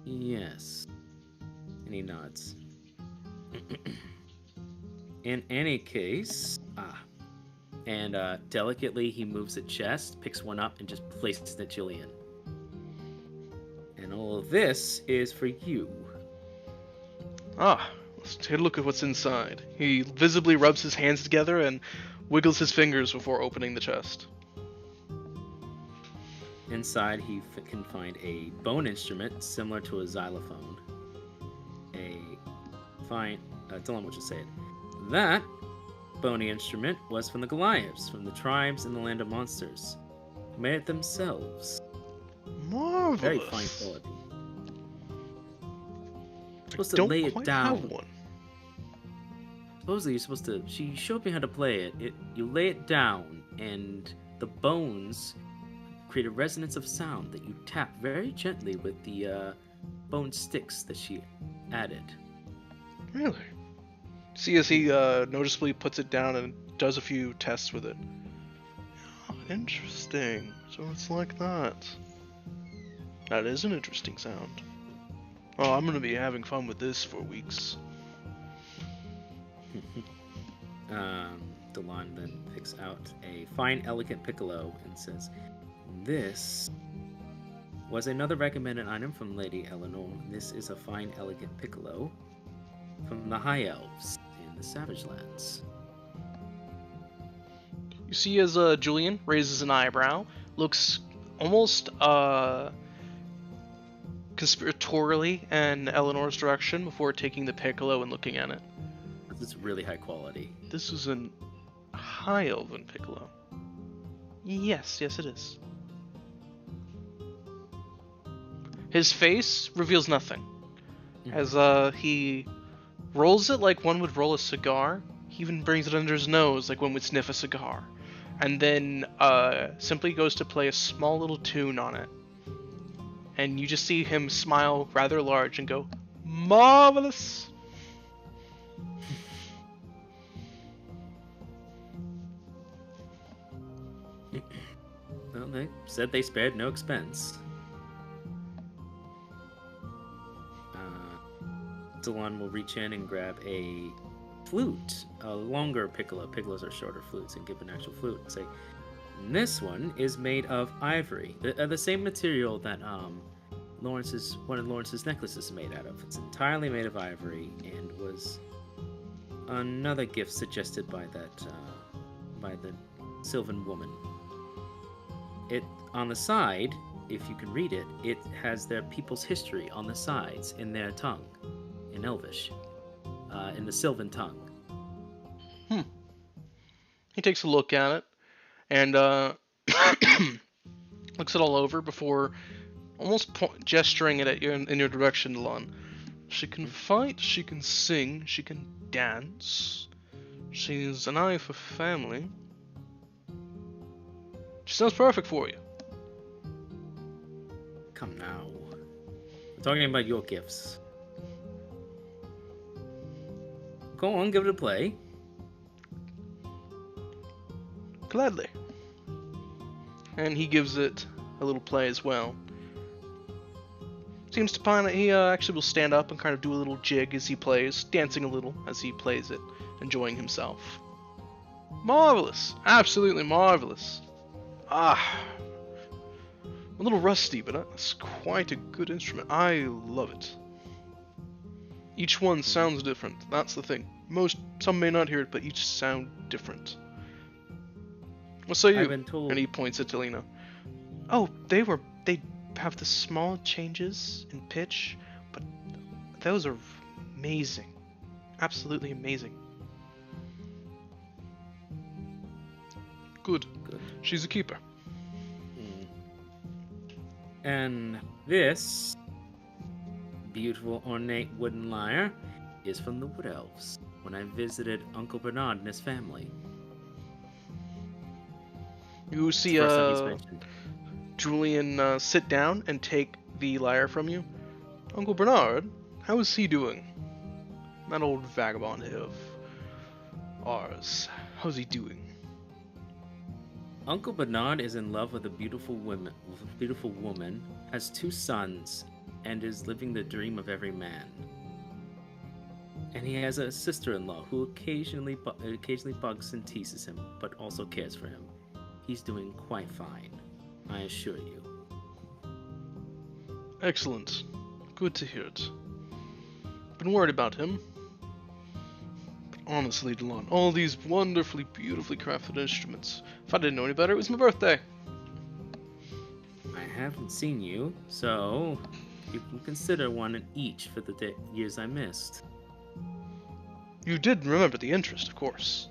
Speaker 2: Yes. And he nods. In any case, and delicately he moves a chest, picks one up, and just places it at Jillian. And all of this is for you.
Speaker 1: Let's take a look at what's inside. He visibly rubs his hands together and wiggles his fingers before opening the chest.
Speaker 2: Inside, he can find a bone instrument similar to a xylophone. Dylan, what you say it? That bony instrument was from the Goliaths, from the tribes in the Land of Monsters. Made it themselves.
Speaker 1: Marvelous.
Speaker 2: Very fine quality. Supposed to
Speaker 1: Don't
Speaker 2: lay
Speaker 1: quite
Speaker 2: it down.
Speaker 1: have one.
Speaker 2: Supposedly, you're supposed to. She showed me how to play it. You lay it down, and the bones create a resonance of sound that you tap very gently with the bone sticks that she added.
Speaker 1: Really? See as he noticeably puts it down and does a few tests with it. Oh, interesting. So it's like that. That is an interesting sound. Oh, I'm gonna be having fun with this for weeks.
Speaker 2: Delon then picks out a fine, elegant piccolo and says, "This was another recommended item from Lady Eleanor. This is a fine, elegant piccolo from the High Elves in the Savage Lands."
Speaker 1: You see as Julian raises an eyebrow, looks almost conspiratorially in Eleanor's direction before taking the piccolo and looking at it.
Speaker 2: It's really high quality.
Speaker 1: This is an high elven piccolo. Yes, it is. His face reveals nothing. As he rolls it like one would roll a cigar. He even brings it under his nose like one would sniff a cigar. And then simply goes to play a small little tune on it. And you just see him smile rather large and go, "Marvelous!"
Speaker 2: Well, they said they spared no expense. Delon will reach in and grab a flute, a longer piccolo. Piccolos are shorter flutes, and give an actual flute and say, "This one is made of ivory, the same material that one of Lawrence's necklaces is made out of. It's entirely made of ivory, and was another gift suggested by by the Sylvan woman. It on the side, if you can read it, it has their people's history on the sides in their tongue, in Elvish, in the Sylvan tongue."
Speaker 1: He takes a look at it and looks it all over before almost gesturing it at you in your direction, Delon. She can fight, she can sing, she can dance. She's an eye for family. She sounds perfect for you.
Speaker 2: Come now. We're talking about your gifts. Go on, give it a play.
Speaker 1: Gladly. And he gives it a little play as well. Seems to find that he actually will stand up and kind of do a little jig as he plays, dancing a little as he plays it, enjoying himself. Marvelous! Absolutely marvelous! Ah! A little rusty, but that's quite a good instrument. I love it. Each one sounds different. That's the thing. Some may not hear it, but each sound different. What say you?
Speaker 2: I've been told.
Speaker 1: And he points at Talina.
Speaker 5: Oh, they have the small changes in pitch, but those are amazing. Absolutely amazing.
Speaker 1: Good. She's a keeper.
Speaker 2: And this beautiful ornate wooden lyre is from the Wood Elves when I visited Uncle Bernard and his family.
Speaker 1: You see
Speaker 2: First time he's mentioned.
Speaker 1: Julian sit down and take the lyre from you. Uncle Bernard, how is he doing? That old vagabond here of ours. How's he doing?
Speaker 2: Uncle Bernard is in love with a beautiful woman, has 2 sons, and is living the dream of every man. And he has a sister-in-law who occasionally bugs and teases him, but also cares for him. He's doing quite fine, I assure you.
Speaker 1: Excellent. Good to hear it. Been worried about him. But honestly, Delon, all these wonderfully, beautifully crafted instruments. If I didn't know any better, it was my birthday.
Speaker 2: I haven't seen you, so you can consider one in each for the years I missed.
Speaker 1: You did remember the interest, of course.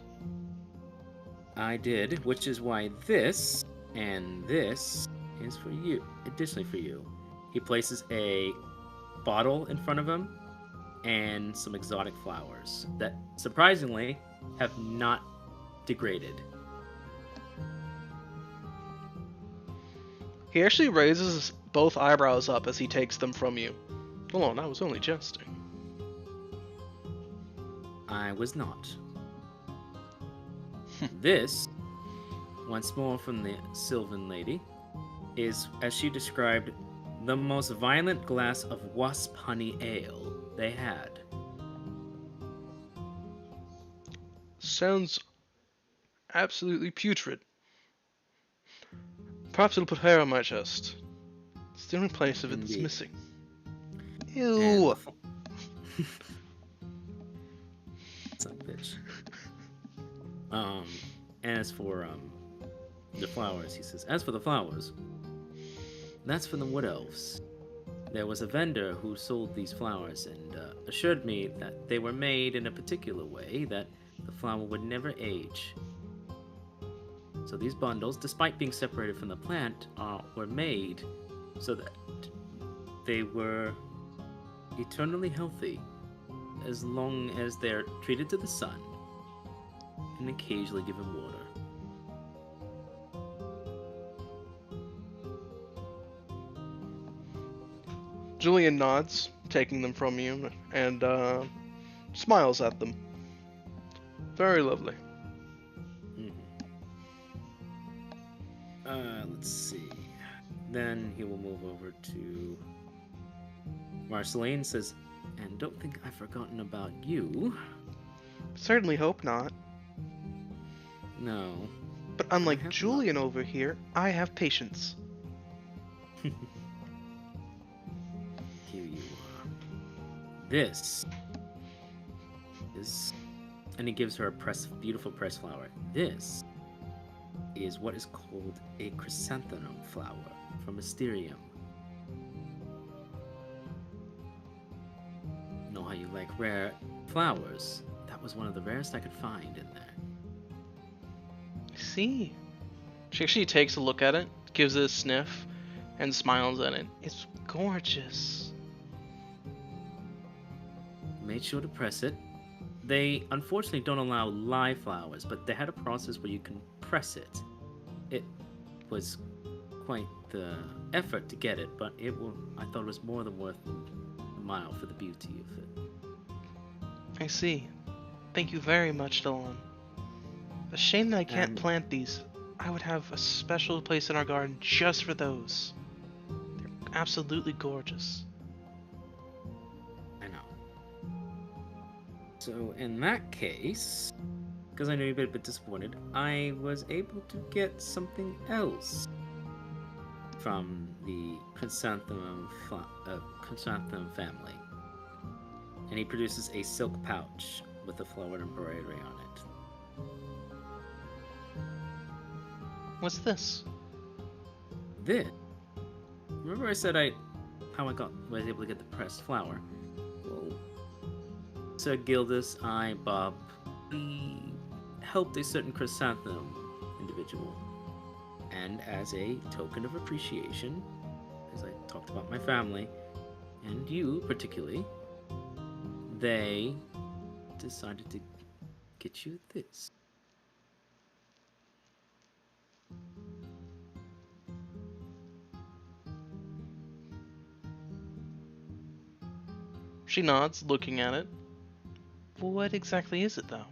Speaker 2: I did, which is why this and this is for you. Additionally for you. He places a bottle in front of him and some exotic flowers that surprisingly have not degraded.
Speaker 1: He actually raises both eyebrows up as he takes them from you. Delon, I was only jesting.
Speaker 2: I was not. This, once more from the Sylvan lady, is, as she described, the most violent glass of wasp honey ale they had.
Speaker 1: Sounds absolutely putrid. Perhaps it'll put hair on my chest. It's the only place of it that's
Speaker 2: Indeed.
Speaker 1: missing. Ew!
Speaker 2: Son of a bitch. As for the flowers, he says, as for the flowers, that's for the Wood Elves. There was a vendor who sold these flowers and assured me that they were made in a particular way that the flower would never age. So these bundles, despite being separated from the plant, were made so that they were eternally healthy as long as they're treated to the sun and occasionally given water.
Speaker 1: Julian nods, taking them from you, and smiles at them. Very lovely.
Speaker 2: Let's see. Then he will move over to Marceline. Says, and don't think I've forgotten about you.
Speaker 5: Certainly hope not.
Speaker 2: No.
Speaker 5: But
Speaker 2: I
Speaker 5: unlike
Speaker 2: have
Speaker 5: Julian over here, I have patience.
Speaker 2: Here you are. This is, and he gives her a beautiful pressed flower. This is what is called a chrysanthemum flower from Mysterium. Know how you like rare flowers? That was one of the rarest I could find in there.
Speaker 1: I see. She actually takes a look at it, gives it a sniff, and smiles at it. It's gorgeous.
Speaker 2: Made sure to press it. They unfortunately don't allow live flowers, but they had a process where you can press it. It was quite the effort to get it, but I thought it was more than worth the mile for the beauty of it.
Speaker 5: I see. Thank you very much, Dylan. A shame that I can't
Speaker 2: And-
Speaker 5: plant these. I would have a special place in our garden just for those. They're absolutely gorgeous.
Speaker 2: I know. So in that case, because I know you've been a bit disappointed, I was able to get something else from the chrysanthemum family. And he produces a silk pouch with a flowered embroidery on it.
Speaker 5: What's this?
Speaker 2: This. Remember I said how I was able to get the pressed flower? Well, Sir Gildas, Bob, we helped a certain chrysanthemum individual. And as a token of appreciation, as I talked about my family, and you particularly, they decided to get you this.
Speaker 1: She nods, looking at it.
Speaker 5: What exactly is it, though?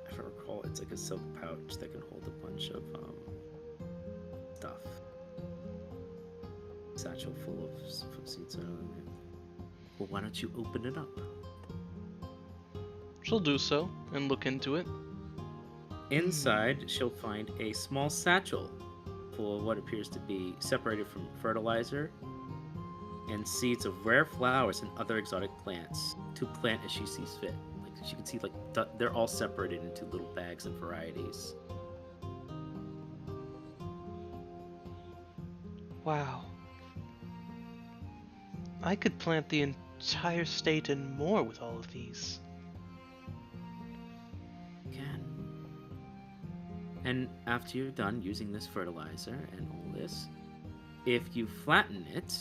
Speaker 2: If I recall, it's like a silk pouch that can hold a bunch of stuff. Satchel full of seeds. Well, why don't you open it up?
Speaker 1: She'll do so and look into it.
Speaker 2: Inside, she'll find a small satchel full of what appears to be separated from fertilizer and seeds of rare flowers and other exotic plants to plant as she sees fit. Like she can see, they're all separated into little bags and varieties.
Speaker 5: Wow. I could plant the entire state and more with all of these.
Speaker 2: Can. And after you're done using this fertilizer and all this, if you flatten it,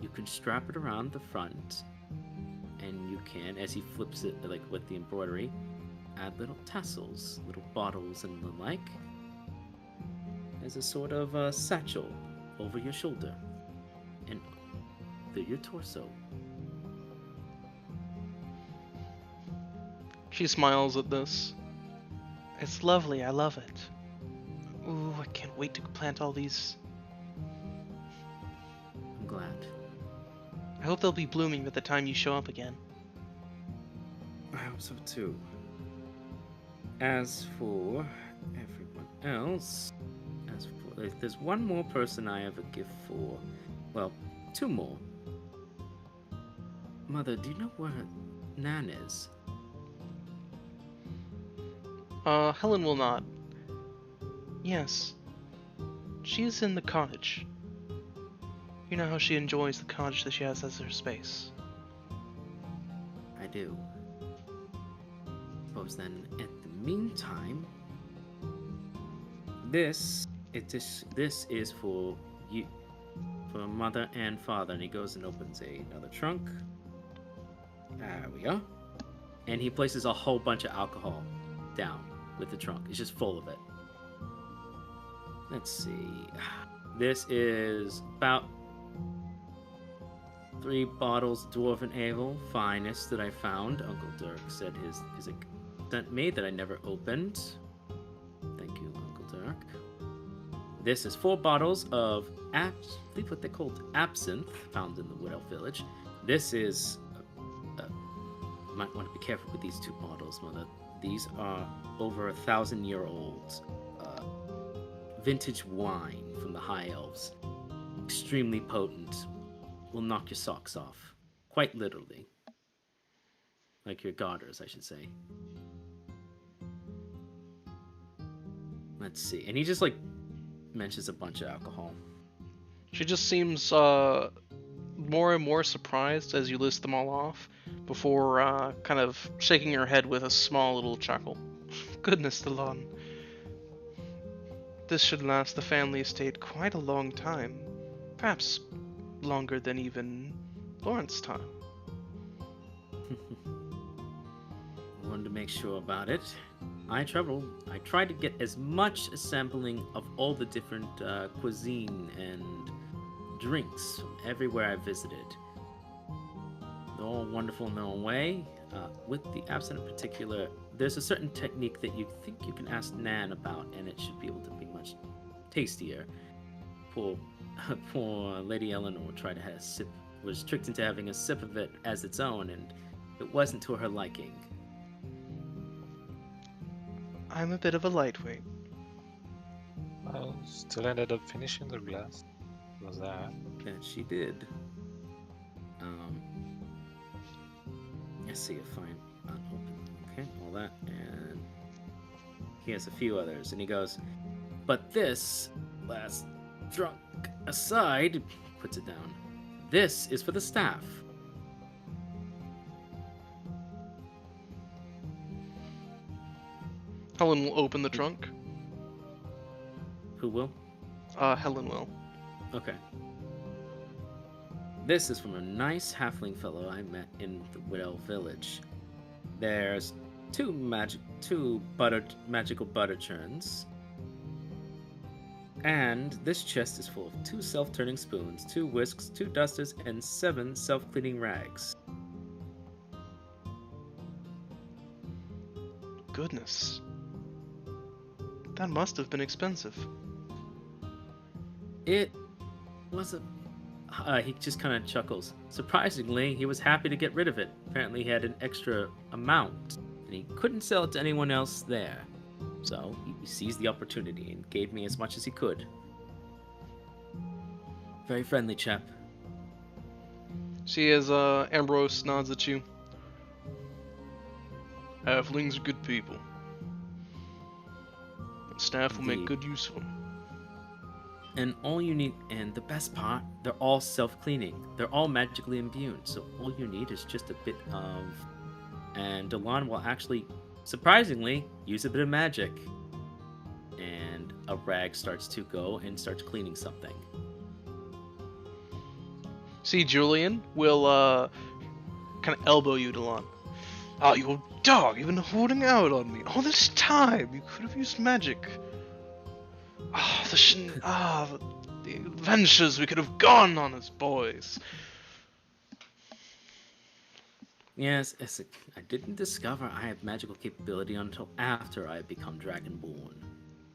Speaker 2: you can strap it around the front, and you can, as he flips it like with the embroidery, add little tassels, little bottles and the like, as a sort of satchel over your shoulder and through your torso.
Speaker 1: She smiles at this.
Speaker 5: It's lovely, I love it. Ooh, I can't wait to plant all these.
Speaker 2: I'm glad.
Speaker 5: I hope they'll be blooming by the time you show up again.
Speaker 2: I hope so too. As for everyone else, if there's one more person I have a gift for, well, two more. Mother, do you know where Nan is?
Speaker 5: Helen will not. Yes. She's in the cottage. You know how she enjoys the cottage that she has as her space.
Speaker 2: I do. Suppose then, at the meantime, this is for you, for mother and father. And he goes and opens another trunk. There we go. And he places a whole bunch of alcohol down with the trunk. It's just full of it. Let's see. This is about 3 bottles Dwarven Ale, finest that I found. Uncle Dirk said his sent me that I never opened. Thank you, Uncle Dirk. This is 4 bottles of I believe what they called absinthe, found in the Wood Elf Village. This is might want to be careful with these 2 bottles, Mother. These are over 1,000-year-old vintage wine from the High Elves. Extremely potent. Will knock your socks off. Quite literally. Like your garters, I should say. Let's see. And he just, like, mentions a bunch of alcohol.
Speaker 1: She just seems more and more surprised as you list them all off, before kind of shaking her head with a small little chuckle. Goodness, Delon. This should last the family estate quite a long time. Perhaps longer than even Lawrence's time.
Speaker 2: Wanted to make sure about it. I tried to get as much sampling of all the different cuisine and drinks from everywhere I visited. They're all wonderful in their own way. With the absinthe in particular, there's a certain technique that you think you can ask Nan about, and it should be able to be much tastier. Poor Lady Eleanor tried to have a sip, was tricked into having a sip of it as its own, and it wasn't to her liking.
Speaker 5: I'm a bit of a lightweight.
Speaker 4: Well, still ended up finishing the glass. Was that?
Speaker 2: That she did. Let's see if I open. Okay, all that, and he has a few others, and he goes, but this last drunk aside, puts it down. This is for the staff.
Speaker 1: Helen will open the trunk.
Speaker 2: Who will?
Speaker 1: Helen will.
Speaker 2: Okay. This is from a nice halfling fellow I met in the Widow Village. There's 2 magical butter churns. And this chest is full of 2 self-turning spoons, 2 whisks, 2 dusters, and 7 self-cleaning rags.
Speaker 5: Goodness. That must have been expensive.
Speaker 2: It was a... he just kind of chuckles. Surprisingly, he was happy to get rid of it. Apparently he had an extra amount, and he couldn't sell it to anyone else there. So he seized the opportunity and gave me as much as he could. Very friendly chap.
Speaker 1: See as Ambrose nods at you. Halflings are good people. Staff will make
Speaker 2: Indeed.
Speaker 1: good use of them.
Speaker 2: And all you need, and the best part, they're all self-cleaning. They're all magically imbued, so all you need is just a bit of... And Delon will actually, surprisingly, use a bit of magic. And a rag starts to go and starts cleaning something.
Speaker 1: See, Julian will kind of elbow you, Delon. Ah, you old dog, you've been holding out on me all this time. You could have used magic. The adventures we could have gone on as boys.
Speaker 2: Yes, I didn't discover I have magical capability until after I had become Dragonborn.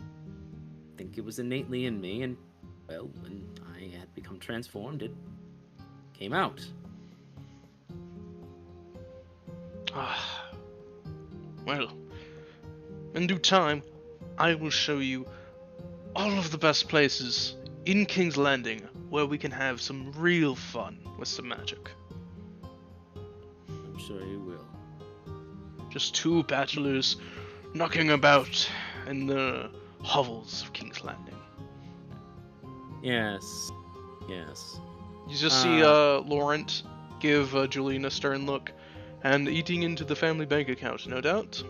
Speaker 2: I think it was innately in me, and, well, when I had become transformed, it came out.
Speaker 1: Well, in due time, I will show you all of the best places in King's Landing where we can have some real fun with some magic.
Speaker 2: I'm sure you will.
Speaker 1: Just 2 bachelors knocking about in the hovels of King's Landing.
Speaker 2: Yes. Yes.
Speaker 1: You just see Laurent give Julian a stern look, and eating into the family bank account, no doubt.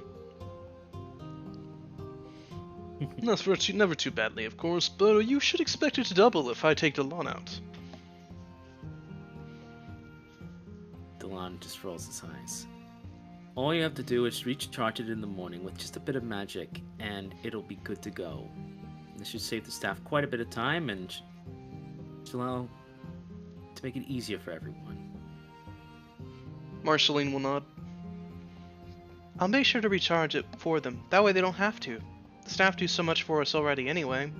Speaker 1: Never too badly, of course, but you should expect it to double if I take Delon out.
Speaker 2: Delon just rolls his eyes. All you have to do is recharge it in the morning with just a bit of magic, and it'll be good to go. This should save the staff quite a bit of time, and should allow to make it easier for everyone.
Speaker 1: Marceline will nod.
Speaker 5: I'll make sure to recharge it for them. That way they don't have to. The staff do so much for us already anyway.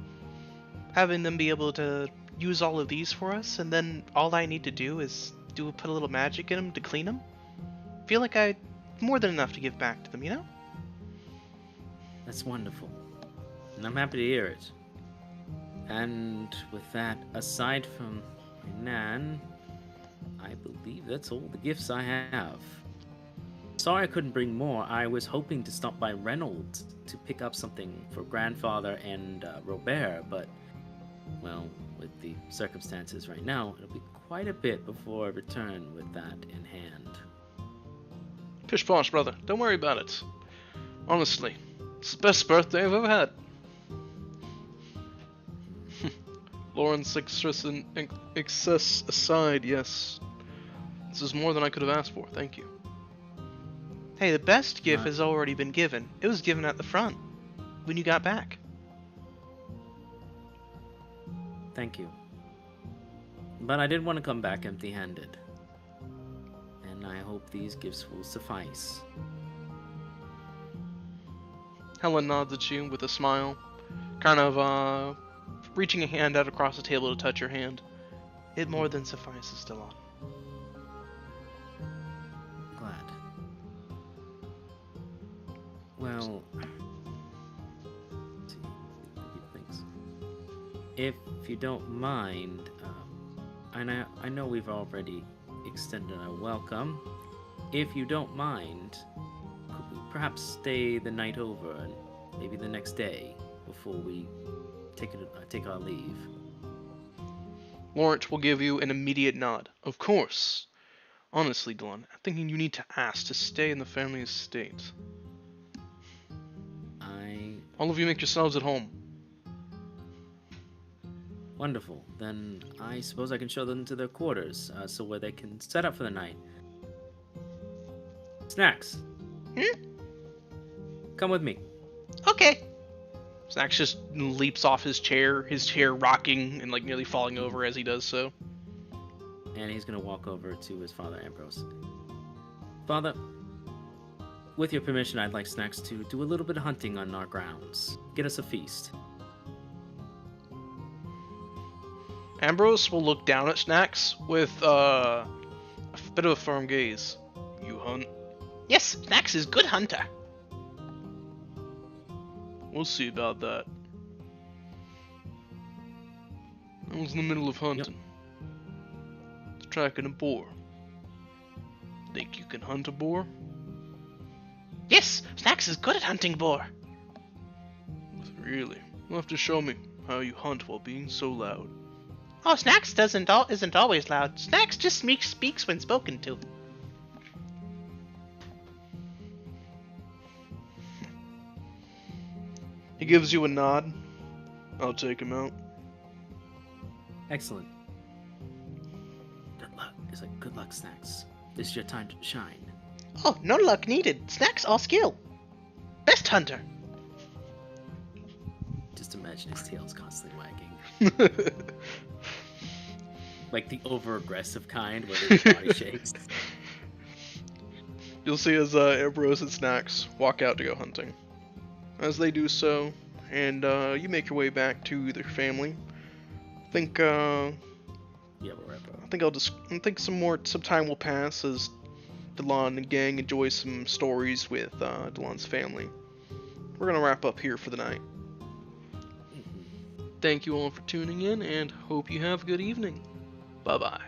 Speaker 5: Having them be able to use all of these for us, and then all I need to do is put a little magic in them to clean them. Feel like I more than enough to give back to them, you know?
Speaker 2: That's wonderful. And I'm happy to hear it. And with that, aside from my Nan, I believe that's all the gifts I have. Sorry I couldn't bring more. I was hoping to stop by Reynolds to pick up something for Grandfather and Robert, but, well, with the circumstances right now, it'll be quite a bit before I return with that in hand.
Speaker 1: Pish posh, brother. Don't worry about it. Honestly, it's the best birthday I've ever had. Lauren's excess aside, yes. This is more than I could have asked for. Thank you.
Speaker 5: Hey, the best gift has already been given. It was given at the front when you got back.
Speaker 2: Thank you. But I did want to come back empty-handed. And I hope these gifts will suffice.
Speaker 1: Helen nods at you with a smile, kind of reaching a hand out across the table to touch your hand.
Speaker 5: It more than suffices, Delon.
Speaker 2: Glad. Well, let's see, things. If you don't mind, I know we've already extended our welcome. If you don't mind, could we perhaps stay the night over and maybe the next day before we take our leave?
Speaker 1: Lawrence will give you an immediate nod. Of course. Honestly, Delon, I'm thinking you need to ask to stay in the family estate. All of you make yourselves at home.
Speaker 2: Wonderful. Then I suppose I can show them to their quarters, so where they can set up for the night. Snacks. Come with me.
Speaker 5: Okay.
Speaker 1: Snacks just leaps off his chair rocking and like nearly falling over as he does so.
Speaker 2: And he's gonna walk over to his father, Ambrose. Father, with your permission, I'd like Snacks to do a little bit of hunting on our grounds. Get us a feast.
Speaker 1: Ambrose will look down at Snacks with a bit of a firm gaze. You hunt?
Speaker 5: Yes, Snacks is good hunter.
Speaker 1: We'll see about that. I was in the middle of hunting. Tracking a boar. Think you can hunt a boar?
Speaker 5: Yes, Snacks is good at hunting boar.
Speaker 1: Really? You'll have to show me how you hunt while being so loud.
Speaker 5: Oh, Snacks isn't always loud. Snacks just speaks when spoken to.
Speaker 1: He gives you a nod. I'll take him out.
Speaker 2: Excellent. Good luck. It's like good luck, Snacks. This is your time to shine.
Speaker 5: Oh, no luck needed. Snacks all skill. Best hunter.
Speaker 2: Just imagine his tail's constantly wagging. Like the over-aggressive kind where his body shakes.
Speaker 1: You'll see as Ambrose and Snacks walk out to go hunting. As they do so, and you make your way back to their family. I think
Speaker 2: Yeah, we'll wrap up.
Speaker 1: I think some time will pass as Delon and gang enjoy some stories with Delon's family. We're gonna wrap up here for the night. Thank you all for tuning in, and hope you have a good evening. Bye bye.